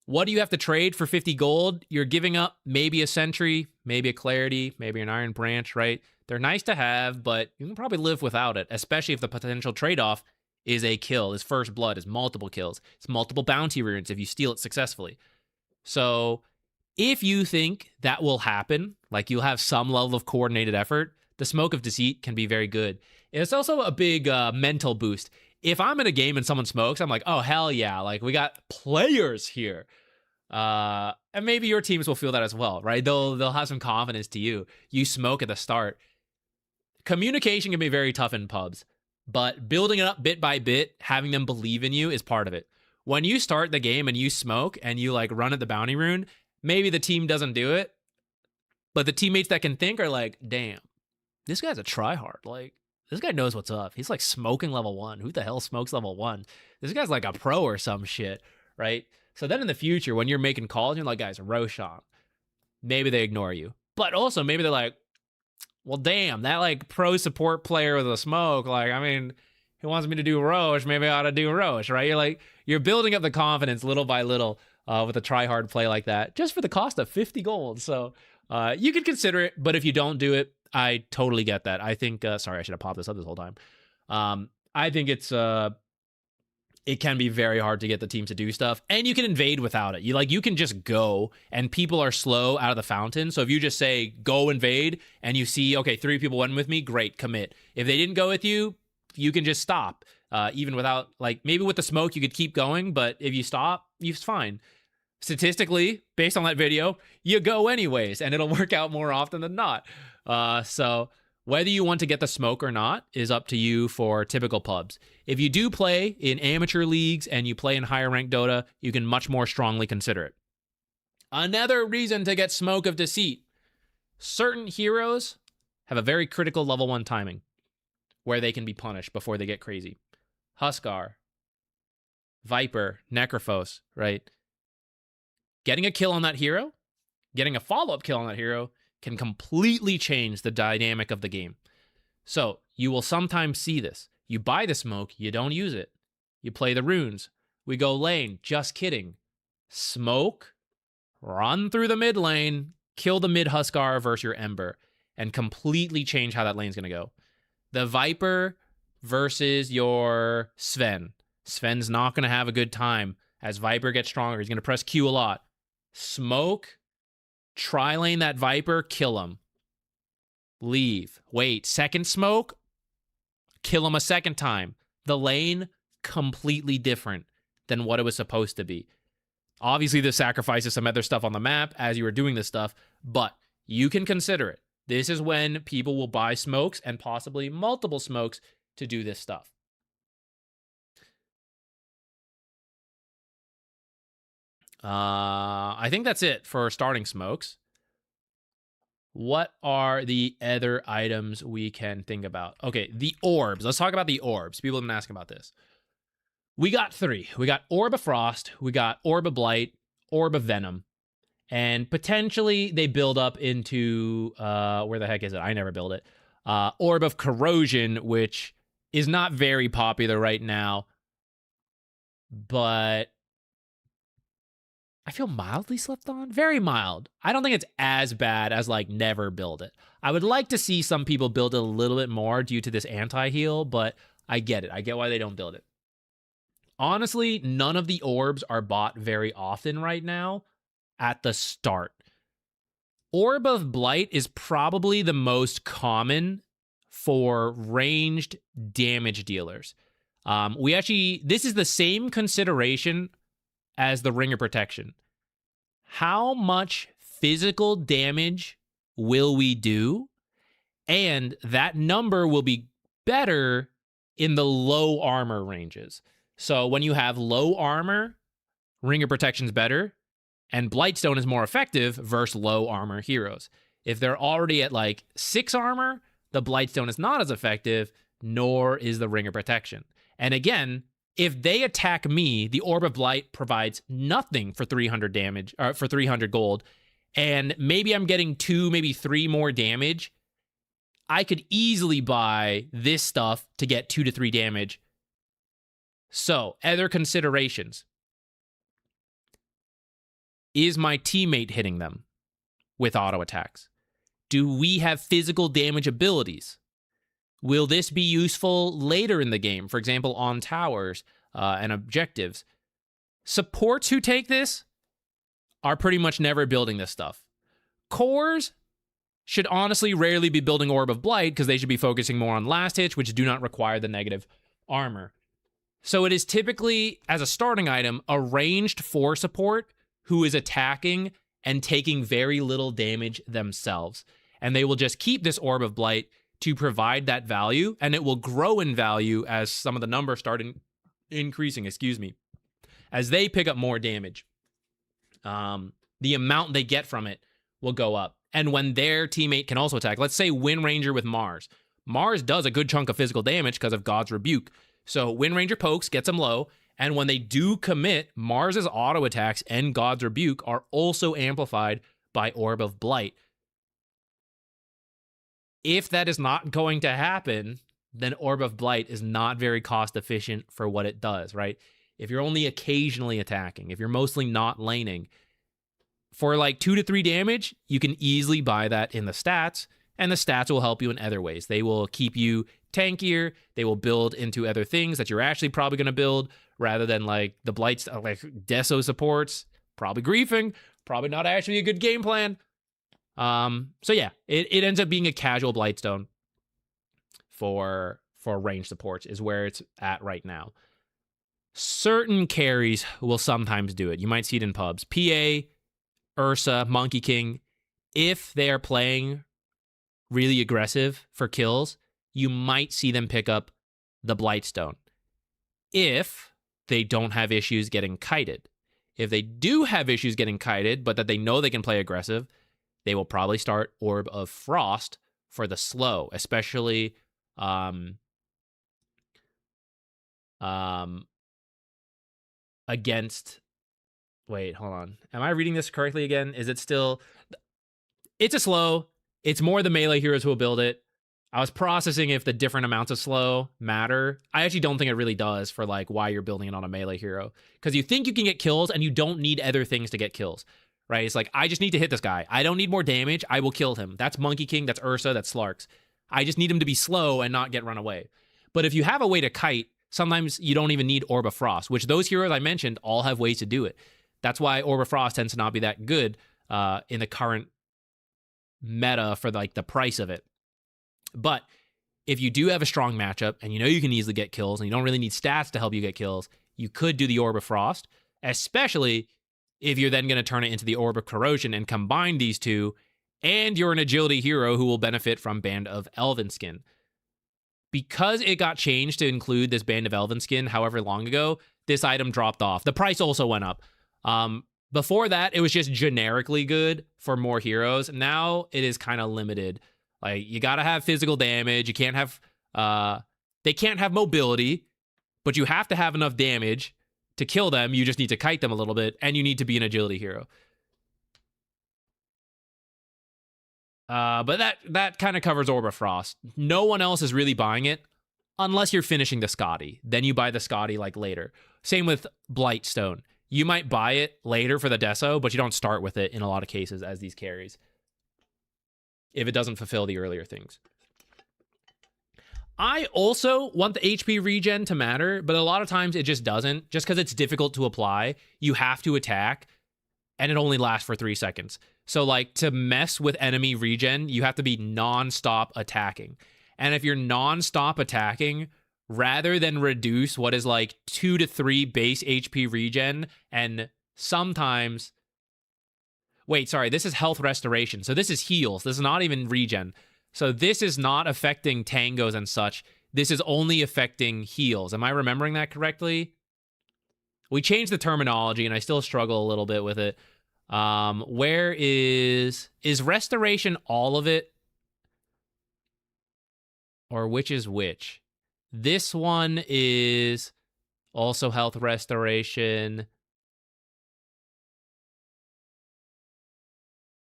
What do you have to trade for 50 gold? You're giving up maybe a Sentry, maybe a Clarity, maybe an Iron Branch, right? They're nice to have, but you can probably live without it, especially if the potential trade-off is a kill, is first blood, is multiple kills. It's multiple bounty runes if you steal it successfully. So if you think that will happen, like you'll have some level of coordinated effort, the Smoke of Deceit can be very good. It's also a big mental boost. If I'm in a game and someone smokes, I'm like, oh, hell yeah. Like, we got players here. And maybe your teams will feel that as well, right? They'll have some confidence to you. You smoke at the start. Communication can be very tough in pubs, but building it up bit by bit, having them believe in you is part of it. When you start the game and you smoke and you like run at the bounty rune, maybe the team doesn't do it, but the teammates that can think are like, damn, this guy's a tryhard. Like, this guy knows what's up. He's like smoking level 1. Who the hell smokes level 1? This guy's like a pro or some shit, right? So then in the future, when you're making calls, you're like, guys, Roshan. Maybe they ignore you. But also, maybe they're like, well, damn, that like pro support player with a smoke, like, I mean, he wants me to do Roche, maybe I ought to do Roche, right? You're building up the confidence little by little with a try-hard play like that, just for the cost of 50 gold. So you could consider it, but if you don't do it, I totally get that. I think, sorry, I should have popped this up this whole time. I think it can be very hard to get the teams to do stuff, and you can invade without it. You can just go, and people are slow out of the fountain. So if you just say go invade, and you see, okay, 3 people went with me, great, commit. If they didn't go with you, you can just stop. Even without, like, maybe with the smoke you could keep going, but if you stop, it's fine. Statistically, based on that video, you go anyways, and it'll work out more often than not. So whether you want to get the smoke or not is up to you for typical pubs. If you do play in amateur leagues and you play in higher ranked Dota, you can much more strongly consider it. Another reason to get Smoke of Deceit. Certain heroes have a very critical level 1 timing where they can be punished before they get crazy. Huskar, Viper, Necrophos, right? Getting a kill on that hero, getting a follow-up kill on that hero can completely change the dynamic of the game. So you will sometimes see this. You buy the smoke, you don't use it. You play the runes. We go lane, just kidding. Smoke, run through the mid lane, kill the mid Huskar versus your Ember, and completely change how that lane's going to go. The Viper versus your Sven. Sven's not going to have a good time. As Viper gets stronger, he's going to press Q a lot. Smoke, tri-lane that Viper, kill him. Leave. Wait, second smoke, kill him a second time. The lane, completely different than what it was supposed to be. Obviously, this sacrifices some other stuff on the map as you were doing this stuff, but you can consider it. This is when people will buy smokes and possibly multiple smokes to do this stuff. I think that's it for starting smokes. What are the other items we can think about? Okay, the orbs. Let's talk about the orbs. People have been asking about this. We got 3. We got Orb of Frost, we got Orb of Blight, Orb of Venom, and potentially they build up into, where the heck is it? I never build it. Orb of Corrosion, which is not very popular right now, but I feel mildly slept on. Very mild. I don't think it's as bad as, like, never build it. I would like to see some people build it a little bit more due to this anti-heal, but I get it. I get why they don't build it. Honestly, none of the orbs are bought very often right now at the start. Orb of Blight is probably the most common for ranged damage dealers. This is the same consideration as the Ring of Protection. How much physical damage will we do? And that number will be better in the low armor ranges. So when you have low armor, Ring of Protection's better, and Blightstone is more effective versus low armor heroes. If they're already at like 6 armor, the Blightstone is not as effective, nor is the Ring of Protection. And again, if they attack me, the Orb of Blight provides nothing for 300 damage, or for 300 gold, and maybe I'm getting 2, maybe 3 more damage. I could easily buy this stuff to get 2 to 3 damage. So, other considerations. Is my teammate hitting them with auto attacks? Do we have physical damage abilities? Will this be useful later in the game, for example, on towers and objectives? Supports who take this are pretty much never building this stuff. Cores should honestly rarely be building Orb of Blight because they should be focusing more on last hits, which do not require the negative armor. So it is typically, as a starting item, a ranged 4 support who is attacking and taking very little damage themselves. And they will just keep this Orb of Blight to provide that value, and it will grow in value as some of the numbers start increasing, as they pick up more damage. The amount they get from it will go up. And when their teammate can also attack, let's say Wind Ranger with Mars. Mars does a good chunk of physical damage because of God's Rebuke. So Wind Ranger pokes, gets him low, And when they do commit, Mars's auto attacks and God's Rebuke are also amplified by Orb of Blight. If that is not going to happen, then Orb of Blight is not very cost efficient for what it does, right? If you're only occasionally attacking, if you're mostly not laning, for like 2 to 3 damage, you can easily buy that in the stats, and the stats will help you in other ways. They will keep you tankier, they will build into other things that you're actually probably going to build, rather than like the Blights, like Deso supports, probably griefing, probably not actually a good game plan. So yeah, it ends up being a casual Blightstone for range supports is where it's at right now. Certain carries will sometimes do it. You might see it in pubs. PA, Ursa, Monkey King, if they are playing really aggressive for kills, you might see them pick up the Blightstone. If they don't have issues getting kited. If they do have issues getting kited, but that they know they can play aggressive, they will probably start Orb of Frost for the slow, especially against... Wait, hold on. Am I reading this correctly again? Is it still... It's a slow. It's more the melee heroes who will build it. I was processing if the different amounts of slow matter. I actually don't think it really does for like why you're building it on a melee hero. Because you think you can get kills and you don't need other things to get kills. Right? It's like, I just need to hit this guy. I don't need more damage. I will kill him. That's Monkey King. That's Ursa. That's Slarks. I just need him to be slow and not get run away. But if you have a way to kite, sometimes you don't even need Orb of Frost, which those heroes I mentioned all have ways to do it. That's why Orb of Frost tends to not be that good in the current meta for like the price of it. But if you do have a strong matchup and you know you can easily get kills and you don't really need stats to help you get kills, you could do the Orb of Frost, especially if you're then going to turn it into the Orb of Corrosion and combine these two, and you're an agility hero who will benefit from Band of Elvenskin. Because it got changed to include this Band of Elvenskin however long ago, this item dropped off. The price also went up. Before that, it was just generically good for more heroes. Now it is kind of limited. Like, you gotta have physical damage. You can't have, they can't have mobility, but you have to have enough damage to kill them. You just need to kite them a little bit, and you need to be an agility hero. But that kind of covers Orb of Frost. No one else is really buying it unless you're finishing the Scotty. Then you buy the Scotty like later. Same with Blightstone. You might buy it later for the Deso, but you don't start with it in a lot of cases as these carries, if it doesn't fulfill the earlier things. I also want the HP regen to matter, but a lot of times it just doesn't. Just because it's difficult to apply, you have to attack, and it only lasts for 3 seconds. So, like, to mess with enemy regen, you have to be non-stop attacking. And if you're non-stop attacking, rather than reduce what is like 2 to 3 base HP regen, and sometimes... Wait, sorry, this is health restoration. So this is heals. This is not even regen. So this is not affecting tangos and such. This is only affecting heals. Am I remembering that correctly? We changed the terminology, and I still struggle a little bit with it. Where is restoration all of it? Or which is which? This one is also health restoration.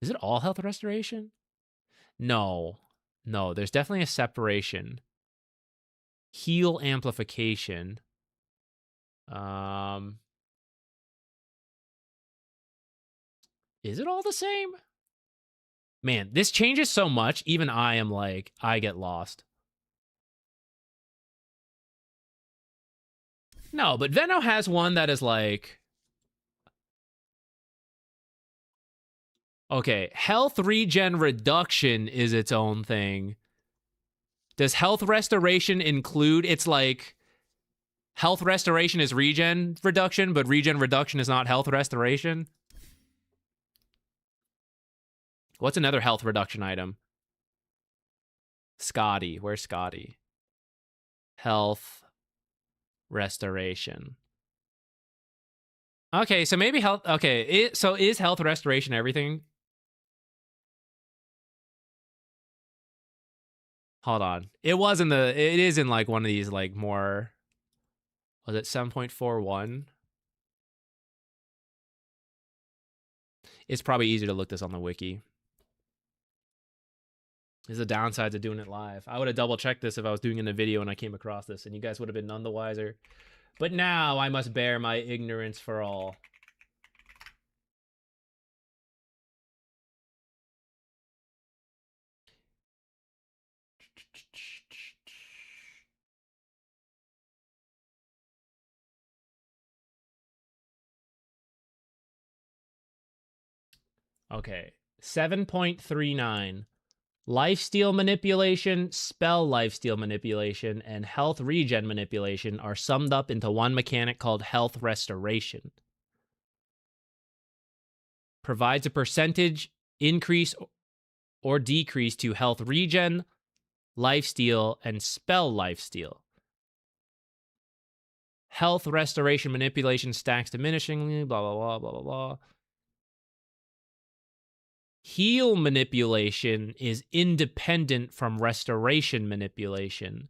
Is it all health restoration? No. No, there's definitely a separation. Heal amplification. Is it all the same? Man, this changes so much. Even I am like, I get lost. No, but Venno has one that is like... Okay, health regen reduction is its own thing. Does health restoration include... It's like... Health restoration is regen reduction, but regen reduction is not health restoration? What's another health reduction item? Scotty. Where's Scotty? Health restoration. Okay, so maybe health... Okay, so is health restoration everything? Hold on. It is in like one of these like more... Was it 7.41? It's probably easier to look this on the wiki. There's the downsides of doing it live. I would have double checked this if I was doing it in a video and I came across this, and you guys would have been none the wiser. But now I must bear my ignorance for all. Okay, 7.39. Lifesteal manipulation, spell lifesteal manipulation, and health regen manipulation are summed up into one mechanic called health restoration. Provides a percentage increase or decrease to health regen, lifesteal, and spell lifesteal. Health restoration manipulation stacks diminishingly, blah, blah, blah, blah, blah, blah. Heal manipulation is independent from restoration manipulation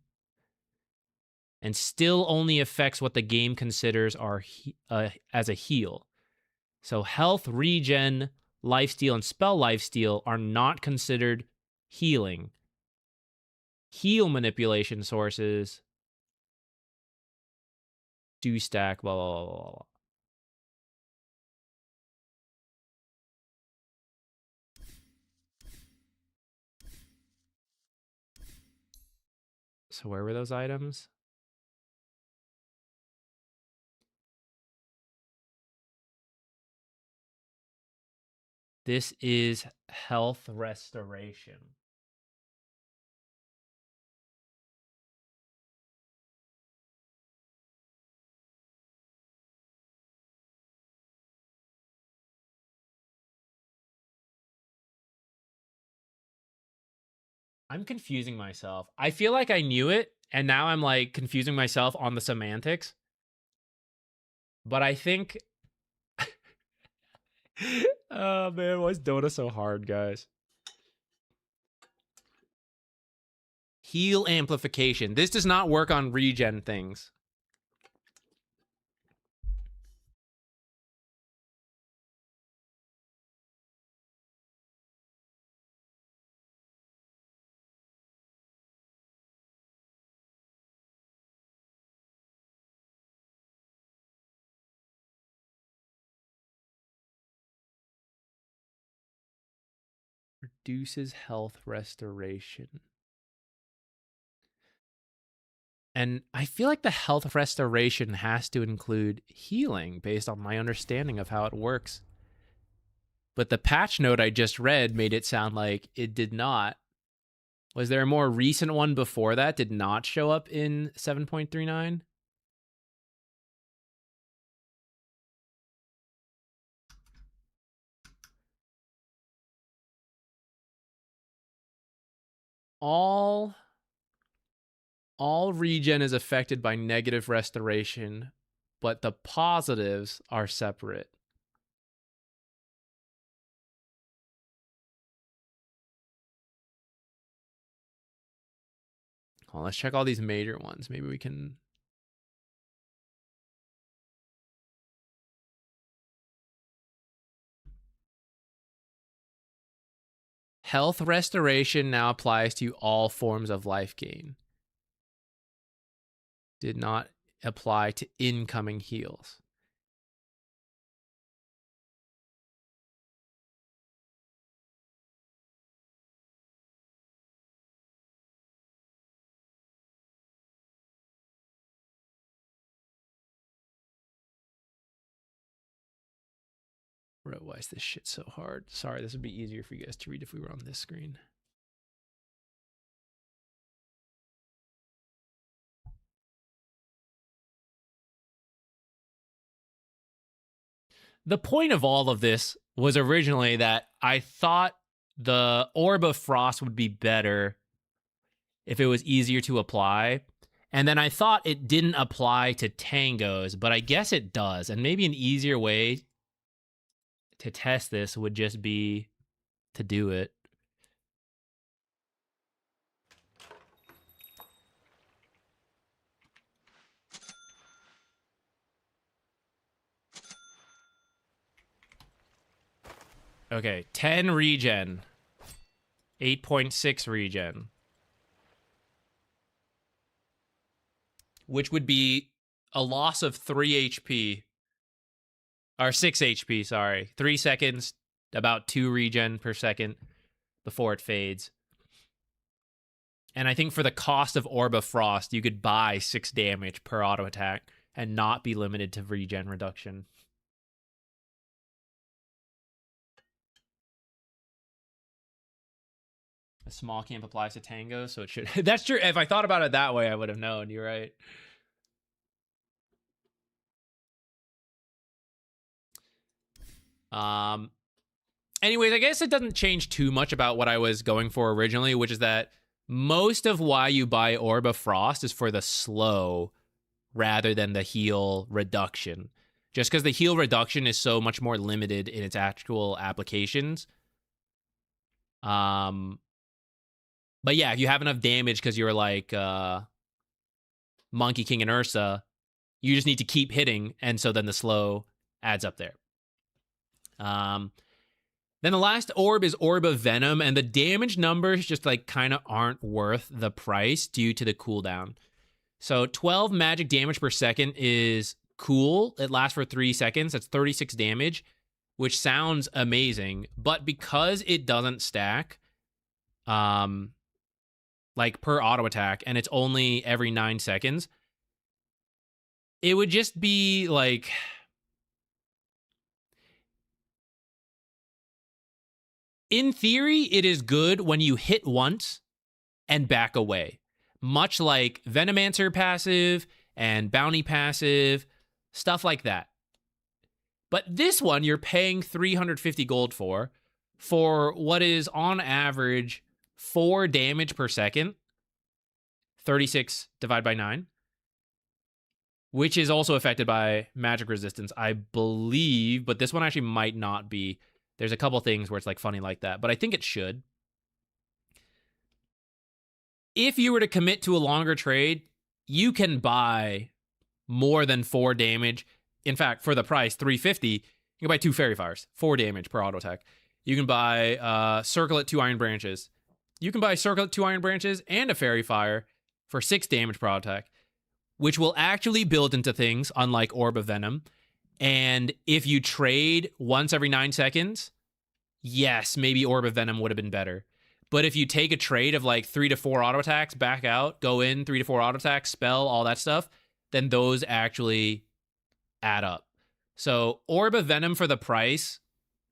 and still only affects what the game considers are as a heal. So health, regen, lifesteal, and spell lifesteal are not considered healing. Heal manipulation sources do stack, blah, blah, blah, blah, blah. So where were those items? This is health restoration. I'm confusing myself. I feel like I knew it, and now I'm like confusing myself on the semantics. But I think... Oh man, why is Dota so hard, guys? Heal amplification. This does not work on regen things. Reduces health restoration. And I feel like the health restoration has to include healing based on my understanding of how it works. But the patch note I just read made it sound like it did not. Was there a more recent one before that did not show up in 7.39? All regen is affected by negative restoration, but the positives are separate. Well, let's check all these major ones. Maybe we can... Health restoration now applies to all forms of life gain. Did not apply to incoming heals. Bro, why is this shit so hard? Sorry, this would be easier for you guys to read if we were on this screen. The point of all of this was originally that I thought the Orb of Frost would be better if it was easier to apply. And then I thought it didn't apply to tangos, but I guess it does. And maybe an easier way to test this would just be to do it. Okay, 10 regen. 8.6 regen. Which would be a loss of 3 HP. Or 6 HP, sorry. 3 seconds, about 2 regen per second before it fades. And I think for the cost of Orb of Frost, you could buy 6 damage per auto attack and not be limited to regen reduction. A small camp applies to Tango, so it should... That's true. If I thought about it that way, I would have known. You're right. Anyways, I guess it doesn't change too much about what I was going for originally, which is that most of why you buy Orb of Frost is for the slow rather than the heal reduction. Just because the heal reduction is so much more limited in its actual applications. But yeah, if you have enough damage because you're like Monkey King and Ursa, you just need to keep hitting, and so then the slow adds up there. Then the last orb is Orb of Venom, and the damage numbers just like kind of aren't worth the price due to the cooldown. So 12 magic damage per second is cool. It lasts for 3 seconds. That's 36 damage, which sounds amazing. But because it doesn't stack, like per auto attack, and it's only every 9 seconds, it would just be like... In theory, it is good when you hit once and back away. Much like Venomancer passive and Bounty passive, stuff like that. But this one, you're paying 350 gold for what is on average 4 damage per second. 36 divided by 9. Which is also affected by magic resistance, I believe. But this one actually might not be. There's a couple things where it's like funny like that, but I think it should. If you were to commit to a longer trade, you can buy more than 4 damage. In fact, for the price, 350, you can buy 2 Fairy Fires, 4 damage per auto attack. You can buy Circlet 2 Iron Branches. You can buy Circlet 2 Iron Branches and a Fairy Fire for 6 damage per auto attack, which will actually build into things, unlike Orb of Venom. And if you trade once every 9 seconds, yes, maybe Orb of Venom would have been better. But if you take a trade of like 3 to 4 auto attacks, back out, go in, 3 to 4 auto attacks, spell, all that stuff, then those actually add up. So Orb of Venom for the price,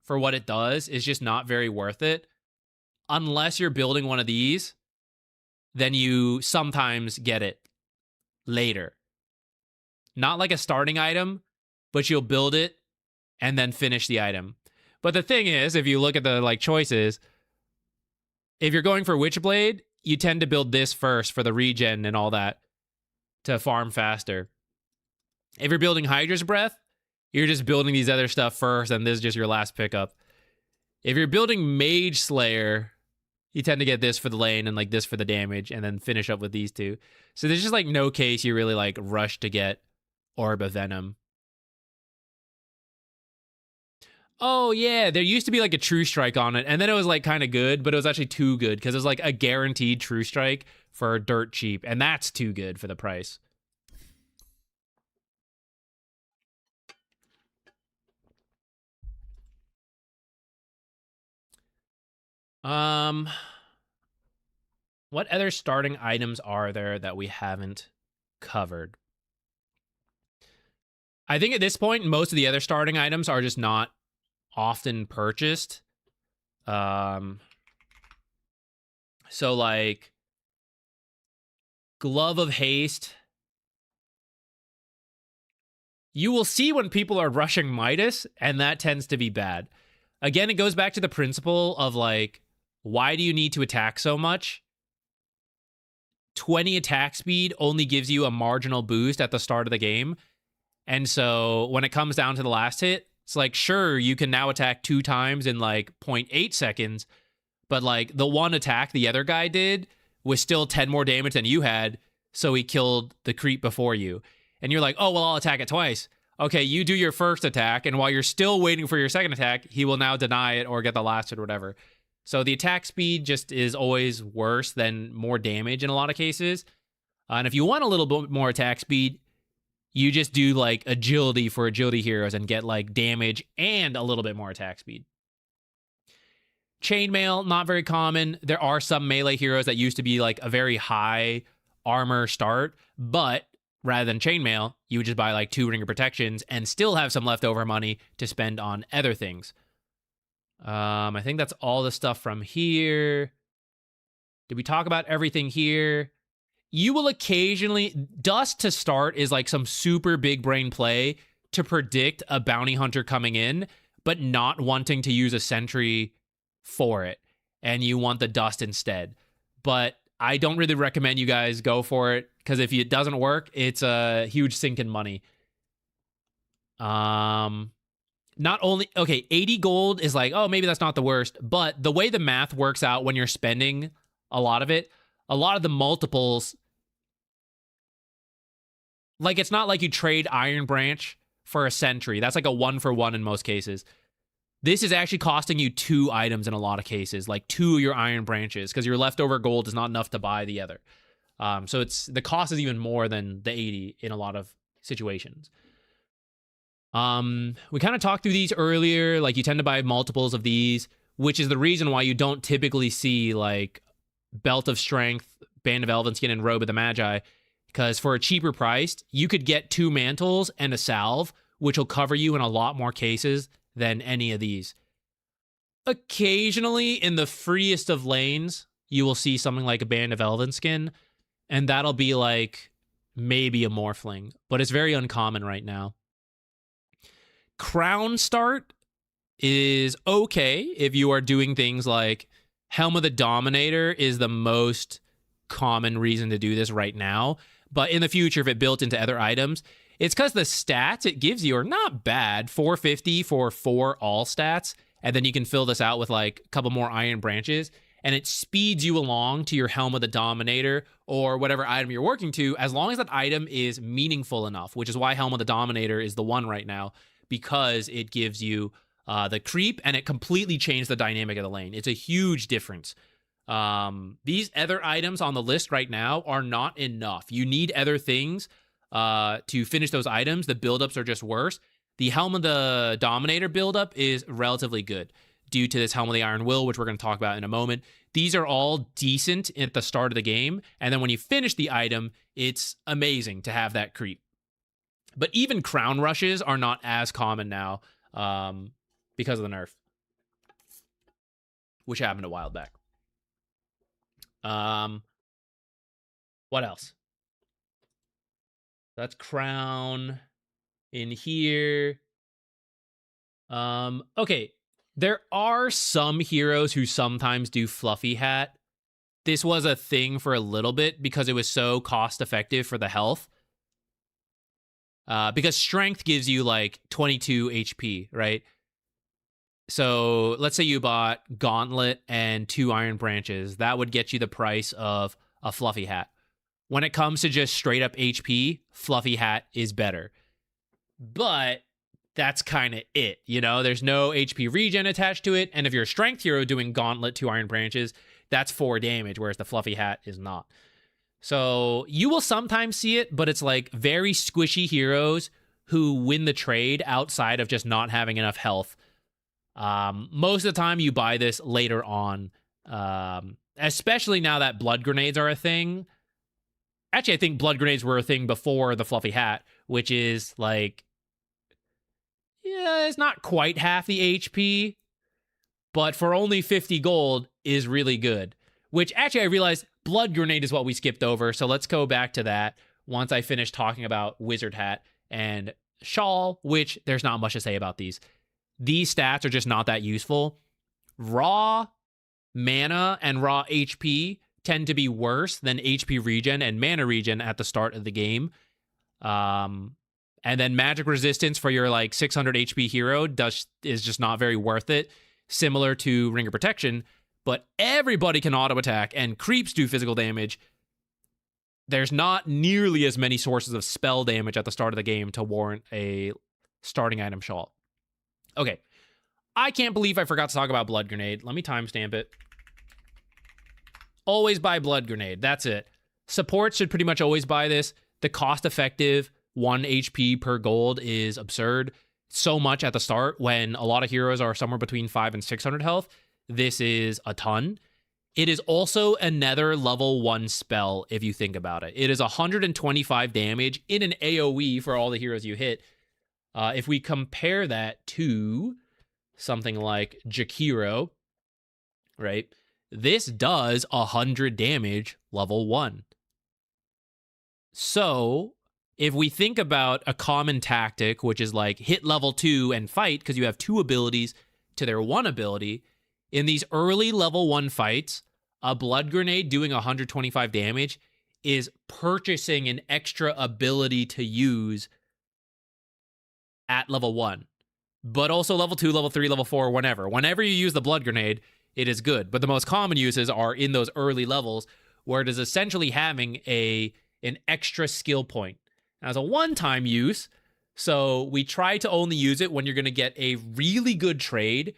for what it does, is just not very worth it. Unless you're building one of these, then you sometimes get it later. Not like a starting item, but you'll build it and then finish the item. But the thing is, if you look at the like choices, if you're going for Witchblade, you tend to build this first for the regen and all that to farm faster. If you're building Hydra's Breath, you're just building these other stuff first, and this is just your last pickup. If you're building Mage Slayer, you tend to get this for the lane and like this for the damage, and then finish up with these two. So there's just like no case you really like rush to get Orb of Venom. Oh, yeah, there used to be like a True Strike on it, and then it was like kind of good, but it was actually too good because it was like a guaranteed True Strike for dirt cheap, and that's too good for the price. What other starting items are there that we haven't covered? I think at this point, most of the other starting items are just not often purchased. So like Glove of Haste. You will see when people are rushing Midas, and that tends to be bad. Again, it goes back to the principle of like, why do you need to attack so much? 20 attack speed only gives you a marginal boost at the start of the game. And so when it comes down to the last hit, it's like, sure, you can now attack 2 times in like 0.8 seconds, but like the one attack the other guy did was still 10 more damage than you had, so he killed the creep before you. And you're like, oh, well, I'll attack it twice. okay, you do your first attack, and while you're still waiting for your second attack, he will now deny it or get the last hit or whatever. So the attack speed just is always worse than more damage in a lot of cases. And if you want a little bit more attack speed, you just do like agility for agility heroes and get like damage and a little bit more attack speed. Chainmail, not very common. There are some melee heroes that used to be like a very high armor start, but rather than chainmail, you would just buy like 2 ringer protections and still have some leftover money to spend on other things. I think that's all the stuff from here. Did we talk about everything here? You will occasionally... Dust to start is like some super big brain play to predict a bounty hunter coming in, but not wanting to use a sentry for it. And you want the dust instead. But I don't really recommend you guys go for it, because if it doesn't work, it's a huge sink in money. Not only, okay, 80 gold is like, oh, maybe that's not the worst, but the way the math works out when you're spending a lot of it, a lot of the multiples, like it's not like you trade Iron Branch for a sentry. That's like a 1-for-1 in most cases. This is actually costing you 2 items in a lot of cases, like 2 of your Iron Branches, because your leftover gold is not enough to buy the other. So it's the cost is even more than the 80 in a lot of situations. We kind of talked through these earlier, like you tend to buy multiples of these, which is the reason why you don't typically see like Belt of Strength, Band of Elven Skin, and Robe of the Magi, because for a cheaper price, you could get 2 mantles and a salve, which will cover you in a lot more cases than any of these. Occasionally, in the freest of lanes, you will see something like a Band of Elven Skin, and that'll be like maybe a Morphling, but it's very uncommon right now. Crown start is okay if you are doing things like Helm of the Dominator is the most common reason to do this right now. But in the future, if it built into other items, it's because the stats it gives you are not bad. 450 for 4 all stats. And then you can fill this out with like a couple more Iron Branches. And it speeds you along to your Helm of the Dominator or whatever item you're working to, as long as that item is meaningful enough, which is why Helm of the Dominator is the one right now, because it gives you the creep, and it completely changed the dynamic of the lane. It's a huge difference. These other items on the list right now are not enough. You need other things to finish those items. The buildups are just worse. The Helm of the Dominator buildup is relatively good due to this Helm of the Iron Will, which we're going to talk about in a moment. These are all decent at the start of the game, and then when you finish the item, it's amazing to have that creep. But even crown rushes are not as common now because of the nerf, which happened a while back. What else? That's crown in here. Okay. There are some heroes who sometimes do fluffy hat. This was a thing for a little bit because it was so cost effective for the health. Because strength gives you like 22 HP, right? So let's say you bought Gauntlet and 2 Iron Branches. That would get you the price of a fluffy hat. When it comes to just straight up HP, fluffy hat is better. But that's kind of it, you know? There's no HP regen attached to it. And if you're a strength hero doing Gauntlet, 2 Iron Branches, that's 4 damage, whereas the fluffy hat is not. So you will sometimes see it, but it's like very squishy heroes who win the trade outside of just not having enough health. Most of the time you buy this later on, especially now that blood grenades are a thing. Actually, I think blood grenades were a thing before the fluffy hat, which is like, yeah, it's not quite half the HP, but for only 50 gold is really good. Which actually I realized blood grenade is what we skipped over, so let's go back to that once I finish talking about wizard hat and shawl, which there's not much to say about these. These stats are just not that useful. Raw mana and raw HP tend to be worse than HP regen and mana regen at the start of the game. And then magic resistance for your like 600 HP hero is just not very worth it. Similar to Ringer Protection, but everybody can auto attack and creeps do physical damage. There's not nearly as many sources of spell damage at the start of the game to warrant a starting item shawl. Okay. I can't believe I forgot to talk about Blood Grenade. Let me timestamp it. Always buy Blood Grenade. That's it. Supports should pretty much always buy this. The cost-effective 1 HP per gold is absurd. So much at the start when a lot of heroes are somewhere between 500 and 600 health. This is a ton. It is also another level 1 spell if you think about it. It is 125 damage in an AoE for all the heroes you hit. If we compare that to something like Jakiro, right? This does 100 damage level 1. So if we think about a common tactic, which is like hit level 2 and fight, because you have 2 abilities to their 1 ability, in these early level 1 fights, a Blood Grenade doing 125 damage is purchasing an extra ability to use at level 1. But also level 2, level 3, level 4, whenever. Whenever you use the Blood Grenade, it is good. But the most common uses are in those early levels, where it is essentially having an extra skill point. As a one-time use, so we try to only use it when you're going to get a really good trade.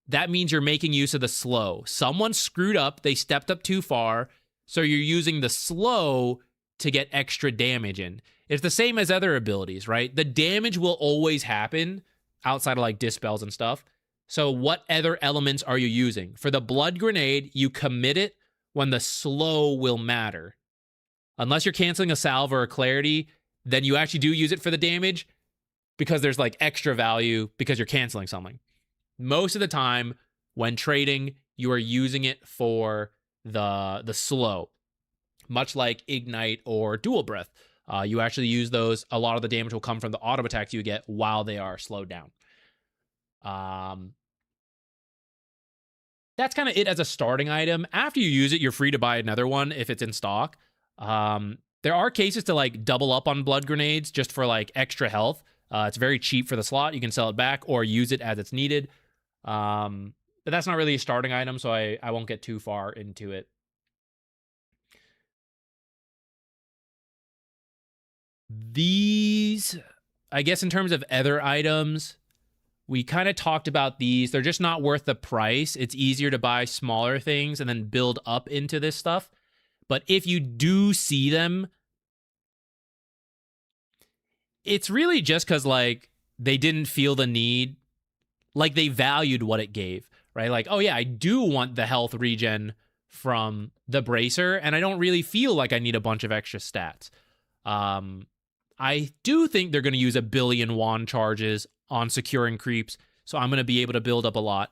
That means you're making use of the slow. Someone screwed up, they stepped up too far, so you're using the slow to get extra damage in. It's the same as other abilities, right? The damage will always happen outside of like dispels and stuff. So what other elements are you using? For the Blood Grenade, you commit it when the slow will matter. Unless you're canceling a salve or a clarity, then you actually do use it for the damage because there's like extra value because you're canceling something. Most of the time when trading, you are using it for the slow, much like Ignite or Dual Breath. You actually use those. A lot of the damage will come from the auto attacks you get while they are slowed down. That's kind of it as a starting item. After you use it, you're free to buy another one if it's in stock. There are cases to like double up on Blood Grenades just for like extra health. It's very cheap for the slot. You can sell it back or use it as it's needed. But that's not really a starting item, so I won't get too far into it. These, I guess in terms of other items, we kind of talked about these. They're just not worth the price. It's easier to buy smaller things and then build up into this stuff. But if you do see them, it's really just because, like, they didn't feel the need. Like, they valued what it gave, right? Like, oh, yeah, I do want the health regen from the Bracer, and I don't really feel like I need a bunch of extra stats. I do think they're going to use 1 billion wand charges on securing creeps, so I'm going to be able to build up a lot.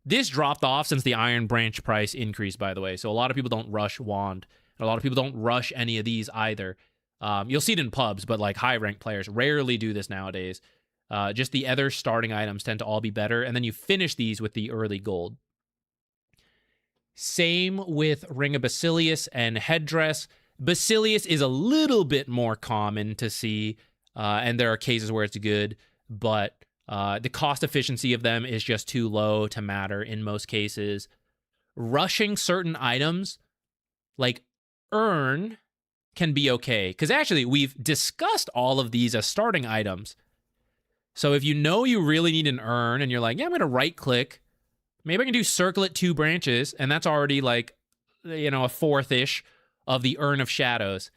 This dropped off since the Iron Branch price increased, by the way, so a lot of people don't rush wand. A lot of people don't rush any of these either. You'll see it in pubs, but like high-ranked players rarely do this nowadays. Just the other starting items tend to all be better, and then you finish these with the early gold. Same with Ring of Basilius and Headdress. Basilius is a little bit more common to see, and there are cases where it's good, but the cost efficiency of them is just too low to matter in most cases. Rushing certain items, like Urn, can be okay, because actually we've discussed all of these as starting items. So if you know you really need an Urn and you're like, yeah, I'm going to right click, maybe I can do Circlet 2 branches, and that's already like, you know, a fourth-ish of the Urn of Shadows.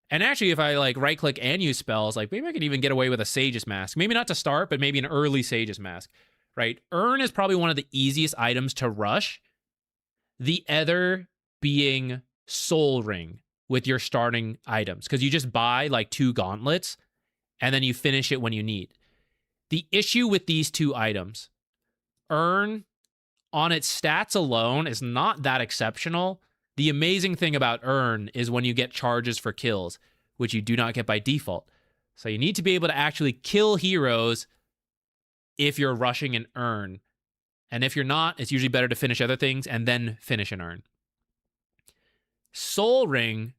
And actually, if I like right click and use spells, like maybe I could even get away with a Sage's Mask. Maybe not to start, but maybe an early Sage's Mask, right? Urn is probably one of the easiest items to rush. The other being Soul Ring with your starting items, because you just buy like 2 gauntlets and then you finish it when you need. The issue with these 2 items, Urn on its stats alone is not that exceptional. The amazing thing about Urn is when you get charges for kills, which you do not get by default. So you need to be able to actually kill heroes if you're rushing an Urn. And if you're not, it's usually better to finish other things and then finish an Urn. Soul Ring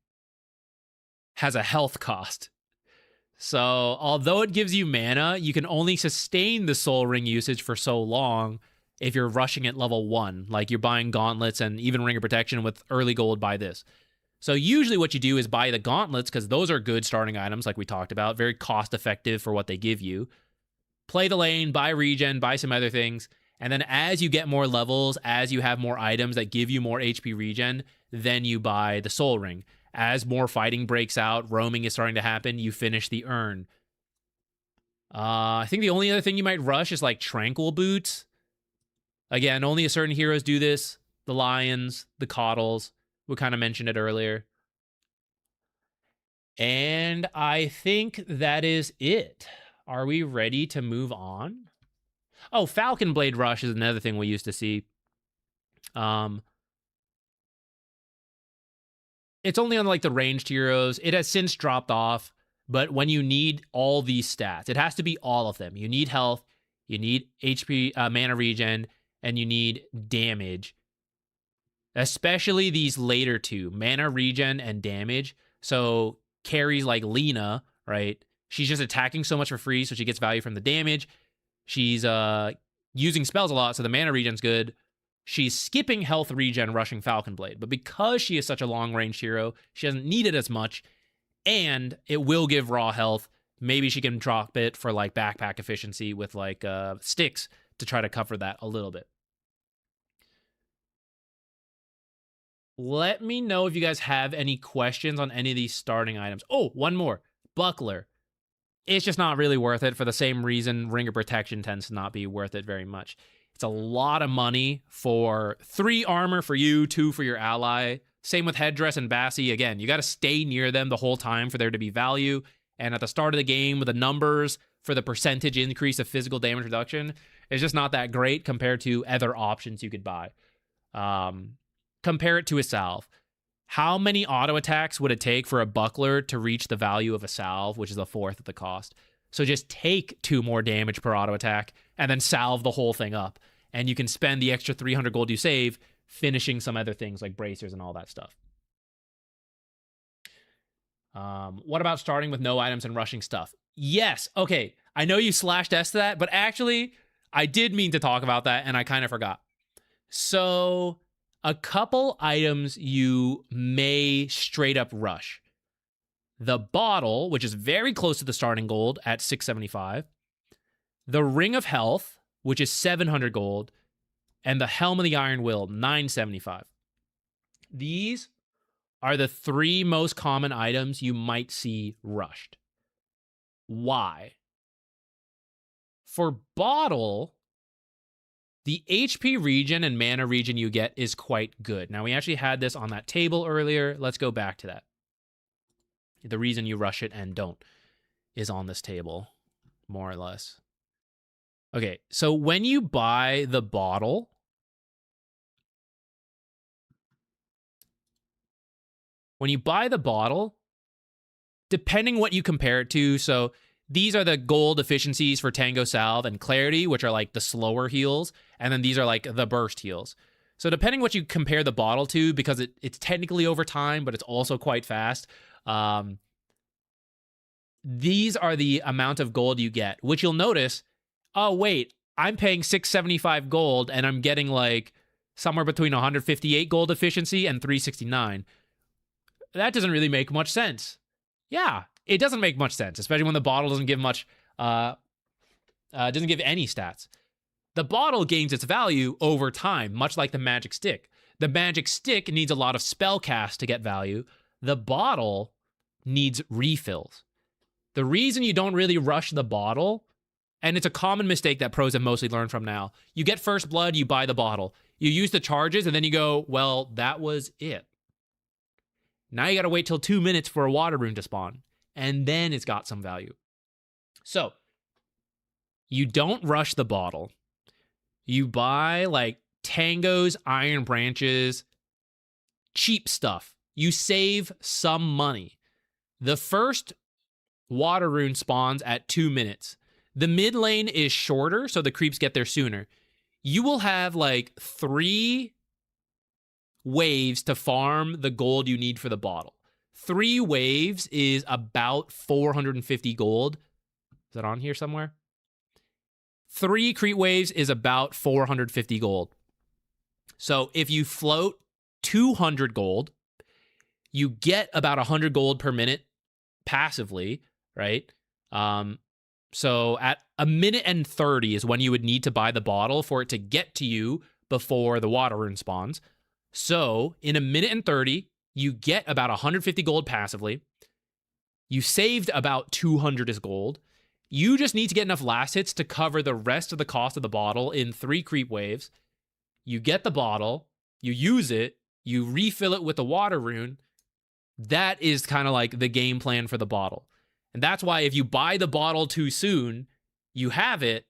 has a health cost. So although it gives you mana, you can only sustain the Soul Ring usage for so long if you're rushing at level 1, like you're buying gauntlets and even Ring of Protection with early gold, buy this. So usually what you do is buy the gauntlets because those are good starting items like we talked about, very cost effective for what they give you. play the lane, buy regen, buy some other things. And then as you get more levels, as you have more items that give you more HP regen, then you buy the soul ring. As more fighting breaks out, roaming is starting to happen, you finish the urn. I think the only other thing you might rush is like Tranquil Boots. Again, only a certain heroes do this. The Lions, the Coddles. We kind of mentioned it earlier. And I think that is it. Are we ready to move on? Oh, Falcon Blade Rush is another thing we used to see. It's only on like the ranged heroes. It has since dropped off. But when you need all these stats, it has to be all of them. You need health, you need HP, mana regen, and you need damage. Especially these later two, mana regen and damage. So carries like Lena, right? She's just attacking so much for free, so she gets value from the damage. She's using spells a lot, so the mana regen's good. She's skipping health regen, rushing Falcon Blade. But because she is such a long-range hero, she doesn't need it as much. And it will give raw health. Maybe she can drop it for like backpack efficiency with like sticks to try to cover that a little bit. Let me know if you guys have any questions on any of these starting items. Oh, one more. Buckler. It's just not really worth it for the same reason Ring of Protection tends to not be worth it very much. It's a lot of money for 3 armor for you, 2 for your ally. Same with Headdress and Bassi. Again, you got to stay near them the whole time for there to be value. And at the start of the game, with the numbers for the percentage increase of physical damage reduction, it's just not that great compared to other options you could buy. Compare it to a salve. How many auto attacks would it take for a buckler to reach the value of a salve, which is a fourth of the cost? So just take 2 more damage per auto attack and then salve the whole thing up. And you can spend the extra 300 gold you save finishing some other things like bracers and all that stuff. What about starting with no items and rushing stuff? Yes. Okay. I know you slashed S to that, but actually I did mean to talk about that and I kind of forgot. So a couple items you may straight up rush. The bottle, which is very close to the starting gold at 675. The Ring of Health, which is 700 gold. And the Helm of the Iron Will, 975. These are the 3 most common items you might see rushed. Why? For bottle, the HP regen and mana regen you get is quite good. Now, we actually had this on that table earlier. Let's go back to that. The reason you rush it and don't is on this table, more or less. Okay, so when you buy the bottle, depending what you compare it to, so these are the gold efficiencies for Tango Salve and Clarity, which are like the slower heals, and then these are like the burst heals. So depending what you compare the bottle to, because it's technically over time, but it's also quite fast, these are the amount of gold you get, which you'll notice, oh wait, I'm paying 675 gold and I'm getting like somewhere between 158 gold efficiency and 369. That doesn't really make much sense. Yeah, it doesn't make much sense, especially when the bottle doesn't give much, doesn't give any stats. The bottle gains its value over time, much like the magic stick. The magic stick needs a lot of spell cast to get value. The bottle needs refills. The reason you don't really rush the bottle, and it's a common mistake that pros have mostly learned from now, you get first blood, you buy the bottle. You use the charges, and then you go, well, that was it. Now you gotta wait till 2 minutes for a water rune to spawn, and then it's got some value. So, you don't rush the bottle. You buy, like, Tango's Iron Branches, cheap stuff. You save some money. The first water rune spawns at 2 minutes. The mid lane is shorter, so the creeps get there sooner. You will have like 3 waves to farm the gold you need for the bottle. 3 waves is about 450 gold. Is that on here somewhere? 3 creep waves is about 450 gold. So if you float 200 gold, you get about 100 gold per minute passively, right? So at a minute and 30 is when you would need to buy the bottle for it to get to you before the water rune spawns. So in a minute and 30, you get about 150 gold passively. You saved about 200 as gold. You just need to get enough last hits to cover the rest of the cost of the bottle in 3 creep waves. You get the bottle, you use it, you refill it with the water rune. That is kind of like the game plan for the bottle. And that's why if you buy the bottle too soon, you have it,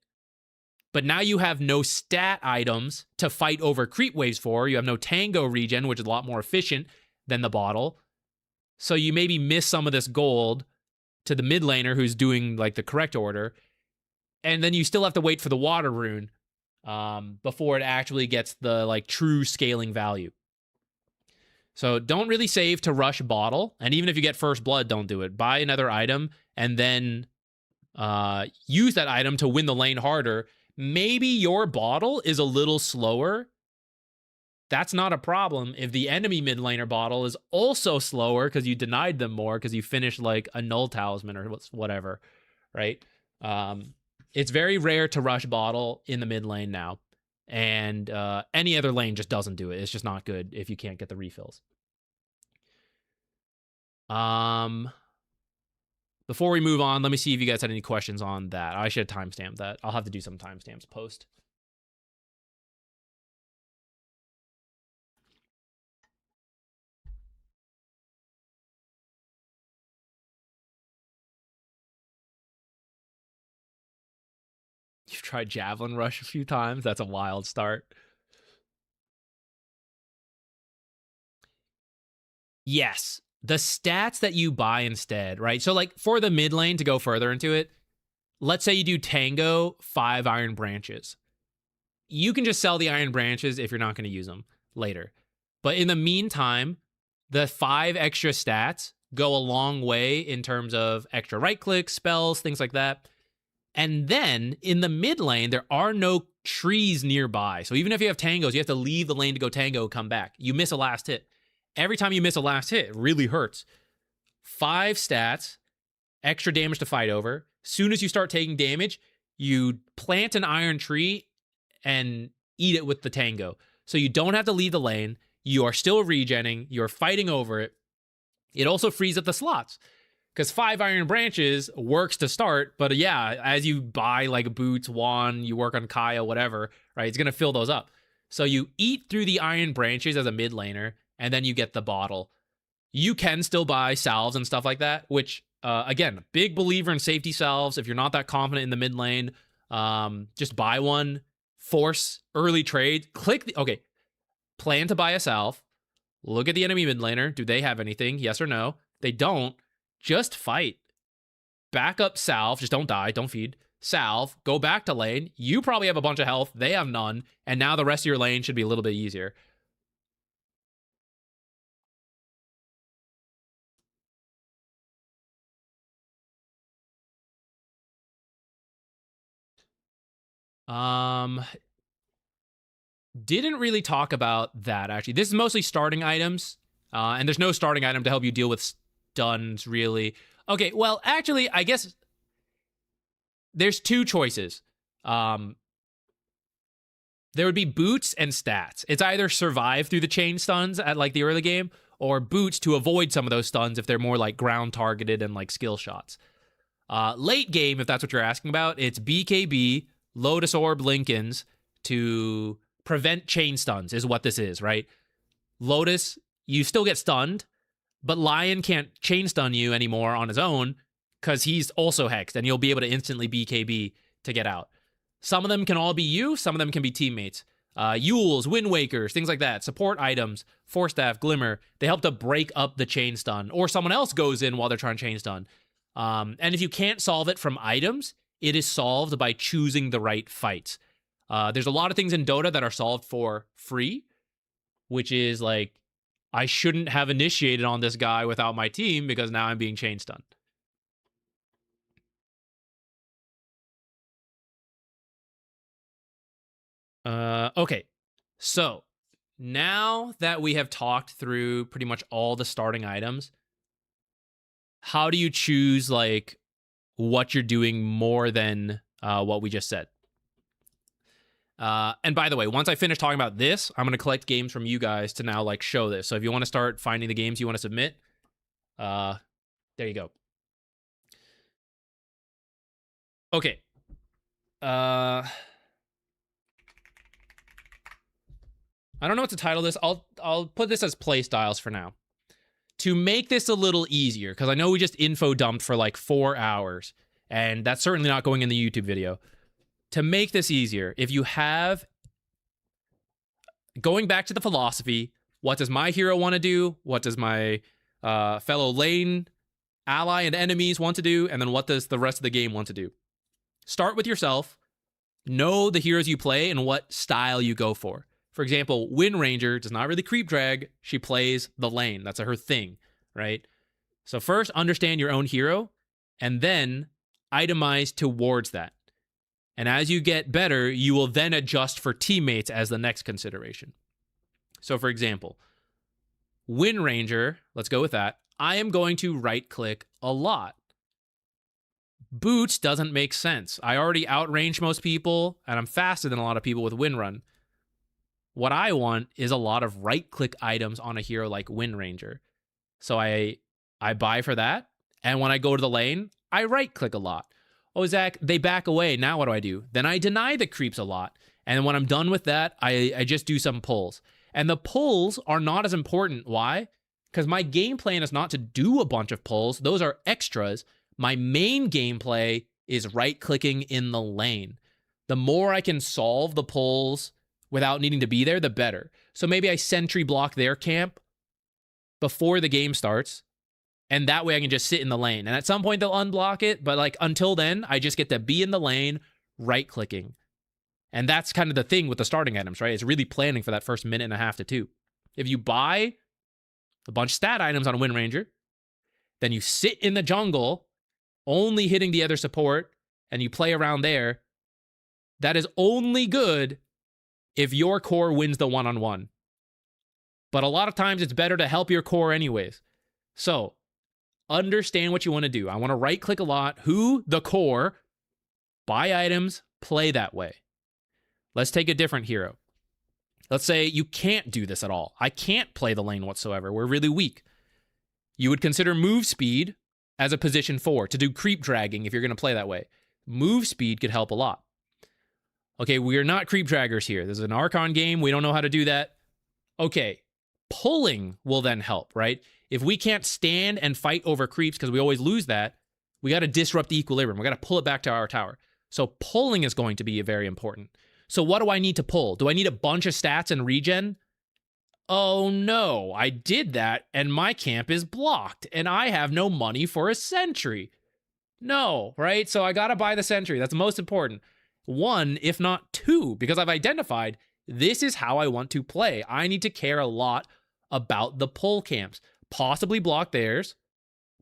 but now you have no stat items to fight over creep waves for. You have no tango regen, which is a lot more efficient than the bottle. So you maybe miss some of this gold to the mid laner who's doing like the correct order. And then you still have to wait for the water rune before it actually gets the like true scaling value. So don't really save to rush bottle. And even if you get first blood, don't do it. Buy another item and then use that item to win the lane harder. Maybe your bottle is a little slower. That's not a problem if the enemy mid laner bottle is also slower because you denied them more because you finished like a null talisman or whatever, right? It's very rare to rush bottle in the mid lane now. And any other lane just doesn't do it. It's just not good if you can't get the refills. Before we move on, let me see if you guys had any questions on that. I should have timestamped that. I'll have to do some timestamps post. You've tried Javelin Rush a few times. That's a wild start. Yes. The stats that you buy instead, right? So like for the mid lane, to go further into it, let's say you do Tango 5 Iron Branches. You can just sell the Iron Branches if you're not going to use them later. But in the meantime, the 5 extra stats go a long way in terms of extra right clicks, spells, things like that. And then in the mid lane, there are no trees nearby. So even if you have tangos, you have to leave the lane to go tango, come back. You miss a last hit. Every time you miss a last hit, it really hurts. 5 stats, extra damage to fight over. Soon as you start taking damage, you plant an iron tree and eat it with the tango. So you don't have to leave the lane. You are still regenning. You're fighting over it. It also frees up the slots. Because 5 Iron Branches works to start, but yeah, as you buy like boots, wand, you work on Kaya, whatever, right? It's going to fill those up. So you eat through the Iron Branches as a mid laner, and then you get the bottle. You can still buy salves and stuff like that, which, again, big believer in safety salves. If you're not that confident in the mid lane, just buy one, force early trade, okay, plan to buy a salve, look at the enemy mid laner. Do they have anything? Yes or no? They don't. Just fight. Back up salve. Just don't die. Don't feed. Salve. Go back to lane. You probably have a bunch of health. They have none. And now the rest of your lane should be a little bit easier. Didn't really talk about that, actually. This is mostly starting items. And there's no starting item to help you deal with stuns, really. Okay, well, actually, I guess there's 2 choices. There would be boots and stats. It's either survive through the chain stuns at like the early game, or boots to avoid some of those stuns if they're more like ground targeted and like skill shots. Late game, if that's what you're asking about, it's BKB, Lotus Orb, Lincolns to prevent chain stuns is what this is, right? Lotus, you still get stunned, but Lion can't chain stun you anymore on his own because he's also hexed, and you'll be able to instantly BKB to get out. Some of them can all be you, some of them can be teammates. Yules, Wind Wakers, things like that. Support items, Force Staff, Glimmer, they help to break up the chain stun, or someone else goes in while they're trying to chain stun. And if you can't solve it from items, it is solved by choosing the right fights. There's a lot of things in Dota that are solved for free, which is like, I shouldn't have initiated on this guy without my team because now I'm being chain stunned. Okay, so now that we have talked through pretty much all the starting items, how do you choose like what you're doing more than what we just said. And by the way, once I finish talking about this, I'm going to collect games from you guys to now like show this. So if you want to start finding the games you want to submit, there you go. Okay. I don't know what to title this. I'll put this as Playstyles for now. To make this a little easier, because I know we just info dumped for like 4 hours, and that's certainly not going in the YouTube video. To make this easier, if you have, going back to the philosophy, what does my hero want to do? What does my fellow lane, ally, and enemies want to do? And then what does the rest of the game want to do? Start with yourself. Know the heroes you play and what style you go for. For example, Wind Ranger does not really creep drag. She plays the lane. That's her thing, right? So first, understand your own hero, and then itemize towards that. And as you get better, you will then adjust for teammates as the next consideration. So for example, Wind Ranger, let's go with that. I am going to right-click a lot. Boots doesn't make sense. I already outrange most people, and I'm faster than a lot of people with Wind Run. What I want is a lot of right-click items on a hero like Wind Ranger. So I buy for that, and when I go to the lane, I right-click a lot. Oh, Zach, they back away. Now what do? Then I deny the creeps a lot. And when I'm done with that, I just do some pulls. And the pulls are not as important. Why? Because my game plan is not to do a bunch of pulls. Those are extras. My main gameplay is right-clicking in the lane. The more I can solve the pulls without needing to be there, the better. So maybe I sentry block their camp before the game starts. And that way I can just sit in the lane. And at some point they'll unblock it. But like until then, I just get to be in the lane, right-clicking. And that's kind of the thing with the starting items, right? It's really planning for that first minute and a half to 2. If you buy a bunch of stat items on a Wind Ranger, then you sit in the jungle, only hitting the other support, and you play around there, that is only good if your core wins the one-on-one. But a lot of times it's better to help your core anyways. So, understand what you want to do. I want to right-click a lot. Who? The core. Buy items. Play that way. Let's take a different hero. Let's say you can't do this at all. I can't play the lane whatsoever. We're really weak. You would consider move speed as a position 4 to do creep dragging if you're going to play that way. Move speed could help a lot. Okay, we are not creep draggers here. This is an Archon game. We don't know how to do that. Okay, pulling will then help, right? If we can't stand and fight over creeps because we always lose that, we got to disrupt the equilibrium. We got to pull it back to our tower. So pulling is going to be very important. So what do I need to pull? Do I need a bunch of stats and regen? Oh no, I did that and my camp is blocked and I have no money for a sentry. No, right? So I got to buy the sentry. That's most important. 1, if not 2, because I've identified this is how I want to play. I need to care a lot about the pull camps. Possibly block theirs,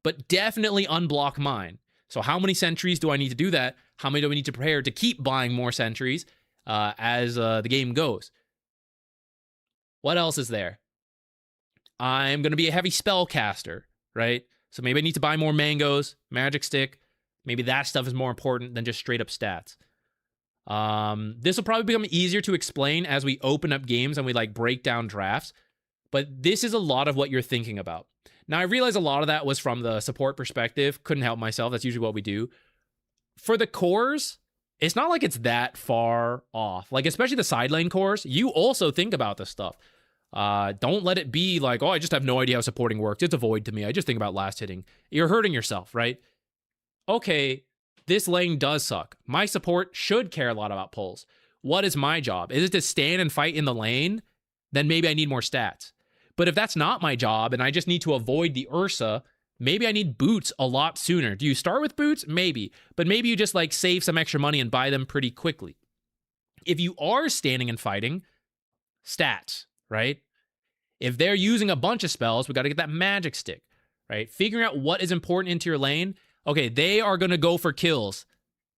but definitely unblock mine. So how many sentries do I need to do that? How many do we need to prepare to keep buying more sentries as the game goes? What else is there? I'm going to be a heavy spellcaster, right? So maybe I need to buy more mangoes, magic stick. Maybe that stuff is more important than just straight up stats. This will probably become easier to explain as we open up games and we like break down drafts. But this is a lot of what you're thinking about. Now, I realize a lot of that was from the support perspective. Couldn't help myself. That's usually what we do. For the cores, it's not like it's that far off. Like, especially the side lane cores, you also think about this stuff. Don't let it be like, oh, I just have no idea how supporting works. It's a void to me. I just think about last hitting. You're hurting yourself, right? Okay, this lane does suck. My support should care a lot about pulls. What is my job? Is it to stand and fight in the lane? Then maybe I need more stats. But if that's not my job and I just need to avoid the Ursa, maybe I need boots a lot sooner. Do you start with boots? Maybe. But maybe you just like save some extra money and buy them pretty quickly. If you are standing and fighting, stats, right? If they're using a bunch of spells, we got to get that magic stick, right? Figuring out what is important into your lane. Okay, they are going to go for kills.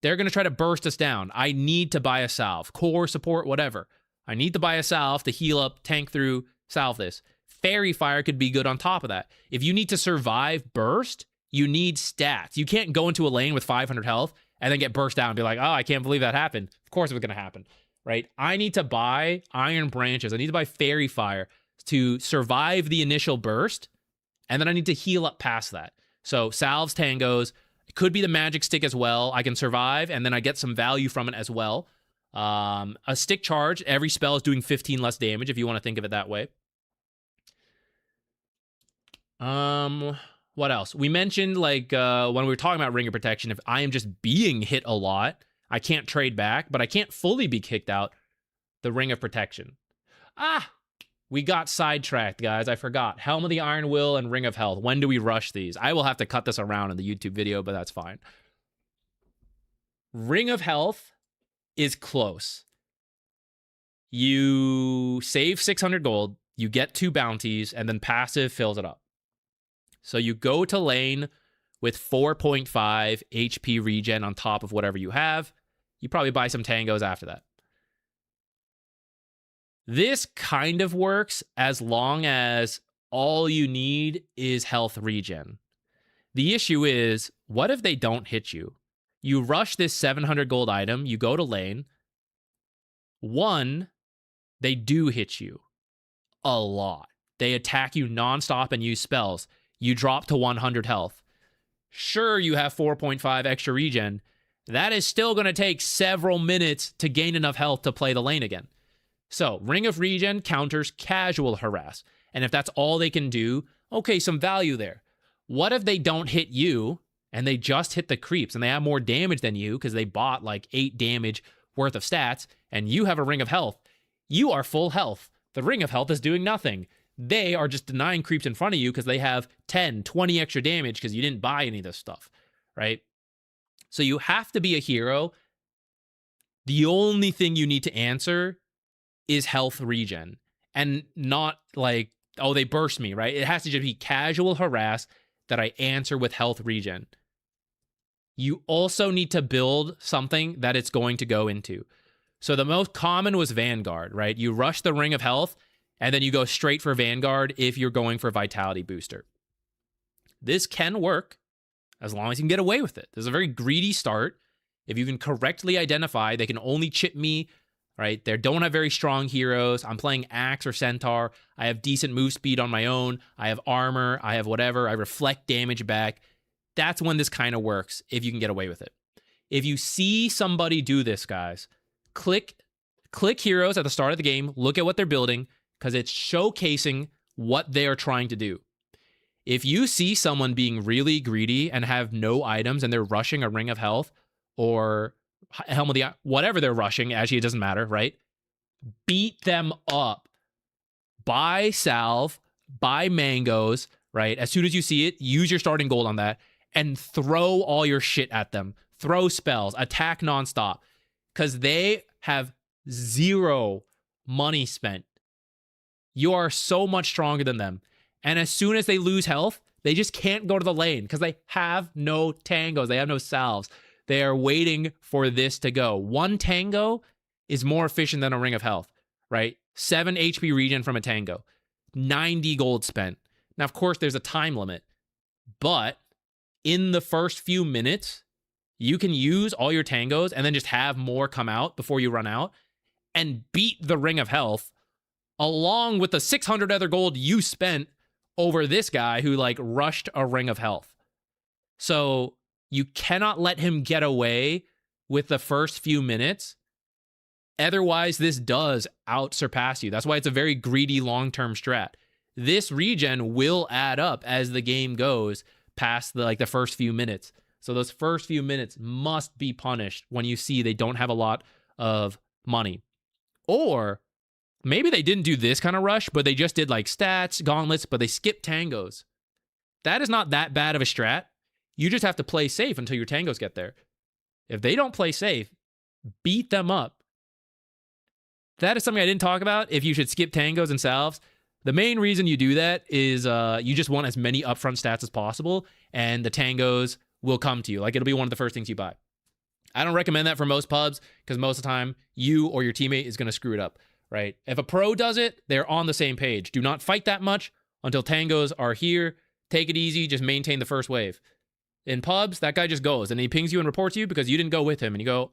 They're going to try to burst us down. I need to buy a salve. Core support, whatever. I need to buy a salve to heal up, tank through, salve this. Fairy Fire could be good on top of that. If you need to survive burst, You need stats. You can't go into a lane with 500 health and then get burst down and be like, oh, I can't believe that happened. Of course it was going to happen, right? I need to buy Iron Branches. I need to buy Fairy Fire to survive the initial burst, and then I need to heal up past that. So salves, tangos, it could be the magic stick as well. I can survive, and then I get some value from it as well. A stick charge, every spell is doing 15 less damage if you want to think of it that way. What else? We mentioned, like, when we were talking about Ring of Protection, if I am just being hit a lot, I can't trade back, but I can't fully be kicked out. The Ring of Protection. We got sidetracked, guys. I forgot. Helm of the Iron Will and Ring of Health. When do we rush these? I will have to cut this around in the YouTube video, but that's fine. Ring of Health is close. You save 600 gold, you get 2 bounties, and then passive fills it up. So you go to lane with 4.5 HP regen on top of whatever you have. You probably buy some tangos after that. This kind of works as long as all you need is health regen. The issue is, what if they don't hit you? You rush this 700 gold item, you go to lane. 1, they do hit you a lot. They attack you nonstop and use spells. You drop to 100 health. Sure, you have 4.5 extra regen. That is still going to take several minutes to gain enough health to play the lane again. So, Ring of Regen counters casual harass. And if that's all they can do, okay, some value there. What if they don't hit you and they just hit the creeps and they have more damage than you because they bought like 8 damage worth of stats and you have a Ring of Health? You are full health. The Ring of Health is doing nothing. They are just denying creeps in front of you because they have 10, 20 extra damage because you didn't buy any of this stuff, right? So you have to be a hero. The only thing you need to answer is health regen, and not like, oh, they burst me, right? It has to just be casual harass that I answer with health regen. You also need to build something that it's going to go into. So the most common was Vanguard, right? You rush the Ring of Health, and then you go straight for Vanguard if you're going for Vitality Booster. This can work as long as you can get away with it. There's a very greedy start. If you can correctly identify, they can only chip me, right? They don't have very strong heroes. I'm playing Axe or Centaur. I have decent move speed on my own. I have armor. I have whatever. I reflect damage back. That's when this kind of works, if you can get away with it. If you see somebody do this, guys, click heroes at the start of the game. Look at what they're building, because it's showcasing what they are trying to do. If you see someone being really greedy and have no items and they're rushing a Ring of Health or Helm of the, whatever they're rushing, actually it doesn't matter, right? Beat them up. Buy salve, buy mangoes, right? As soon as you see it, use your starting gold on that and throw all your shit at them. Throw spells, attack nonstop, because they have 0 money spent. You are so much stronger than them. And as soon as they lose health, they just can't go to the lane because they have no tangos. They have no salves. They are waiting for this to go. 1 tango is more efficient than a Ring of Health, right? 7 HP regen from a tango. 90 gold spent. Now, of course, there's a time limit. But in the first few minutes, you can use all your tangos and then just have more come out before you run out and beat the Ring of Health along with the 600 other gold you spent over this guy who like rushed a Ring of Health. So you cannot let him get away with the first few minutes. Otherwise, this does out-surpass you. That's why it's a very greedy long-term strat. This regen will add up as the game goes past the first few minutes. So those first few minutes must be punished when you see they don't have a lot of money. Or maybe they didn't do this kind of rush, but they just did like stats, gauntlets, but they skipped tangos. That is not that bad of a strat. You just have to play safe until your tangos get there. If they don't play safe, beat them up. That is something I didn't talk about, if you should skip tangos and salves. The main reason you do that is you just want as many upfront stats as possible, and the tangos will come to you. Like, it'll be one of the first things you buy. I don't recommend that for most pubs, because most of the time, you or your teammate is going to screw it up, right? If a pro does it, they're on the same page. Do not fight that much until tangos are here. Take it easy. Just maintain the first wave. In pubs, that guy just goes and he pings you and reports you because you didn't go with him. And you go,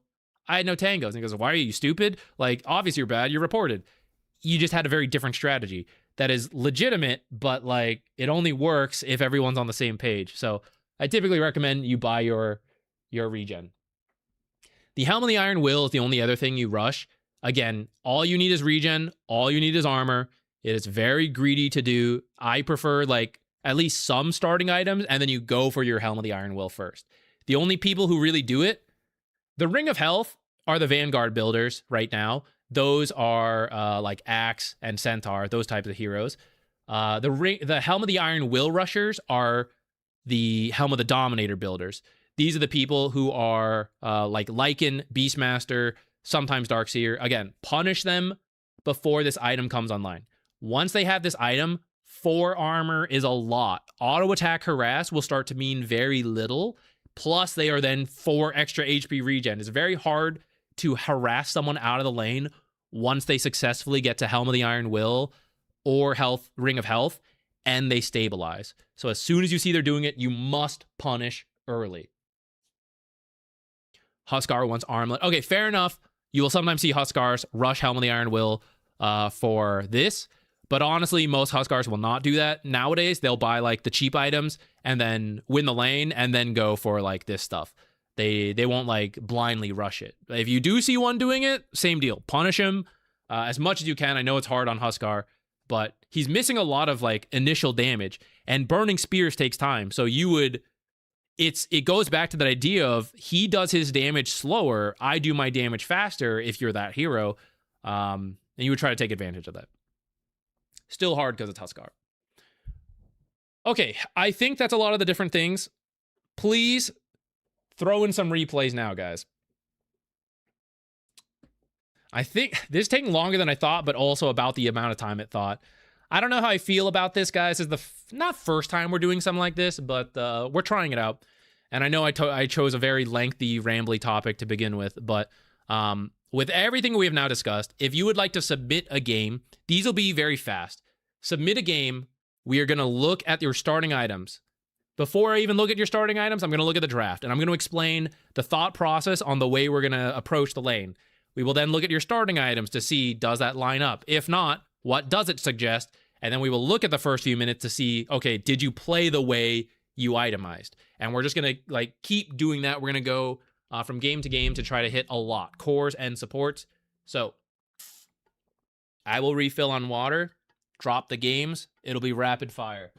I had no tangos. And he goes, why are you stupid? Like, obviously you're bad. You're reported. You just had a very different strategy that is legitimate, but like it only works if everyone's on the same page. So I typically recommend you buy your regen. The Helm of the Iron Will is the only other thing you rush. Again, all you need is regen. All you need is armor. It is very greedy to do. I prefer like at least some starting items, and then you go for your Helm of the Iron Will first. The only people who really do it, the Ring of Health are the Vanguard builders right now. Those are like Axe and Centaur, those types of heroes. The Helm of the Iron Will rushers are the Helm of the Dominator builders. These are the people who are like Lycan, Beastmaster, sometimes Darkseer. Again, punish them before this item comes online. Once they have this item, 4 armor is a lot. Auto attack harass will start to mean very little. Plus, they are then 4 extra HP regen. It's very hard to harass someone out of the lane once they successfully get to Helm of the Iron Will or Ring of Health, and they stabilize. So as soon as you see they're doing it, you must punish early. Huskar wants Armlet. Okay, fair enough. You will sometimes see Huskars rush Helm of the Iron Will for this. But honestly, most Huskars will not do that. Nowadays, they'll buy like the cheap items and then win the lane and then go for like this stuff. They won't like blindly rush it. If you do see one doing it, same deal. Punish him as much as you can. I know it's hard on Huskar, but he's missing a lot of like initial damage, and burning spears takes time. So it goes back to that idea of he does his damage slower, I do my damage faster if you're that hero. And you would try to take advantage of that. Still hard because it's Huskar. Okay, I think that's a lot of the different things. Please throw in some replays now, guys. I think this is taking longer than I thought, but also about the amount of time it thought. I don't know how I feel about this, guys. This is the not first time we're doing something like this, but we're trying it out. And I know I chose a very lengthy, rambly topic to begin with, but with everything we have now discussed, if you would like to submit a game, these will be very fast. Submit a game. We are going to look at your starting items. Before I even look at your starting items, I'm going to look at the draft, and I'm going to explain the thought process on the way we're going to approach the lane. We will then look at your starting items to see, does that line up? If not, what does it suggest? And then we will look at the first few minutes to see, okay, did you play the way you itemized? And we're just going to like keep doing that. We're going to go from game to game to try to hit a lot, cores and supports. So I will refill on water, drop the games. It'll be rapid fire.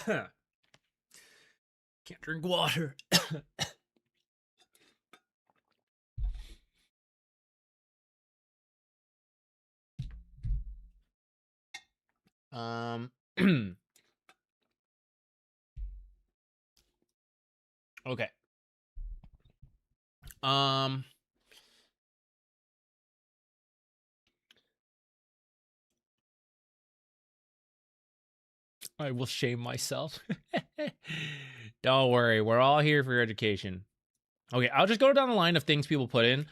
Can't drink water. Okay. I will shame myself. Don't worry, we're all here for your education. Okay, I'll just go down the line of things people put in.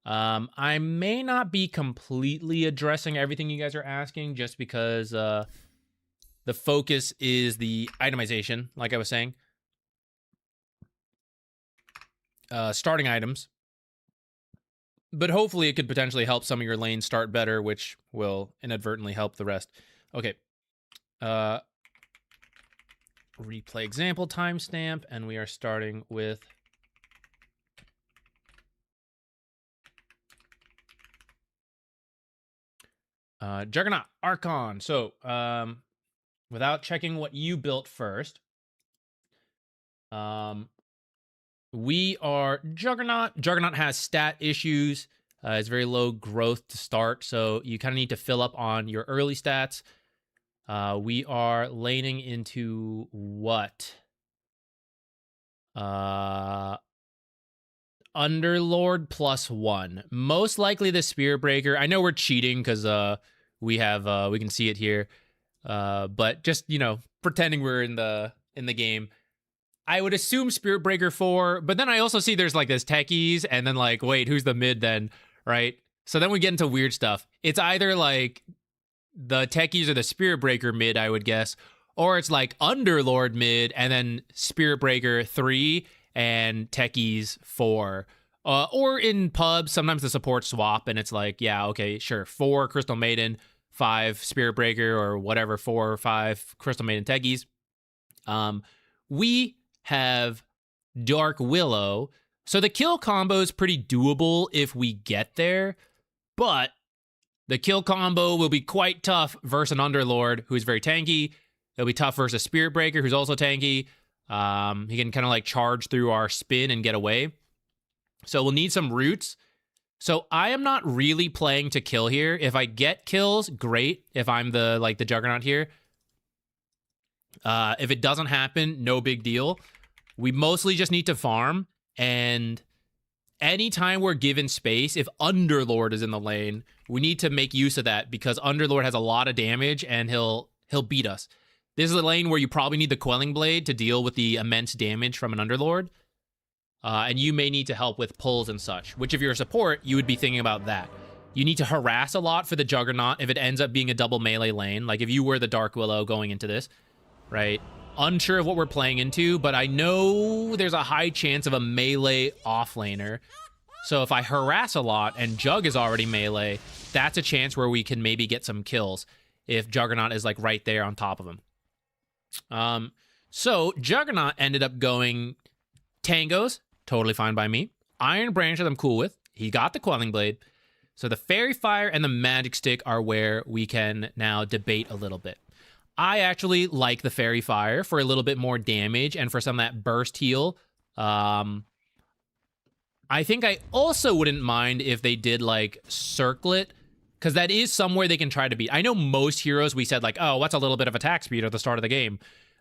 I may not be completely addressing everything you guys are asking just because the focus is the itemization, like I was saying. Starting items. But hopefully it could potentially help some of your lanes start better, which will inadvertently help the rest. Okay. Replay example timestamp, and we are starting with Juggernaut, Archon. So, without checking what you built first, we are Juggernaut. Juggernaut has stat issues. It's very low growth to start, so you kind of need to fill up on your early stats. We are laning into what? Underlord +1. Most likely the Spirit Breaker. I know we're cheating because we can see it here. But just, you know, pretending we're in the game. I would assume Spirit Breaker 4, but then I also see there's like this techies, and then like, wait, who's the mid then, right? So then we get into weird stuff. It's either like the techies or the Spirit Breaker mid, I would guess, or it's like Underlord mid and then Spirit Breaker 3 and techies 4. Or in pubs, sometimes the support swap, and it's like, yeah, okay, sure, 4 Crystal Maiden, 5 Spirit Breaker, or whatever, 4 or 5 Crystal Maiden techies. We have Dark Willow, so the kill combo is pretty doable if we get there, but the kill combo will be quite tough versus an Underlord who's very tanky. It'll be tough versus a Spirit Breaker who's also tanky. He can kind of like charge through our spin and get away. So we'll need some roots. So I am not really playing to kill here. If I get kills, great. If I'm the Juggernaut here. If it doesn't happen, no big deal. We mostly just need to farm, and anytime we're given space, if Underlord is in the lane, we need to make use of that because Underlord has a lot of damage and he'll beat us. This is a lane where you probably need the Quelling Blade to deal with the immense damage from an Underlord. And you may need to help with pulls and such, which if you're a support, you would be thinking about that. You need to harass a lot for the Juggernaut if it ends up being a double melee lane. Like if you were the Dark Willow going into this, right? Unsure of what we're playing into, but I know there's a high chance of a melee offlaner. So if I harass a lot and Jug is already melee, that's a chance where we can maybe get some kills if Juggernaut is like right there on top of him. So Juggernaut ended up going Tangos, totally fine by me. Iron Branches I'm cool with. He got the Quelling Blade. So the Fairy Fire and the Magic Stick are where we can now debate a little bit. I actually like the Fairy Fire for a little bit more damage and for some of that burst heal. I think I also wouldn't mind if they did like Circlet, because that is somewhere they can try to beat. I know most heroes we said like, oh, what's a little bit of attack speed at the start of the game?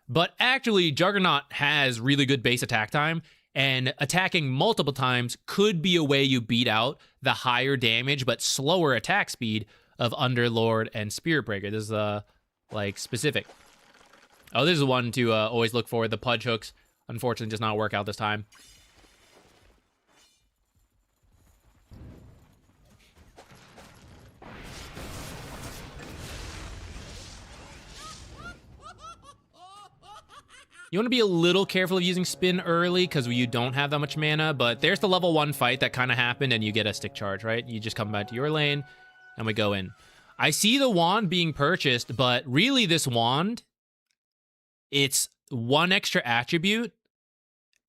But actually, Juggernaut has really good base attack time, and attacking multiple times could be a way you beat out the higher damage but slower attack speed of Underlord and Spirit Breaker. This is like specific. Oh, this is one to always look for. The Pudge Hooks, unfortunately, does not work out this time. You want to be a little careful of using spin early because you don't have that much mana, but there's the level 1 fight that kind of happened and you get a stick charge, right? You just come back to your lane and we go in. I see the wand being purchased, but really this wand, it's 1 extra attribute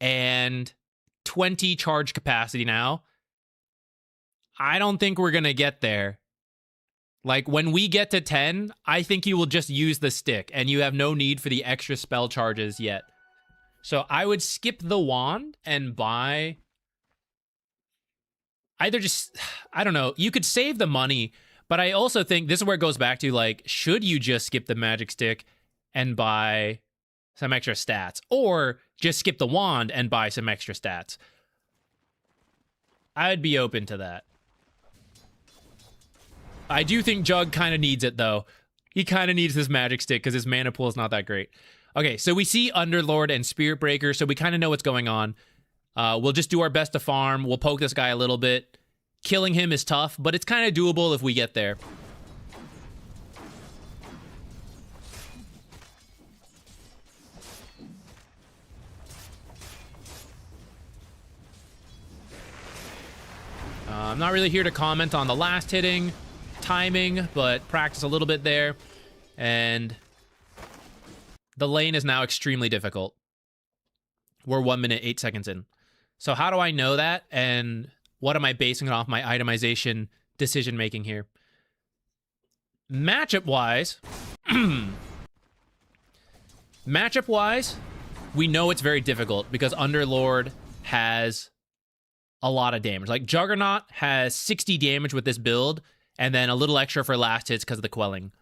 and 20 charge capacity now. I don't think we're going to get there. Like, when we get to 10, I think you will just use the stick, and you have no need for the extra spell charges yet. So I would skip the wand and buy... either just... I don't know. You could save the money, but I also think this is where it goes back to, like, should you just skip the magic stick and buy some extra stats? Or just skip the wand and buy some extra stats? I'd be open to that. I do think Jug kind of needs it, though. He kind of needs this magic stick because his mana pool is not that great. Okay, so we see Underlord and Spirit Breaker, so we kind of know what's going on. We'll just do our best to farm. We'll poke this guy a little bit. Killing him is tough, but it's kind of doable if we get there. I'm not really here to comment on the last hitting timing, but practice a little bit there. And the lane is now extremely difficult. We're 1 minute, 8 seconds in. So how do I know that? And what am I basing it off my itemization decision making here? Matchup-wise, we know it's very difficult because Underlord has a lot of damage. Like, Juggernaut has 60 damage with this build, and then a little extra for last hits because of the quelling.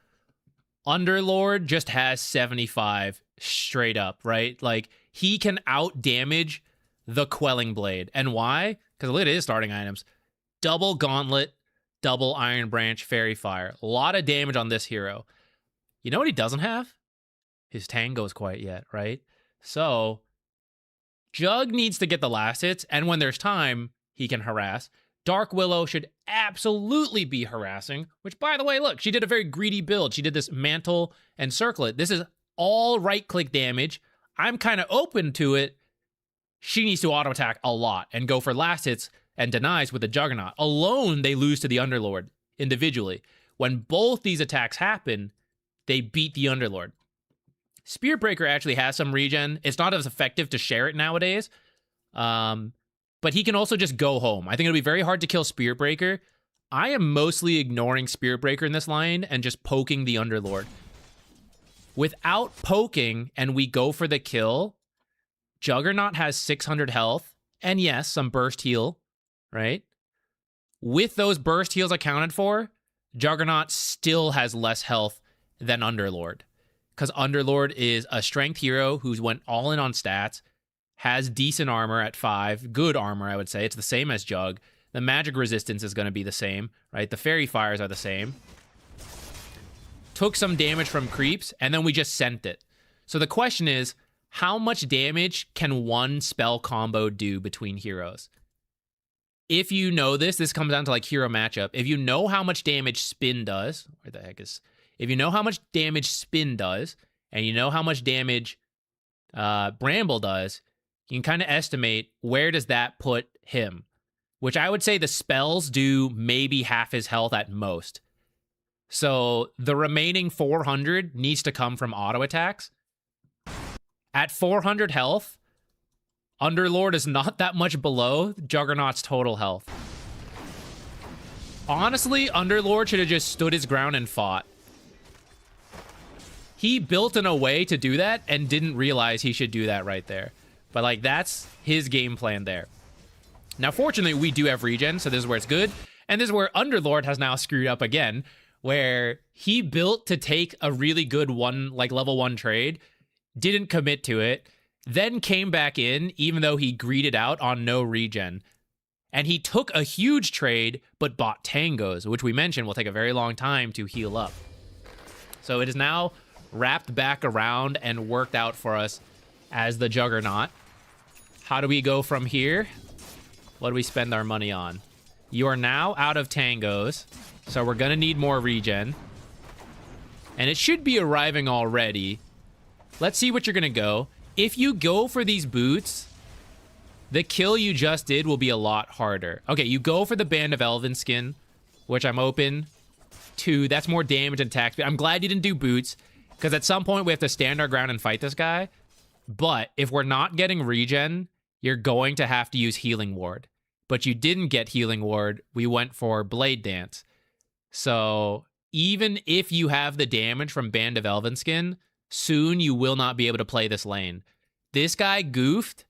Underlord just has 75 straight up, right? Like, he can out-damage the Quelling Blade. And why? Because look at his starting items. Double Gauntlet, double Iron Branch, Fairy Fire. A lot of damage on this hero. You know what he doesn't have? His Tango's quite yet, right? So, Jug needs to get the last hits, and when there's time, he can harass. Dark Willow should absolutely be harassing, which, by the way, look, she did a very greedy build. She did this Mantle and Circlet. This is all right-click damage. I'm kind of open to it. She needs to auto-attack a lot and go for last hits and denies with the Juggernaut. Alone, they lose to the Underlord individually. When both these attacks happen, they beat the Underlord. Spirit Breaker actually has some regen. It's not as effective to share it nowadays. But he can also just go home. I think it'll be very hard to kill Spirit Breaker. I am mostly ignoring Spirit Breaker in this line and just poking the Underlord. Without poking and we go for the kill, Juggernaut has 600 health. And yes, some burst heal, right? With those burst heals accounted for, Juggernaut still has less health than Underlord. Because Underlord is a strength hero who's went all in on stats, has decent armor at 5, good armor, I would say. It's the same as Jug. The magic resistance is going to be the same, right? The fairy fires are the same. Took some damage from creeps, and then we just sent it. So the question is, how much damage can one spell combo do between heroes? If you know this comes down to like hero matchup. If you know how much damage Spin does, where the heck is... If you know how much damage Spin does, and you know how much damage Bramble does, you can kind of estimate where does that put him. Which I would say the spells do maybe half his health at most. So the remaining 400 needs to come from auto attacks. At 400 health, Underlord is not that much below Juggernaut's total health. Honestly, Underlord should have just stood his ground and fought. He built in a way to do that and didn't realize he should do that right there. But, like, that's his game plan there. Now, fortunately, we do have regen, so this is where it's good. And this is where Underlord has now screwed up again, where he built to take a really good level 1 trade, didn't commit to it, then came back in, even though he greeted out on no regen. And he took a huge trade, but bought tangos, which we mentioned will take a very long time to heal up. So it is now wrapped back around and worked out for us as the Juggernaut. How do we go from here? What do we spend our money on? You are now out of tangos, so we're gonna need more regen. And it should be arriving already. Let's see what you're gonna go. If you go for these boots, the kill you just did will be a lot harder. Okay, you go for the Band of Elven skin, which I'm open to. That's more damage and attack speed. I'm glad you didn't do boots, because at some point we have to stand our ground and fight this guy. But if we're not getting regen, you're going to have to use Healing Ward. But you didn't get Healing Ward. We went for Blade Dance. So even if you have the damage from Band of Elvenskin, soon you will not be able to play this lane. This guy goofed,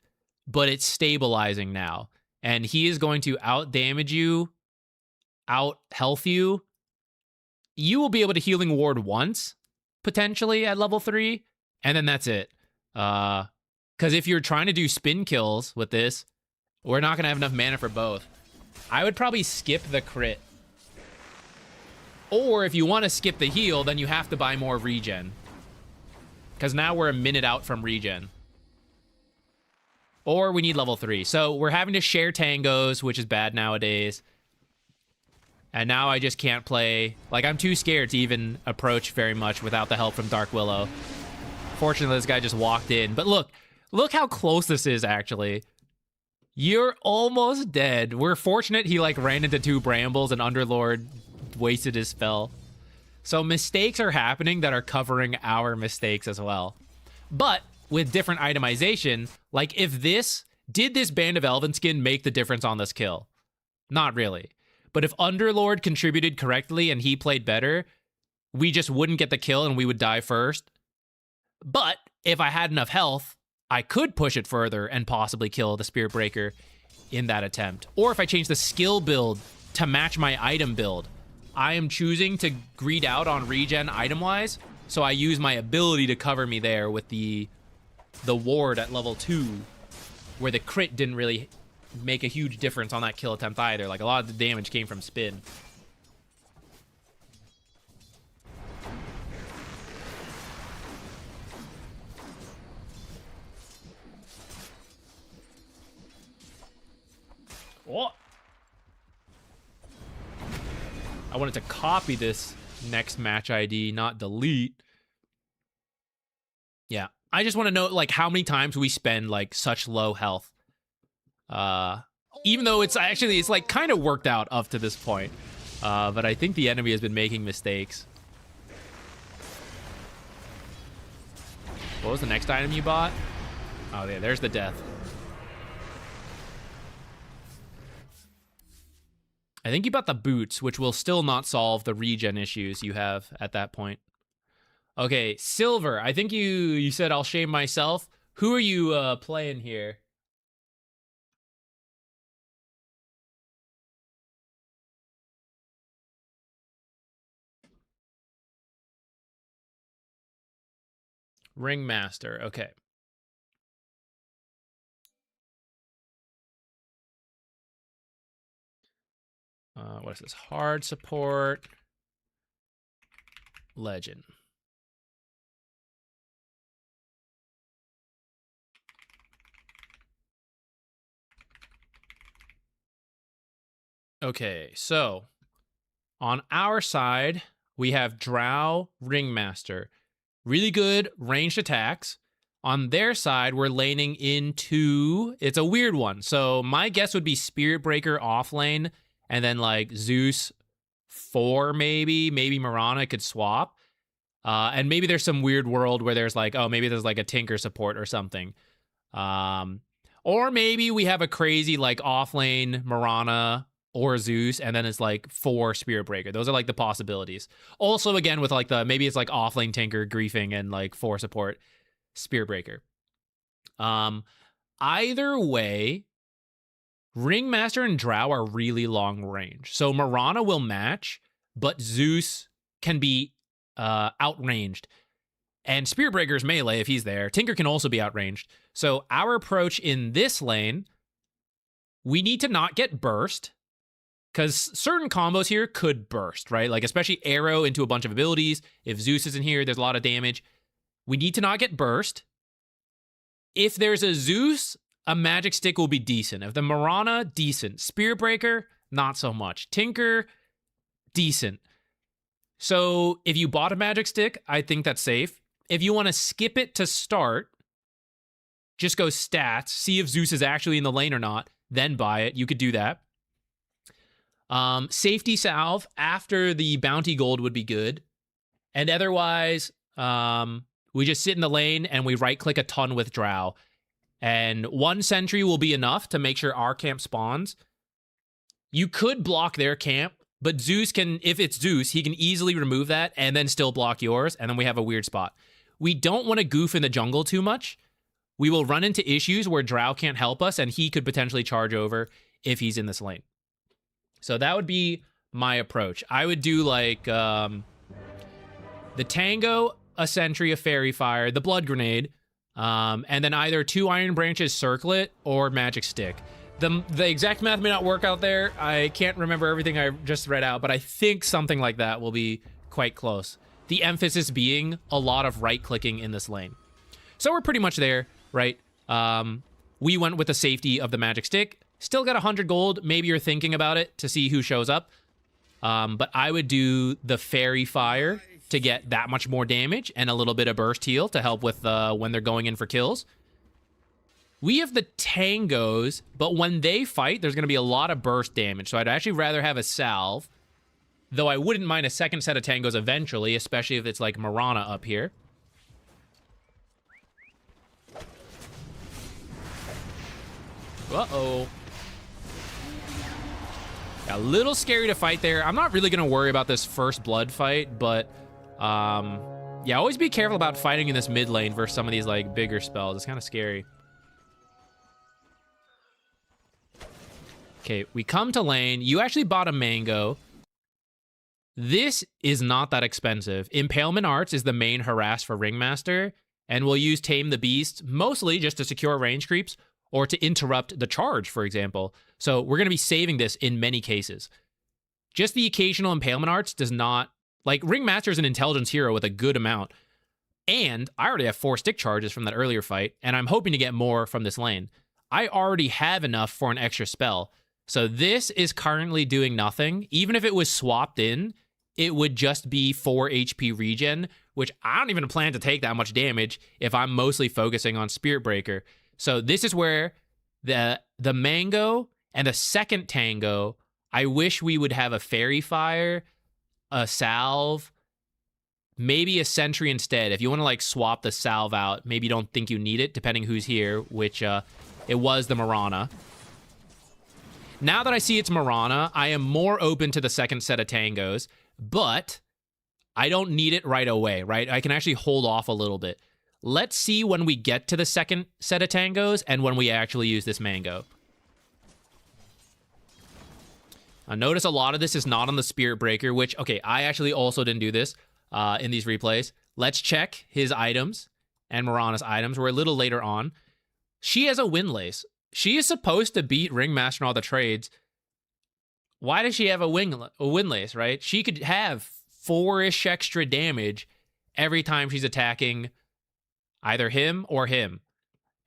but it's stabilizing now. And he is going to out-damage you, out-health you. You will be able to Healing Ward once, potentially, at level 3, and then that's it. Because if you're trying to do spin kills with this, we're not going to have enough mana for both. I would probably skip the crit. Or if you want to skip the heal, then you have to buy more regen. Because now we're a minute out from regen. Or we need level 3. So we're having to share tangos, which is bad nowadays. And now I just can't play. Like, I'm too scared to even approach very much without the help from Dark Willow. Fortunately, this guy just walked in. But look how close this is, actually. You're almost dead. We're fortunate he, like, ran into 2 brambles and Underlord wasted his spell. So mistakes are happening that are covering our mistakes as well. But with different itemization, like, if this... Did this Band of Elvenskin make the difference on this kill? Not really. But if Underlord contributed correctly and he played better, we just wouldn't get the kill and we would die first. But if I had enough health, I could push it further and possibly kill the Spirit Breaker in that attempt. Or if I change the skill build to match my item build. I am choosing to greed out on regen item-wise, so I use my ability to cover me there with the ward at level 2, where the crit didn't really make a huge difference on that kill attempt either. Like, a lot of the damage came from spin. Oh! I wanted to copy this next match ID, not delete. Yeah. I just want to know, like, how many times we spend, like, such low health. Even though it's like, kind of worked out up to this point. But I think the enemy has been making mistakes. What was the next item you bought? Oh, yeah, there's the death. I think you bought the boots, which will still not solve the regen issues you have at that point. Okay, Silver. I think you said I'll shame myself. Who are you playing here? Ringmaster. Okay. What is this? Hard support. Legend. Okay, so on our side, we have Drow Ringmaster. Really good ranged attacks. On their side, we're laning into... It's a weird one. So my guess would be Spirit Breaker off lane, and then, like, Zeus 4 maybe. Maybe Mirana could swap. And maybe there's some weird world where there's, like, oh, maybe there's, like, a Tinker support or something. Or maybe we have a crazy, like, off lane Mirana or Zeus, and then it's, like, 4 Spirit Breaker. Those are, like, the possibilities. Also, again, with, like, maybe it's, like, off lane Tinker, Griefing, and, like, 4 support Spirit Breaker. Either way... Ringmaster and Drow are really long range. So Mirana will match, but Zeus can be outranged. And Spirit Breaker is melee if he's there. Tinker can also be outranged. So our approach in this lane, we need to not get burst, because certain combos here could burst, right? Like, especially arrow into a bunch of abilities. If Zeus isn't here, there's a lot of damage. We need to not get burst. If there's a Zeus... a magic stick will be decent. If the Mirana, decent. Spirit Breaker, not so much. Tinker, decent. So if you bought a magic stick, I think that's safe. If you want to skip it to start, just go stats, see if Zeus is actually in the lane or not, then buy it. You could do that. Safety salve after the bounty gold would be good. And otherwise, we just sit in the lane and we right-click a ton with Drow. And 1 sentry will be enough to make sure our camp spawns. You could block their camp But Zeus can, if it's Zeus, he can easily remove that and then still block yours, and then we have a weird spot. We don't want to goof in the jungle too much. We will run into issues where Drow can't help us, and he could potentially charge over if he's in this lane. So that would be my approach. I would do like the Tango, a Sentry, a Fairy Fire, the Blood Grenade, and then either 2 Iron Branches Circlet or Magic Stick. The exact math may not work out there. I can't remember everything I just read out, but I think something like that will be quite close. The emphasis being a lot of right-clicking in this lane. So we're pretty much there, right? We went with the safety of the Magic Stick. Still got 100 gold. Maybe you're thinking about it to see who shows up. But I would do the Fairy Fire to get that much more damage and a little bit of burst heal to help with when they're going in for kills. We have the Tangos, but when they fight, there's going to be a lot of burst damage. So I'd actually rather have a Salve, though I wouldn't mind a second set of Tangos eventually, especially if it's like Marana up here. Uh-oh. A little scary to fight there. I'm not really going to worry about this first blood fight, but yeah, always be careful about fighting in this mid lane versus some of these like bigger spells. It's kind of scary. Okay, we come to lane. You actually bought a mango. This is not that expensive. Impalement Arts is the main harass for Ringmaster, and we'll use Tame the Beast mostly just to secure range creeps or to interrupt the charge, for example. So we're going to be saving this in many cases. Just the occasional Impalement Arts does not... Like, Ringmaster is an intelligence hero with a good amount. And I already have 4 stick charges from that earlier fight, and I'm hoping to get more from this lane. I already have enough for an extra spell. So this is currently doing nothing. Even if it was swapped in, it would just be 4 HP regen, which I don't even plan to take that much damage if I'm mostly focusing on Spirit Breaker. So this is where the Mango and the second Tango, I wish we would have a Fairy Fire, a Salve, maybe a Sentry instead. If you want to like swap the Salve out, maybe you don't think you need it, depending who's here, which it was the Marana. Now that I see it's Marana, I am more open to the second set of Tangos, but I don't need it right away, right? I can actually hold off a little bit. Let's see when we get to the second set of Tangos and when we actually use this Mango. Now notice a lot of this is not on the Spirit Breaker, which, okay, I actually also didn't do this in these replays. Let's check his items and Marana's items. We're a little later on. She has a Windlace. She is supposed to beat Ringmaster in all the trades. Why does she have a Windlace, right? She could have 4-ish extra damage every time she's attacking either him or him.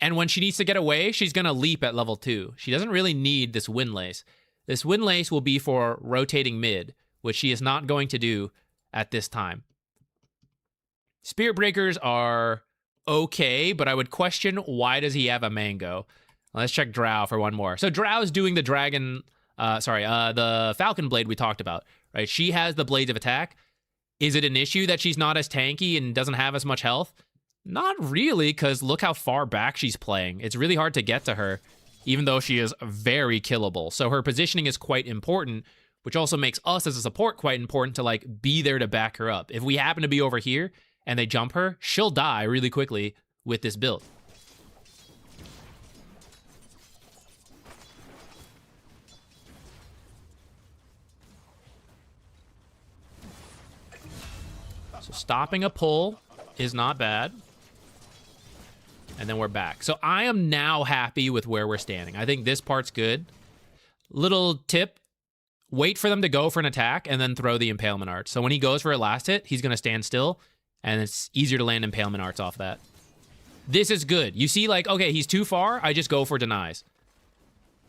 And when she needs to get away, she's going to leap at level 2. She doesn't really need this Windlace. This Windlace will be for rotating mid, which she is not going to do at this time. Spirit Breakers are okay, but I would question why does he have a Mango? Let's check Drow for one more. So Drow's doing the the Falcon Blade we talked about, right? She has the Blades of Attack. Is it an issue that she's not as tanky and doesn't have as much health? Not really, because look how far back she's playing. It's really hard to get to her, even though she is very killable. So her positioning is quite important, which also makes us as a support quite important to like be there to back her up. If we happen to be over here and they jump her, she'll die really quickly with this build. So stopping a pull is not bad. And then we're back. So I am now happy with where we're standing. I think this part's good. Little tip, wait for them to go for an attack and then throw the Impalement Arts. So when he goes for a last hit, he's going to stand still, and it's easier to land Impalement Arts off that. This is good. You see, like, okay, he's too far, I just go for denies.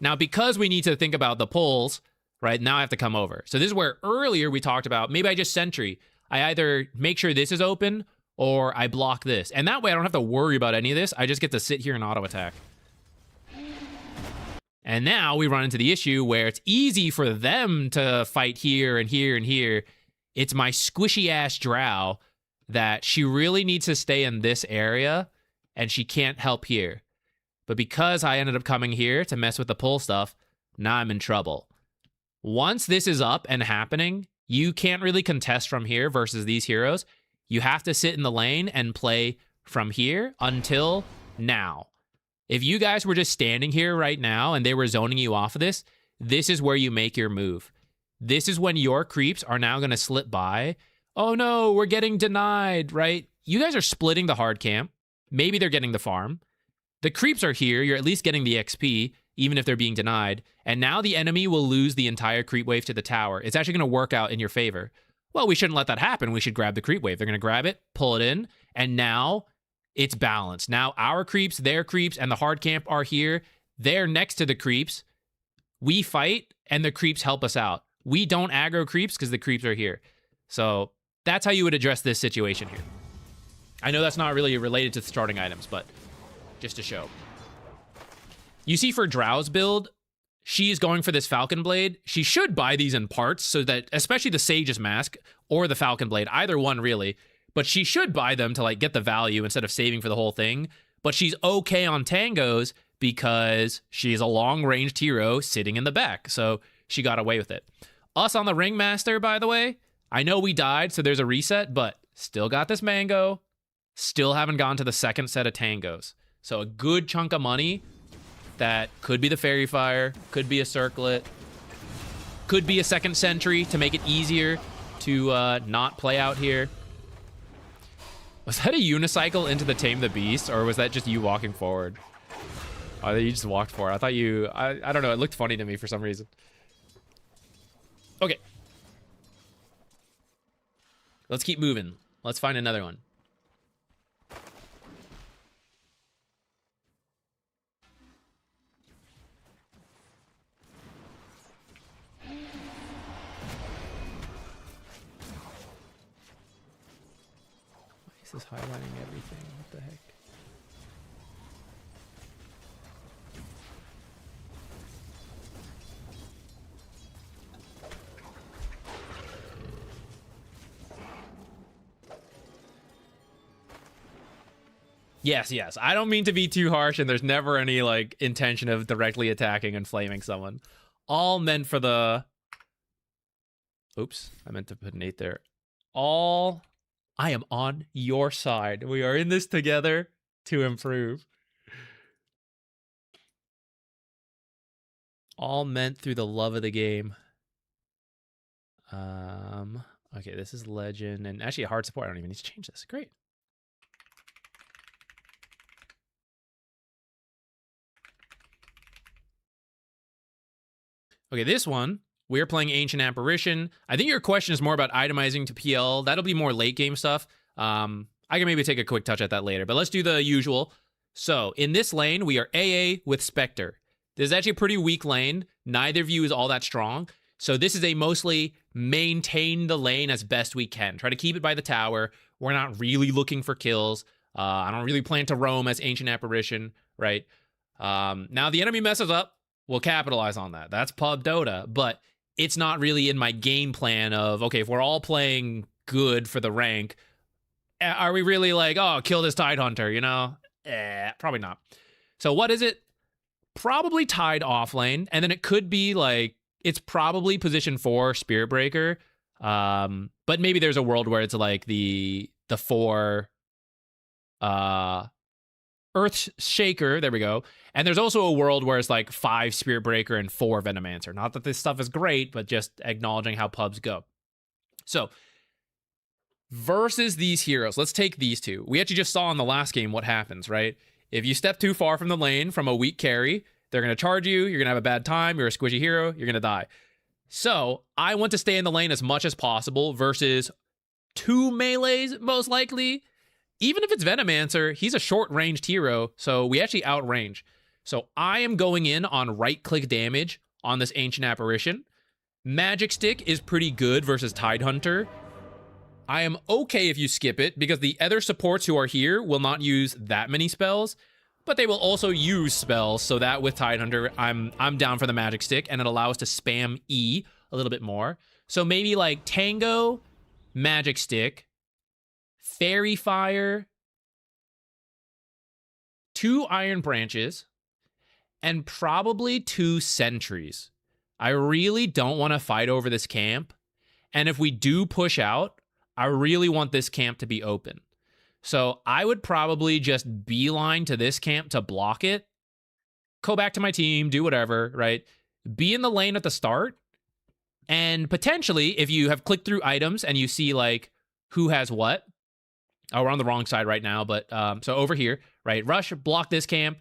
Now, because we need to think about the pulls, right, now I have to come over. So this is where earlier we talked about, maybe I just Sentry. I either make sure this is open or I block this. And that way I don't have to worry about any of this. I just get to sit here and auto-attack. And now we run into the issue where it's easy for them to fight here and here and here. It's my squishy-ass Drow that she really needs to stay in this area, and she can't help here. But because I ended up coming here to mess with the pull stuff, now I'm in trouble. Once this is up and happening, you can't really contest from here versus these heroes. You have to sit in the lane and play from here until now. If you guys were just standing here right now and they were zoning you off of this, this is where you make your move. This is when your creeps are now going to slip by. Oh no, we're getting denied, right? You guys are splitting the hard camp. Maybe they're getting the farm. The creeps are here. You're at least getting the XP, even if they're being denied. And now the enemy will lose the entire creep wave to the tower. It's actually going to work out in your favor. Well, we shouldn't let that happen. We should grab the creep wave. They're going to grab it, pull it in, and now it's balanced. Now our creeps, their creeps, and the hard camp are here. They're next to the creeps. We fight, and the creeps help us out. We don't aggro creeps because the creeps are here. So that's how you would address this situation here. I know that's not really related to starting items, but just to show. You see for Drow's build, she's going for this Falcon Blade. She should buy these in parts so that, especially the Sage's Mask or the Falcon Blade, either one really, but she should buy them to like get the value instead of saving for the whole thing. But she's okay on tangos because she's a long-ranged hero sitting in the back, so she got away with it. Us on the Ringmaster, by the way, I know we died, so there's a reset, but still got this mango, still haven't gone to the second set of tangos. So a good chunk of money that could be the Fairy Fire, could be a Circlet, could be a second Sentry to make it easier to not play out here. Was that a unicycle into the Tame the Beast, or was that just you walking forward? Oh, you just walked forward. I thought you... I don't know. It looked funny to me for some reason. Okay. Let's keep moving. Let's find another one. Why is this highlighting everything? What the heck? Yes. I don't mean to be too harsh, and there's never any, like, intention of directly attacking and flaming someone. All meant for the... Oops, I meant to put an 8 there. All... I am on your side. We are in this together to improve. All meant through the love of the game. Okay, this is legend, and actually a hard support. I don't even need to change this. Great. Okay, this one, we're playing Ancient Apparition. I think your question is more about itemizing to PL. That'll be more late game stuff. I can maybe take a quick touch at that later, but let's do the usual. So in this lane, we are AA with Spectre. This is actually a pretty weak lane. Neither of you is all that strong. So this is a mostly maintain the lane as best we can. Try to keep it by the tower. We're not really looking for kills. I don't really plan to roam as Ancient Apparition, right? Now the enemy messes up. We'll capitalize on that. That's pub Dota, but it's not really in my game plan of, okay, if we're all playing good for the rank, are we really like, oh, kill this Tidehunter, you know? Probably not. So what is it? Probably Tide offlane, and then it could be like, it's probably position 4 Spirit Breaker, but maybe there's a world where it's like the 4 Earth Shaker, there we go. And there's also a world where it's like 5 Spirit Breaker and 4 Venomancer. Not that this stuff is great, but just acknowledging how pubs go. So, versus these heroes, let's take these two. We actually just saw in the last game what happens, right? If you step too far from the lane from a weak carry, they're going to charge you, you're going to have a bad time, you're a squishy hero, you're going to die. So, I want to stay in the lane as much as possible versus 2 melees, most likely. Even if it's Venomancer, he's a short-ranged hero, so we actually outrange. So I am going in on right-click damage on this Ancient Apparition. Magic Stick is pretty good versus Tidehunter. I am okay if you skip it, because the other supports who are here will not use that many spells, but they will also use spells, so that with Tidehunter, I'm down for the Magic Stick, and it allows us to spam E a little bit more. So maybe like Tango, Magic Stick, Fairy Fire, 2 Iron Branches, and probably 2 Sentries. I really don't want to fight over this camp. And if we do push out, I really want this camp to be open. So I would probably just beeline to this camp to block it. Go back to my team, do whatever, right? Be in the lane at the start. And potentially, if you have clicked through items and you see like who has what. Oh, we're on the wrong side right now, but so over here, right? Rush, block this camp,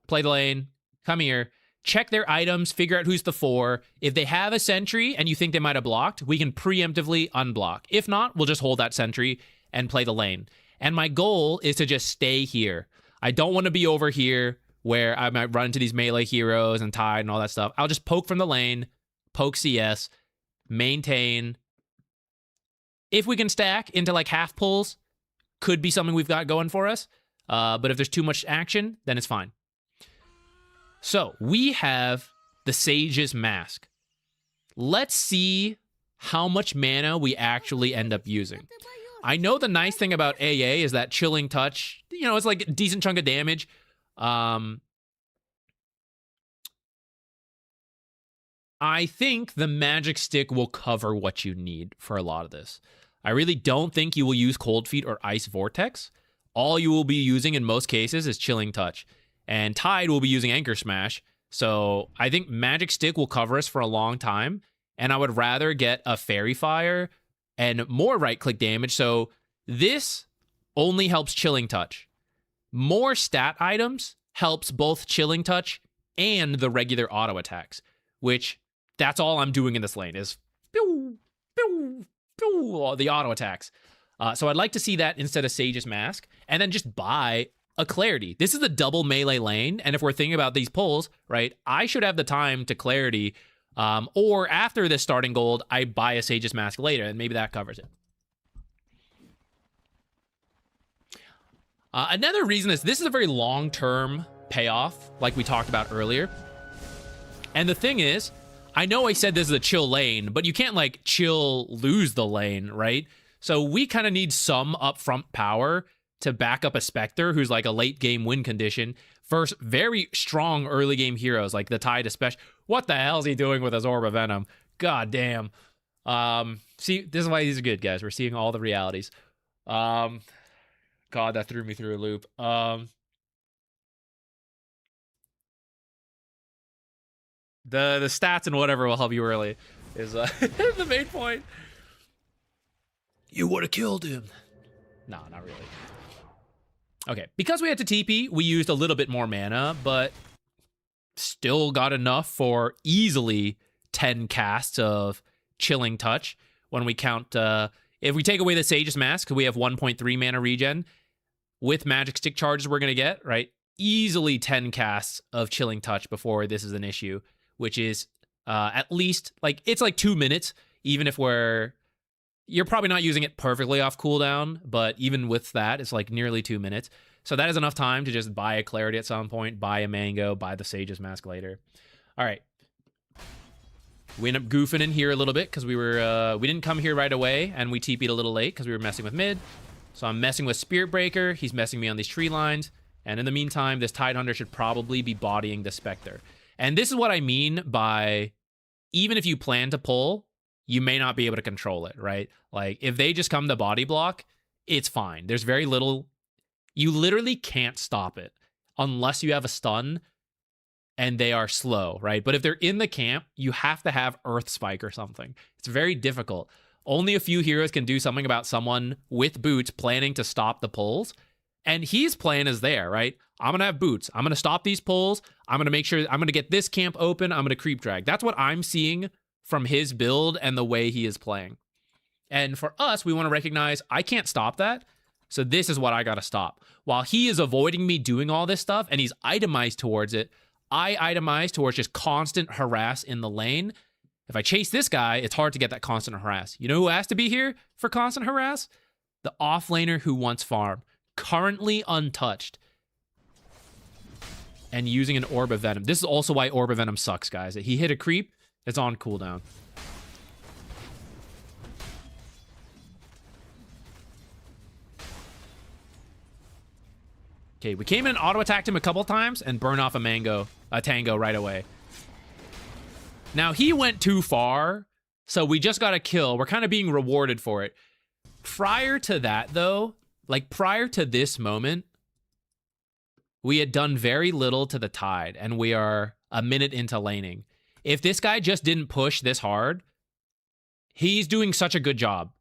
play the lane, come here, check their items, figure out who's the 4. If they have a sentry and you think they might have blocked, we can preemptively unblock. If not, we'll just hold that sentry and play the lane. And my goal is to just stay here. I don't want to be over here where I might run into these melee heroes and Tide and all that stuff. I'll just poke from the lane, poke CS, maintain. If we can stack into like half pulls, could be something we've got going for us. But if there's too much action, then it's fine. So we have the Sage's Mask. Let's see how much mana we actually end up using. I know the nice thing about AA is that Chilling Touch, you know, it's like a decent chunk of damage. I think the Magic Stick will cover what you need for a lot of this. I really don't think you will use Cold Feet or Ice Vortex. All you will be using in most cases is Chilling Touch. And Tide will be using Anchor Smash. So I think Magic Stick will cover us for a long time. And I would rather get a Fairy Fire and more right-click damage. So this only helps Chilling Touch. More stat items helps both Chilling Touch and the regular auto attacks, which that's all I'm doing in this lane is pew, pew, pew, the auto attacks. So I'd like to see that instead of Sage's Mask, and then just buy a Clarity. This is the double melee lane, and if we're thinking about these pulls, right, I should have the time to Clarity, or after this starting gold, I buy a Sage's Mask later, and maybe that covers it. Another reason is this is a very long-term payoff, like we talked about earlier. And the thing is, I know I said this is a chill lane, but you can't, like, chill lose the lane, right? So we kind of need some upfront power to back up a Spectre who's like a late-game win condition versus very strong early-game heroes, like the Tide especially. What the hell is he doing with his Orb of Venom? God damn. See, this is why these are good, guys. We're seeing all the realities. God, that threw me through a loop. The stats and whatever will help you early is the main point. You would have killed him. No, not really. Okay, because we had to TP, we used a little bit more mana, but still got enough for easily 10 casts of Chilling Touch when we count... if we take away the Sage's Mask, we have 1.3 mana regen. With Magic Stick charges we're going to get, right? Easily 10 casts of Chilling Touch before this is an issue, which is at least, like, it's like 2 minutes, even if you're probably not using it perfectly off cooldown, but even with that, it's like nearly 2 minutes. So that is enough time to just buy a Clarity at some point, buy a Mango, buy the Sage's Mask later. All right. We end up goofing in here a little bit because we didn't come here right away, and we TP'd a little late because we were messing with mid. So I'm messing with Spirit Breaker. He's messing me on these tree lines. And in the meantime, this Tidehunter should probably be bodying the Spectre. And this is what I mean by, even if you plan to pull, you may not be able to control it, right? Like, if they just come to body block, it's fine. There's very little... You literally can't stop it unless you have a stun and they are slow, right? But if they're in the camp, you have to have Earth Spike or something. It's very difficult. Only a few heroes can do something about someone with boots planning to stop the pulls. And his plan is there, right? I'm going to have boots. I'm going to stop these pulls. I'm going to make sure I'm going to get this camp open. I'm going to creep drag. That's what I'm seeing from his build and the way he is playing. And for us, we want to recognize I can't stop that. So this is what I got to stop. While he is avoiding me doing all this stuff and he's itemized towards it, I itemize towards just constant harass in the lane. If I chase this guy, it's hard to get that constant harass. You know who has to be here for constant harass? The offlaner who wants farm. Currently untouched. And using an Orb of Venom. This is also why Orb of Venom sucks, guys. He hit a creep, it's on cooldown. Okay, we came in and auto-attacked him a couple times and burned off a Tango right away. Now, he went too far, so we just got a kill. We're kind of being rewarded for it. Prior to that, though, like prior to this moment, we had done very little to the Tide, and we are a minute into laning. If this guy just didn't push this hard, he's doing such a good job,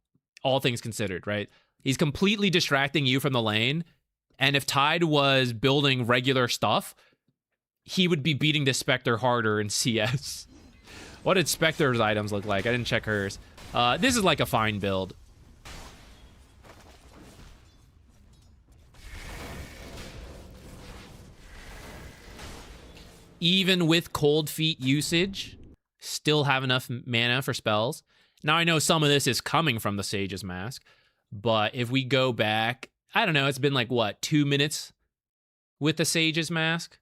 all things considered, right? He's completely distracting you from the lane, and if Tide was building regular stuff, he would be beating this Spectre harder in CS. What did Spectre's items look like? I didn't check hers. This is like a fine build. Even with Cold Feet usage, still have enough mana for spells. Now, I know some of this is coming from the Sage's Mask, but if we go back, I don't know, it's been like, what, 2 minutes with the Sage's Mask?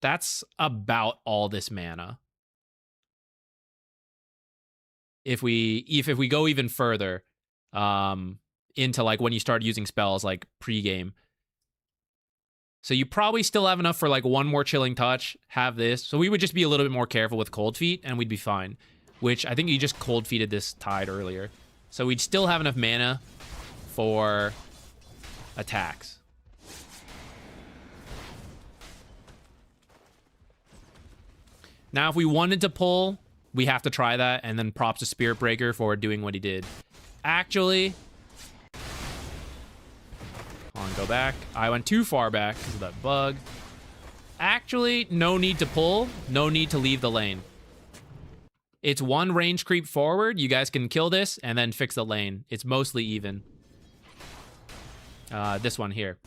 That's about all this mana. If we go even further into like when you start using spells like pregame. So you probably still have enough for like one more Chilling Touch, have this. So we would just be a little bit more careful with Cold Feet and we'd be fine. Which I think you just Cold Feeted this Tide earlier. So we'd still have enough mana for attacks. Now if we wanted to pull, we have to try that, and then props to Spirit Breaker for doing what he did. Actually, hold on, go back. I went too far back because of that bug. Actually, no need to pull, no need to leave the lane. It's one range creep forward. You guys can kill this and then fix the lane. It's mostly even. This one here,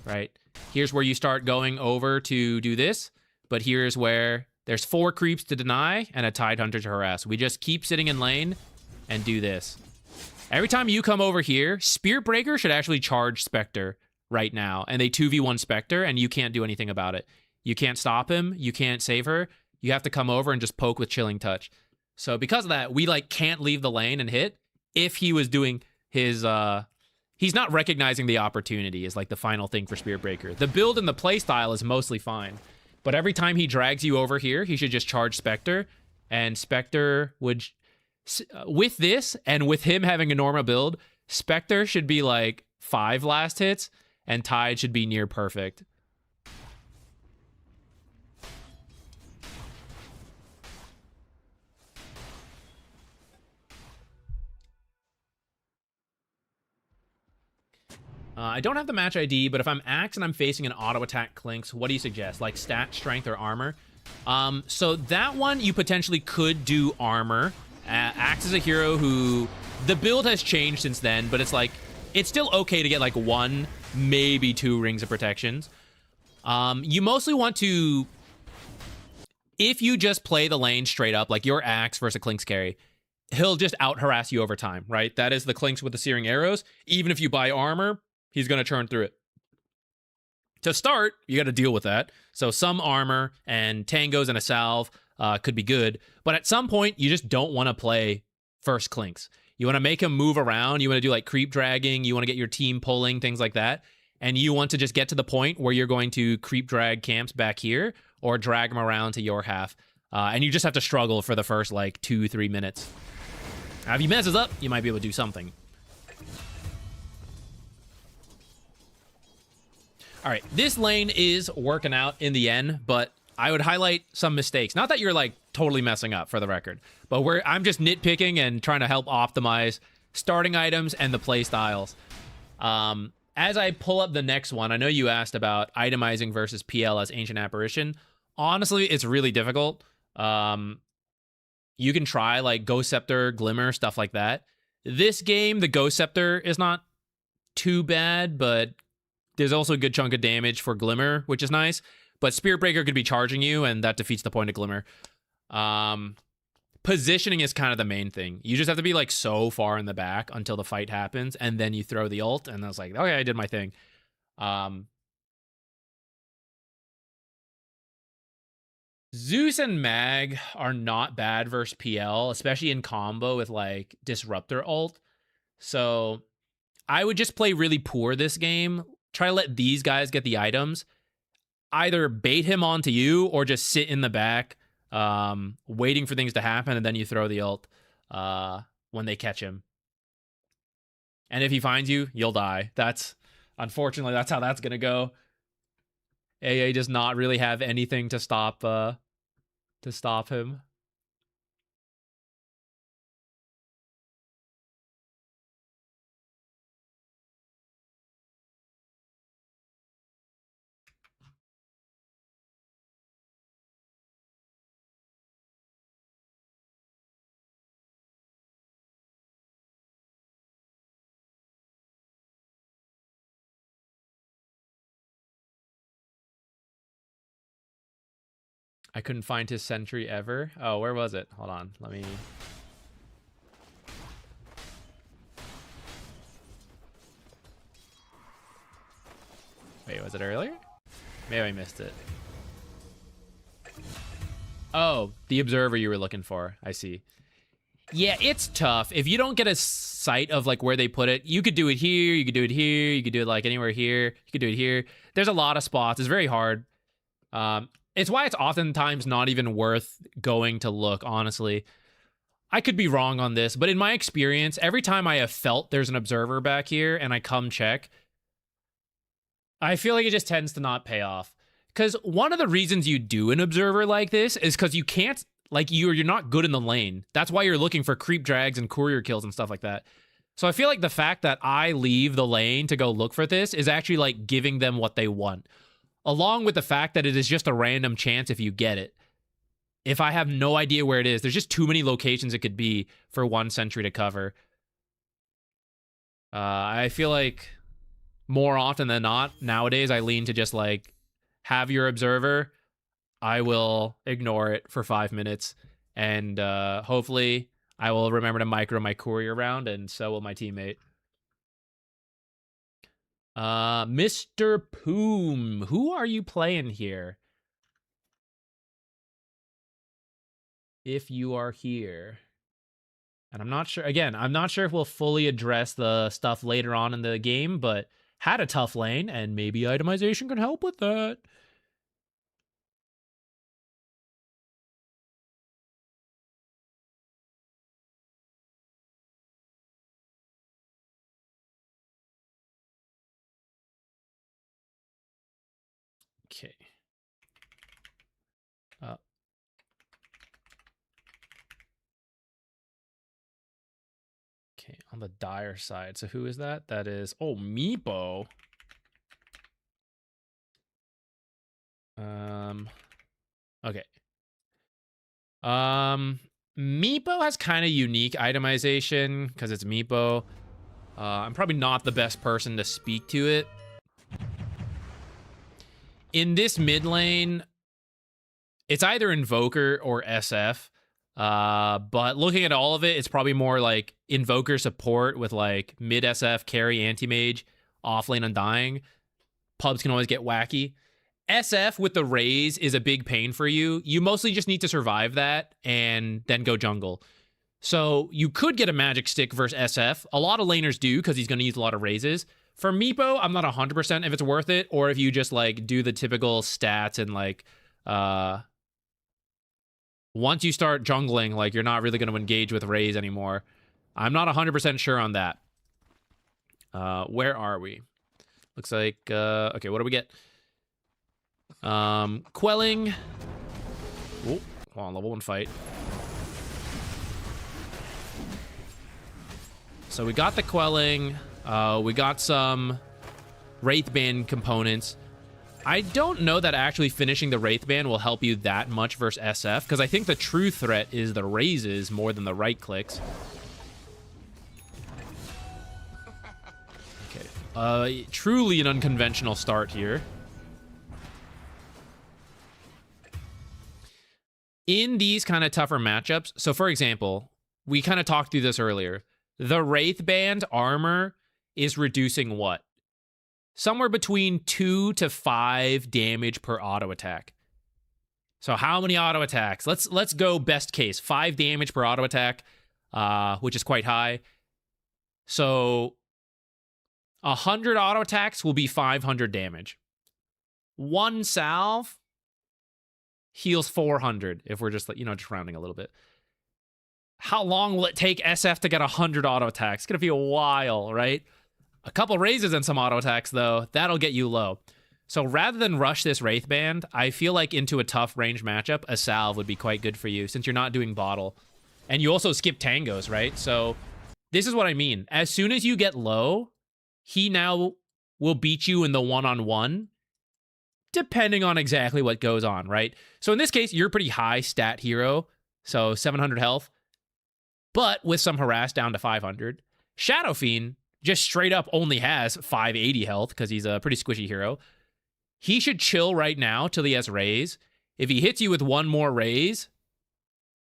right? Here's where you start going over to do this, but here's where there's 4 creeps to deny and a Tide Hunter to harass. We just keep sitting in lane and do this. Every time you come over here, Spirit Breaker should actually charge Spectre right now, and they 2v1 Spectre, and you can't do anything about it. You can't stop him. You can't save her. You have to come over and just poke with Chilling Touch. So because of that, we like can't leave the lane and hit. If he was doing his, he's not recognizing the opportunity is like the final thing for Spirit Breaker. The build and the playstyle is mostly fine. But every time he drags you over here, he should just charge Spectre. And Spectre would, with this and with him having a normal build, Spectre should be like 5 last hits and Tide should be near perfect. I don't have the match ID, but if I'm Axe and I'm facing an auto attack Clinks, what do you suggest? Like stat, strength, or armor? So that one, you potentially could do armor. Axe is a hero who, the build has changed since then, but it's like, it's still okay to get like 1, maybe 2 rings of protections. You mostly want to, if you just play the lane straight up, like your Axe versus a Clinks carry, he'll just out-harass you over time, right? That is the Clinks with the Searing Arrows. Even if you buy armor, he's going to churn through it. To start, you got to deal with that. So some armor and tangos and a salve could be good. But at some point, you just don't want to play first Clinks. You want to make him move around. You want to do like creep dragging. You want to get your team pulling, things like that. And you want to just get to the point where you're going to creep drag camps back here or drag them around to your half. And you just have to struggle for the first like 2-3 minutes. Now, if he messes up, you might be able to do something. All right, this lane is working out in the end, but I would highlight some mistakes. Not that you're like totally messing up for the record, but I'm just nitpicking and trying to help optimize starting items and the play styles. As I pull up the next one, I know you asked about itemizing versus PL as Ancient Apparition. Honestly, it's really difficult. You can try like Ghost Scepter, Glimmer, stuff like that. This game, the Ghost Scepter is not too bad, but there's also a good chunk of damage for Glimmer, which is nice. But Spirit Breaker could be charging you, and that defeats the point of Glimmer. Positioning is kind of the main thing. You just have to be like so far in the back until the fight happens, and then you throw the ult, and I was like, okay, I did my thing. Zeus and Mag are not bad versus PL, especially in combo with like Disruptor ult. So I would just play really poor this game. Try to let these guys get the items. Either bait him onto you or just sit in the back waiting for things to happen, and then you throw the ult when they catch him. And if he finds you, you'll die. Unfortunately, that's how that's gonna go. AA does not really have anything to stop him. I couldn't find his sentry ever. Oh, where was it? Hold on. Let me... Wait, was it earlier? Maybe I missed it. Oh, the observer you were looking for. I see. Yeah, it's tough. If you don't get a sight of like where they put it, you could do it here, you could do it here, you could do it like anywhere here, you could do it here. There's a lot of spots. It's very hard. It's why it's oftentimes not even worth going to look, honestly. I could be wrong on this, but in my experience, every time I have felt there's an observer back here and I come check, I feel like it just tends to not pay off. Because one of the reasons you do an observer like this is because you can't, like, you're not good in the lane. That's why you're looking for creep drags and courier kills and stuff like that. So I feel like the fact that I leave the lane to go look for this is actually like giving them what they want. Along with the fact that it is just a random chance if you get it. If I have no idea where it is, there's just too many locations it could be for one sentry to cover. I feel like more often than not, nowadays I lean to just like, have your observer, I will ignore it for 5 minutes, and hopefully I will remember to micro my courier around, and so will my teammate. Mr. Poom, who are you playing here? If you are here. And I'm not sure, again, I'm not sure if we'll fully address the stuff later on in the game, but had a tough lane, and maybe itemization can help with that. Okay. Okay, on the dire side. So who is that? That is, oh, Meepo. Okay. Meepo has kind of unique itemization because it's Meepo. I'm probably not the best person to speak to it. In this mid lane, it's either Invoker or SF. But looking at all of it, it's probably more like Invoker support with like mid SF, carry, anti-mage, offlane Undying. Pubs can always get wacky. SF with the raise is a big pain for you. You mostly just need to survive that and then go jungle. So you could get a magic stick versus SF. A lot of laners do because he's going to use a lot of raises. For Meepo, I'm not 100% if it's worth it, or if you just like do the typical stats and like once you start jungling, like you're not really going to engage with raise anymore. I'm not 100% sure on that. Where are we? Looks like okay, what do we get? Quelling. Oh, hold on, level 1 fight. So we got the quelling. We got some Wraithband components. I don't know that actually finishing the Wraithband will help you that much versus SF, because I think the true threat is the raises more than the right clicks. Okay. Truly an unconventional start here. In these kind of tougher matchups, so for example, we kind of talked through this earlier. The Wraithband armor is reducing what? Somewhere between 2 to 5 damage per auto attack. So how many auto attacks? Let's go best case. 5 damage per auto attack, which is quite high. So 100 auto attacks will be 500 damage. One salve heals 400 if we're just, you know, just rounding a little bit. How long will it take SF to get 100 auto attacks? It's going to be a while, right? A couple raises and some auto attacks, though, that'll get you low. So rather than rush this Wraith Band, I feel like into a tough range matchup, a salve would be quite good for you since you're not doing bottle. And you also skip tangos, right? So this is what I mean. As soon as you get low, he now will beat you in the one-on-one, depending on exactly what goes on, right? So in this case, you're a pretty high stat hero, so 700 health, but with some harass down to 500. Shadow Fiend just straight up only has 580 health because he's a pretty squishy hero. He should chill right now till he has raise. If he hits you with one more raise,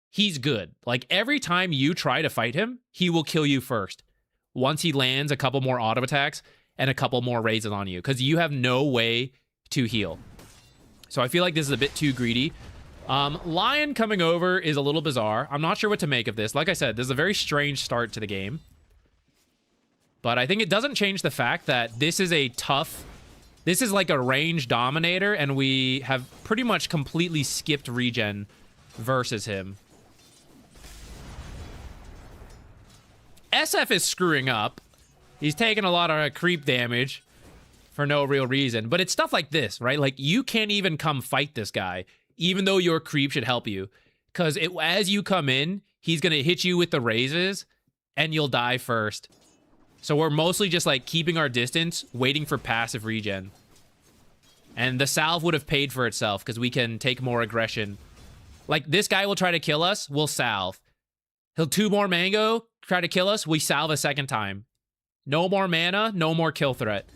he's good. Like, every time you try to fight him, he will kill you first. Once he lands a couple more auto attacks and a couple more raises on you, because you have no way to heal. So I feel like this is a bit too greedy. Lion coming over is a little bizarre. I'm not sure what to make of this. Like I said, this is a very strange start to the game. But I think it doesn't change the fact that this is a tough... This is like a range dominator, and we have pretty much completely skipped regen versus him. SF is screwing up. He's taking a lot of creep damage for no real reason. But it's stuff like this, right? Like, you can't even come fight this guy, even though your creep should help you. Because as you come in, he's going to hit you with the raises, and you'll die first. So we're mostly just, like, keeping our distance, waiting for passive regen. And the salve would have paid for itself, because we can take more aggression. Like, this guy will try to kill us, we'll salve. He'll 2 more mango, try to kill us, we salve a second time. No more mana, no more kill threat.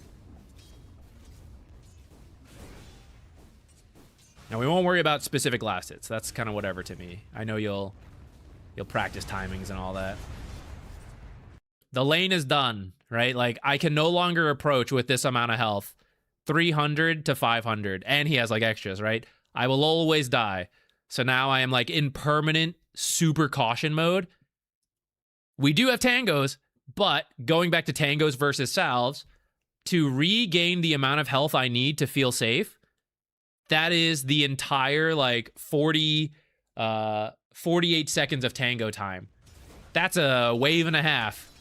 Now, we won't worry about specific last hits. That's kind of whatever to me. I know you'll practice timings and all that. The lane is done, right? Like, I can no longer approach with this amount of health. 300 to 500. And he has, like, extras, right? I will always die. So now I am, like, in permanent super caution mode. We do have tangos, but going back to tangos versus salves, to regain the amount of health I need to feel safe, that is the entire, like, 48 seconds of tango time. That's a wave and a half.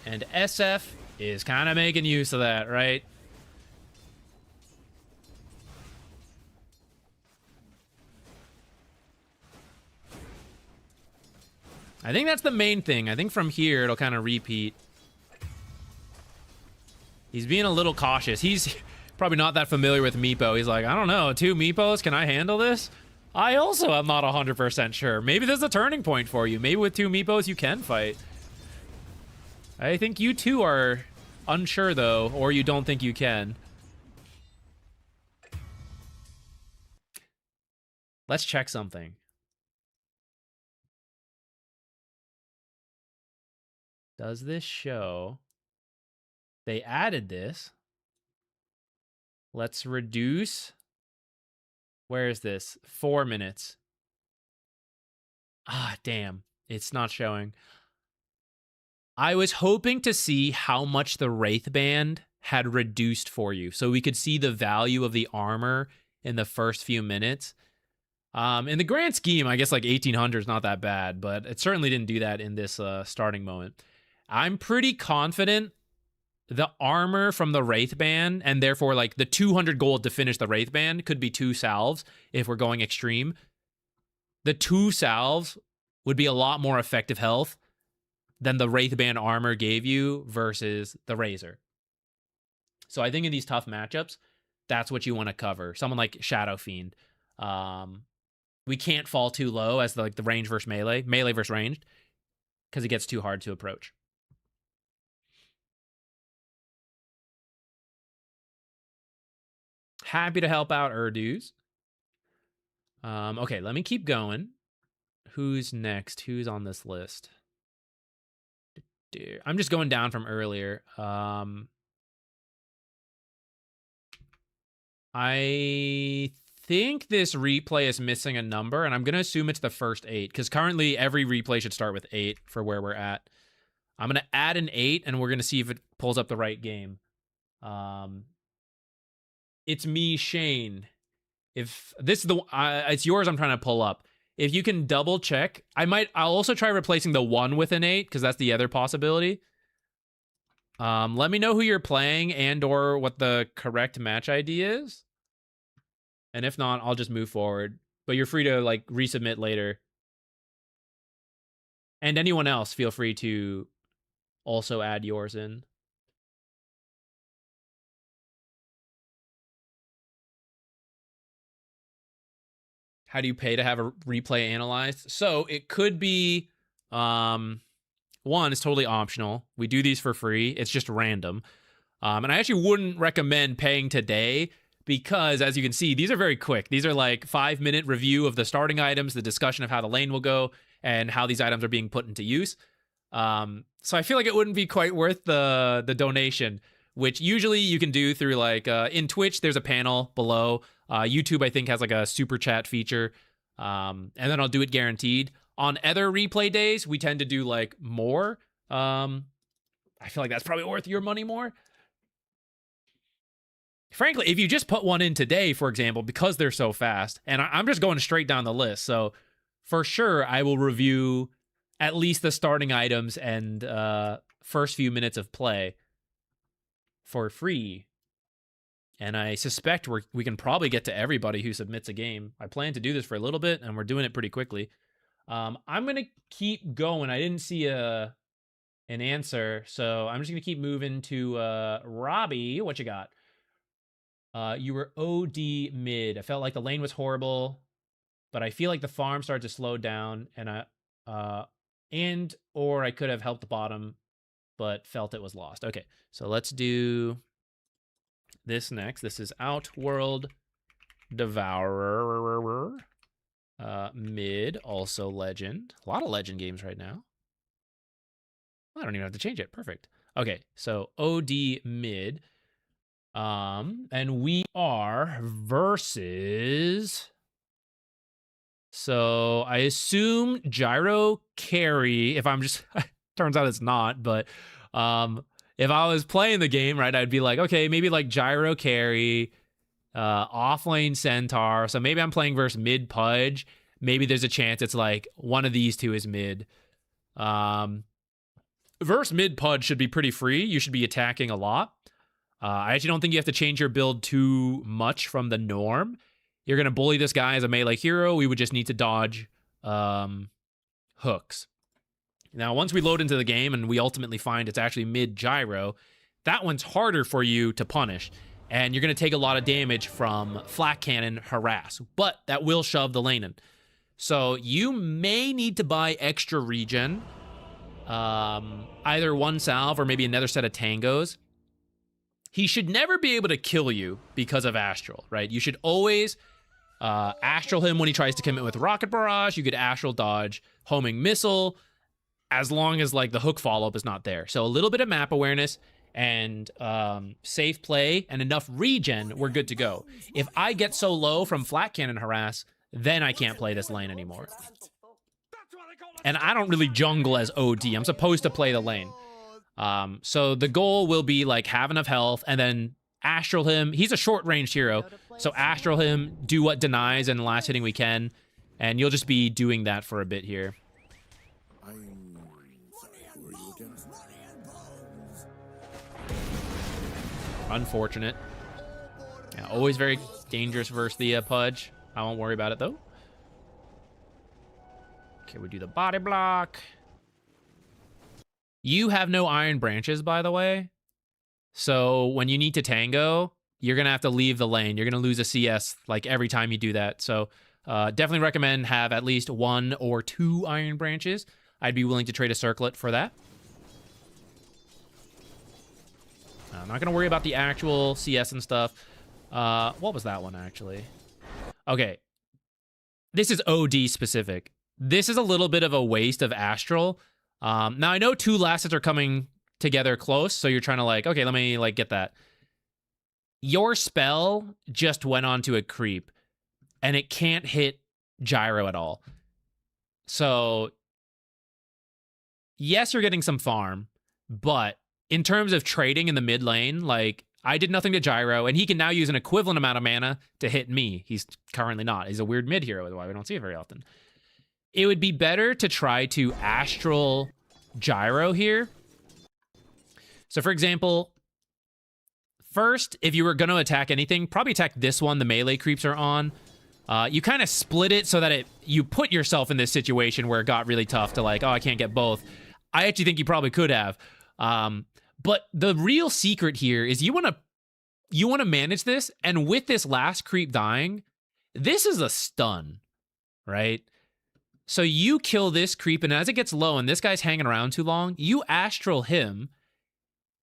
And SF is kind of making use of that, right? I think that's the main thing. I think from here, it'll kind of repeat. He's being a little cautious. He's probably not that familiar with Meepo. He's like, I don't know, 2 Meepos, can I handle this? I also am not 100% sure. Maybe there's a turning point for you. Maybe with 2 Meepos, you can fight. I think you too are unsure, though, or you don't think you can. Let's check something. Does this show... They added this. Let's reduce... Where is this? 4 minutes. Ah, damn. It's not showing. I was hoping to see how much the Wraith Band had reduced for you, so we could see the value of the armor in the first few minutes. In the grand scheme, I guess like 1800 is not that bad, but it certainly didn't do that in this starting moment. I'm pretty confident the armor from the Wraith Band, and therefore like the 200 gold to finish the Wraith Band, could be 2 salves if we're going extreme. The 2 salves would be a lot more effective health than the Wraith Band armor gave you versus the Razor. So I think in these tough matchups, that's what you want to cover. Someone like Shadow Fiend. We can't fall too low as the range versus melee versus ranged, because it gets too hard to approach. Happy to help out, Urdus. Okay, let me keep going. Who's next? Who's on this list? I'm just going down from earlier. I think this replay is missing a number, and I'm going to assume it's the first 8, because currently every replay should start with 8 for where we're at. I'm going to add an 8, and we're going to see if it pulls up the right game. It's me, Shane. if this is the it's yours I'm trying to pull up. If you can double check, I'll also try replacing the 1 with an 8 because that's the other possibility. Let me know who you're playing and or what the correct match ID is. And if not, I'll just move forward. But you're free to like resubmit later. And anyone else, feel free to also add yours in. How do you pay to have a replay analyzed? So it could be, one, it's totally optional. We do these for free. It's just random. And I actually wouldn't recommend paying today because, as you can see, these are very quick. These are like 5-minute review of the starting items, the discussion of how the lane will go, and how these items are being put into use. So I feel like it wouldn't be quite worth the donation, which usually you can do through like in Twitch, there's a panel below. YouTube, I think, has like a super chat feature. And then I'll do it guaranteed. On other replay days, we tend to do like more. I feel like that's probably worth your money more. Frankly, if you just put one in today, for example, because they're so fast, and I'm just going straight down the list. So for sure, I will review at least the starting items and first few minutes of play for free. And I suspect we can probably get to everybody who submits a game. I plan to do this for a little bit, and we're doing it pretty quickly. I'm going to keep going. I didn't see an answer, so I'm just going to keep moving to Robbie. What you got? You were OD mid. I felt like the lane was horrible, but I feel like the farm started to slow down, and or I could have helped the bottom, but felt it was lost. Okay, so let's do this next. This is Outworld Devourer. Mid, also legend. A lot of legend games right now. I don't even have to change it. Perfect. Okay, so OD mid. And we are versus. So I assume gyro carry. If I'm just, turns out it's not. But if I was playing the game, right, I'd be like, okay, maybe like gyro carry, offlane Centaur. So maybe I'm playing versus mid Pudge. Maybe there's a chance it's like one of these two is mid. Versus mid Pudge should be pretty free. You should be attacking a lot. I actually don't think you have to change your build too much from the norm. You're going to bully this guy as a melee hero. We would just need to dodge hooks. Now, once we load into the game and we ultimately find it's actually mid gyro, that one's harder for you to punish. And you're going to take a lot of damage from Flak Cannon Harass. But that will shove the lane in. So you may need to buy extra regen. Either one salve or maybe another set of tangos. He should never be able to kill you because of Astral, right? You should always Astral him when he tries to commit with Rocket Barrage. You could Astral dodge Homing Missile as long as like the hook follow-up is not there. So a little bit of map awareness and safe play and enough regen, we're good to go. If I get so low from Flat Cannon Harass, then I can't play this lane anymore. And I don't really jungle as OD. I'm supposed to play the lane. So the goal will be like have enough health and then Astral him. He's a short range hero. So Astral him, do what denies and last hitting we can. And you'll just be doing that for a bit here. Unfortunate. Yeah, always very dangerous versus the Pudge. I won't worry about it though. Okay, we do the body block. You have no iron branches, by the way. So when you need to tango, you're going to have to leave the lane. You're going to lose a CS like every time you do that. So definitely recommend have at least 1 or 2 iron branches. I'd be willing to trade a circlet for that. I'm not going to worry about the actual CS and stuff. What was that one, actually? Okay. This is OD specific. This is a little bit of a waste of Astral. Now, I know 2 last hits are coming together close, so you're trying to like, okay, let me like get that. Your spell just went onto a creep, and it can't hit gyro at all. So, yes, you're getting some farm, but in terms of trading in the mid lane, like, I did nothing to gyro, and he can now use an equivalent amount of mana to hit me. He's currently not. He's a weird mid hero, that's why we don't see it very often. It would be better to try to astral gyro here. So for example, first, if you were going to attack anything, probably attack this one the melee creeps are on. You kind of split it so that you put yourself in this situation where it got really tough to like, oh, I can't get both. I actually think you probably could have. But the real secret here is you want to manage this, and with this last creep dying, this is a stun, right? So you kill this creep, and as it gets low and this guy's hanging around too long, you astral him.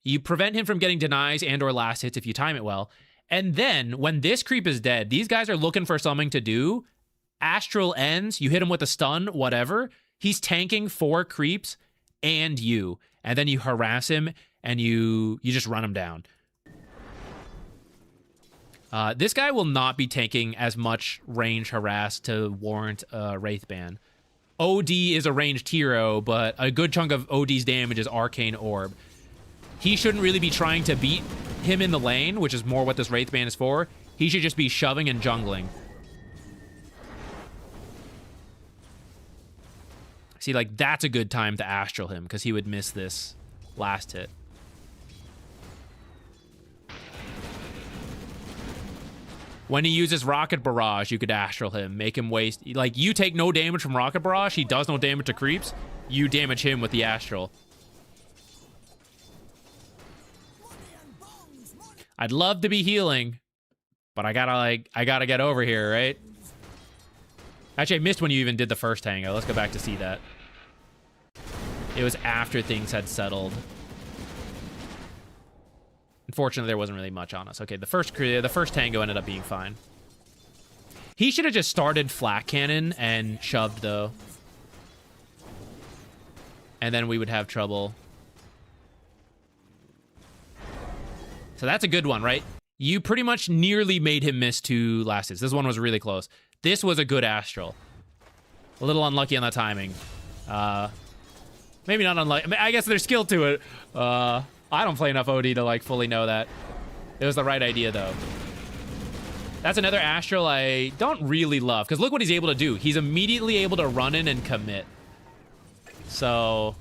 You prevent him from getting denies and or last hits if you time it well. And then when this creep is dead, these guys are looking for something to do. Astral ends, you hit him with a stun, whatever. He's tanking 4 creeps and you. And then you harass him and you just run him down. This guy will not be taking as much range harass to warrant a Wraith ban. OD is a ranged hero, but a good chunk of OD's damage is Arcane Orb. He shouldn't really be trying to beat him in the lane, which is more what this Wraith ban is for. He should just be shoving and jungling. See, like, that's a good time to astral him, because he would miss this last hit. When he uses Rocket Barrage, you could astral him, make him waste... Like, you take no damage from Rocket Barrage, he does no damage to creeps, you damage him with the astral. I'd love to be healing, but I gotta get over here, right? Actually, I missed when you even did the first tango. Let's go back to see that. It was after things had settled. Unfortunately, there wasn't really much on us. Okay, the first tango ended up being fine. He should have just started Flak Cannon and shoved, though. And then we would have trouble. So that's a good one, right? You pretty much nearly made him miss 2 last hits. This one was really close. This was a good astral. A little unlucky on the timing. Maybe not unlucky. I mean, I guess there's skill to it. I don't play enough OD to like fully know that. It was the right idea though. That's another astral I don't really love, because look what he's able to do. He's immediately able to run in and commit. So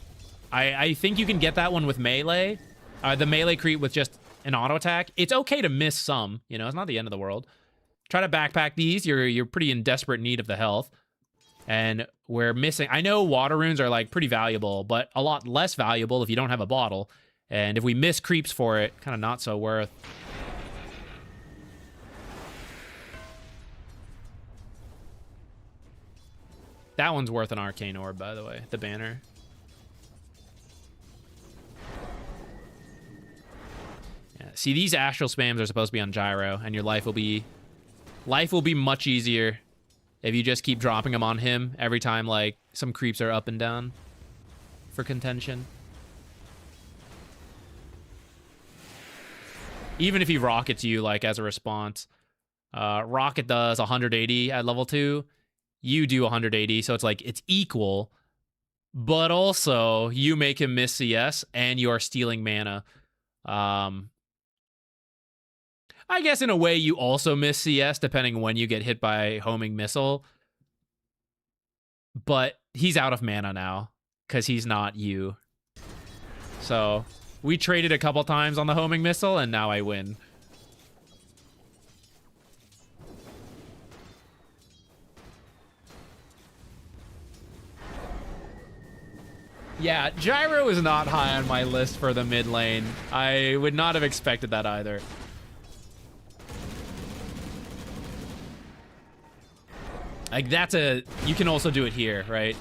I think you can get that one with melee. The melee creep with just an auto attack. It's okay to miss some, you know, it's not the end of the world. Try to backpack these. You're pretty in desperate need of the health. And we're missing... I know water runes are like pretty valuable, but a lot less valuable if you don't have a bottle. And if we miss creeps for it, kind of not so worth. That one's worth an Arcane Orb, by the way, the banner. Yeah, see, these astral spams are supposed to be on gyro, and your life will be much easier if you just keep dropping them on him every time, like, some creeps are up and down for contention. Even if he rockets you, like, as a response. Rocket does 180 at level 2. You do 180, so it's like, it's equal. But also, you make him miss CS, and you are stealing mana. I guess in a way you also miss CS depending when you get hit by homing missile. But he's out of mana now because he's not you. So we traded a couple times on the homing missile and now I win. Yeah, gyro is not high on my list for the mid lane. I would not have expected that either. Like, that's a... You can also do it here, right?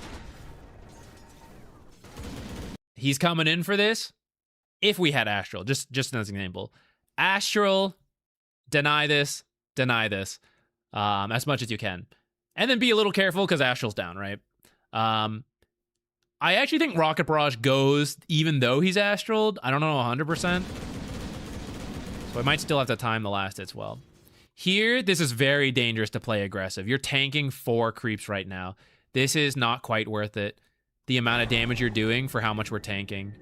He's coming in for this. If we had Astral, just as an example. Astral, deny this, as much as you can. And then be a little careful, because Astral's down, right? I actually think Rocket Barrage goes even though he's Astraled. I don't know 100%. So I might still have to time the last hits well. Here, this is very dangerous to play aggressive. You're tanking 4 creeps right now. This is not quite worth it. The amount of damage you're doing for how much we're tanking.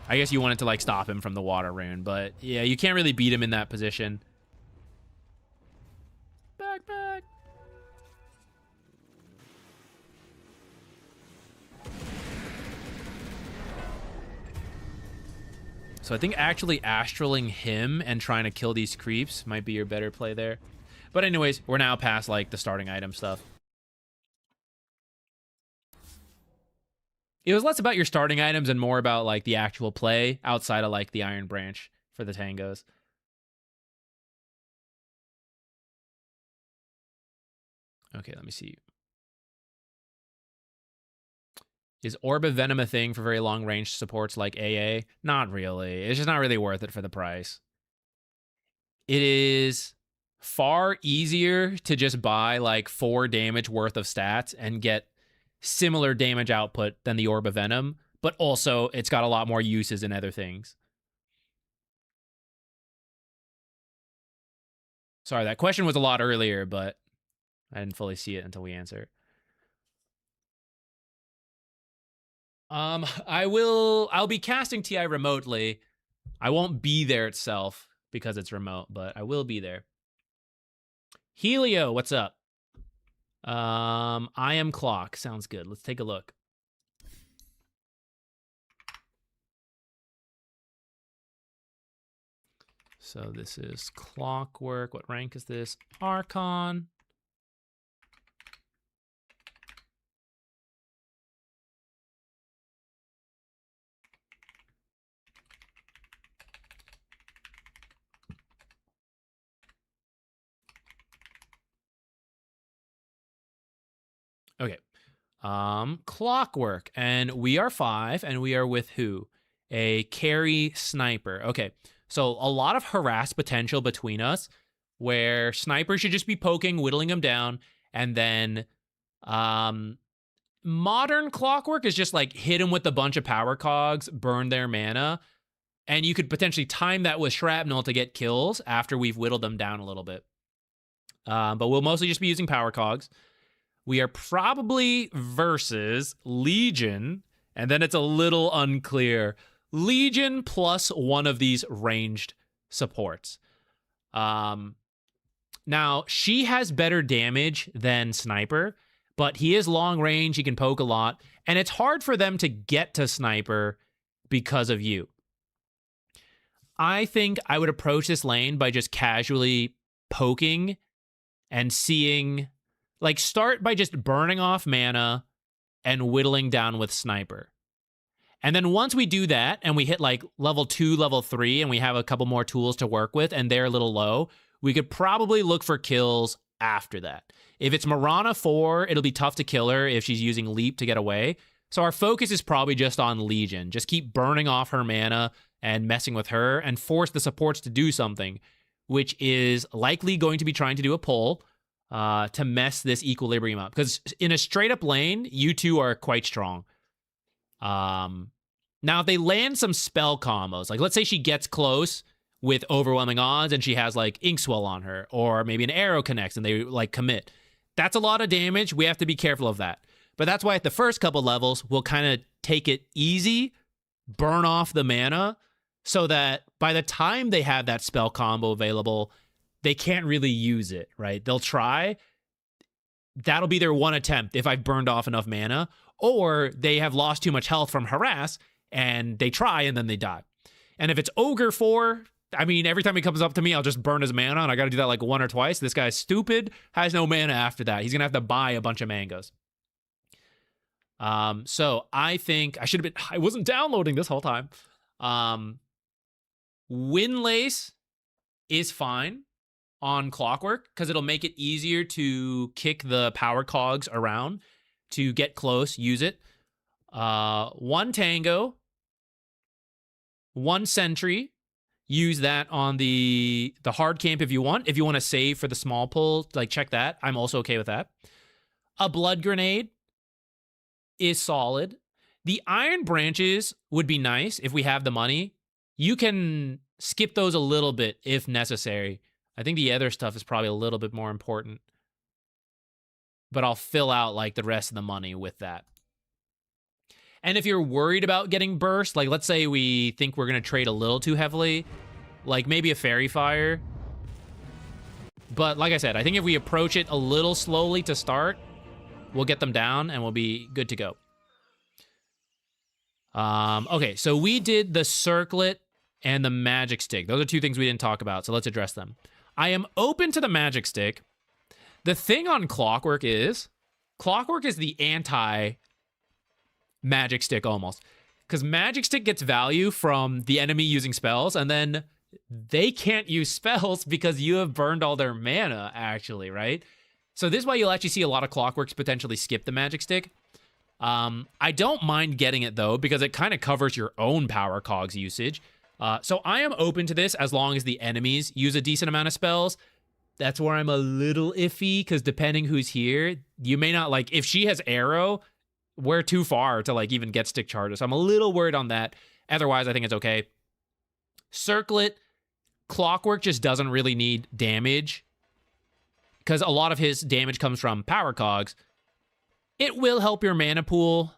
I guess you wanted to, like, stop him from the water rune, but yeah, you can't really beat him in that position. Back. So I think actually astraling him and trying to kill these creeps might be your better play there. But anyways, we're now past, like, the starting item stuff. It was less about your starting items and more about, like, the actual play outside of, like, the Iron Branch for the tangos. Okay, let me see. Is Orb of Venom a thing for very long range supports like AA? Not really. It's just not really worth it for the price. It is far easier to just buy like 4 damage worth of stats and get similar damage output than the Orb of Venom, but also it's got a lot more uses in other things. Sorry, that question was a lot earlier, but I didn't fully see it until we answer. I'll be casting TI remotely. I won't be there itself because it's remote, but I will be there. Helio, what's up? I am Clock. Sounds good. Let's take a look. So this is Clockwerk. What rank is this? Archon. Okay. Clockwerk. And we are 5, and we are with who? A carry sniper. Okay. So a lot of harass potential between us, where sniper should just be poking, whittling them down, and then modern Clockwerk is just like hit them with a bunch of power cogs, burn their mana, and you could potentially time that with shrapnel to get kills after we've whittled them down a little bit. But we'll mostly just be using power cogs. We are probably versus Legion, and then it's a little unclear. Legion plus one of these ranged supports. Now, she has better damage than Sniper, but he is long range, he can poke a lot, and it's hard for them to get to Sniper because of you. I think I would approach this lane by just casually poking and seeing, like, start by just burning off mana and whittling down with Sniper. And then once we do that and we hit like level 2, level 3, and we have a couple more tools to work with and they're a little low, we could probably look for kills after that. If it's Marana 4, it'll be tough to kill her if she's using Leap to get away. So our focus is probably just on Legion. Just keep burning off her mana and messing with her and force the supports to do something, which is likely going to be trying to do a pull to mess this equilibrium up. Because in a straight up lane, you two are quite strong. Now, if they land some spell combos, like let's say she gets close with overwhelming odds and she has like Inkswell on her, or maybe an arrow connects and they like commit. That's a lot of damage. We have to be careful of that. But that's why at the first couple levels, we'll kind of take it easy, burn off the mana, so that by the time they have that spell combo available, they can't really use it, right? They'll try. That'll be their one attempt if I've burned off enough mana, or they have lost too much health from harass and they try and then they die. And if it's Ogre 4, I mean, every time he comes up to me, I'll just burn his mana, and I got to do that like 1 or twice. This guy's stupid, has no mana after that. He's going to have to buy a bunch of mangoes. So I think I wasn't downloading this whole time. Windlace is fine on Clockwerk because it'll make it easier to kick the power cogs around to get close, use it. 1 Tango, 1 Sentry. Use that on the hard camp if you want. If you want to save for the small pull, like check that. I'm also okay with that. A Blood Grenade is solid. The Iron Branches would be nice if we have the money. You can skip those a little bit if necessary. I think the other stuff is probably a little bit more important. But I'll fill out like the rest of the money with that. And if you're worried about getting burst, like let's say we think we're going to trade a little too heavily, like maybe a Fairy Fire. But like I said, I think if we approach it a little slowly to start, we'll get them down and we'll be good to go. Okay, so we did the Circlet and the Magic Stick. Those are two things we didn't talk about, so let's address them. I am open to the Magic Stick. The thing on Clockwerk is the anti-Magic Stick almost. Because Magic Stick gets value from the enemy using spells, and then they can't use spells because you have burned all their mana, actually, right? So this is why you'll actually see a lot of Clockwerks potentially skip the Magic Stick. I don't mind getting it, though, because it kind of covers your own power cogs usage. So I am open to this as long as the enemies use a decent amount of spells. That's where I'm a little iffy, because depending who's here, you may not, like, if she has arrow, we're too far to, like, even get stick charges. So I'm a little worried on that. Otherwise, I think it's okay. Circlet, Clockwerk just doesn't really need damage, because a lot of his damage comes from power cogs. It will help your mana pool.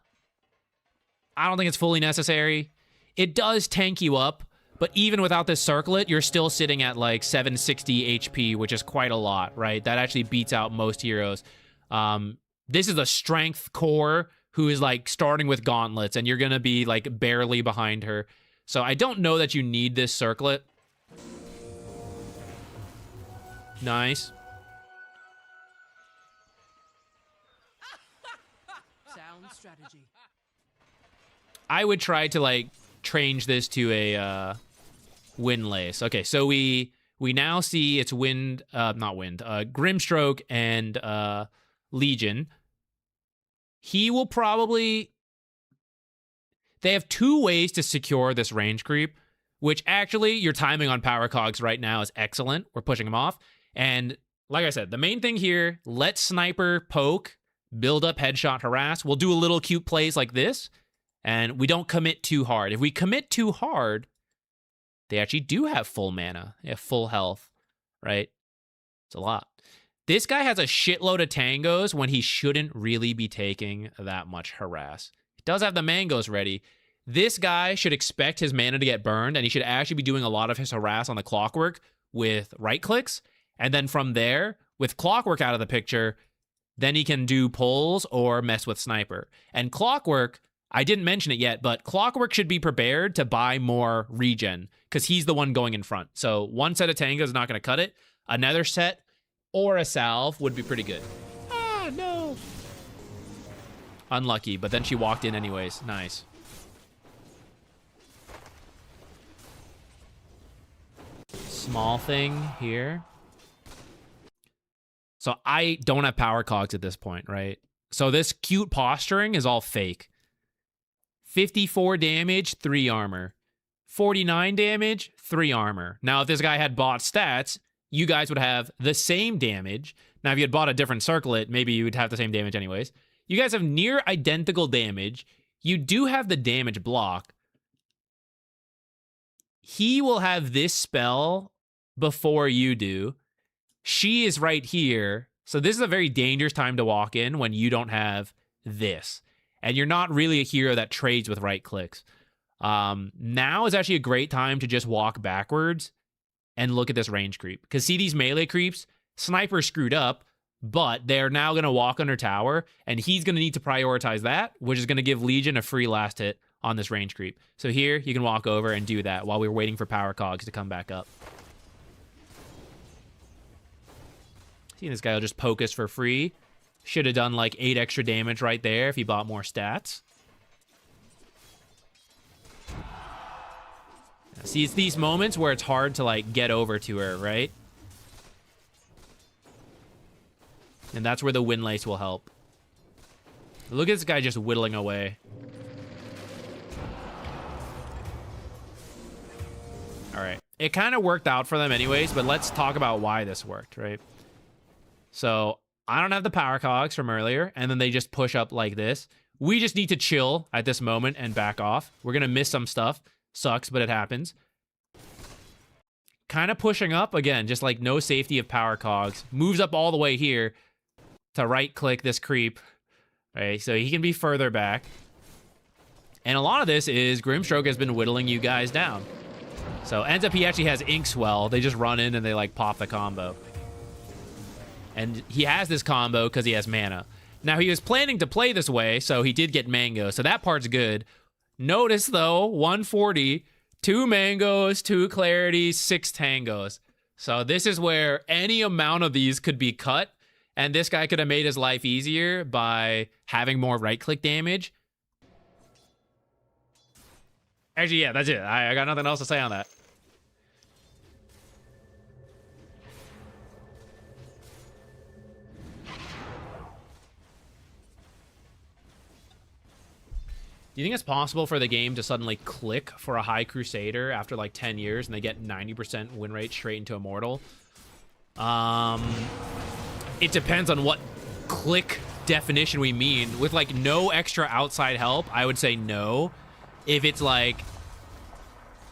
I don't think it's fully necessary. It does tank you up, but even without this Circlet, you're still sitting at like 760 HP, which is quite a lot, right? That actually beats out most heroes. This is a strength core who is like starting with gauntlets, and you're going to be like barely behind her. So I don't know that you need this Circlet. Nice. Sound strategy. I would try to like change this to a Windlace. Okay, so we now see it's Grimstroke and Legion. He will probably... They have two ways to secure this range creep, which actually your timing on power cogs right now is excellent. We're pushing him off. And like I said, the main thing here, let sniper poke, build up headshot harass. We'll do a little cute plays like this, and we don't commit too hard. If we commit too hard, they actually do have full mana. They have full health, right? It's a lot. This guy has a shitload of tangos when he shouldn't really be taking that much harass. He does have the mangoes ready. This guy should expect his mana to get burned, and he should actually be doing a lot of his harass on the Clockwerk with right clicks. And then from there, with Clockwerk out of the picture, then he can do pulls or mess with sniper. And Clockwerk, I didn't mention it yet, but Clockwerk should be prepared to buy more regen, because he's the one going in front. So one set of tangos is not going to cut it. Another set or a salve would be pretty good. Ah, no. Unlucky, but then she walked in anyways. Nice. Small thing here. So I don't have power cogs at this point, right? So this cute posturing is all fake. 54 damage, 3 armor. 49 damage, 3 armor. Now, if this guy had bought stats, you guys would have the same damage. Now, if you had bought a different Circlet, maybe you would have the same damage anyways. You guys have near identical damage. You do have the damage block. He will have this spell before you do. She is right here. So this is a very dangerous time to walk in when you don't have this. And you're not really a hero that trades with right clicks. Now is actually a great time to just walk backwards and look at this range creep. Because see these melee creeps? Sniper screwed up, but they're now going to walk under tower, and he's going to need to prioritize that, which is going to give Legion a free last hit on this range creep. So here, you can walk over and do that while we're waiting for power cogs to come back up. See, this guy will just poke us for free. Should have done like 8 extra damage right there if he bought more stats. See, it's these moments where it's hard to like get over to her, right? And that's where the Windlace will help. Look at this guy just whittling away. All right. It kind of worked out for them anyways, but let's talk about why this worked, right? So I don't have the power cogs from earlier, and then they just push up like this. We just need to chill at this moment and back off. We're going to miss some stuff. Sucks, but it happens. Kind of pushing up, again, just like no safety of power cogs. Moves up all the way here to right-click this creep. Right, so he can be further back. And a lot of this is Grimstroke has been whittling you guys down. So ends up he actually has Inkswell. They just run in and they like pop the combo. And he has this combo because he has mana. Now he was planning to play this way, so he did get Mango. So that part's good. Notice though, 140, 2 Mangoes, 2 Clarities, 6 Tangos. So this is where any amount of these could be cut. And this guy could have made his life easier by having more right-click damage. Actually, yeah, that's it. I got nothing else to say on that. Do you think it's possible for the game to suddenly click for a high Crusader after like 10 years and they get 90% win rate straight into Immortal? It depends on what click definition we mean. With like no extra outside help, I would say no. If it's like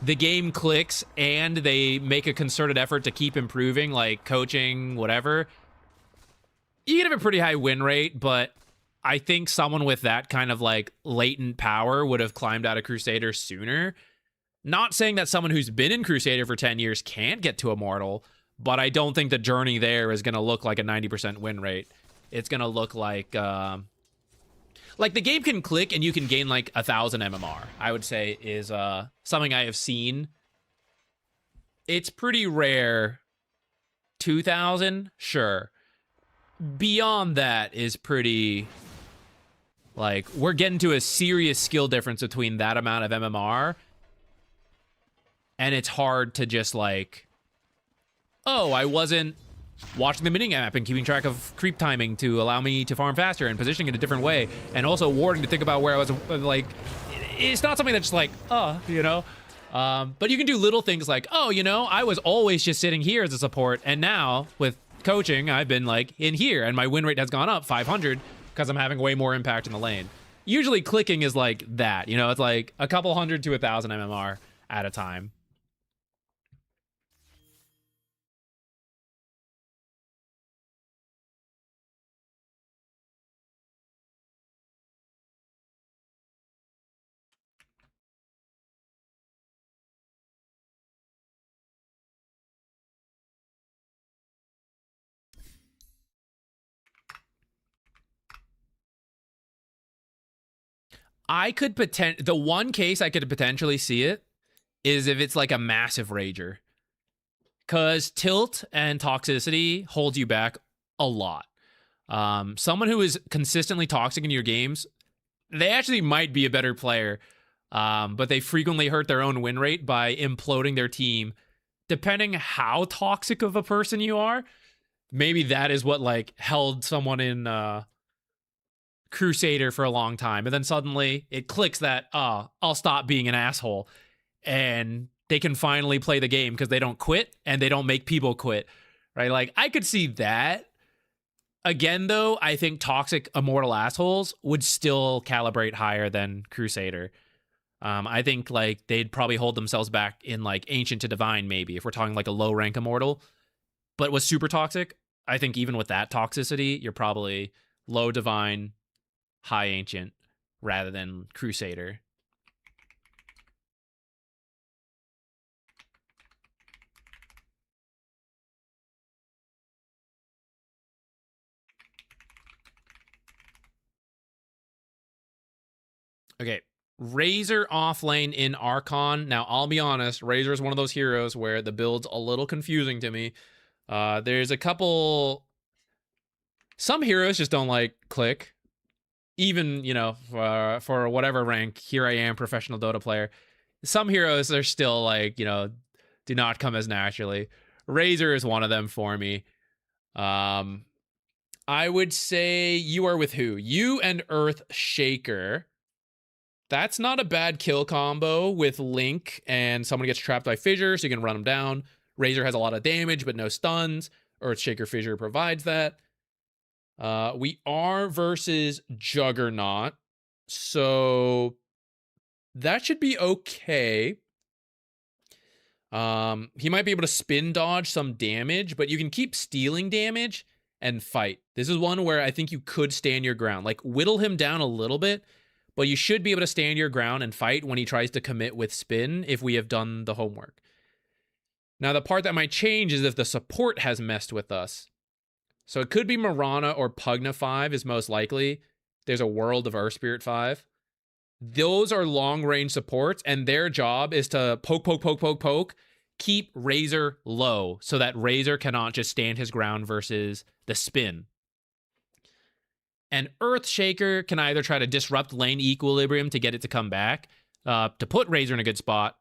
the game clicks and they make a concerted effort to keep improving, like coaching, whatever, you can have a pretty high win rate, but I think someone with that kind of like latent power would have climbed out of Crusader sooner. Not saying that someone who's been in Crusader for 10 years can't get to Immortal, but I don't think the journey there is going to look like a 90% win rate. It's going to look like the game can click and you can gain like 1,000 MMR, I would say is something I have seen. It's pretty rare. 2,000, sure. Beyond that is pretty... Like, we're getting to a serious skill difference between that amount of MMR. And it's hard to just, like... Oh, I wasn't watching the mini-map and keeping track of creep timing to allow me to farm faster and positioning in a different way. And also warding to think about where I was, like... It's not something that's just like, you know? But you can do little things like, oh, you know, I was always just sitting here as a support. And now, with coaching, I've been, like, in here. And my win rate has gone up 500... because I'm having way more impact in the lane. Usually clicking is like that, you know, it's like a couple hundred to 1,000 MMR at a time. The one case I could potentially see it is if it's like a massive rager. Because tilt and toxicity holds you back a lot. Someone who is consistently toxic in your games, they actually might be a better player, but they frequently hurt their own win rate by imploding their team. Depending how toxic of a person you are, maybe that is what like held someone in Crusader for a long time, and then suddenly it clicks that I'll stop being an asshole, and they can finally play the game because they don't quit and they don't make people quit, right? Like I could see that. Again though, I think toxic immortal assholes would still calibrate higher than Crusader. I think like they'd probably hold themselves back in like Ancient to Divine, maybe if we're talking like a low rank immortal, but was super toxic. I think even with that toxicity, you're probably low Divine, high Ancient rather than Crusader. Okay, Razor offlane in Archon. Now, I'll be honest, Razor is one of those heroes where the build's a little confusing to me. There's a couple... Some heroes just don't like click. Even, you know, for whatever rank, here I am, professional Dota player. Some heroes are still like, you know, do not come as naturally. Razor is one of them for me. I would say you are with who? You and Earth Shaker. That's not a bad kill combo with Link and someone gets trapped by Fissure, so you can run them down. Razor has a lot of damage, but no stuns. Earthshaker Fissure provides that. We are versus Juggernaut, so that should be okay. He might be able to spin dodge some damage, but you can keep stealing damage and fight. This is one where I think you could stand your ground. Like, whittle him down a little bit, but you should be able to stand your ground and fight when he tries to commit with spin if we have done the homework. Now, the part that might change is if the support has messed with us. So it could be Marana or Pugna 5 is most likely. There's a World of Earth Spirit 5. Those are long-range supports, and their job is to poke, keep Razor low so that Razor cannot just stand his ground versus the spin. And Earthshaker can either try to disrupt lane equilibrium to get it to come back, to put Razor in a good spot,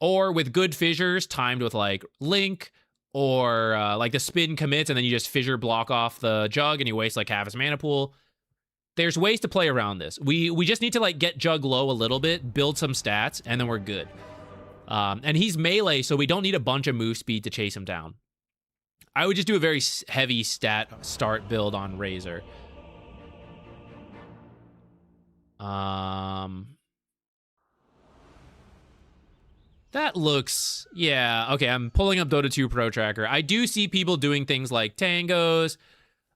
or with good fissures timed with like Link, or like the spin commits and then you just fissure block off the Jug and you waste like half his mana pool. There's ways to play around this. We just need to like get Jug low a little bit, build some stats, and then we're good. And he's melee, so we don't need a bunch of move speed to chase him down. I would just do a very heavy stat start build on Razor. That looks, yeah, okay, I'm pulling up Dota 2 Pro Tracker. I do see people doing things like tangos,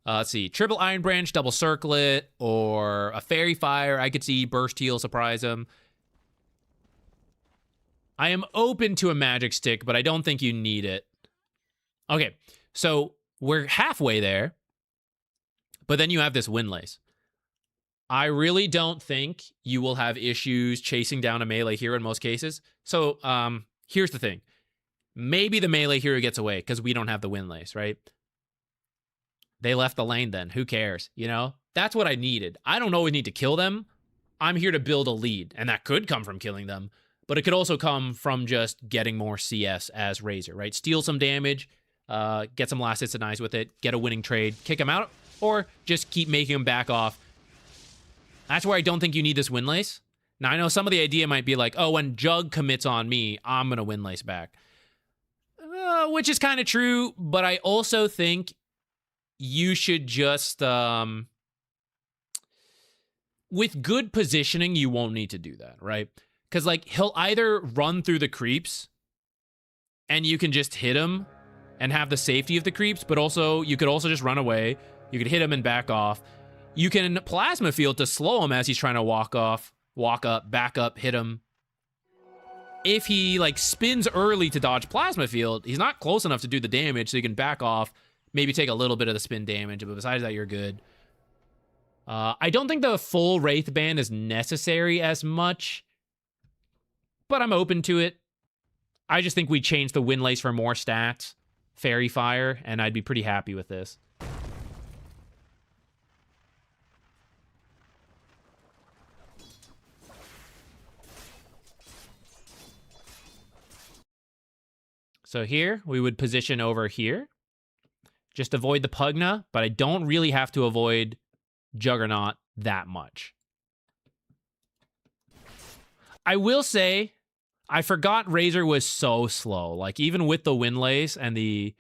let's see, triple Iron Branch, double Circlet, or a Fairy Fire. I could see Burst Heal surprise him. I am open to a Magic Stick, but I don't think you need it. Okay, so we're halfway there, but then you have this Windlace. I really don't think you will have issues chasing down a melee hero in most cases. So here's the thing. Maybe the melee hero gets away because we don't have the Windlace, right? They left the lane then. Who cares? You know? That's what I needed. I don't always need to kill them. I'm here to build a lead. And that could come from killing them. But it could also come from just getting more CS as Razor, right? Steal some damage, get some last hits and eyes with it, get a winning trade, kick him out, or just keep making him back off. That's where I don't think you need this Windlace. Now, I know some of the idea might be like, oh, when Jug commits on me, I'm going to Windlace back. Which is kind of true, but I also think you should just... with good positioning, you won't need to do that, right? Because, like, he'll either run through the creeps, and you can just hit him and have the safety of the creeps, but also, you could also just run away. You could hit him and back off. You can Plasma Field to slow him as he's trying to walk up, back up, hit him. If he, like, spins early to dodge Plasma Field, he's not close enough to do the damage, so you can back off, maybe take a little bit of the spin damage, but besides that, you're good. I don't think the full Wraith ban is necessary as much, but I'm open to it. I just think we change the Windlace for more stats, Fairy Fire, and I'd be pretty happy with this. So here, we would position over here. Just avoid the Pugna, but I don't really have to avoid Juggernaut that much. I will say, I forgot Razor was so slow. Like, even with the Windlace and the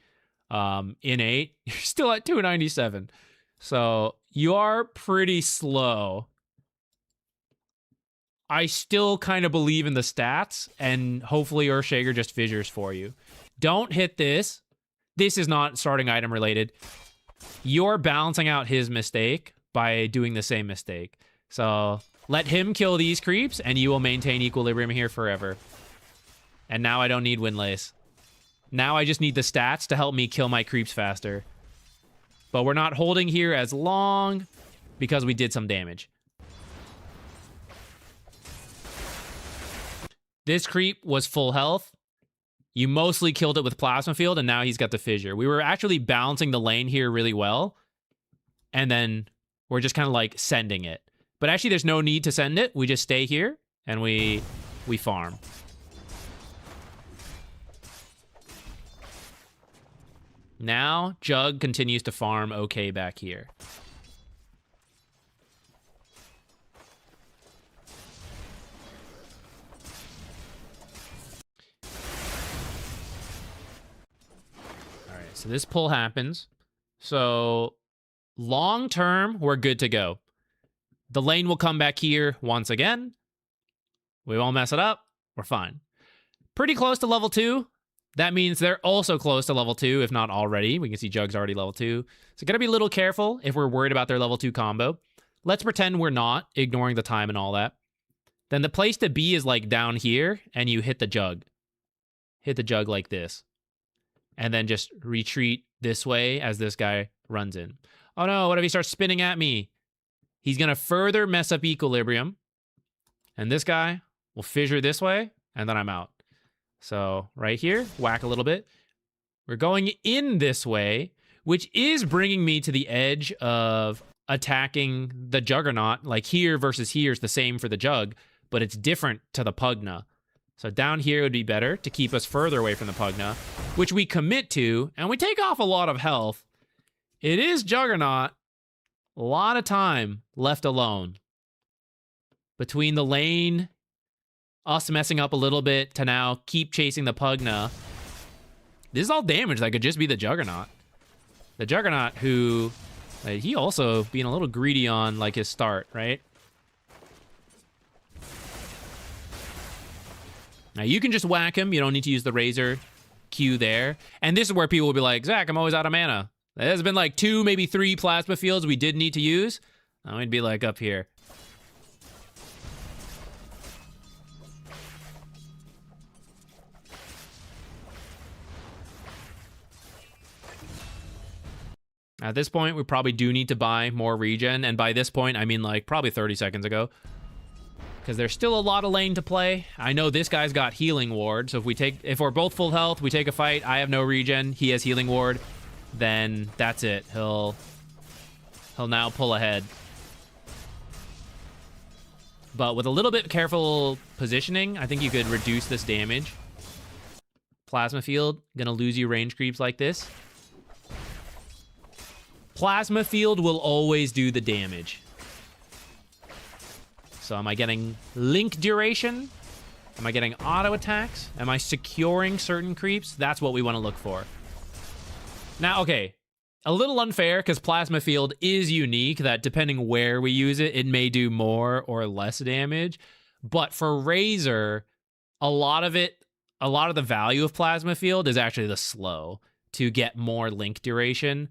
innate, you're still at 297. So, you are pretty slow. I still kind of believe in the stats, and hopefully Earthshaker just fissures for you. Don't hit this. This is not starting item related. You're balancing out his mistake by doing the same mistake. So let him kill these creeps, and you will maintain equilibrium here forever. And now I don't need Windlace. Now I just need the stats to help me kill my creeps faster. But we're not holding here as long because we did some damage. This creep was full health. You mostly killed it with Plasma Field, and now he's got the Fissure. We were actually balancing the lane here really well, and then we're just kind of like sending it. But actually, there's no need to send it. We just stay here, and we farm. Now, Jug continues to farm okay back here. So this pull happens. So long term, we're good to go. The lane will come back here once again. We won't mess it up. We're fine. Pretty close to level 2. That means they're also close to level 2, if not already. We can see Jug's already level 2. So gotta be a little careful if we're worried about their level 2 combo. let's pretend we're not, ignoring the time and all that. Then the place to be is like down here, and you hit the jug. Hit the jug like this. And then just retreat this way as this guy runs in. Oh no, what if he starts spinning at me? He's going to further mess up equilibrium. And this guy will fissure this way, and then I'm out. So right here, whack a little bit. We're going in this way, which is bringing me to the edge of attacking the Juggernaut. Like here versus here is the same for the Jug, but it's different to the Pugna. So down here would be better to keep us further away from the Pugna, which we commit to, and we take off a lot of health. It is Juggernaut. A lot of time left alone. Between the lane, us messing up a little bit, to now keep chasing the Pugna. This is all damage that could just be the Juggernaut. The Juggernaut who, he also being a little greedy on like his start, right? Now you can just whack him. You don't need to use the Razor Q there. And this is where people will be like, Zach, I'm always out of mana. There's been like 2, maybe 3 plasma fields we did need to use. I'm gonna be like up here. At this point, we probably do need to buy more regen. And by this point, I mean like probably 30 seconds ago. Because there's still a lot of lane to play. I know this guy's got healing ward, so if we're both full health, we take a fight, I have no regen, he has healing ward, then that's it. He'll now pull ahead. But with a little bit careful positioning, I think you could reduce this damage. Plasma field, gonna lose you range creeps like this. Plasma field will always do the damage. So am I getting link duration? Am I getting auto attacks? Am I securing certain creeps? That's what we want to look for. Now, okay, a little unfair because Plasma Field is unique that depending where we use it, it may do more or less damage. But for Razor, a lot of the value of Plasma Field is actually the slow to get more link duration.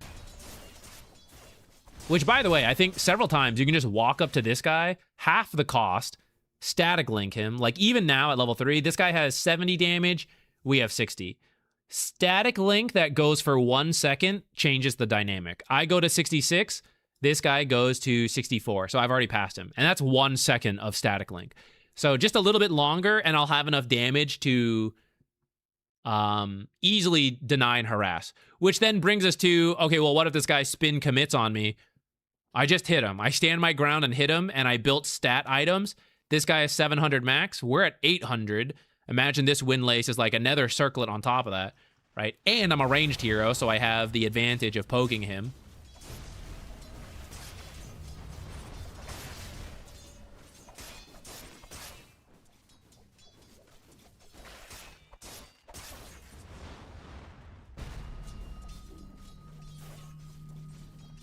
Which, by the way, I think several times you can just walk up to this guy, half the cost, static link him. Like, even now at level 3, this guy has 70 damage, we have 60. Static link that goes for 1 second changes the dynamic. I go to 66, this guy goes to 64, so I've already passed him. And that's 1 second of static link. So just a little bit longer, and I'll have enough damage to easily deny and harass. Which then brings us to, okay, well, what if this guy spin commits on me? I just hit him. I stand my ground and hit him, and I built stat items. This guy is 700 max. We're at 800. Imagine this Windlace is like another circlet on top of that, right? And I'm a ranged hero, so I have the advantage of poking him.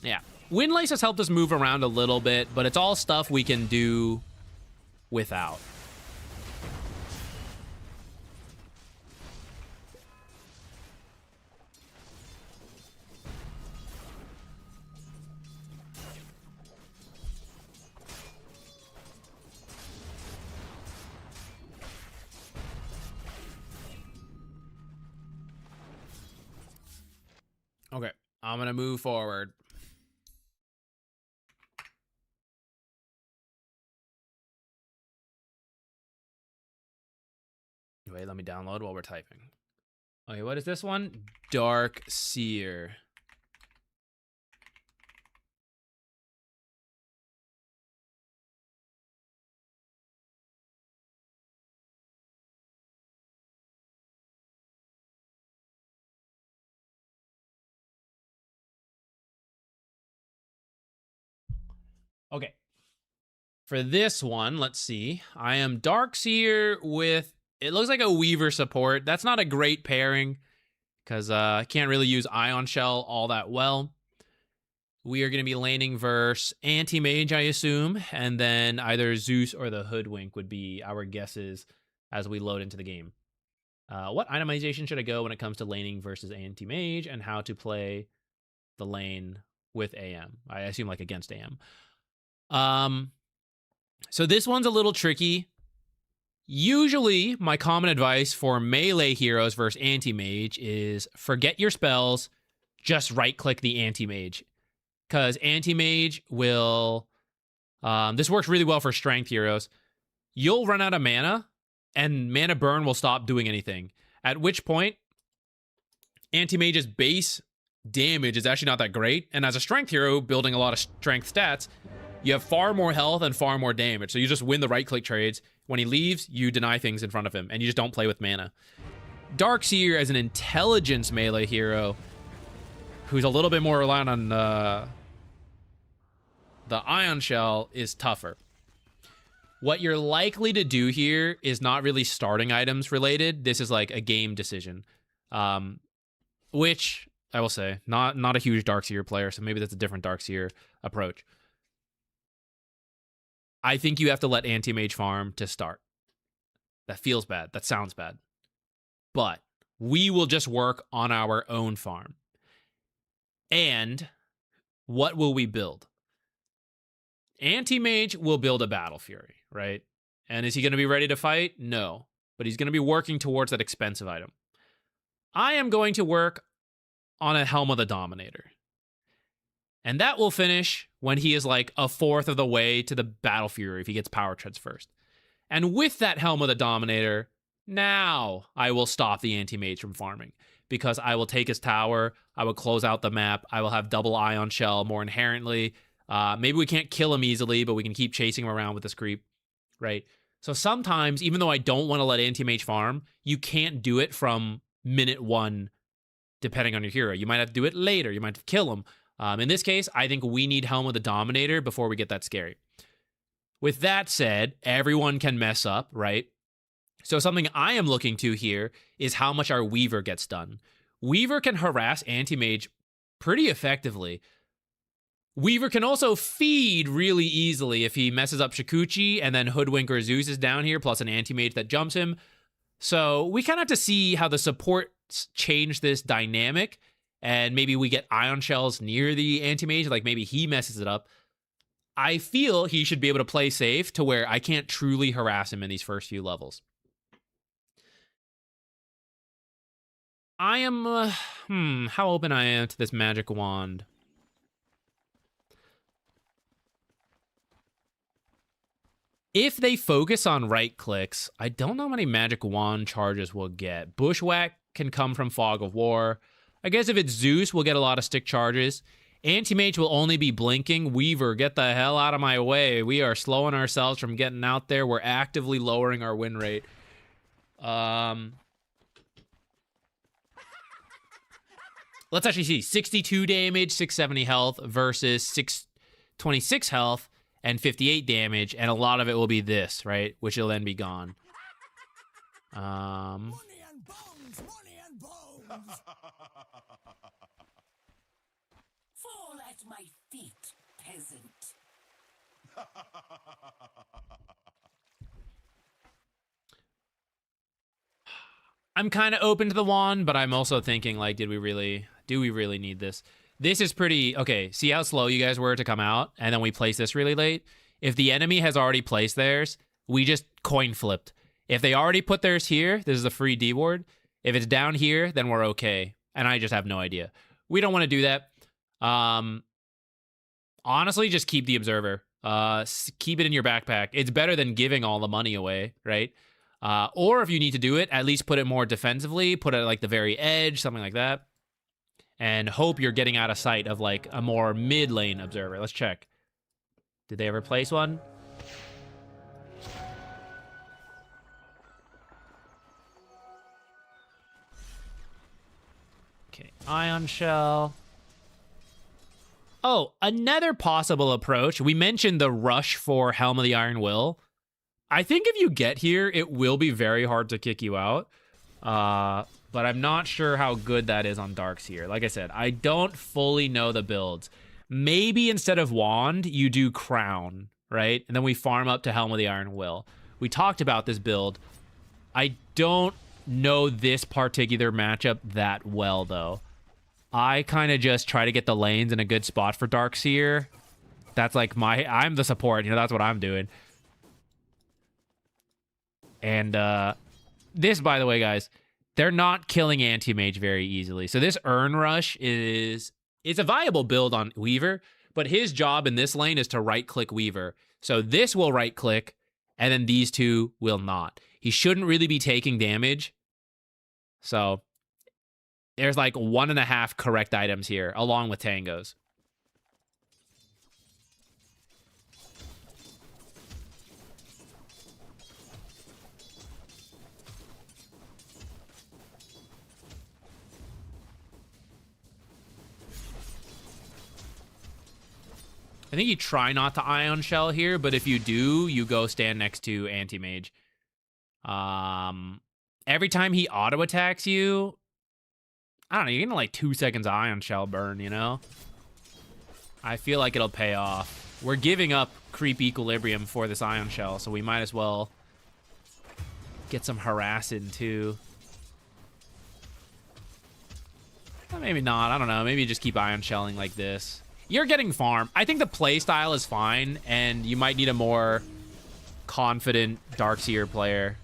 Yeah. Windlace has helped us move around a little bit, but it's all stuff we can do without. Okay, I'm gonna move forward. Wait, let me download while we're typing. Okay, what is this one? Dark Seer. Okay. For this one, let's see. I am Dark Seer with, it looks like a Weaver support. That's not a great pairing because I can't really use Ion Shell all that well. We are going to be laning versus Anti-Mage, I assume, and then either Zeus or the Hoodwink would be our guesses as we load into the game. What itemization should I go when it comes to laning versus Anti-Mage and how to play the lane with AM? I assume like against AM. So this one's a little tricky. Usually, my common advice for melee heroes versus anti-mage is forget your spells, just right-click the anti-mage. Because anti-mage will... this works really well for strength heroes. You'll run out of mana, and mana burn will stop doing anything. At which point, anti-mage's base damage is actually not that great. And as a strength hero, building a lot of strength stats, you have far more health and far more damage. So you just win the right-click trades. When he leaves, you deny things in front of him, and you just don't play with mana. Dark Seer as an intelligence melee hero, who's a little bit more reliant on the Ion Shell, is tougher. What you're likely to do here is not really starting items related. This is like a game decision. Which, I will say, not a huge Dark Seer player, so maybe that's a different Dark Seer approach. I think you have to let Anti-Mage farm to start. That feels bad. That sounds bad. But we will just work on our own farm. And what will we build? Anti-Mage will build a Battle Fury, right? And is he going to be ready to fight? No. But he's going to be working towards that expensive item. I am going to work on a Helm of the Dominator. And that will finish when he is like a fourth of the way to the Battle Fury if he gets Power Treads first. And with that Helm of the Dominator, now I will stop the Anti-Mage from farming. Because I will take his tower, I will close out the map, I will have double Ion Shell more inherently. Maybe we can't kill him easily, but we can keep chasing him around with this creep, right? So sometimes, even though I don't want to let Anti-Mage farm, you can't do it from minute 1, depending on your hero. You might have to do it later, you might have to kill him. In this case, I think we need Helm of the Dominator before we get that scary. With that said, everyone can mess up, right? So something I am looking to here is how much our Weaver gets done. Weaver can harass Anti-Mage pretty effectively. Weaver can also feed really easily if he messes up Shikuchi and then Hoodwink or Zeus is down here, plus an Anti-Mage that jumps him. So we kind of have to see how the supports change this dynamic. And maybe we get Ion Shells near the Anti-Mage, like maybe he messes it up. I feel he should be able to play safe to where I can't truly harass him in these first few levels. I am, how open I am to this magic wand. If they focus on right clicks, I don't know how many magic wand charges we'll get. Bushwhack can come from Fog of War. I guess if it's Zeus, we'll get a lot of stick charges. Anti-Mage will only be blinking. Weaver, get the hell out of my way. We are slowing ourselves from getting out there. We're actively lowering our win rate. Let's actually see. 62 damage, 670 health versus 626 health and 58 damage. And a lot of it will be this, right? Which will then be gone. Money and bones, money and bones. Fall at my feet, peasant. I'm kind of open to the wand, but I'm also thinking, like, do we really need this? This is pretty, okay, see how slow you guys were to come out, and then we place this really late? If the enemy has already placed theirs, we just coin flipped. If they already put theirs here, this is a free D ward. If it's down here, then we're okay. And I just have no idea. We don't want to do that. Honestly, just keep the Observer. Keep it in your backpack. It's better than giving all the money away, right? Or if you need to do it, at least put it more defensively. Put it at like the very edge, something like that. And hope you're getting out of sight of like a more mid-lane Observer. Let's check. Did they ever place one? Okay, Ion Shell. Oh, another possible approach. We mentioned the rush for Helm of the Iron Will. I think if you get here, it will be very hard to kick you out. But I'm not sure how good that is on Dark Seer. Like I said, I don't fully know the builds. Maybe instead of Wand, you do Crown, right? And then we farm up to Helm of the Iron Will. We talked about this build. I don't know this particular matchup that well, though. I kind of just try to get the lanes in a good spot for Dark Seer. That's like I'm the support, you know, that's what I'm doing. And this, by the way, guys, they're not killing Anti-Mage very easily. So this Urn Rush it's a viable build on Weaver, but his job in this lane is to right-click Weaver. So this will right-click, and then these two will not. He shouldn't really be taking damage. So there's like 1.5 correct items here, along with Tangos. I think you try not to Ion Shell here, but if you do, you go stand next to Anti-Mage. Every time he auto-attacks you, I don't know, you're getting like 2 seconds Ion Shell burn, you know? I feel like it'll pay off. We're giving up creep equilibrium for this Ion Shell, so we might as well get some harassing too. Well, maybe not, I don't know. Maybe just keep Ion Shelling like this. You're getting farm. I think the playstyle is fine, and you might need a more confident Dark Seer player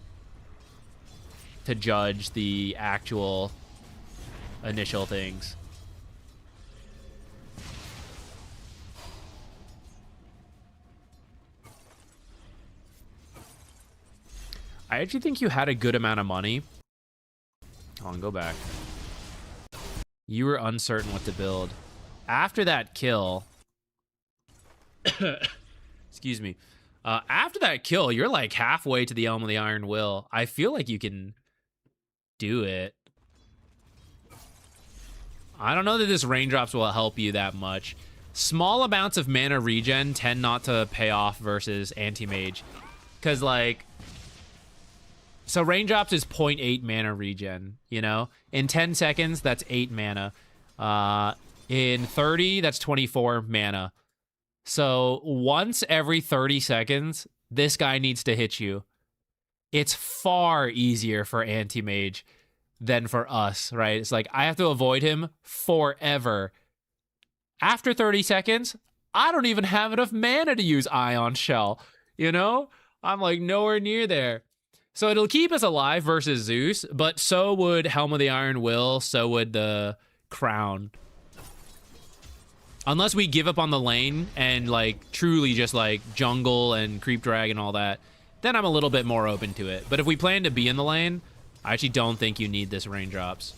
to judge the actual initial things. I actually think you had a good amount of money. Hold on, go back. You were uncertain what to build. After that kill, excuse me, after that kill, you're like halfway to the Elm of the Iron Will. I feel like you can do it. I don't know that this raindrops will help you that much. Small amounts of mana regen tend not to pay off versus Anti-Mage. Because, like, so raindrops is 0.8 mana regen, you know? In 10 seconds, that's 8 mana. In 30, that's 24 mana. So once every 30 seconds, this guy needs to hit you. It's far easier for Anti-Mage than for us, right? It's like, I have to avoid him forever. After 30 seconds, I don't even have enough mana to use Ion Shell, you know? I'm like nowhere near there. So it'll keep us alive versus Zeus, but so would Helm of the Iron Will, so would the Crown. Unless we give up on the lane and, like, truly just, like, jungle and creep drag and all that, then I'm a little bit more open to it. But if we plan to be in the lane, I actually don't think you need this raindrops.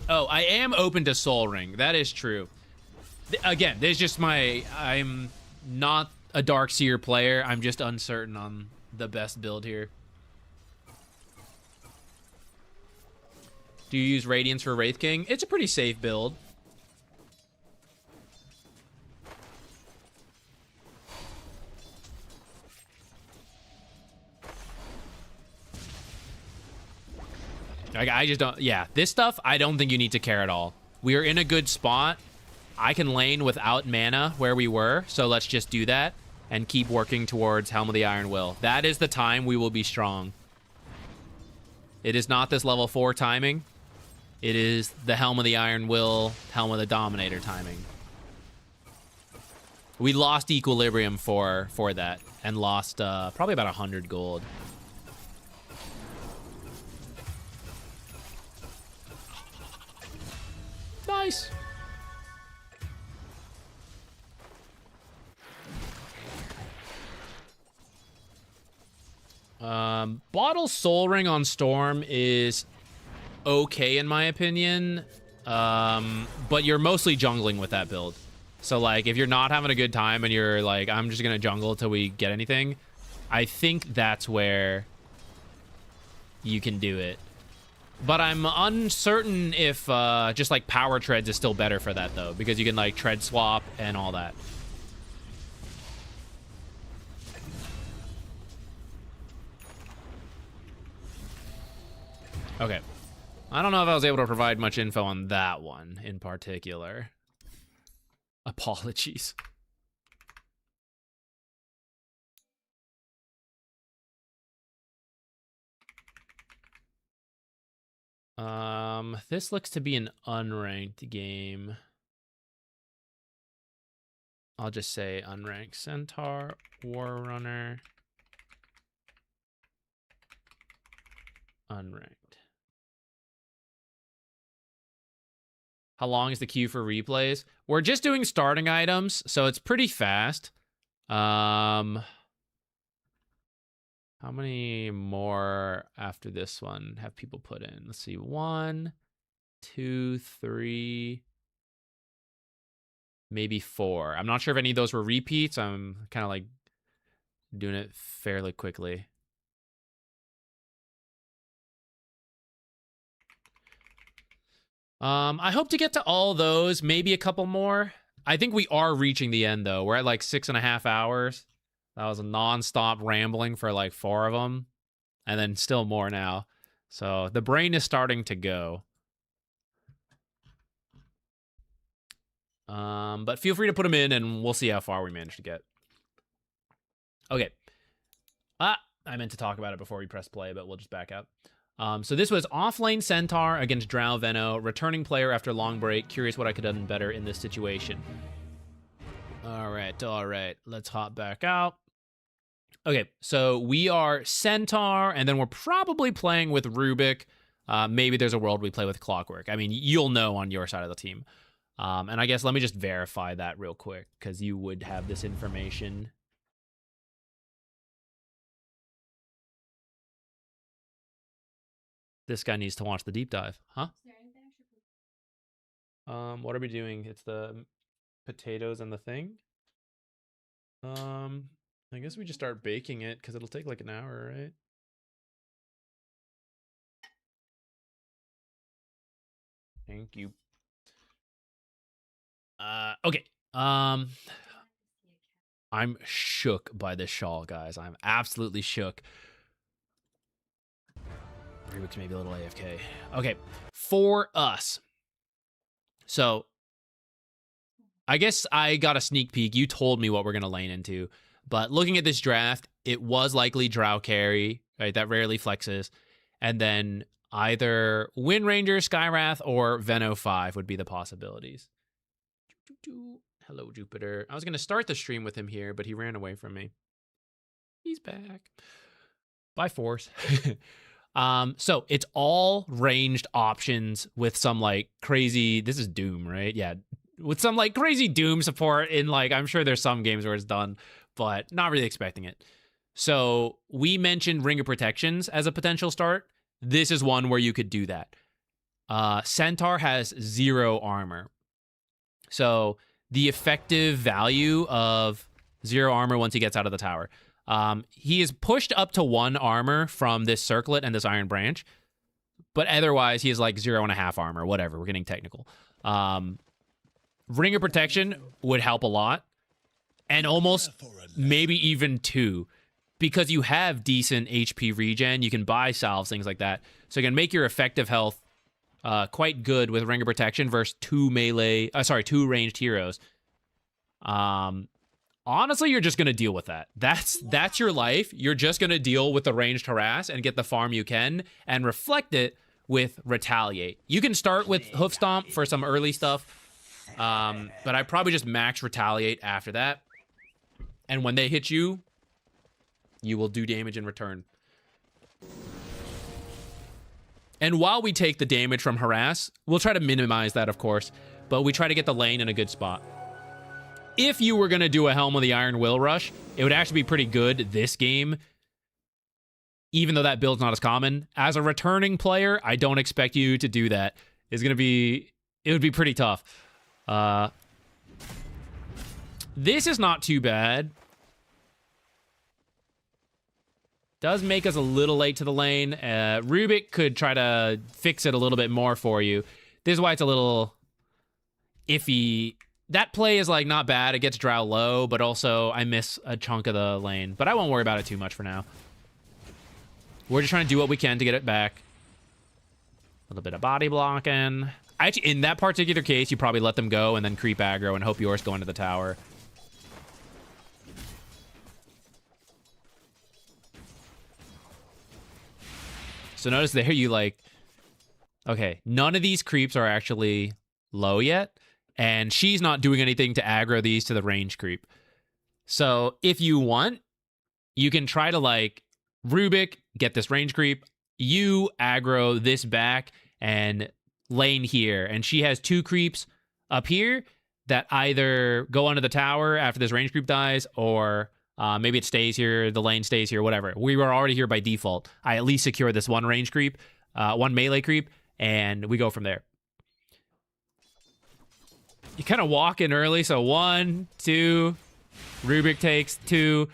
Oh, I am open to Soul Ring. That is true. Again, there's just I'm not a Dark Seer player. I'm just uncertain on the best build here. Do you use Radiance for Wraith King? It's a pretty safe build. I just don't, yeah, this stuff, I don't think you need to care at all. We are in a good spot. I can lane without mana where we were, so let's just do that and keep working towards Helm of the Iron Will. That is the time we will be strong. It is not this level 4 timing. It is the Helm of the Iron Will, Helm of the Dominator timing. We lost equilibrium for that and lost probably about 100 gold. Nice. Bottle Soul Ring on Storm is okay in my opinion, but you're mostly jungling with that build. So, like, if you're not having a good time and you're like, I'm just gonna jungle till we get anything, I think that's where you can do it. But I'm uncertain if just like Power Treads is still better for that though, because you can like tread swap and all that. Okay. I don't know if I was able to provide much info on that one in particular. Apologies. This looks to be an unranked game. I'll just say Unranked Centaur, Warrunner, Unranked. How long is the queue for replays? We're just doing starting items, so it's pretty fast. How many more after this one have people put in? Let's see. 1, 2, 3, maybe 4. I'm not sure if any of those were repeats. I'm kind of like doing it fairly quickly. I hope to get to all those, maybe a couple more. I think we are reaching the end, though. We're at like 6.5 hours. That was a non-stop rambling for like 4 of them. And then still more now. So the brain is starting to go. But feel free to put them in, and we'll see how far we manage to get. Okay. I meant to talk about it before we press play, but we'll just back up. So this was offlane Centaur against Drow Venno, returning player after long break. Curious what I could have done better in this situation. All right. Let's hop back out. Okay, so we are Centaur, and then we're probably playing with Rubik. Maybe there's a world we play with Clockwerk. I mean, you'll know on your side of the team. And I guess let me just verify that real quick, because you would have this information. This guy needs to watch the deep dive, huh? What are we doing? It's the potatoes and the thing. I guess we just start baking it because it'll take like an hour, right? Thank you. Okay. I'm shook by this shawl, guys. I'm absolutely shook. Rubik's maybe a little AFK. Okay, for us. So, I guess I got a sneak peek. You told me what we're going to lane into. But looking at this draft, it was likely Drow carry, right? That rarely flexes. And then either Wind Ranger, Skywrath, or Venno 5 would be the possibilities. Hello, Jupiter. I was going to start the stream with him here, but he ran away from me. He's back. By force. So it's all ranged options with some like crazy, this is Doom, right? Yeah. With some like crazy Doom support in like, I'm sure there's some games where it's done, but not really expecting it. So we mentioned Ring of Protections as a potential start. This is one where you could do that. Centaur has 0 armor. So the effective value of 0 armor once he gets out of the tower. He is pushed up to 1 armor from this circlet and this iron branch, but otherwise he is like 0.5 armor, whatever. We're getting technical. Ring of Protection would help a lot, and almost maybe even 2, because you have decent HP regen. You can buy salves, things like that. So you can make your effective health quite good with Ring of Protection versus 2 ranged heroes. Honestly, you're just going to deal with that. That's your life. You're just going to deal with the ranged harass and get the farm you can and reflect it with Retaliate. You can start with Hoof Stomp for some early stuff, but I probably just max Retaliate after that. And when they hit you, you will do damage in return. And while we take the damage from harass, we'll try to minimize that, of course, but we try to get the lane in a good spot. If you were going to do a Helm of the Iron Will Rush, it would actually be pretty good this game, even though that build's not as common. As a returning player, I don't expect you to do that. It would be pretty tough. This is not too bad. Does make us a little late to the lane. Rubik could try to fix it a little bit more for you. This is why it's a little iffy. That play is like not bad. It gets Drow low, but also I miss a chunk of the lane. But I won't worry about it too much for now. We're just trying to do what we can to get it back. A little bit of body blocking. Actually, in that particular case, you probably let them go and then creep aggro and hope yours go into the tower. So notice there you like... Okay, none of these creeps are actually low yet. and she's not doing anything to aggro these to the range creep. So if you want, you can try to like Rubik, get this range creep, you aggro this back and lane here, and she has 2 creeps up here that either go onto the tower after this range creep dies, or maybe it stays here, the lane stays here, whatever. We were already here by default. I at least secure this one range creep, one melee creep, and we go from there. You kind of walk in early, so 1, 2, Rubik takes 2.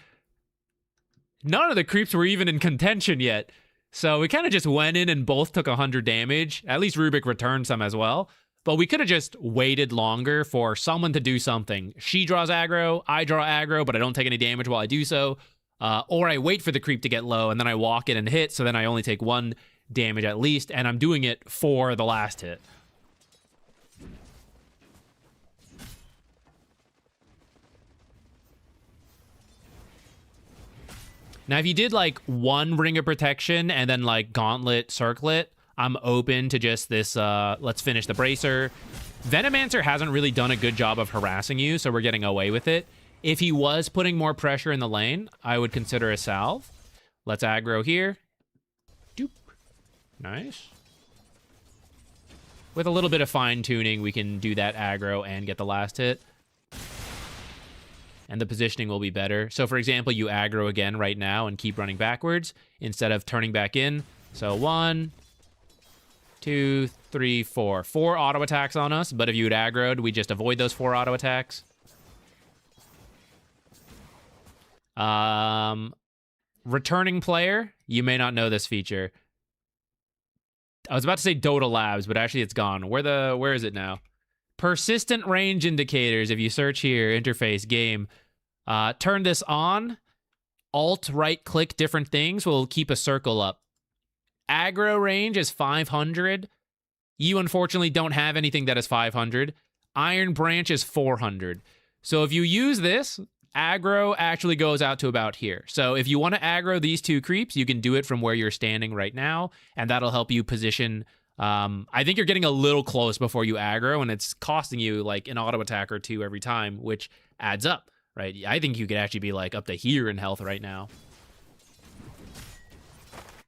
None of the creeps were even in contention yet. So we kind of just went in and both took 100 damage. At least Rubik returned some as well. But we could have just waited longer for someone to do something. She draws aggro, I draw aggro, but I don't take any damage while I do so. Or I wait for the creep to get low, and then I walk in and hit, so then I only take 1 damage at least, and I'm doing it for the last hit. Now, if you did like 1 Ring of Protection and then like Gauntlet, Circlet, I'm open to just this, let's finish the Bracer. Venomancer hasn't really done a good job of harassing you, so we're getting away with it. If he was putting more pressure in the lane, I would consider a salve. Let's aggro here. Doop. Nice. With a little bit of fine-tuning, we can do that aggro and get the last hit. And the positioning will be better. So, for example, you aggro again right now and keep running backwards instead of turning back in. So 1, 2, 3, 4. 4 auto attacks on us, but if you had aggroed, we just avoid those 4 auto attacks. Returning player, you may not know this feature. I was about to say Dota Labs, but actually it's gone. Where is it now? Persistent range indicators. If you search here, interface, game, turn this on. Alt right click different things will keep a circle up. Aggro range is 500. You unfortunately don't have anything that is 500. Iron Branch is 400. So if you use this, aggro actually goes out to about here. So if you want to aggro these 2 creeps, you can do it from where you're standing right now, and that'll help you position. I think you're getting a little close before you aggro, and it's costing you like an auto attack or 2 every time, which adds up, right? I think you could actually be like up to here in health right now.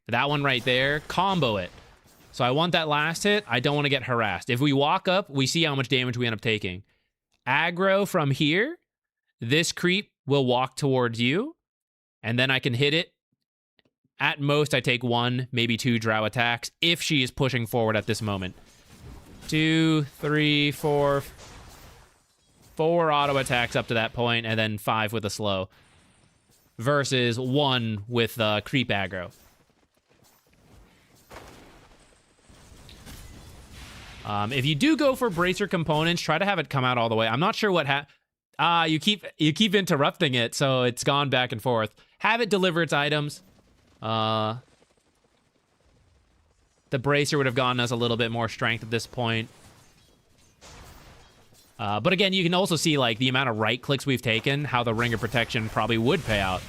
That one right there, combo it. So I want that last hit. I don't want to get harassed. If we walk up, we see how much damage we end up taking. Aggro from here, this creep will walk towards you, and then I can hit it. At most, I take 1, maybe 2 drow attacks if she is pushing forward at this moment. 2, 3, 4. 4 auto attacks up to that point, and then 5 with a slow. Versus 1 with creep aggro. If you do go for Bracer components, try to have it come out all the way. I'm not sure what you keep interrupting it, so it's gone back and forth. Have it deliver its items. The Bracer would have gotten us a little bit more strength at this point. But again, you can also see like the amount of right clicks we've taken, how the Ring of Protection probably would pay out.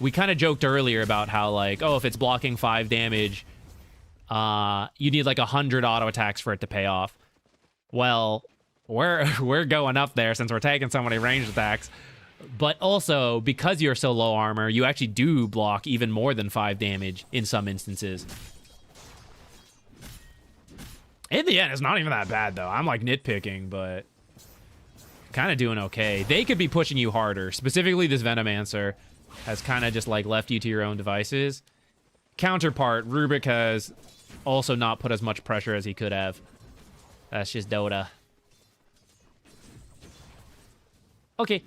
We kind of joked earlier about how like, oh, if it's blocking 5 damage, you need like 100 auto attacks for it to pay off. Well, we're going up there since we're taking so many ranged attacks. But also, because you're so low armor, you actually do block even more than 5 damage in some instances. In the end, it's not even that bad, though. I'm, like, nitpicking, but kind of doing okay. They could be pushing you harder. Specifically, this Venomancer has kind of just, like, left you to your own devices. Counterpart, Rubik has also not put as much pressure as he could have. That's just Dota. Okay.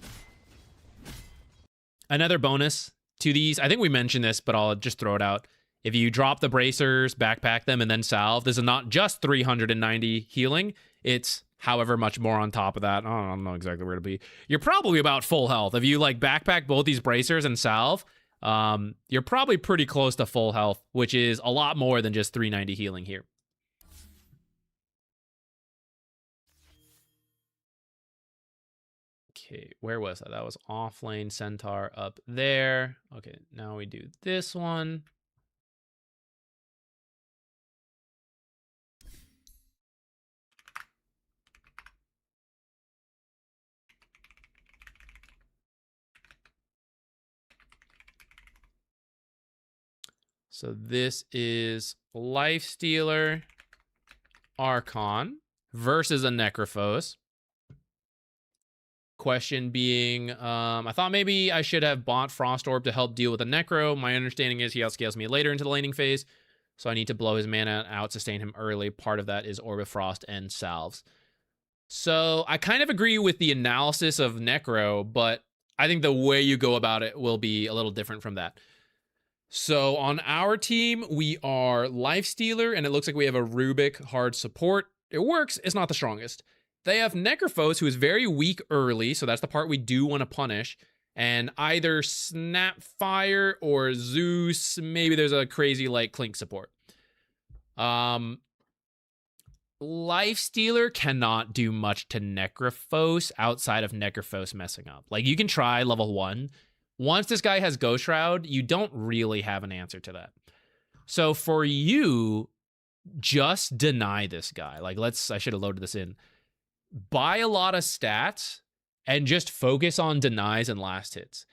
Another bonus to these, I think we mentioned this, but I'll just throw it out. If you drop the bracers, backpack them, and then salve, this is not just 390 healing. It's however much more on top of that. I don't know exactly where to be. You're probably about full health. If you like backpack both these bracers and salve, you're probably pretty close to full health, which is a lot more than just 390 healing here. Okay, where was that? That was offlane Centaur up there. Okay, now we do this one. So this is Lifestealer Archon versus a Necrophos. Question being, I thought maybe I should have bought Frost Orb to help deal with the Necro. My understanding is he outscales me later into the laning phase, so I need to blow his mana out, sustain him early. Part of that is Orb of Frost and Salves. So I kind of agree with the analysis of Necro, but I think the way you go about it will be a little different from that. So on our team, we are Lifestealer, and it looks like we have a Rubik hard support. It works, it's not the strongest. They have Necrophos, who is very weak early, so that's the part we do want to punish. And either Snapfire or Zeus, maybe there's a crazy like Clink support. Lifestealer cannot do much to Necrophos outside of Necrophos messing up. Like, you can try level 1. Once this guy has Ghost Shroud, you don't really have an answer to that. So for you, just deny this guy. Like, I should have loaded this in. Buy a lot of stats and just focus on denies and last hits.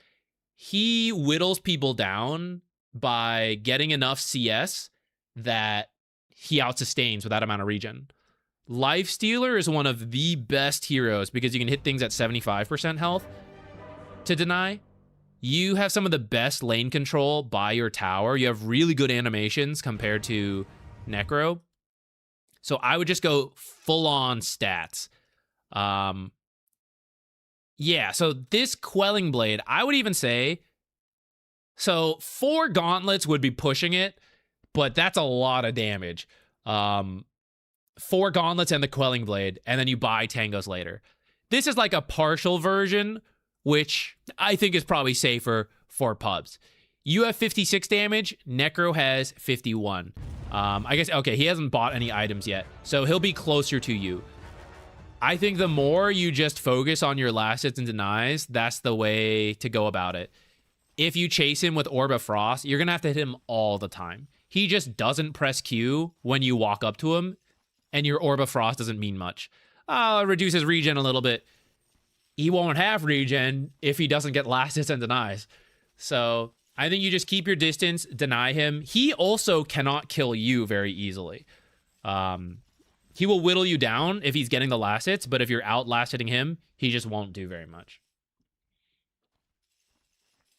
He whittles people down by getting enough CS that he outsustains with that amount of regen. Lifestealer is one of the best heroes because you can hit things at 75% health to deny. You have some of the best lane control by your tower. You have really good animations compared to Necro. So I would just go full-on stats. Yeah, so this Quelling Blade, I would even say, so 4 gauntlets would be pushing it, but that's a lot of damage. 4 gauntlets and the Quelling Blade, and then you buy Tangos later. This is like a partial version, which I think is probably safer for pubs. You have 56 damage, Necro has 51. I guess, okay, he hasn't bought any items yet, so he'll be closer to you. I think the more you just focus on your last hits and denies, that's the way to go about it. If you chase him with Orb of Frost, you're going to have to hit him all the time. He just doesn't press Q when you walk up to him, and your Orb of Frost doesn't mean much. It reduces regen a little bit. He won't have regen if he doesn't get last hits and denies. So I think you just keep your distance, deny him. He also cannot kill you very easily. He will whittle you down if he's getting the last hits, but if you're out last hitting him, he just won't do very much.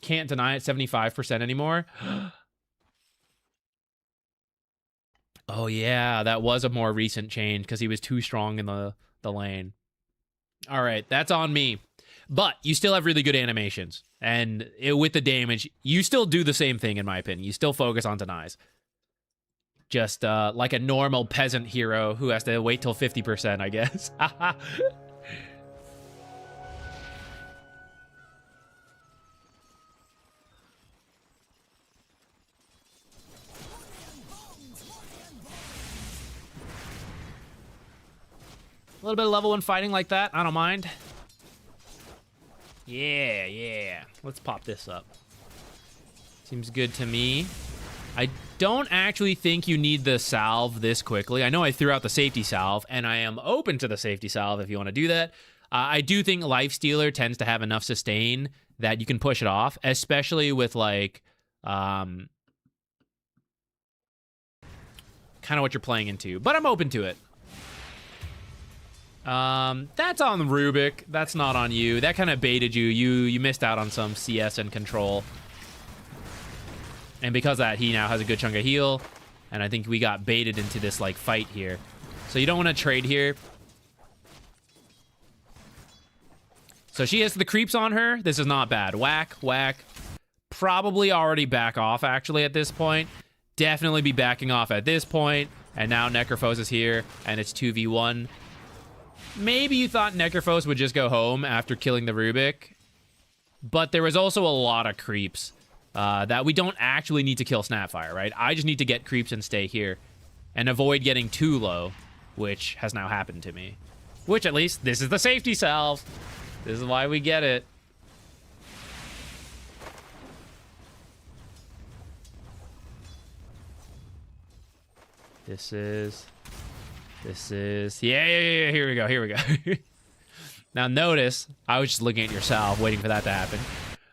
Can't deny it 75% anymore. Oh yeah, that was a more recent change because he was too strong in the lane. All right, that's on me. But you still have really good animations. And with the damage, you still do the same thing, in my opinion. You still focus on denies. Just like a normal peasant hero who has to wait till 50%, I guess. A little bit of level 1 fighting like that, I don't mind. Yeah. Let's pop this up. Seems good to me. I don't actually think you need the salve this quickly. I know I threw out the safety salve, and I am open to the safety salve if you want to do that. I do think Lifestealer tends to have enough sustain that you can push it off, especially with, like, kind of what you're playing into. But I'm open to it. That's on Rubik. That's not on you. That kind of baited you. You missed out on some CS and control. And because of that, he now has a good chunk of heal. And I think we got baited into this, like, fight here. So you don't want to trade here. So she has the creeps on her. This is not bad. Whack, whack. Probably already back off, actually, at this point. Definitely be backing off at this point. And now Necrophos is here, and it's 2v1. Maybe you thought Necrophos would just go home after killing the Rubik. But there was also a lot of creeps. That we don't actually need to kill Snapfire, right? I just need to get creeps and stay here. And avoid getting too low, which has now happened to me. Which, at least, this is the safety salve. This is why we get it. This is... Yeah, here we go. Now notice, I was just looking at your salve, waiting for that to happen.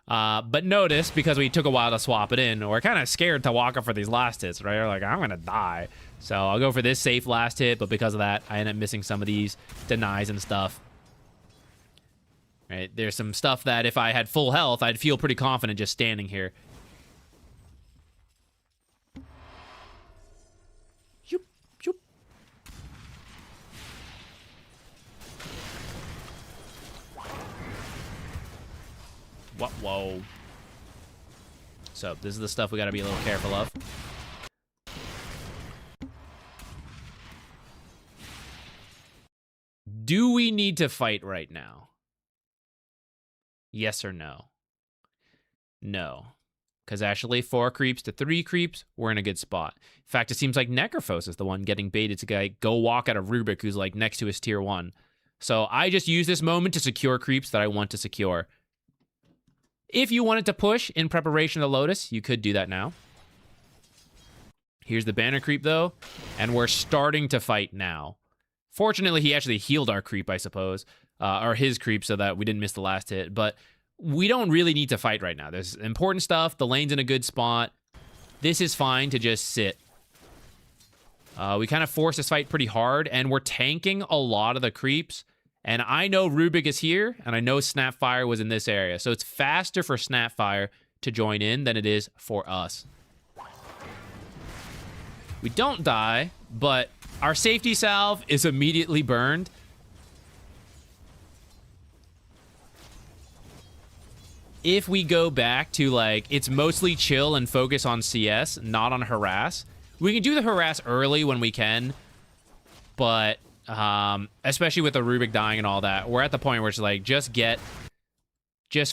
But notice, because we took a while to swap it in, we're kind of scared to walk up for these last hits, right? We're like, I'm going to die. So I'll go for this safe last hit, but because of that, I end up missing some of these denies and stuff. Right? There's some stuff that if I had full health, I'd feel pretty confident just standing here. Shoop, shoop. Whoa. So this is the stuff we got to be a little careful of. Do we need to fight right now? Yes or no? No. Because actually 4 creeps to 3 creeps, we're in a good spot. In fact, it seems like Necrophos is the one getting baited to go walk at a Rubik who's like next to his tier 1. So I just use this moment to secure creeps that I want to secure. If you wanted to push in preparation of the Lotus, you could do that now. Here's the banner creep though, and we're starting to fight now. Fortunately, he actually healed our creep, I suppose, or his creep, so that we didn't miss the last hit. But we don't really need to fight right now. There's important stuff. The lane's in a good spot. This is fine to just sit. We kind of forced this fight pretty hard, and we're tanking a lot of the creeps. And I know Rubik is here, and I know Snapfire was in this area. So it's faster for Snapfire to join in than it is for us. We don't die, but our safety salve is immediately burned. If we go back to, like, it's mostly chill and focus on CS, not on harass. We can do the harass early when we can, but especially with the Rubik dying and all that, we're at the point where it's like, just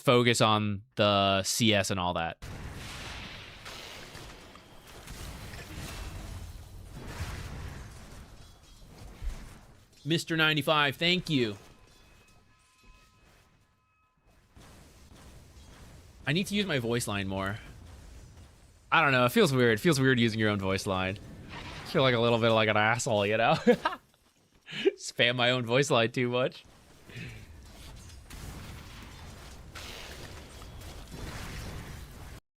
focus on the CS and all that. Mr. 95, thank you. I need to use my voice line more. I don't know, it feels weird. It feels weird using your own voice line. I feel like a little bit like an asshole, you know? Spam my own voice line too much.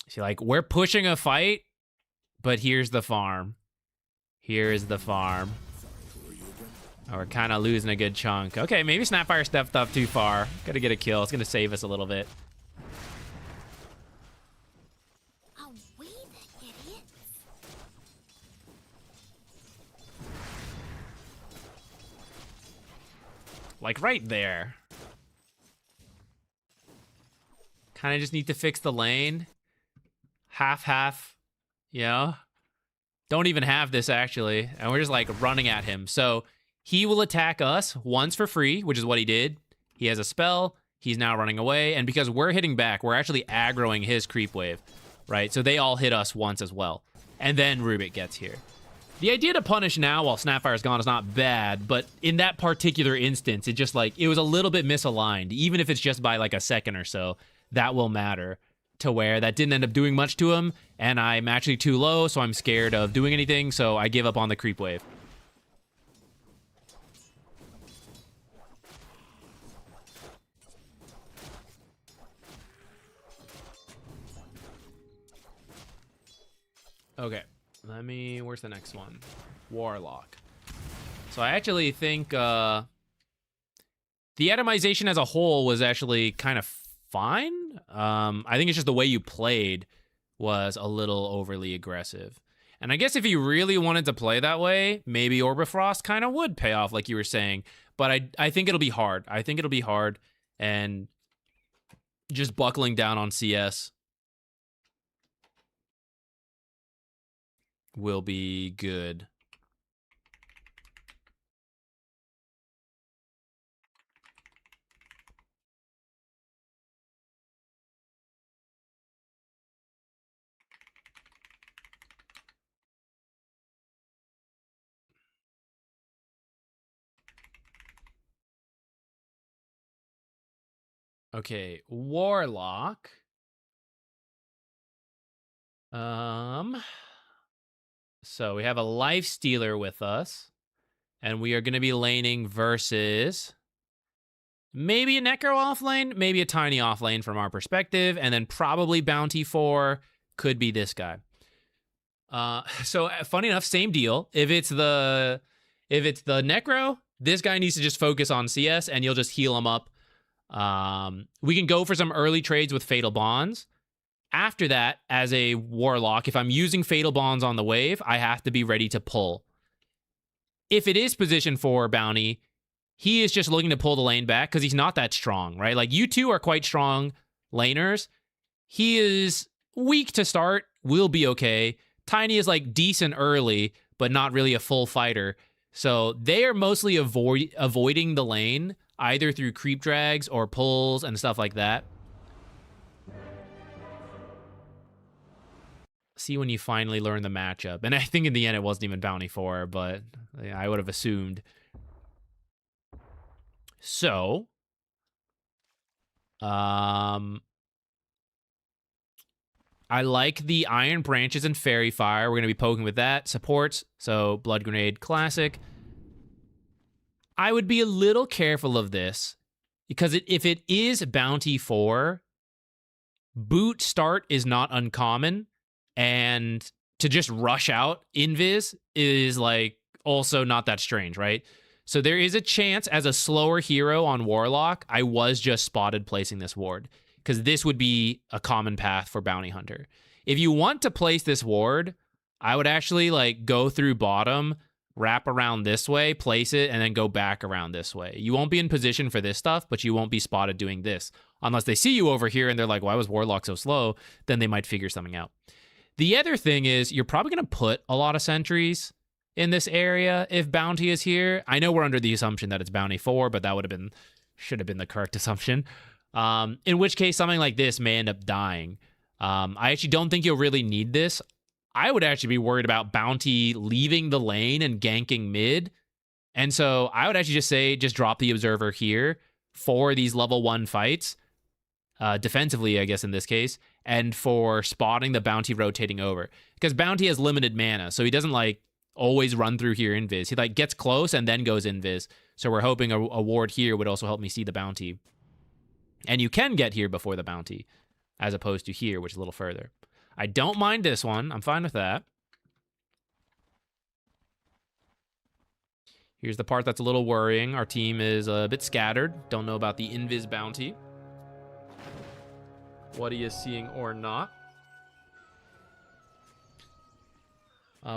See, like, we're pushing a fight, but here's the farm. Here's the farm. Oh, we're kind of losing a good chunk. Okay, maybe Snapfire stepped up too far. Gotta get a kill. It's gonna save us a little bit. Are we the idiots? Like right there. Kind of just need to fix the lane. Half, you know? Don't even have this, actually. And we're just, like, running at him. So he will attack us once for free, which is what he did. He has a spell. He's now running away. And because we're hitting back, we're actually aggroing his creep wave, right? So they all hit us once as well. And then Rubik gets here. The idea to punish now while Snapfire's gone is not bad, but in that particular instance, it just, like, it was a little bit misaligned. Even if it's just by, like, a second or so, that will matter. To where that didn't end up doing much to him, and I'm actually too low, so I'm scared of doing anything, so I give up on the creep wave. Okay, where's the next one? Warlock. So I actually think, the itemization as a whole was actually kind of fine. I think it's just the way you played was a little overly aggressive. And I guess if you really wanted to play that way, maybe Orb of Frost kind of would pay off, like you were saying. But I think it'll be hard. I think it'll be hard. And just buckling down on CS will be good. Okay, Warlock. So we have a Lifestealer with us, and we are going to be laning versus maybe a Necro off lane, maybe a Tiny off lane from our perspective, and then probably Bounty 4 could be this guy. So funny enough, same deal. If it's the Necro, this guy needs to just focus on CS, and you'll just heal him up. We can go for some early trades with Fatal Bonds. After that, as a Warlock, if I'm using Fatal Bonds on the wave, I have to be ready to pull. If it is position 4 Bounty, he is just looking to pull the lane back because he's not that strong, right? Like, you two are quite strong laners. He is weak to start, will be okay. Tiny is like decent early, but not really a full fighter. So they are mostly avoiding the lane, either through creep drags or pulls and stuff like that. See when you finally learn the matchup. And I think in the end it wasn't even Bounty 4, but yeah, I would have assumed. So, I like the Iron Branches and Fairy Fire. We're going to be poking with that. Supports, so Blood Grenade Classic. I would be a little careful of this, because if it is Bounty 4, boot start is not uncommon, and to just rush out Invis is like also not that strange, right? So there is a chance as a slower hero on Warlock, I was just spotted placing this ward, because this would be a common path for Bounty Hunter. If you want to place this ward, I would actually like go through bottom, wrap around this way, place it, and then go back around this way. You won't be in position for this stuff, but you won't be spotted doing this. Unless they see you over here and they're like, why was Warlock so slow? Then they might figure something out. The other thing is you're probably going to put a lot of sentries in this area if Bounty is here. I know we're under the assumption that it's Bounty 4, but that should have been the correct assumption. In which case, something like this may end up dying. I actually don't think you'll really need this. I would actually be worried about Bounty leaving the lane and ganking mid. And so I would actually just say, just drop the Observer here for these level 1 fights. Defensively, I guess, in this case. And for spotting the Bounty rotating over. Because Bounty has limited mana, so he doesn't, like, always run through here invis. He, like, gets close and then goes invis. So we're hoping a ward here would also help me see the Bounty. And you can get here before the Bounty, as opposed to here, which is a little further. I don't mind this one. I'm fine with that. Here's the part that's a little worrying. Our team is a bit scattered. Don't know about the invis Bounty. What he is seeing or not.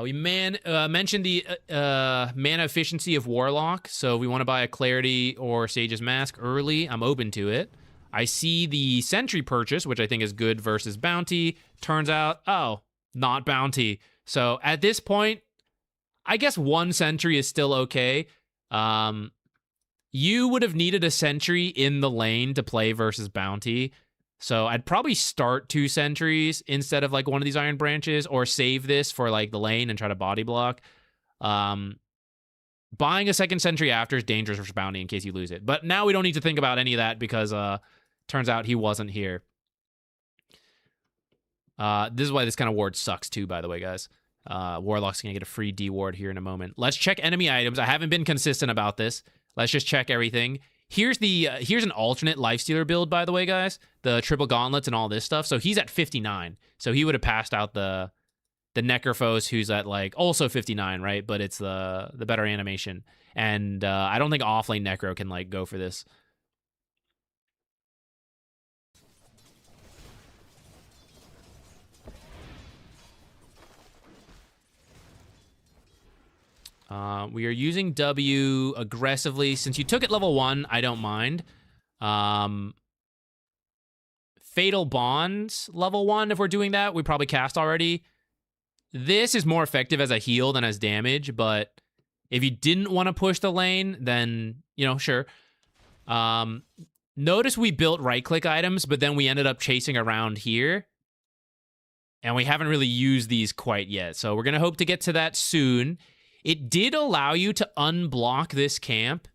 We mentioned the mana efficiency of Warlock. So if we want to buy a Clarity or Sage's Mask early, I'm open to it. I see the Sentry purchase, which I think is good versus Bounty. Turns out, oh, not Bounty. So at this point, I guess one Sentry is still okay. You would have needed a Sentry in the lane to play versus Bounty. So I'd probably start 2 Sentries instead of like one of these Iron Branches, or save this for like the lane and try to body block. Buying a second Sentry after is dangerous for Bounty in case you lose it. But now we don't need to think about any of that because turns out he wasn't here. This is why this kind of ward sucks too, by the way, guys. Warlock's going to get a free D ward here in a moment. Let's check enemy items. I haven't been consistent about this. Let's just check everything. Here's an alternate Lifestealer build, by the way, guys. The triple gauntlets and all this stuff. So he's at 59. So he would have passed out the Necrophos, who's at like also 59, right? But it's the better animation. And I don't think offlane Necro can like go for this. We are using W aggressively. Since you took it level 1, I don't mind. Fatal Bonds level 1, if we're doing that, we probably cast already. This is more effective as a heal than as damage, but if you didn't want to push the lane, then, you know, sure. Notice we built right-click items, but then we ended up chasing around here. And we haven't really used these quite yet, so we're going to hope to get to that soon. It did allow you to unblock this camp,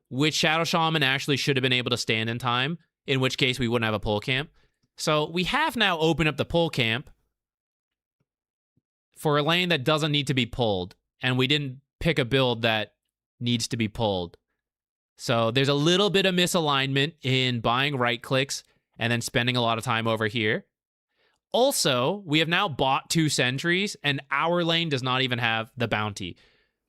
which Shadow Shaman actually should have been able to stand in time, in which case we wouldn't have a pull camp. So we have now opened up the pull camp for a lane that doesn't need to be pulled, and we didn't pick a build that needs to be pulled. So there's a little bit of misalignment in buying right clicks and then spending a lot of time over here. Also, we have now bought 2 sentries, and our lane does not even have the bounty.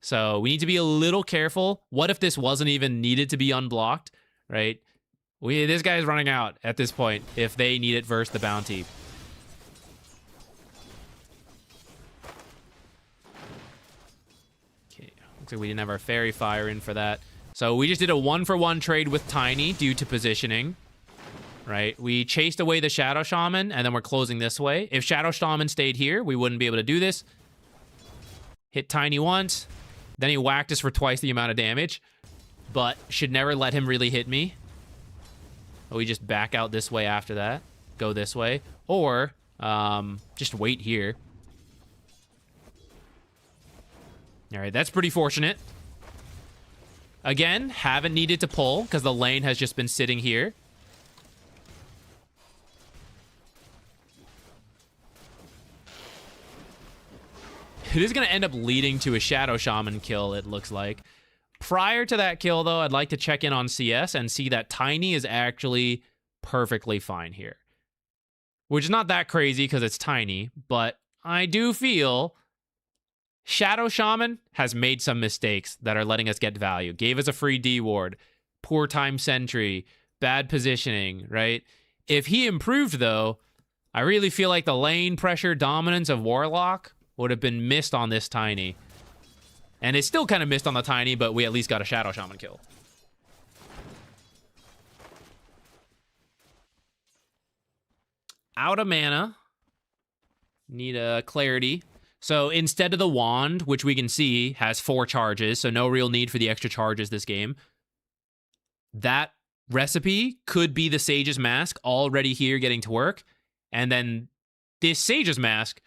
So we need to be a little careful. What if this wasn't even needed to be unblocked, right? This guy's running out at this point if they need it versus the bounty. Okay, looks like we didn't have our Fairy Fire in for that. So we just did a 1-for-1 trade with Tiny due to positioning. Right, we chased away the Shadow Shaman, and then we're closing this way. If Shadow Shaman stayed here, we wouldn't be able to do this. Hit Tiny once, then he whacked us for twice the amount of damage, but should never let him really hit me. We just back out this way after that, go this way, or just wait here. All right, that's pretty fortunate. Again, haven't needed to pull because the lane has just been sitting here. It is going to end up leading to a Shadow Shaman kill, it looks like. Prior to that kill, though, I'd like to check in on CS and see that Tiny is actually perfectly fine here. Which is not that crazy because it's Tiny, but I do feel Shadow Shaman has made some mistakes that are letting us get value. Gave us a free D ward, poor time sentry, bad positioning, right? If he improved, though, I really feel like the lane pressure dominance of Warlock would have been missed on this Tiny. And it's still kind of missed on the Tiny, but we at least got a Shadow Shaman kill. Out of mana. Need a Clarity. So instead of the Wand, which we can see has 4 charges, so no real need for the extra charges this game, that recipe could be the Sage's Mask already here getting to work. And then this Sage's Mask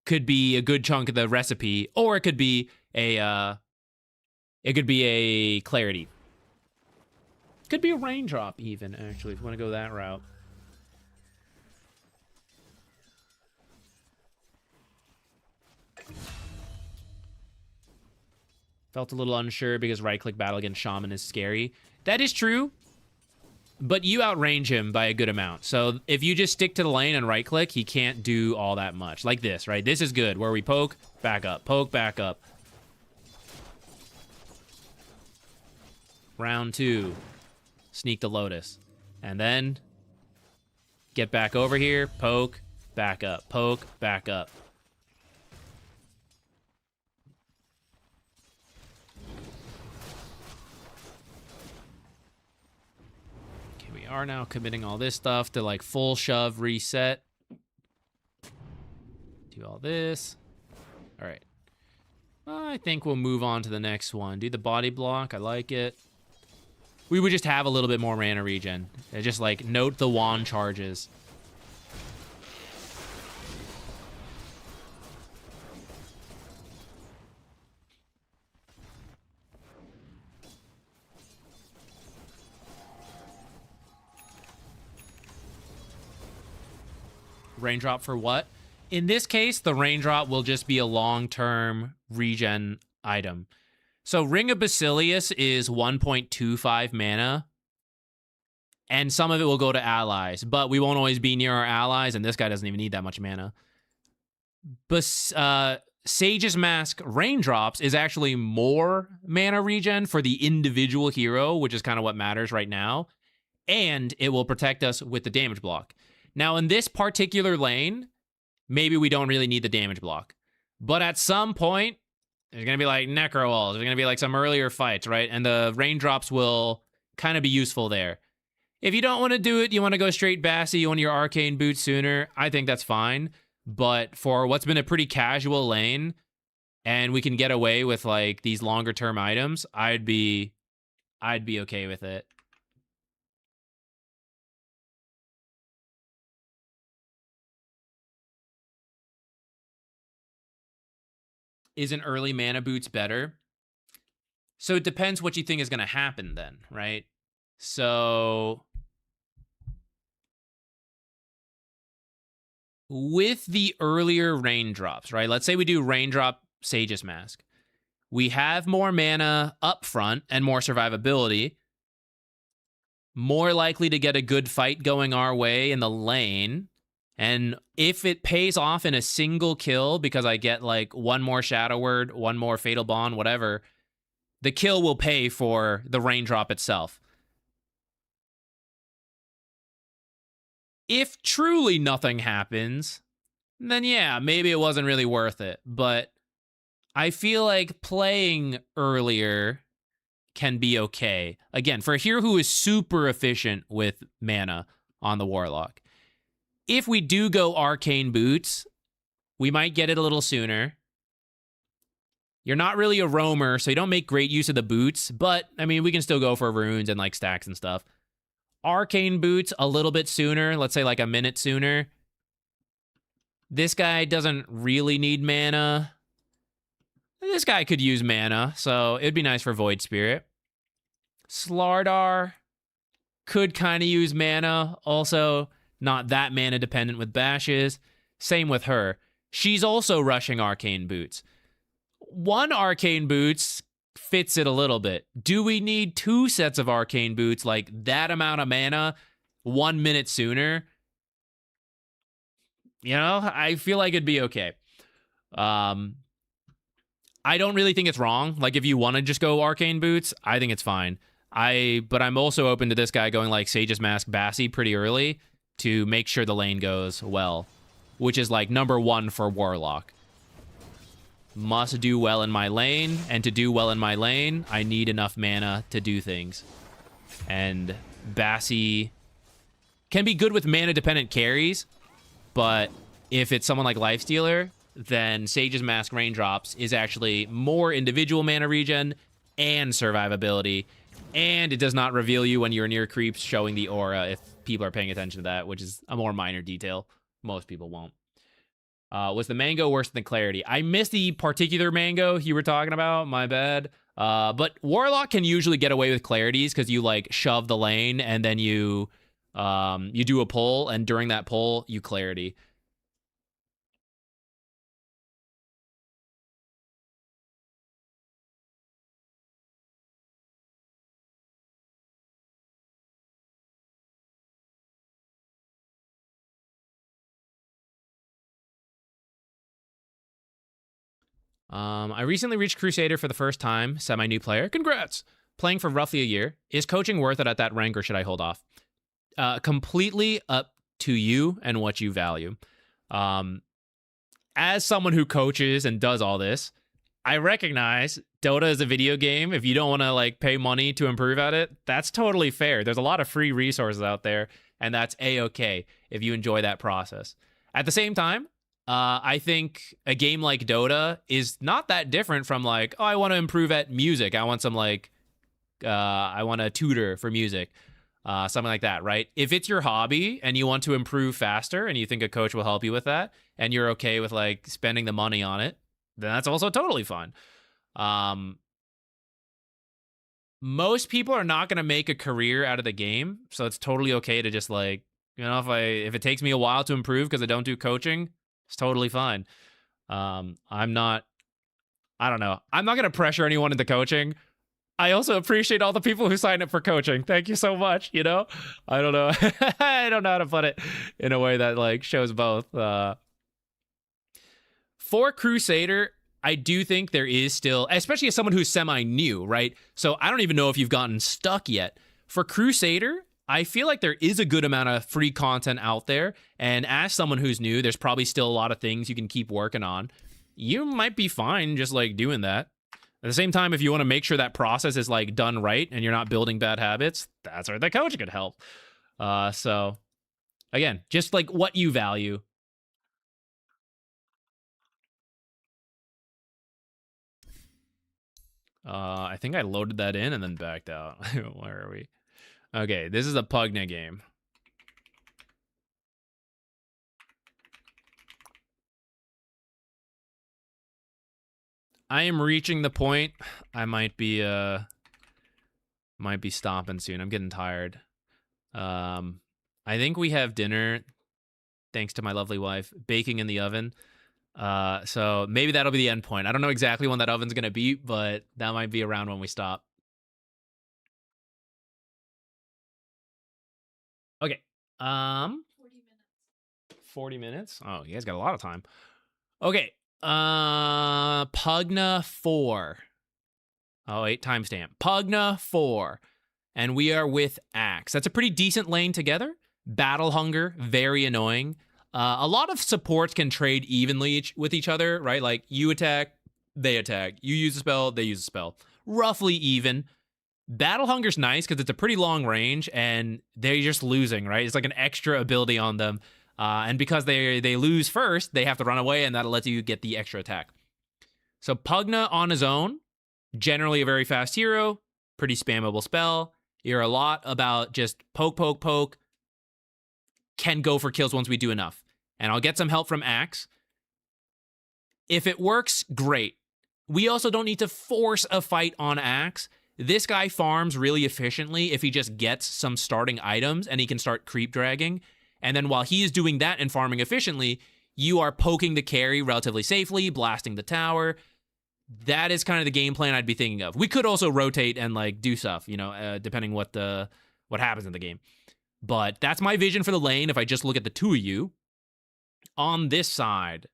could be a good chunk of the recipe, or it could be a Clarity. Could be a Raindrop even, actually, if you want to go that route. Felt a little unsure because right-click battle against Shaman is scary. That is true, but you outrange him by a good amount. So if you just stick to the lane and right-click, he can't do all that much. Like this, right? This is good, where we poke, back up, poke, back up. Round 2. Sneak the Lotus. And then get back over here, poke, back up, poke, back up. We are now committing all this stuff to like full shove reset. Do all this. All right. I think we'll move on to the next one. Do the body block. I like it. We would just have a little bit more mana regen. Just like note the wand charges. Raindrop for what? In this case, the raindrop will just be a long-term regen item. So Ring of Basilius is 1.25 mana, and some of it will go to allies, but we won't always be near our allies, and this guy doesn't even need that much mana. But Sage's Mask Raindrops is actually more mana regen for the individual hero, which is kind of what matters right now, and it will protect us with the damage block. Now, in this particular lane, maybe we don't really need the damage block. But at some point, there's going to be like Necro Walls. There's going to be like some earlier fights, right? And the raindrops will kind of be useful there. If you don't want to do it, you want to go straight Bassy, you want your Arcane Boot sooner, I think that's fine. But for what's been a pretty casual lane, and we can get away with like these longer term items, I'd be okay with it. Isn't early mana boots better? So it depends what you think is going to happen then, right? So with the earlier raindrops, right? Let's say we do raindrop Sage's Mask. We have more mana up front and more survivability. More likely to get a good fight going our way in the lane. And if it pays off in a single kill because I get like one more Shadow Word, one more Fatal Bond, whatever, the kill will pay for the raindrop itself. If truly nothing happens, then yeah, maybe it wasn't really worth it. But I feel like playing earlier can be okay. Again, for a hero who is super efficient with mana on the Warlock. If we do go Arcane Boots, we might get it a little sooner. You're not really a roamer, so you don't make great use of the boots, but, I mean, we can still go for runes and, like, stacks and stuff. Arcane Boots a little bit sooner, let's say, like, a minute sooner. This guy doesn't really need mana. This guy could use mana, so it'd be nice for Void Spirit. Slardar could kind of use mana, also not that mana dependent with bashes. Same with her. She's also rushing Arcane Boots. One Arcane Boots fits it a little bit. Do we need 2 sets of Arcane Boots, like that amount of mana, 1 minute sooner? You know, I feel like it'd be okay. I don't really think it's wrong. Like, if you want to just go Arcane Boots, I think it's fine. But I'm also open to this guy going like Sage's Mask Bassi pretty early to make sure the lane goes well, which is like number 1 for Warlock. Must do well in my lane, and to do well in my lane, I need enough mana to do things. And Bassi can be good with mana-dependent carries, but if it's someone like Lifestealer, then Sage's Mask Raindrops is actually more individual mana regen and survivability, and it does not reveal you when you're near creeps, showing the aura if people are paying attention to that, which is a more minor detail. Most people won't. Was the mango worse than clarity? I missed the particular mango you were talking about. My bad. But Warlock can usually get away with clarities because you like shove the lane and then you do a pull, and during that pull you clarity. I recently reached Crusader for the first time, semi-new player. Congrats! Playing for roughly a year. Is coaching worth it at that rank, or should I hold off? Completely up to you and what you value. As someone who coaches and does all this, I recognize Dota is a video game. If you don't want to like pay money to improve at it, that's totally fair. There's a lot of free resources out there, and that's a-okay if you enjoy that process. At the same time, I think a game like Dota is not that different from like, oh, I want to improve at music. I want some like, I want a tutor for music, something like that, right? If it's your hobby and you want to improve faster and you think a coach will help you with that, and you're okay with like spending the money on it, then that's also totally fine. Most people are not going to make a career out of the game, so it's totally okay to just like, you know, if it takes me a while to improve because I don't do coaching, it's totally fine. I'm not going to pressure anyone into coaching. I also appreciate all the people who sign up for coaching. Thank you so much, you know? I don't know. I don't know how to put it in a way that like shows both. For Crusader, I do think there is still, especially as someone who's semi-new, right? So I don't even know if you've gotten stuck yet. For Crusader, I feel like there is a good amount of free content out there, and as someone who's new, there's probably still a lot of things you can keep working on. You might be fine just like doing that. At the same time, if you want to make sure that process is like done right and you're not building bad habits, that's where the coach could help. So again, just like what you value. I think I loaded that in and then backed out. Where are we? Okay, this is a Pugna game. I am reaching the point. I might be stopping soon. I'm getting tired. I think we have dinner, thanks to my lovely wife, baking in the oven. So maybe that'll be the end point. I don't know exactly when that oven's going to beat, but that might be around when we stop. Okay. 40 minutes. Oh, you guys got a lot of time. Okay. Pugna 4. Oh, wait, timestamp. Pugna 4. And we are with Axe. That's a pretty decent lane together. Battle Hunger, very annoying. A lot of supports can trade evenly with each other, right? Like, you attack, they attack. You use a spell, they use a spell. Roughly even. Battle Hunger's nice because it's a pretty long range, and they're just losing, right? It's like an extra ability on them. And because they lose first, they have to run away, and that'll let you get the extra attack. So Pugna on his own, generally a very fast hero, pretty spammable spell. You're a lot about just poke, poke, poke. Can go for kills once we do enough. And I'll get some help from Axe. If it works, great. We also don't need to force a fight on Axe. This guy farms really efficiently if he just gets some starting items and he can start creep dragging. And then while he is doing that and farming efficiently, you are poking the carry relatively safely, blasting the tower. That is kind of the game plan I'd be thinking of. We could also rotate and like do stuff, you know, depending what happens in the game. But that's my vision for the lane if I just look at the two of you. On this side,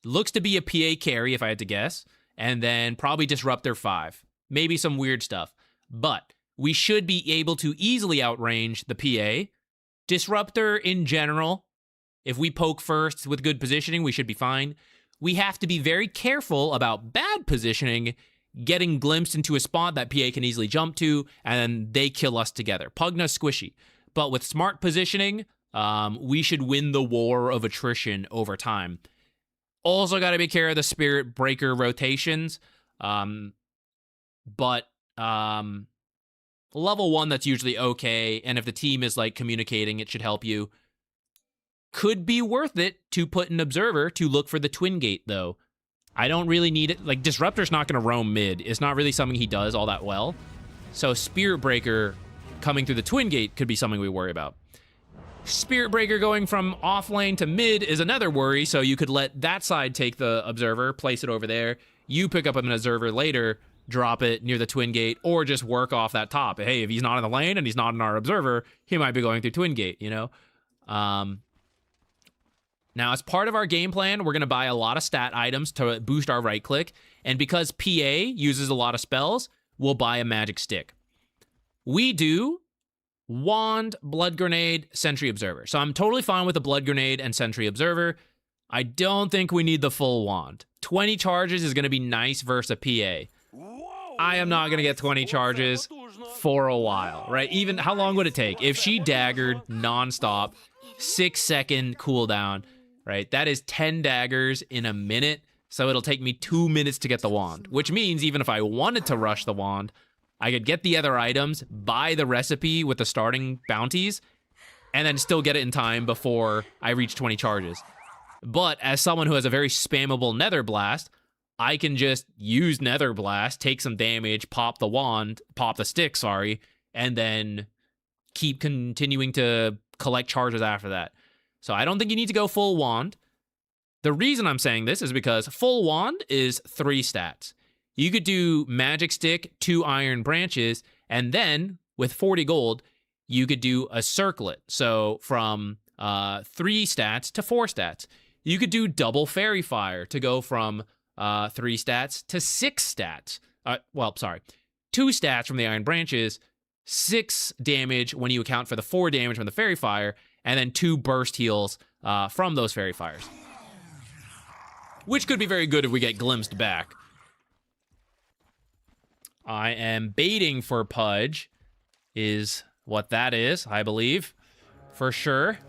looks to be a PA carry if I had to guess, and then probably Disruptor 5. Maybe some weird stuff. But we should be able to easily outrange the PA. Disruptor in general, if we poke first with good positioning, we should be fine. We have to be very careful about bad positioning, getting glimpsed into a spot that PA can easily jump to, and they kill us together. Pugna squishy. But with smart positioning, we should win the war of attrition over time. Also got to be care of the Spirit Breaker rotations. But level 1, that's usually okay. And if the team is like communicating, it should help you. Could be worth it to put an Observer to look for the Twin Gate, though. I don't really need it. Like, Disruptor's not going to roam mid. It's not really something he does all that well. So Spirit Breaker coming through the Twin Gate could be something we worry about. Spirit Breaker going from off lane to mid is another worry, so you could let that side take the Observer, place it over there. You pick up an Observer later, drop it near the Twin Gate, or just work off that top. Hey, if he's not in the lane and he's not in our Observer, he might be going through Twin Gate, you know? Now, as part of our game plan, we're going to buy a lot of stat items to boost our right click, and because PA uses a lot of spells, we'll buy a magic stick. We do Wand, Blood Grenade, Sentry Observer. So I'm totally fine with the Blood Grenade and Sentry Observer. I don't think we need the full Wand. 20 charges is going to be nice versus a PA. I am not going to get 20 charges for a while, right? Even, how long would it take? If she daggered nonstop, 6-second cooldown, right? That is 10 daggers in a minute. So it'll take me 2 minutes to get the Wand, which means even if I wanted to rush the Wand, I could get the other items, buy the recipe with the starting bounties, and then still get it in time before I reach 20 charges. But as someone who has a very spammable Nether Blast, I can just use Nether Blast, take some damage, pop the stick, and then keep continuing to collect charges after that. So I don't think you need to go full Wand. The reason I'm saying this is because full Wand is 3 stats. You could do Magic Stick, 2 Iron Branches, and then, with 40 gold, you could do a Circlet. So, from 3 stats to 4 stats. You could do double Fairy Fire to go from 3 stats to 6 stats. 2 stats from the Iron Branches, 6 damage when you account for the 4 damage from the Fairy Fire, and then 2 burst heals from those Fairy Fires. Which could be very good if we get glimpsed back. I am baiting for Pudge, is what that is, I believe, for sure.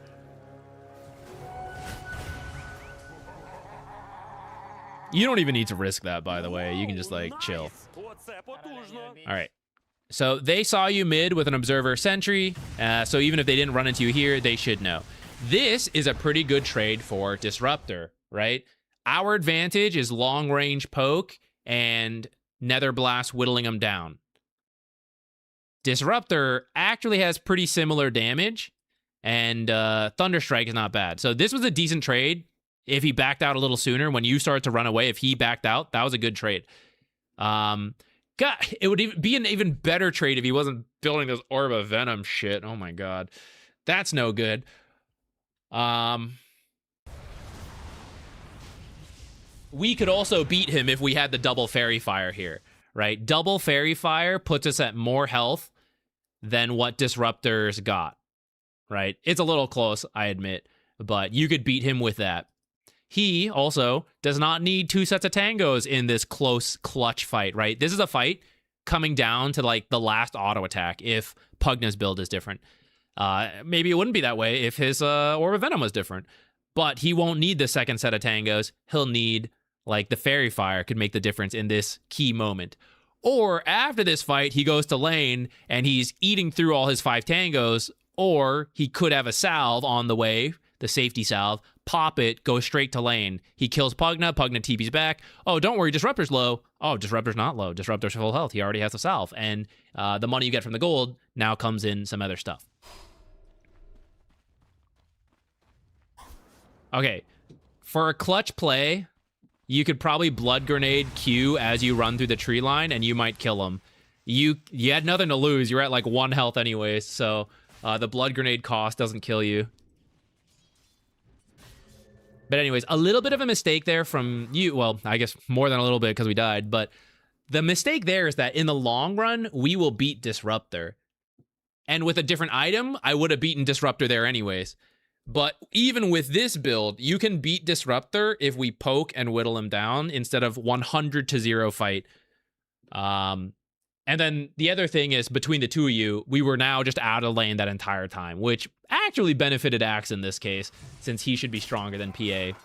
You don't even need to risk that, by the way. You can just, like, chill. All right. So they saw you mid with an Observer Sentry, so even if they didn't run into you here, they should know. This is a pretty good trade for Disruptor, right? Our advantage is long-range poke and Nether Blast whittling them down. Disruptor actually has pretty similar damage, and Thunderstrike is not bad. So this was a decent trade. If he backed out a little sooner, when you started to run away, if he backed out, that was a good trade. God, it would be an even better trade if he wasn't building this Orb of Venom shit. Oh my god. That's no good. We could also beat him if we had the double Fairy Fire here, right? Double Fairy Fire puts us at more health than what Disruptors got, right? It's a little close, I admit, but you could beat him with that. He also does not need 2 sets of tangos in this close clutch fight, right? This is a fight coming down to like the last auto attack if Pugna's build is different. Maybe it wouldn't be that way if his Orb of Venom was different, but he won't need the second set of tangos. He'll need like the Fairy Fire could make the difference in this key moment. Or after this fight, he goes to lane and he's eating through all his 5 tangos, or he could have a salve on the way, the safety salve, pop it, go straight to lane. He kills Pugna, Pugna TP's back. Oh, don't worry, Disruptor's low. Oh, Disruptor's not low. Disruptor's full health. He already has the salve. And the money you get from the gold now comes in some other stuff. Okay, for a clutch play, you could probably Blood Grenade Q as you run through the tree line, and you might kill him. You had nothing to lose. You're at like 1 health anyways, so the Blood Grenade cost doesn't kill you. But anyways, a little bit of a mistake there from you. Well, I guess more than a little bit because we died. But the mistake there is that in the long run, we will beat Disruptor. And with a different item, I would have beaten Disruptor there anyways. But even with this build, you can beat Disruptor if we poke and whittle him down instead of 100-0 fight. And then the other thing is, between the two of you, we were now just out of lane that entire time, which actually benefited Axe in this case, since he should be stronger than PA.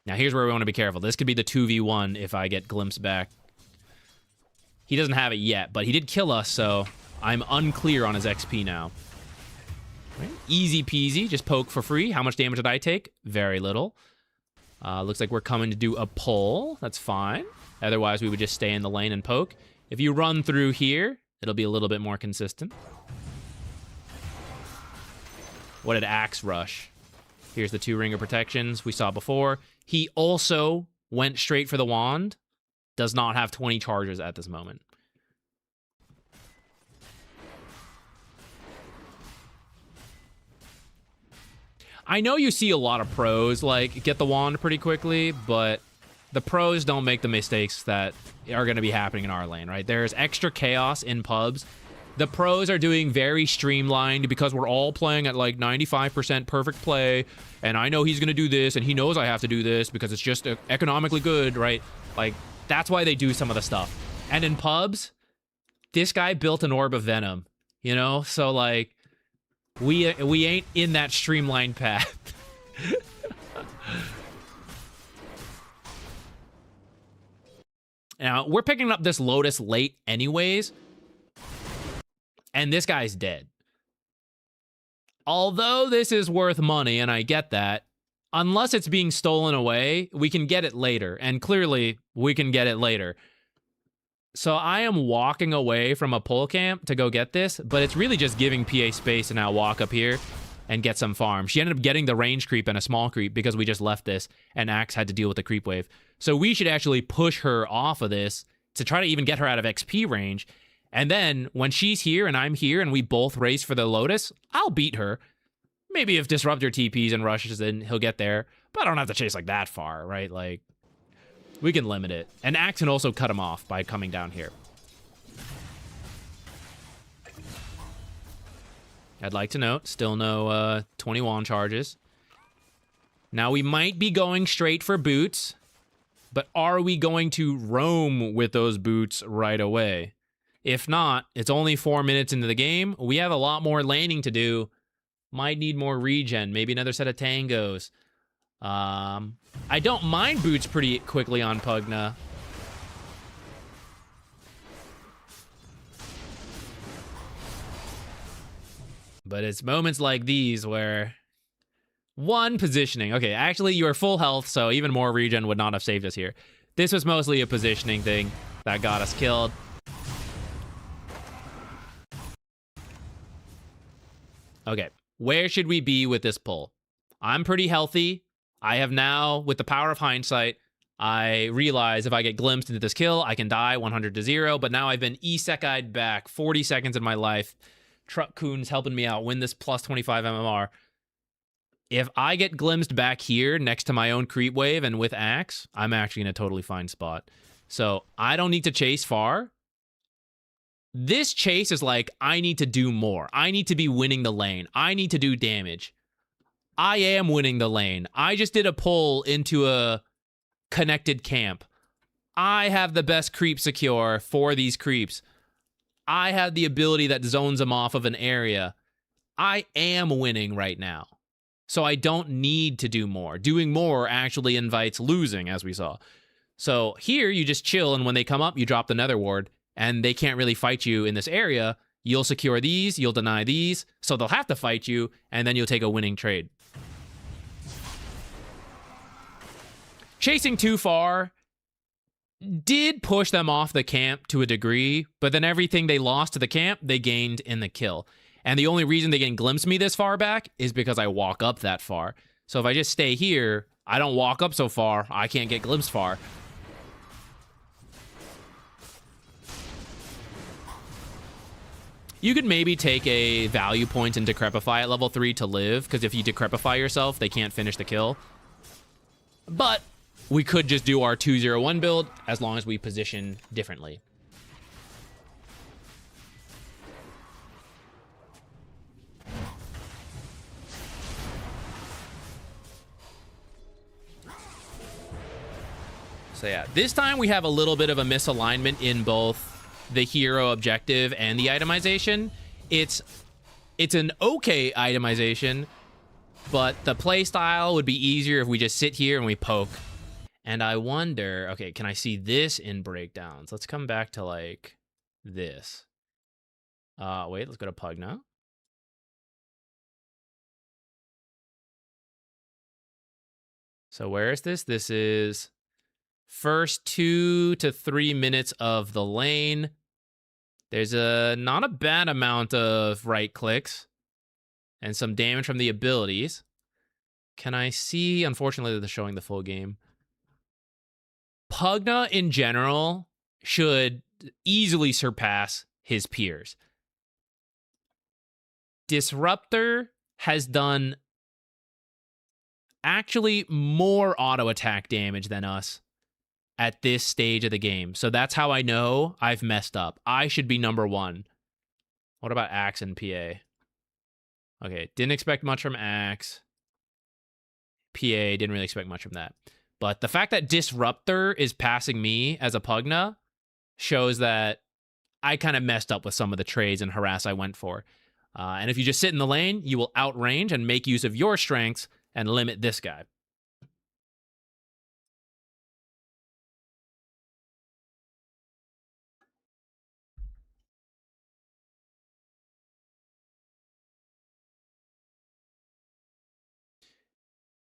Now here's where we want to be careful. This could be the 2v1 if I get Glimpse back. He doesn't have it yet, but he did kill us, so I'm unclear on his XP now. Right. Easy peasy, just poke for free. How much damage did I take? Very little. Looks like we're coming to do a pull. That's fine. Otherwise, we would just stay in the lane and poke. If you run through here, it'll be a little bit more consistent. What did Axe rush? Here's the 2 Ring of Protections we saw before. He also went straight for the wand. Does not have 20 charges at this moment. I know you see a lot of pros like get the wand pretty quickly, but the pros don't make the mistakes that are going to be happening in our lane, right? There's extra chaos in pubs. The pros are doing very streamlined because we're all playing at like 95% perfect play, and I know he's going to do this, and he knows I have to do this because it's just economically good, right? Like, that's why they do some of the stuff. And in pubs, this guy built an Orb of Venom, you know? So, like, we ain't in that streamlined path. Now, we're picking up this Lotus late anyways, and this guy's dead. Although this is worth money, and I get that, unless it's being stolen away, we can get it later, and clearly, we can get it later. So I am walking away from a pull camp to go get this, but it's really just giving PA space to now walk up here and get some farm. She ended up getting the range creep and a small creep because we just left this, and Axe had to deal with the creep wave. So we should actually push her off of this to try to even get her out of XP range. And then when she's here and I'm here and we both race for the Lotus, I'll beat her. Maybe if Disruptor TPs and rushes in, he'll get there. But I don't have to chase like that far, right? Like, we can limit it. And Axe can also cut him off by coming down here. I'd like to note, still no 21 charges. Now we might be going straight for boots, but are we going to roam with those boots right away? If not, it's only 4 minutes into the game. We have a lot more laning to do. Might need more regen, maybe another set of tangos. I don't mind boots pretty quickly on Pugna. But it's moments like these where... One, positioning. Okay, actually, you are full health, so even more regen would not have saved us here. This was mostly a positioning thing that got us killed. Okay, where should we be with this pull? I'm pretty healthy. I have now, with the power of hindsight, I realize if I get glimpsed into this kill, I can die 100-0, but now I've been isekai'd back 40 seconds in my life. Truck Coon's helping me out, win this plus 25 MMR. If I get glimpsed back here next to my own creep wave and with Axe, I'm actually in a totally fine spot. So I don't need to chase far. This chase is like, I need to do more. I need to be winning the lane. I need to do damage. I am winning the lane. I just did a pull into a connected camp. I have the best creep secure for these creeps. I have the ability that zones them off of an area. I am winning right now. So I don't need to do more. Doing more actually invites losing, as we saw. So here, you just chill, and when they come up, you drop the Nether Ward, and they can't really fight you in this area. You'll secure these, you'll deny these, so they'll have to fight you, and then you'll take a winning trade. Chasing too far did push them off the camp to a degree, but then everything they lost to the camp, they gained in the kill. And the only reason they can glimpse me this far back is because I walk up that far. So if I just stay here, I don't walk up so far, I can't get glimpsed far. You could maybe take a value point and Decrepify at level 3 to live, because if you Decrepify yourself, they can't finish the kill. But we could just do our 2-0-1 build as long as we position differently. So yeah, this time we have a little bit of a misalignment in both the hero objective and the itemization. It's an okay itemization, but the playstyle would be easier if we just sit here and we poke. And I wonder, okay, can I see this in breakdowns? Let's come back to like this. Wait, let's go to Pugna. So where is this? This is first 2 to 3 minutes of the lane. There's not a bad amount of right clicks and some damage from the abilities. Can I see? Unfortunately, they're showing the full game. Pugna in general should easily surpass his peers. Disruptor has done actually more auto attack damage than us at this stage of the game. So that's how I know I've messed up. I should be number 1. What about Axe and PA? Okay, didn't expect much from Axe. PA, didn't really expect much from that. But the fact that Disruptor is passing me as a Pugna shows that I kind of messed up with some of the trades and harass I went for. And if you just sit in the lane, you will outrange and make use of your strengths and limit this guy.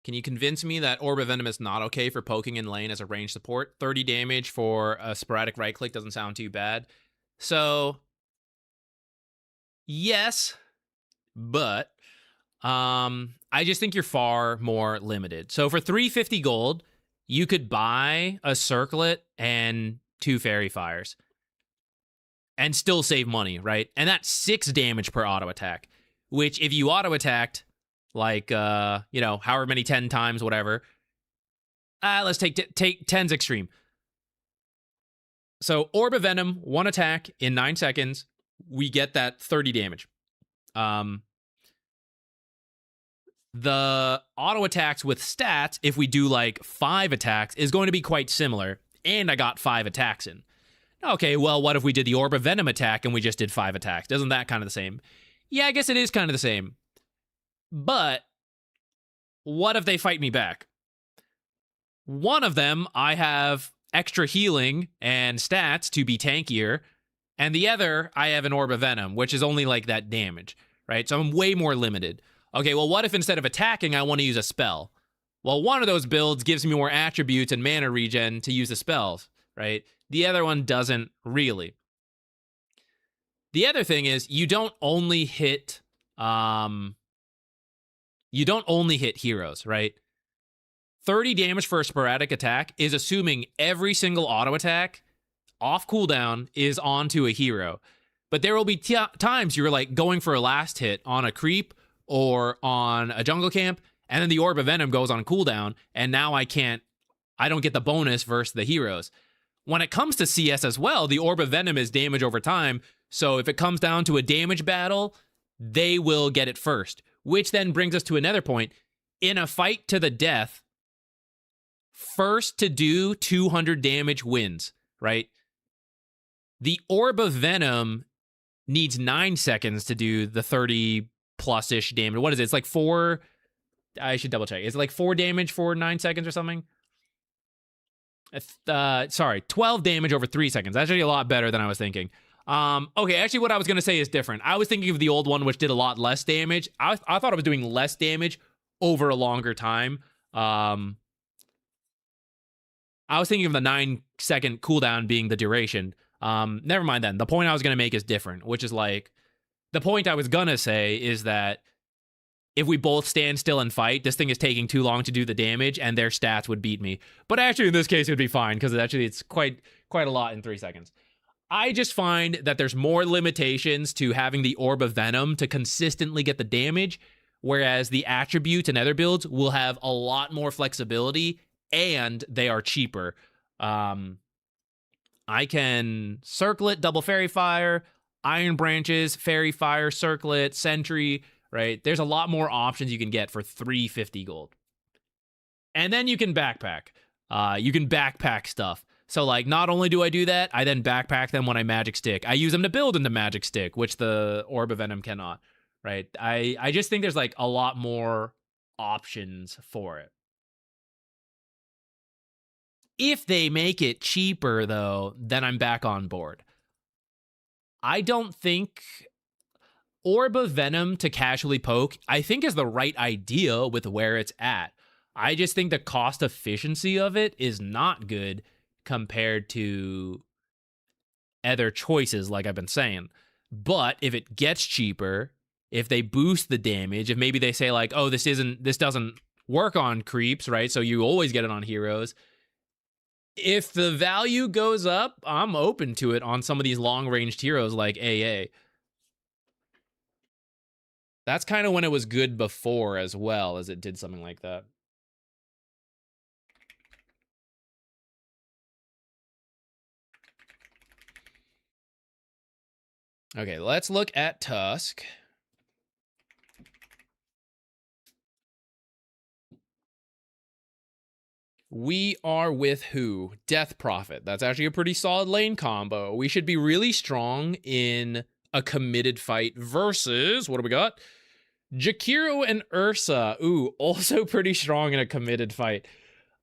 Can you convince me that Orb of Venom is not okay for poking in lane as a range support? 30 damage for a sporadic right click doesn't sound too bad. So, yes, but I just think you're far more limited. So for 350 gold, you could buy a Circlet and 2 Fairy Fires and still save money, right? And that's 6 damage per auto attack, which if you auto attacked like, you know, however many 10 times, whatever. Let's take 10's extreme. So Orb of Venom, 1 attack in 9 seconds. We get that 30 damage. The auto attacks with stats, if we do like 5 attacks, is going to be quite similar. And I got 5 attacks in. Okay, well, what if we did the Orb of Venom attack and we just did 5 attacks? Isn't that kind of the same? Yeah, I guess it is kind of the same. But what if they fight me back? One of them, I have extra healing and stats to be tankier, and the other, I have an Orb of Venom, which is only like that damage, right? So I'm way more limited. Okay, well, what if instead of attacking, I want to use a spell? Well, one of those builds gives me more attributes and mana regen to use the spells, right? The other one doesn't really. The other thing is, you don't only hit you don't only hit heroes, right? 30 damage for a sporadic attack is assuming every single auto attack off cooldown is onto a hero. But there will be times you're like going for a last hit on a creep or on a jungle camp, and then the Orb of Venom goes on cooldown, and now I don't get the bonus versus the heroes. When it comes to CS as well, the Orb of Venom is damage over time, so if it comes down to a damage battle, they will get it first. Which then brings us to another point. In a fight to the death, first to do 200 damage wins, right? The Orb of Venom needs 9 seconds to do the 30 plus-ish damage. What is it? It's like 4... I should double check. Is it like 4 damage for 9 seconds or something? Sorry, 12 damage over 3 seconds. That's actually a lot better than I was thinking. Okay, actually what I was going to say is different. I was thinking of the old one, which did a lot less damage. I thought it was doing less damage over a longer time. I was thinking of the 9-second cooldown being the duration. Never mind then. The point I was going to make is different, which is like, the point I was going to say is that if we both stand still and fight, this thing is taking too long to do the damage, and their stats would beat me. But actually, in this case, it would be fine, because it's quite a lot in 3 seconds. I just find that there's more limitations to having the Orb of Venom to consistently get the damage, whereas the attributes and other builds will have a lot more flexibility, and they are cheaper. I can Circlet, double Fairy Fire, Iron Branches, Fairy Fire, Circlet, Sentry, right? There's a lot more options you can get for 350 gold. And then you can backpack. You can backpack stuff. So, like, not only do I do that, I then backpack them when I Magic Stick. I use them to build into Magic Stick, which the Orb of Venom cannot, right? I just think there's, like, a lot more options for it. If they make it cheaper, though, then I'm back on board. I don't think Orb of Venom to casually poke, I think is the right idea with where it's at. I just think the cost efficiency of it is not good compared to other choices, like I've been saying. But if it gets cheaper, if they boost the damage, if maybe they say like, oh, this doesn't work on creeps, right? So you always get it on heroes. If the value goes up, I'm open to it on some of these long-ranged heroes like AA. That's kind of when it was good before as well, as it did something like that. Okay, let's look at Tusk. We are with who? Death Prophet. That's actually a pretty solid lane combo. We should be really strong in a committed fight versus, what do we got? Jakiro and Ursa. Ooh, also pretty strong in a committed fight.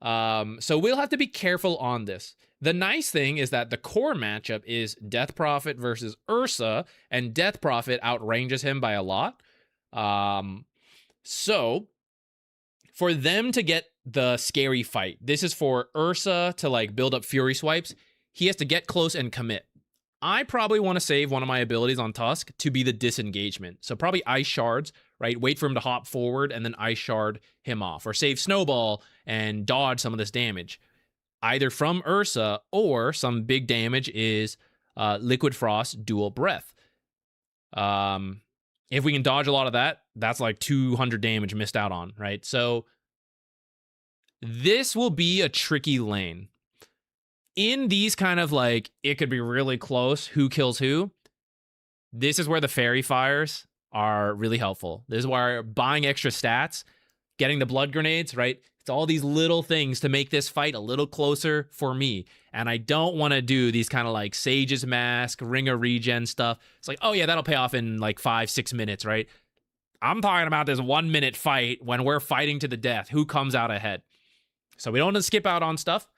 So we'll have to be careful on this. The nice thing is that the core matchup is Death Prophet versus Ursa, and Death Prophet outranges him by a lot. So for them to get the scary fight, this is for Ursa to like build up Fury Swipes. He has to get close and commit. I probably want to save one of my abilities on Tusk to be the disengagement. So probably Ice Shards, right? Wait for him to hop forward and then Ice Shard him off. Or save Snowball and dodge some of this damage. Either from Ursa or some big damage is Liquid Frost Dual Breath. If we can dodge a lot of that, that's like 200 damage missed out on, right? So this will be a tricky lane. In these kind of like, it could be really close, who kills who, this is where the Fairy Fires are really helpful. This is where buying extra stats, getting the blood grenades, right? It's all these little things to make this fight a little closer for me. And I don't want to do these kind of like Sage's Mask, Ring of Regen stuff. It's like, oh yeah, that'll pay off in like 5-6 minutes, right? I'm talking about this 1 minute fight when we're fighting to the death. Who comes out ahead? So we don't want to skip out on stuff.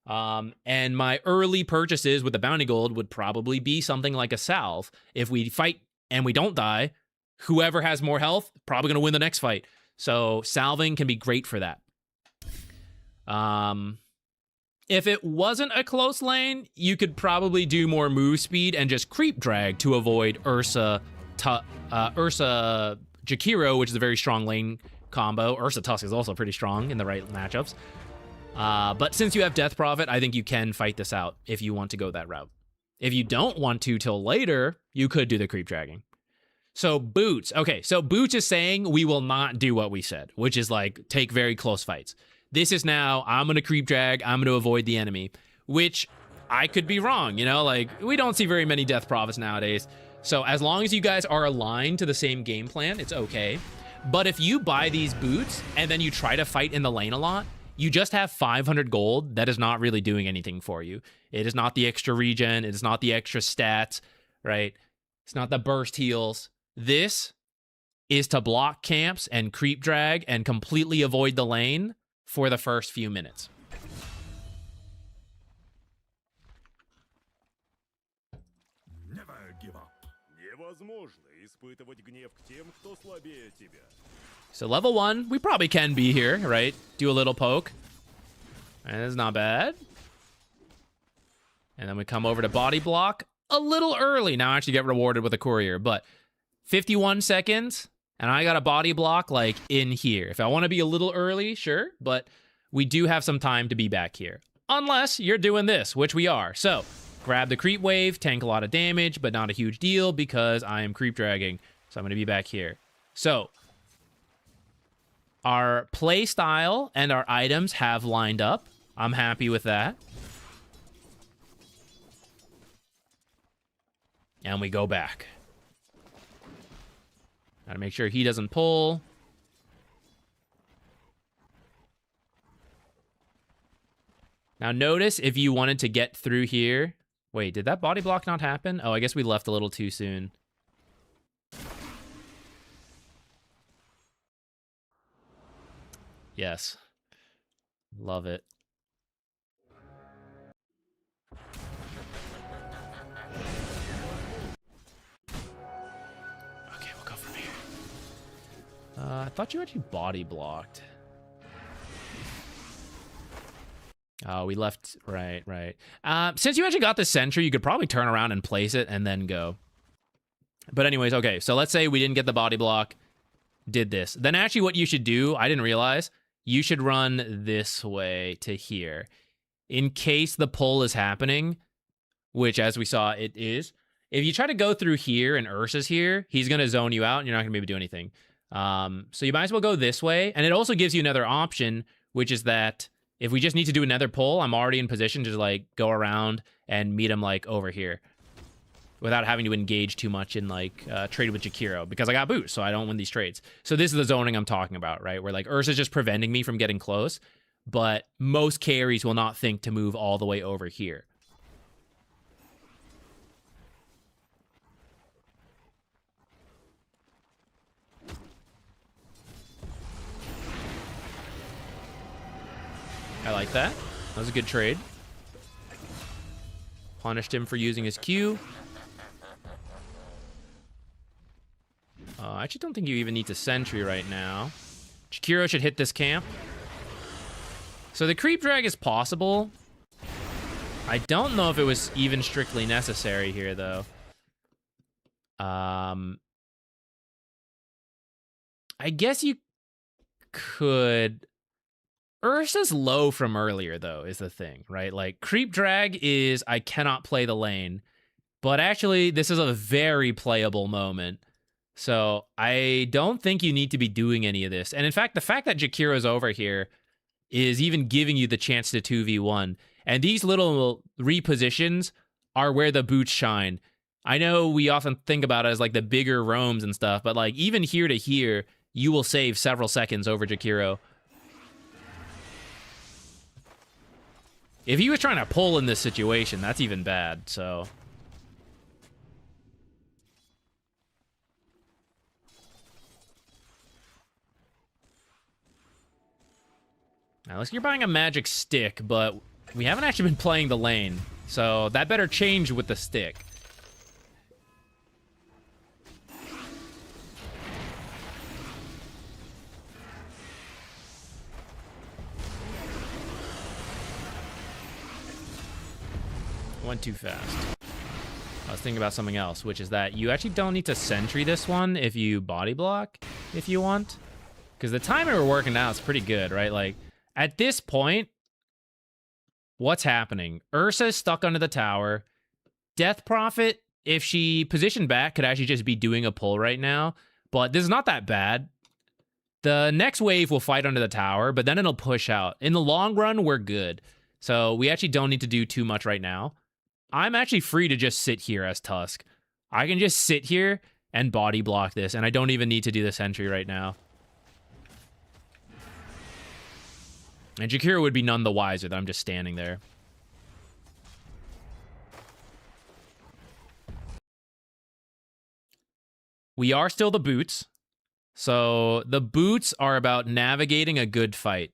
And my early purchases with the bounty gold would probably be something like a salve. If we fight and we don't die, whoever has more health, probably going to win the next fight. So salving can be great for that. If it wasn't a close lane, you could probably do more move speed and just creep drag to avoid Ursa Jakiro, which is a very strong lane combo. Ursa Tusk is also pretty strong in the right matchups. But since you have Death Prophet, I think you can fight this out if you want to go that route. If you don't want to till later, you could do the creep dragging. So Boots. Okay, so Boots is saying we will not do what we said, which is like take very close fights. This is now, I'm going to creep drag, I'm going to avoid the enemy, which I could be wrong, you know? Like, we don't see very many Death Prophets nowadays. So as long as you guys are aligned to the same game plan, it's okay. But if you buy these boots and then you try to fight in the lane a lot, you just have 500 gold. That is not really doing anything for you. It is not the extra regen. It is not the extra stats, right? It's not the burst heals. This is to block camps and creep drag and completely avoid the lane for the first few minutes. Never give up. So level 1, we probably can be here, right? Do a little poke. And it's not bad. And then we come over to body block a little early. Now I actually get rewarded with a courier, but 51 seconds, and I got a body block like in here. If I want to be a little early, sure, but we do have some time to be back here. Unless you're doing this, which we are. So grab the creep wave, tank a lot of damage, but not a huge deal because I am creep dragging. So I'm going to be back here. So our play style and our items have lined up. I'm happy with that. And we go back. Gotta make sure he doesn't pull. Now notice if you wanted to get through here. Wait, did that body block not happen? Oh, I guess we left a little too soon. Yes. Love it. I thought you actually body blocked. Oh, we left. Right. Since you actually got the sentry, you could probably turn around and place it and then go. But anyways, okay. So let's say we didn't get the body block. Did this. Then actually what you should do, I didn't realize, you should run this way to here. In case the pull is happening, which as we saw, it is. If you try to go through here and Ursa's here, he's going to zone you out and you're not going to be able to do anything. So you might as well go this way. And it also gives you another option, which is that if we just need to do another pull, I'm already in position to like go around and meet him like over here without having to engage too much in like trade with Jakiro because I got boost, so I don't win these trades. So this is the zoning I'm talking about, right? Where like Ursa's just preventing me from getting close, but most carries will not think to move all the way over here. I like that. That was a good trade. Punished him for using his Q. I actually don't think you even need to sentry right now. Jakiro should hit this camp. So the creep drag is possible. I don't know if it was even strictly necessary here, though. I guess you could... Ursa's low from earlier, though, is the thing, right? Like, creep drag is I cannot play the lane. But actually, this is a very playable moment. So I don't think you need to be doing any of this. And in fact, the fact that Jakiro's over here is even giving you the chance to 2v1. And these little repositions are where the boots shine. I know we often think about it as like the bigger roams and stuff, but like even here to here, you will save several seconds over Jakiro. If he was trying to pull in this situation, that's even bad, so... Now, looks like you're buying a magic stick, but we haven't actually been playing the lane, so that better change with the stick. Went too fast. I was thinking about something else, which is that you actually don't need to sentry this one if you body block, if you want. Because the timing we're working out is pretty good, right? Like, at this point, what's happening? Ursa's stuck under the tower. Death Prophet, if she positioned back, could actually just be doing a pull right now. But this is not that bad. The next wave will fight under the tower, but then it'll push out. In the long run, we're good. So we actually don't need to do too much right now. I'm actually free to just sit here as Tusk. I can just sit here and body block this, and I don't even need to do the sentry right now. And Jakira would be none the wiser that I'm just standing there. We are still the boots. So the boots are about navigating a good fight.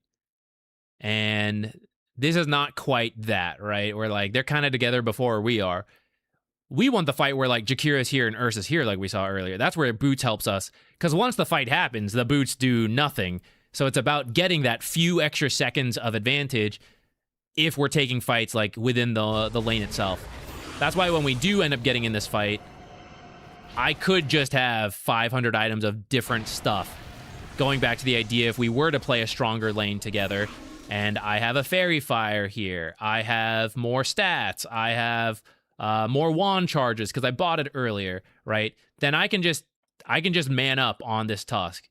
And this is not quite that, right? Where like they're kind of together before we are. We want the fight where like Jakira's here and Ursa's here like we saw earlier. That's where boots helps us. Because once the fight happens, the boots do nothing. So it's about getting that few extra seconds of advantage if we're taking fights like within the lane itself. That's why when we do end up getting in this fight, I could just have 500 items of different stuff. Going back to the idea if we were to play a stronger lane together, and I have a Fairy Fire here, I have more stats, I have more wand charges because I bought it earlier, right? Then I can just man up on this Tusk.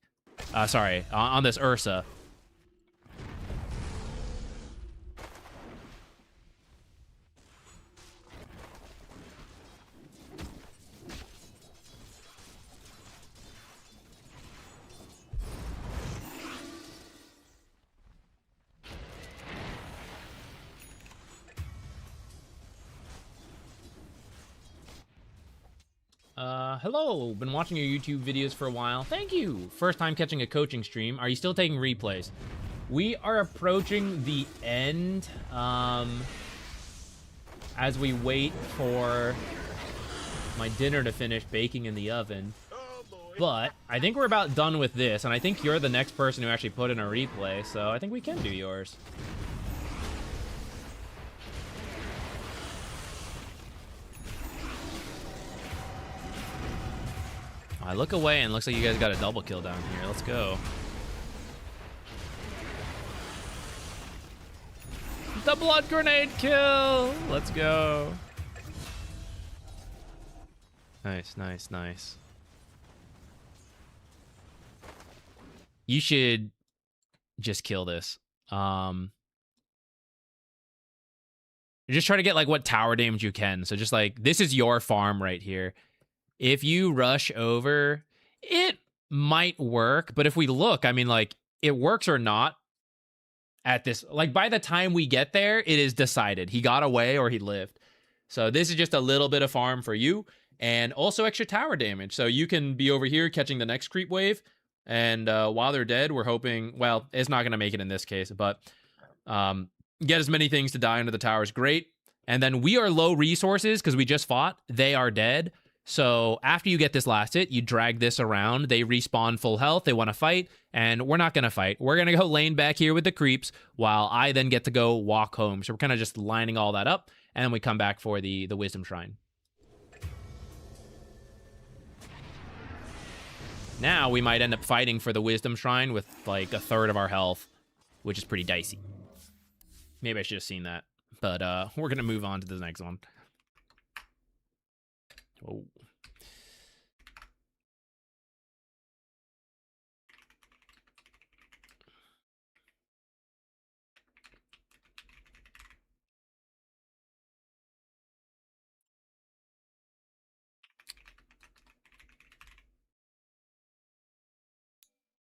On this Ursa. Hello, been watching your YouTube videos for a while. Thank you. First time catching a coaching stream. Are you still taking replays? We are approaching the end, as we wait for my dinner to finish baking in the oven. But I think we're about done with this, and I think you're the next person who actually put in a replay, so I think we can do yours. I look away and it looks like you guys got a double kill down here. Let's go. The blood grenade kill! Let's go. Nice, nice, nice. You should just kill this. Just try to get like what tower damage you can. So just like, this is your farm right here. If you rush over, it might work. But if we look, I mean, like, it works or not at this. Like, by the time we get there, it is decided. He got away or he lived. So this is just a little bit of farm for you. And also extra tower damage. So you can be over here catching the next creep wave. And while they're dead, we're hoping, well, it's not going to make it in this case. But get as many things to die under the tower is great. And then we are low resources because we just fought. They are dead. So after you get this last hit, you drag this around. They respawn full health. They want to fight, and we're not going to fight. We're going to go lane back here with the creeps while I then get to go walk home. So we're kind of just lining all that up, and then we come back for the Wisdom Shrine. Now we might end up fighting for the Wisdom Shrine with like a third of our health, which is pretty dicey. Maybe I should have seen that, but we're going to move on to the next one. Oh.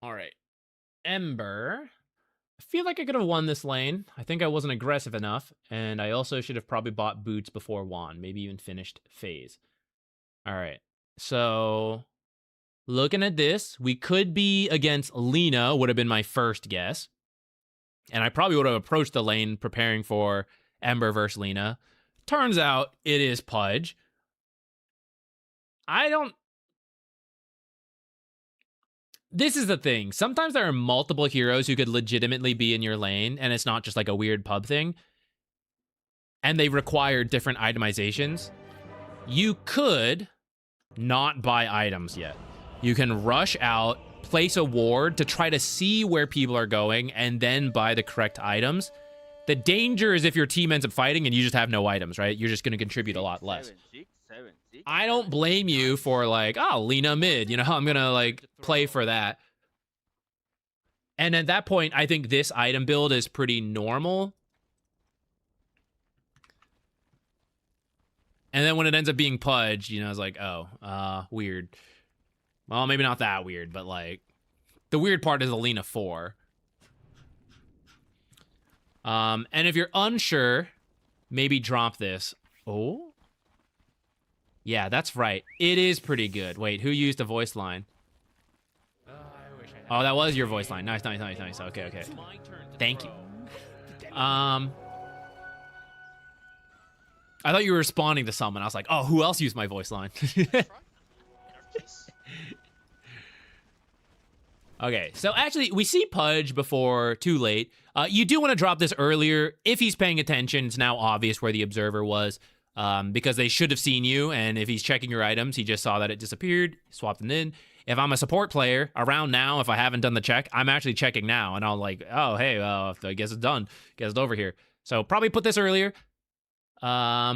All right. Ember. I feel like I could have won this lane. I think I wasn't aggressive enough, and I also should have probably bought boots before wand, maybe even finished phase. All right, so looking at this, we could be against Lina, would have been my first guess. And I probably would have approached the lane preparing for Ember versus Lina. Turns out it is Pudge. This is the thing. Sometimes there are multiple heroes who could legitimately be in your lane, and it's not just like a weird pub thing. And they require different itemizations. You could not buy items yet. You can rush out, place a ward to try to see where people are going and then buy the correct items. The danger is if your team ends up fighting and you just have no items, right? You're just going to contribute a lot less. I don't blame you for like, oh, Lena mid, you know, I'm going to like play for that. And at that point, I think this item build is pretty normal. And then when it ends up being Pudge, you know, it's like, oh, weird. Well, maybe not that weird, but like the weird part is Alina 4. And if you're unsure, maybe drop this. Oh, yeah, that's right. It is pretty good. Wait, who used a voice line? Oh, that was your voice line. Nice, nice, nice, nice. Okay, okay. Thank you. I thought you were responding to someone. I was like, oh, who else used my voice line? Okay, so actually, we see Pudge before too late. You do want to drop this earlier. If he's paying attention, it's now obvious where the observer was, because they should have seen you, and if he's checking your items, he just saw that it disappeared, swapped it in. If I'm a support player, around now, if I haven't done the check, I'm actually checking now, and I'll like, oh, hey, I guess it's done. Guess it's over here. So probably put this earlier. I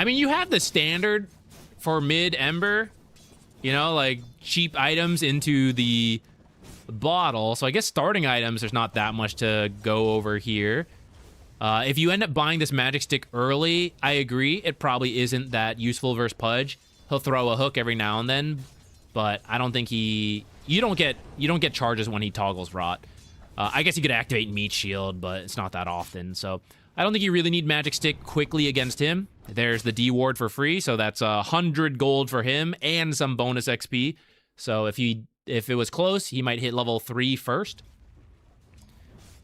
mean, you have the standard for mid Ember, you know, like cheap items into the bottle. So I guess starting items, there's not that much to go over here. If you end up buying this magic stick early, I agree. It probably isn't that useful versus Pudge. He'll throw a hook every now and then, but I don't think you don't get charges when he toggles rot. I guess you could activate Meat Shield, but it's not that often. So I don't think you really need magic stick quickly against him. There's the D ward for free, so that's 100 gold for him and some bonus XP. So if it was close, he might hit level 3 first,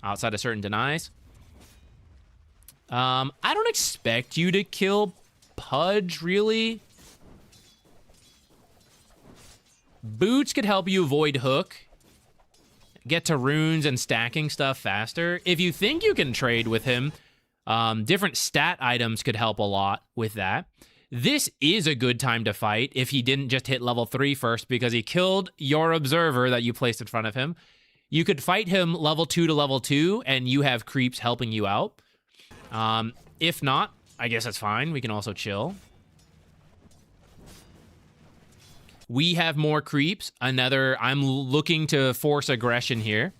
outside of certain denies. I don't expect you to kill Pudge, really. Boots could help you avoid hook, get to runes and stacking stuff faster. If you think you can trade with him, different stat items could help a lot with that. This is a good time to fight if he didn't just hit level 3 first because he killed your observer that you placed in front of him. You could fight him level 2 to level 2 and you have creeps helping you out. If not, I guess that's fine. We can also chill. We have more creeps. I'm looking to force aggression here.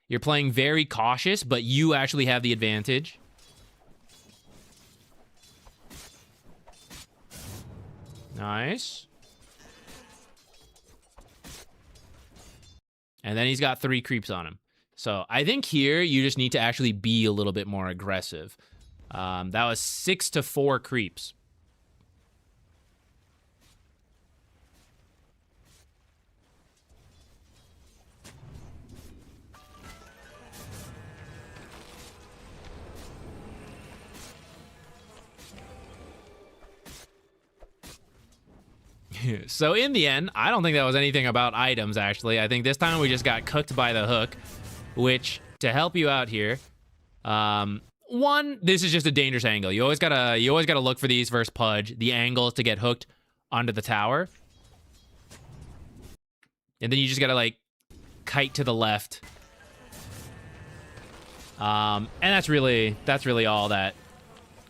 You're playing very cautious, but you actually have the advantage. Nice. And then he's got 3 creeps on him. So I think here you just need to actually be a little bit more aggressive. That was 6 to 4 creeps. So in the end, I don't think that was anything about items, actually. I think this time we just got cooked by the hook, which, to help you out here, one, this is just a dangerous angle. You always gotta look for these versus Pudge. The angle is to get hooked onto the tower. And then you just gotta, like, kite to the left. And that's really all that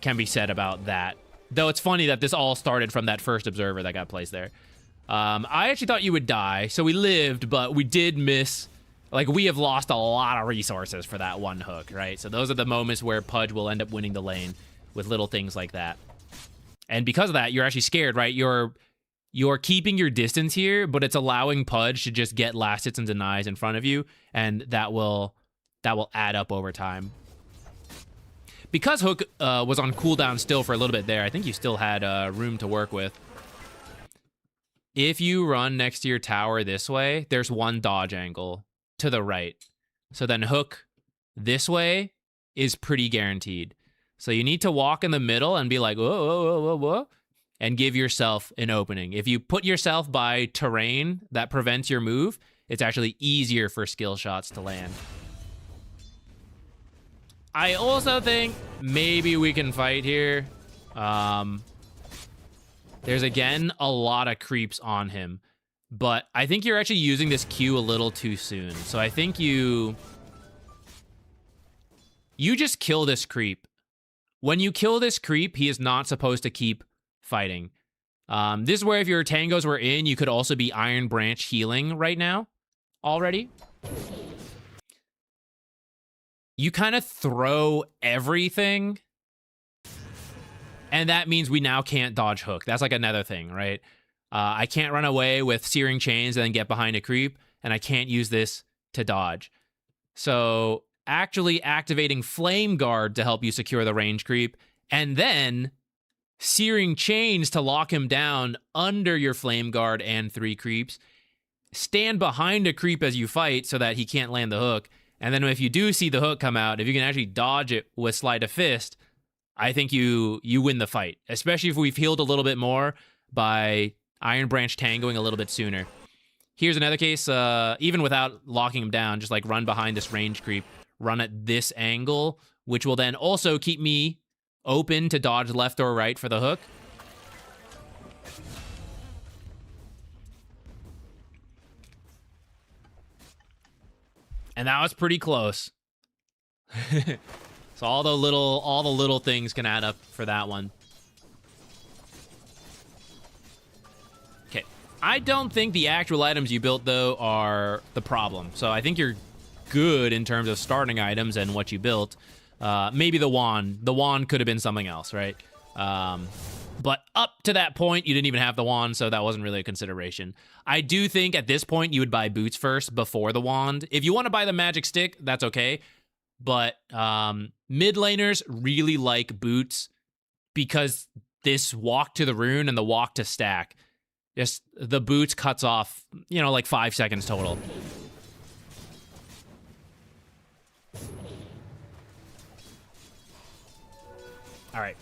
can be said about that. Though it's funny that this all started from that first observer that got placed there. I actually thought you would die, so we lived, but we did miss. Like, we have lost a lot of resources for that one hook, right? So those are the moments where Pudge will end up winning the lane with little things like that. And because of that, you're actually scared, right? You're keeping your distance here, but it's allowing Pudge to just get last hits and denies in front of you, and that will add up over time. Because Hook was on cooldown still for a little bit there, I think you still had room to work with. If you run next to your tower this way, there's one dodge angle to the right. So then Hook this way is pretty guaranteed. So you need to walk in the middle and be like, whoa, whoa, whoa, whoa, whoa, and give yourself an opening. If you put yourself by terrain that prevents your move, it's actually easier for skill shots to land. I also think maybe we can fight here. There's, again, a lot of creeps on him. But I think you're actually using this Q a little too soon. So I think you just kill this creep. When you kill this creep, he is not supposed to keep fighting. This is where if your tangos were in, you could also be Iron Branch healing right now already. You kind of throw everything, and that means we now can't dodge hook. That's like another thing, right? I can't run away with Searing Chains and then get behind a creep, and I can't use this to dodge. So actually activating Flame Guard to help you secure the range creep, and then Searing Chains to lock him down under your Flame Guard and 3 creeps. Stand behind a creep as you fight so that he can't land the hook. And then if you do see the hook come out, if you can actually dodge it with Sleight of Fist, I think you win the fight. Especially if we've healed a little bit more by Iron Branch tangoing a little bit sooner. Here's another case, even without locking him down, just like run behind this range creep, run at this angle, which will then also keep me open to dodge left or right for the hook. And that was pretty close. So all the little things can add up for that one. Okay. I don't think the actual items you built, though, are the problem. So I think you're good in terms of starting items and what you built. Maybe the wand. The wand could have been something else, right? But up to that point, you didn't even have the wand, so that wasn't really a consideration. I do think at this point, you would buy boots first before the wand. If you want to buy the magic stick, that's okay. But mid laners really like boots because this walk to the rune and the walk to stack, just the boots cuts off, you know, like 5 seconds total. All right.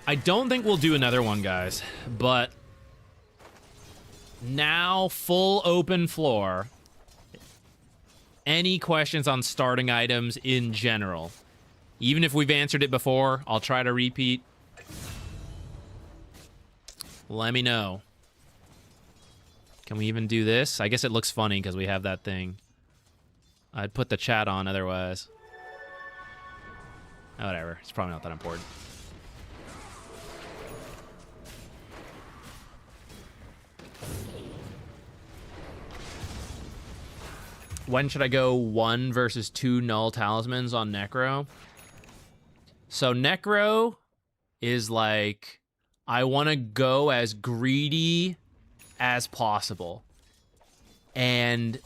I don't think we'll do another one, guys, but now full open floor. Any questions on starting items in general? Even if we've answered it before, I'll try to repeat. Let me know. Can we even do this? I guess it looks funny because we have that thing. I'd put the chat on otherwise. Whatever. It's probably not that important. When should I go 1 versus 2 null talismans on Necro? So Necro is like, I want to go as greedy as possible. And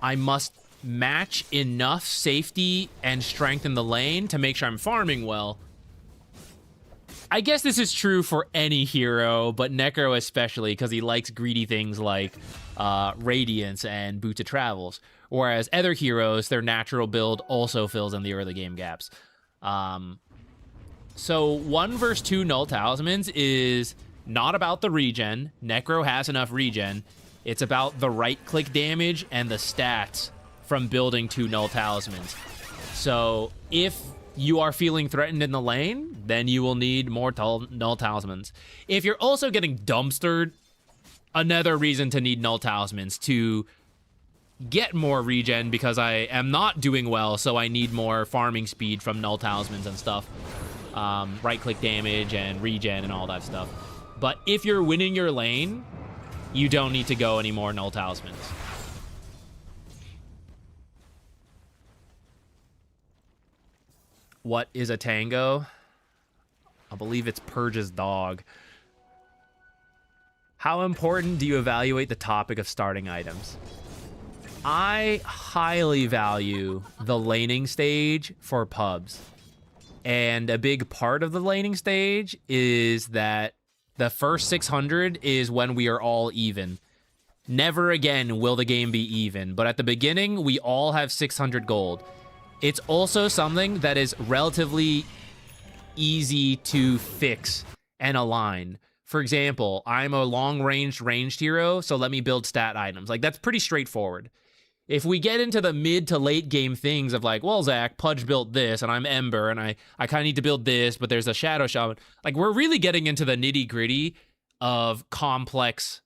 I must match enough safety and strength in the lane to make sure I'm farming well. I guess this is true for any hero, but Necro especially, because he likes greedy things like Radiance and Boots of Travels. Whereas other heroes, their natural build also fills in the early game gaps. So 1 versus 2 null talismans is not about the regen. Necro has enough regen. It's about the right-click damage and the stats from building 2 null talismans. So if you are feeling threatened in the lane, then you will need more null talismans. If you're also getting dumpstered, another reason to need null talismans to get more regen because I am not doing well, so I need more farming speed from null talismans and stuff. Right-click damage and regen and all that stuff. But if you're winning your lane, you don't need to go any more null talismans. What is a tango? I believe it's Purge's dog. How important do you evaluate the topic of starting items? I highly value the laning stage for pubs. And a big part of the laning stage is that the first 600 is when we are all even. Never again will the game be even, but at the beginning, we all have 600 gold. It's also something that is relatively easy to fix and align. For example, I'm a long-range ranged hero, so let me build stat items. Like, that's pretty straightforward. If we get into the mid to late game things of like, well, Zach, Pudge built this, and I'm Ember, and I kind of need to build this, but there's a Shadow Shaman. Like, we're really getting into the nitty gritty of complex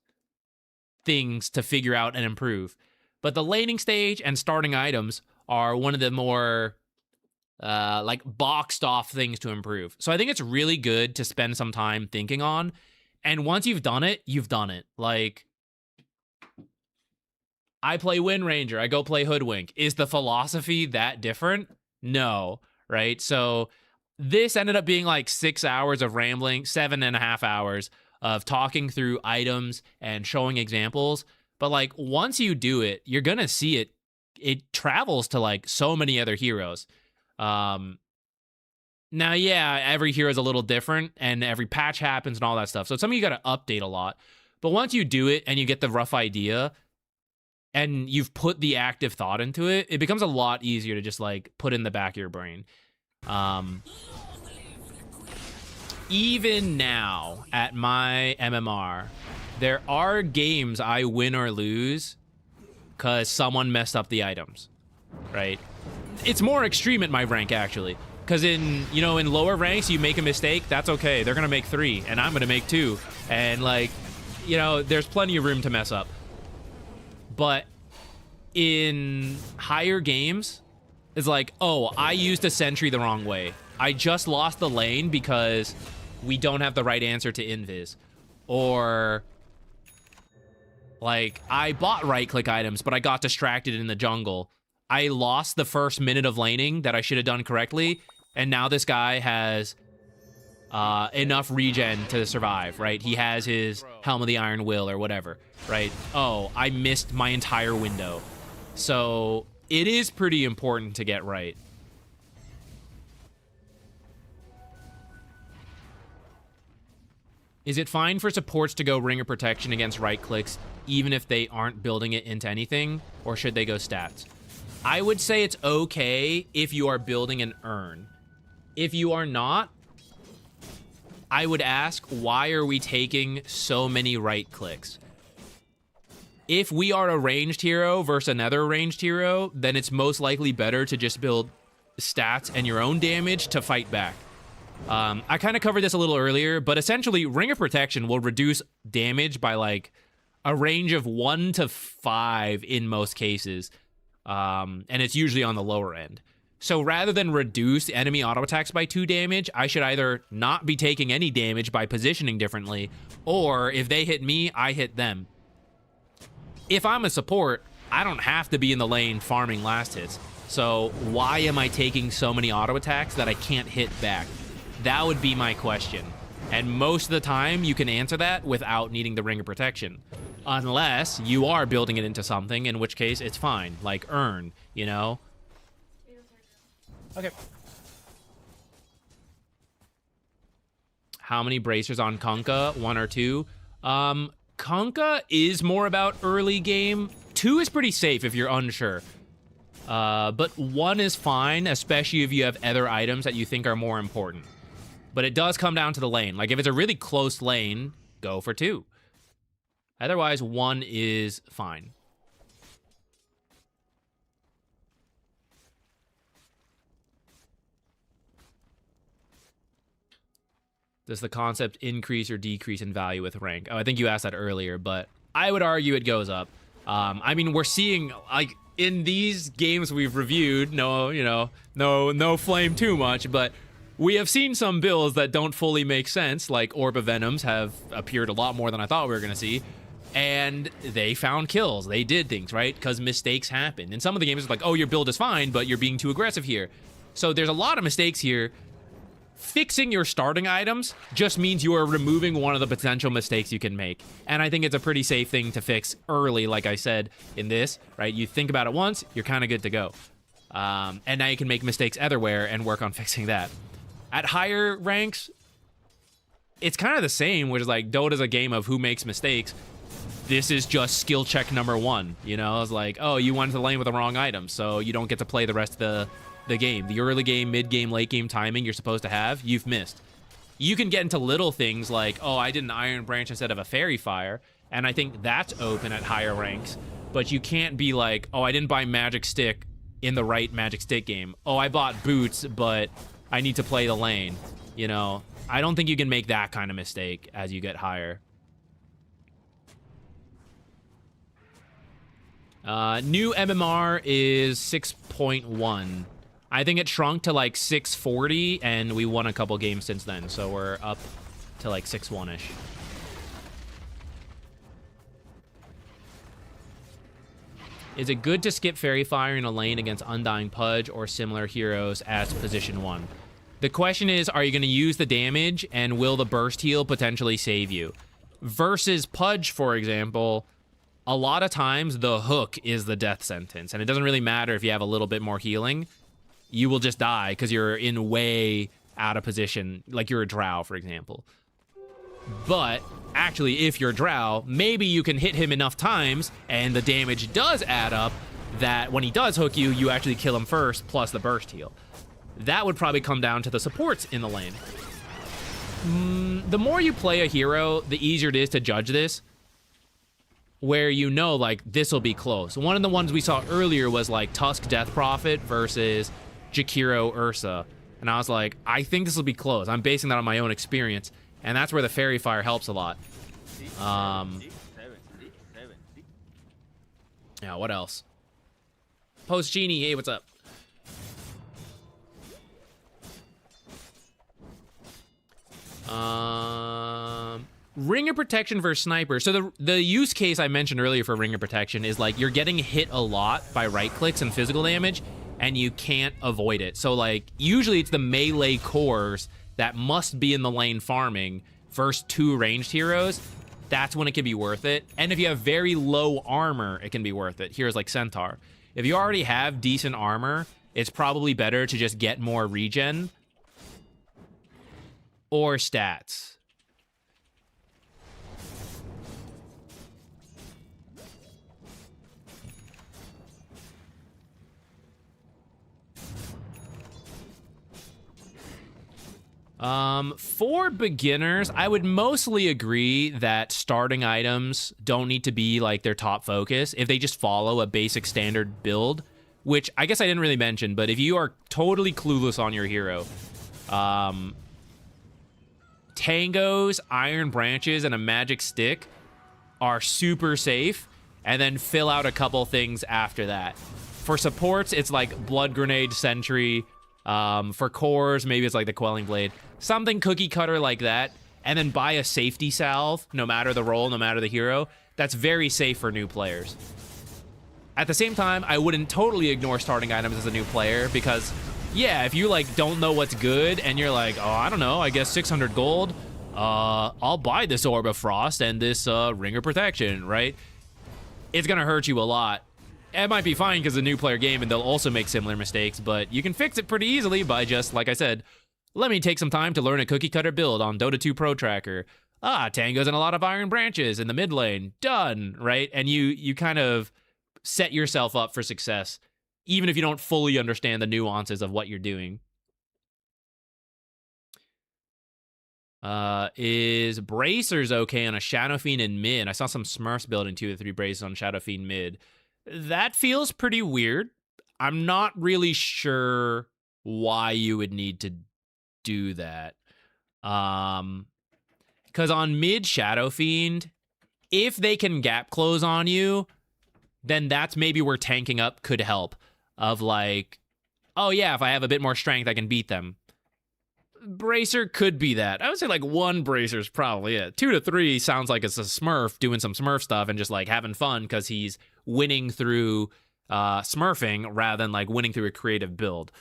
things to figure out and improve. But the laning stage and starting items are one of the more like boxed off things to improve. So I think it's really good to spend some time thinking on. And once you've done it, you've done it. Like, I play Wind Ranger, I go play Hoodwink. Is the philosophy that different? No, right? So this ended up being like 6 hours of rambling, 7.5 hours of talking through items and showing examples. But like, once you do it, you're gonna see it. It travels to like so many other heroes. Now, yeah, every hero is a little different and every patch happens and all that stuff. So it's something you got to update a lot. But once you do it and you get the rough idea and you've put the active thought into it, it becomes a lot easier to just like put in the back of your brain. Even now at my MMR, there are games I win or lose because someone messed up the items, right? It's more extreme at my rank, actually. Because in lower ranks, you make a mistake, that's okay. They're going to make 3, and I'm going to make 2. And, like, there's plenty of room to mess up. But in higher games, it's like, oh, I used a sentry the wrong way. I just lost the lane because we don't have the right answer to invis. Or, like, I bought right-click items, but I got distracted in the jungle. I lost the first minute of laning that I should have done correctly, and now this guy has enough regen to survive, right? He has his Helm of the Iron Will or whatever, right? Oh, I missed my entire window. So it is pretty important to get right. Is it fine for supports to go Ringer Protection against right clicks, even if they aren't building it into anything, or should they go stats? I would say it's okay if you are building an urn. If you are not, I would ask, why are we taking so many right clicks? If we are a ranged hero versus another ranged hero, then it's most likely better to just build stats and your own damage to fight back. I kind of covered this a little earlier, but essentially, Ring of Protection will reduce damage by like a range of 1 to 5 in most cases. And it's usually on the lower end. So rather than reduce enemy auto attacks by 2 damage, I should either not be taking any damage by positioning differently, or if they hit me, I hit them. If I'm a support, I don't have to be in the lane farming last hits. So why am I taking so many auto attacks that I can't hit back? That would be my question. And most of the time, you can answer that without needing the Ring of Protection. Unless you are building it into something, in which case it's fine. Like Urn, Okay. How many bracers on Kunkka? 1 or 2? Kunkka is more about early game. 2 is pretty safe if you're unsure. But 1 is fine, especially if you have other items that you think are more important. But it does come down to the lane. Like, if it's a really close lane, go for 2. Otherwise, 1 is fine. Does the concept increase or decrease in value with rank? Oh, I think you asked that earlier, but I would argue it goes up. I mean, we're seeing, like, in these games we've reviewed, no flame too much, but we have seen some builds that don't fully make sense, like Orb of Venoms have appeared a lot more than I thought we were going to see, and they found kills. They did things, right? Because mistakes happen. In some of the games, it's like, oh, your build is fine, but you're being too aggressive here. So there's a lot of mistakes here. Fixing your starting items just means you are removing one of the potential mistakes you can make. And I think it's a pretty safe thing to fix early, like I said in this, right? You think about it once, you're kind of good to go. And now you can make mistakes everywhere and work on fixing that. At higher ranks, it's kind of the same, which is like Dota's a game of who makes mistakes. This is just skill check number 1, It's like, oh, you went to the lane with the wrong item, so you don't get to play the rest of the game. The early game, mid game, late game timing you're supposed to have, you've missed. You can get into little things like, oh, I did an Iron Branch instead of a Fairy Fire, and I think that's open at higher ranks. but you can't be like, oh, I didn't buy Magic Stick in the right Magic Stick game. Oh, I bought boots, but I need to play the lane. You know, I don't think you can make that kind of mistake as you get higher. New MMR is 6.1. I think it shrunk to like 640, and we won a couple games since then, so we're up to like 6-1-ish. Is it good to skip Fairy Fire in a lane against Undying Pudge or similar heroes as position 1? The question is, are you going to use the damage, and will the burst heal potentially save you? Versus Pudge, for example, a lot of times the hook is the death sentence, and it doesn't really matter if you have a little bit more healing. You will just die because you're in way out of position, like you're a drow, for example. But actually, if you're drow, maybe you can hit him enough times, and the damage does add up, that when he does hook you, you actually kill him first, plus the burst heal. That would probably come down to the supports in the lane. The more you play a hero, the easier it is to judge this, where you know, like, this will be close. One of the ones we saw earlier was, like, Tusk Death Prophet versus Jakiro Ursa. And I was like, I think this will be close. I'm basing that on my own experience. And that's where the Fairy Fire helps a lot. Yeah, what else? Post Genie, hey, what's up? Ring of Protection versus Sniper. So the use case I mentioned earlier for Ring of Protection is like you're getting hit a lot by right clicks and physical damage, and you can't avoid it. So like usually it's the melee cores that must be in the lane farming versus 2 ranged heroes. That's when it can be worth it. And if you have very low armor, it can be worth it. Heroes like Centaur. If you already have decent armor, it's probably better to just get more regen or stats. For beginners, I would mostly agree that starting items don't need to be like their top focus if they just follow a basic standard build, which I guess I didn't really mention, but if you are totally clueless on your hero, Tangos, Iron Branches, and a Magic Stick are super safe, and then fill out a couple things after that. For supports, it's like Blood Grenade, Sentry. For cores, maybe it's like the Quelling Blade. Something cookie cutter like that, and then buy a safety salve, no matter the role, no matter the hero. That's very safe for new players. At the same time, I wouldn't totally ignore starting items as a new player, because, yeah, if you, like, don't know what's good, and you're like, oh, I don't know, I guess 600 gold, I'll buy this Orb of Frost and this Ring of Protection, right? It's gonna hurt you a lot. It might be fine because it's a new player game and they'll also make similar mistakes, but you can fix it pretty easily by just, like I said, let me take some time to learn a cookie cutter build on Dota 2 Pro Tracker. Tango's and a lot of Iron Branches in the mid lane. Done, right? And you kind of set yourself up for success, even if you don't fully understand the nuances of what you're doing. Is Bracers okay on a Shadow Fiend in mid? I saw some Smurfs building 2 or 3 Bracers on Shadow Fiend mid. That feels pretty weird. I'm not really sure why you would need to do that. Because on mid Shadow Fiend, if they can gap close on you, then that's maybe where tanking up could help. Of like, oh yeah, if I have a bit more strength, I can beat them. Bracer could be that. I would say like 1 Bracer is probably it. 2 to 3 sounds like it's a Smurf doing some Smurf stuff and just like having fun because he's winning through smurfing rather than like winning through a creative build.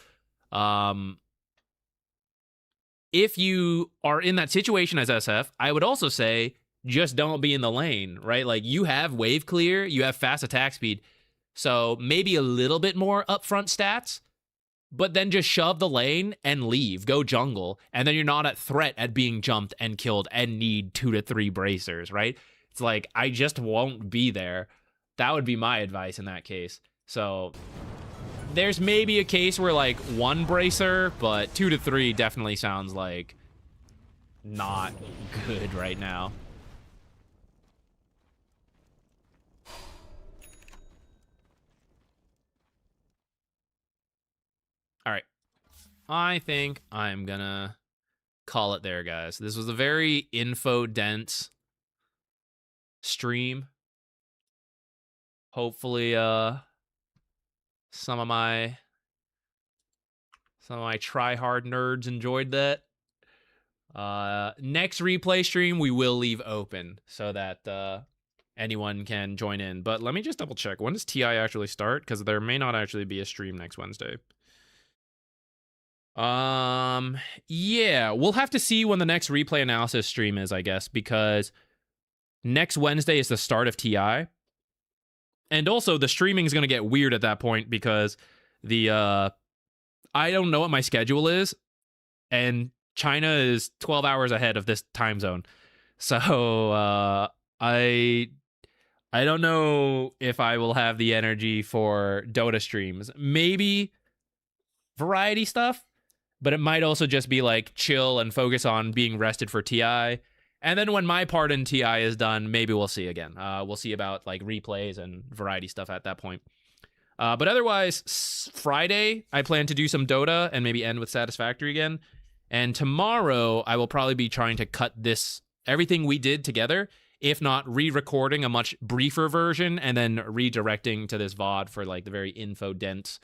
If you are in that situation as SF, I would also say just don't be in the lane, right? Like you have wave clear, you have fast attack speed, so maybe a little bit more upfront stats, but then just shove the lane and leave, go jungle, and then you're not at threat at being jumped and killed and need 2 to 3 bracers, right? It's like, I just won't be there. That would be my advice in that case. So there's maybe a case where like 1 bracer, but 2 to 3 definitely sounds like not good right now. All right. I think I'm gonna call it there, guys. This was a very info-dense stream. Hopefully, some of my try-hard nerds enjoyed that. Next replay stream, we will leave open so that anyone can join in. But let me just double check. When does TI actually start? Because there may not actually be a stream next Wednesday. Yeah, we'll have to see when the next replay analysis stream is, I guess, because next Wednesday is the start of TI. And also the streaming is going to get weird at that point because I don't know what my schedule is, and China is 12 hours ahead of this time zone. So I don't know if I will have the energy for Dota streams. Maybe variety stuff, but it might also just be like chill and focus on being rested for TI. And then when my part in TI is done, maybe we'll see again. We'll see about like replays and variety stuff at that point. But otherwise, Friday, I plan to do some Dota and maybe end with Satisfactory again. And tomorrow, I will probably be trying to cut everything we did together, if not re-recording a much briefer version and then redirecting to this VOD for like the very info-dense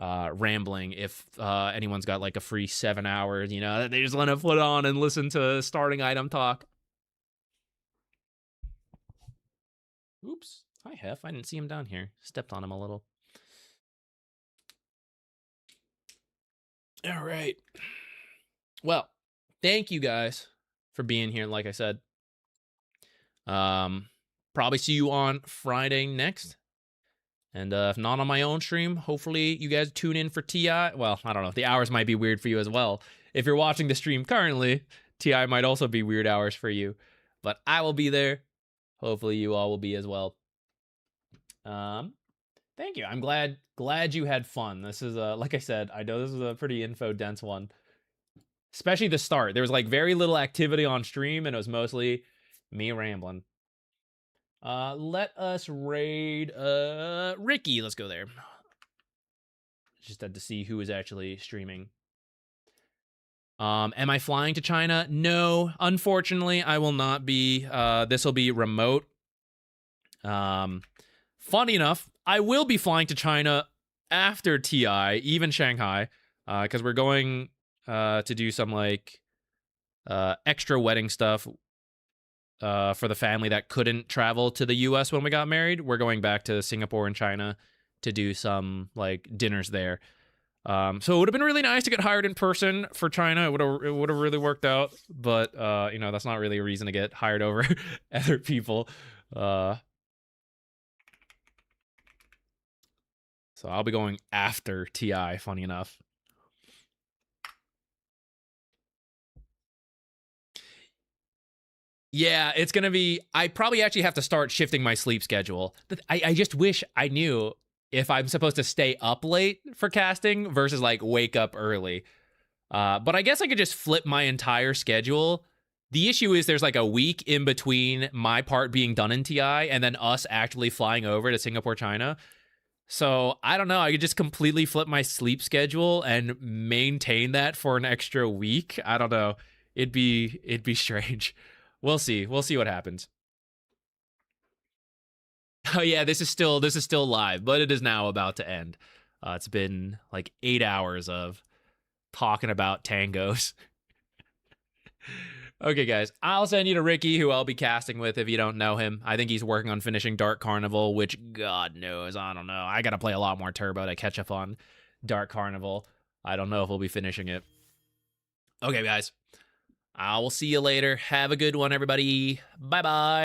rambling. If anyone's got like a free 7 hours, you know, they just want to put on and listen to starting item talk. Oops. Hi, Hef. I didn't see him down here. Stepped on him a little. All right. Well, thank you guys for being here. Like I said, probably see you on Friday next. And if not on my own stream, hopefully you guys tune in for TI. Well, I don't know. The hours might be weird for you as well. If you're watching the stream currently, TI might also be weird hours for you. But I will be there. Hopefully you all will be as well. Thank you. I'm glad you had fun. This is like I said, I know this is a pretty info dense one. Especially the start. There was like very little activity on stream and it was mostly me rambling. Let us raid Ricky. Let's go there. Just had to see who is actually streaming. Am I flying to China? No, unfortunately, I will not be. This will be remote. Funny enough, I will be flying to China after TI, even Shanghai, because we're going to do some like extra wedding stuff for the family that couldn't travel to the US when we got married. We're going back to Singapore and China to do some like dinners there. So it would have been really nice to get hired in person for China. It would have really worked out, but you know, that's not really a reason to get hired over other people. So I'll be going after TI, funny enough. Yeah, it's going to be... I probably actually have to start shifting my sleep schedule. I just wish I knew if I'm supposed to stay up late for casting versus, like, wake up early. But I guess I could just flip my entire schedule. The issue is there's, like, a week in between my part being done in TI and then us actually flying over to Singapore, China. So, I don't know. I could just completely flip my sleep schedule and maintain that for an extra week. I don't know. It'd be strange. We'll see. We'll see what happens. Oh yeah, this is still live, but it is now about to end. It's been like 8 hours of talking about tangos. Okay, guys, I'll send you to Ricky, who I'll be casting with if you don't know him. I think he's working on finishing Dark Carnival, which God knows, I don't know. I gotta play a lot more Turbo to catch up on Dark Carnival. I don't know if we'll be finishing it. Okay, guys. I will see you later. Have a good one, everybody. Bye-bye.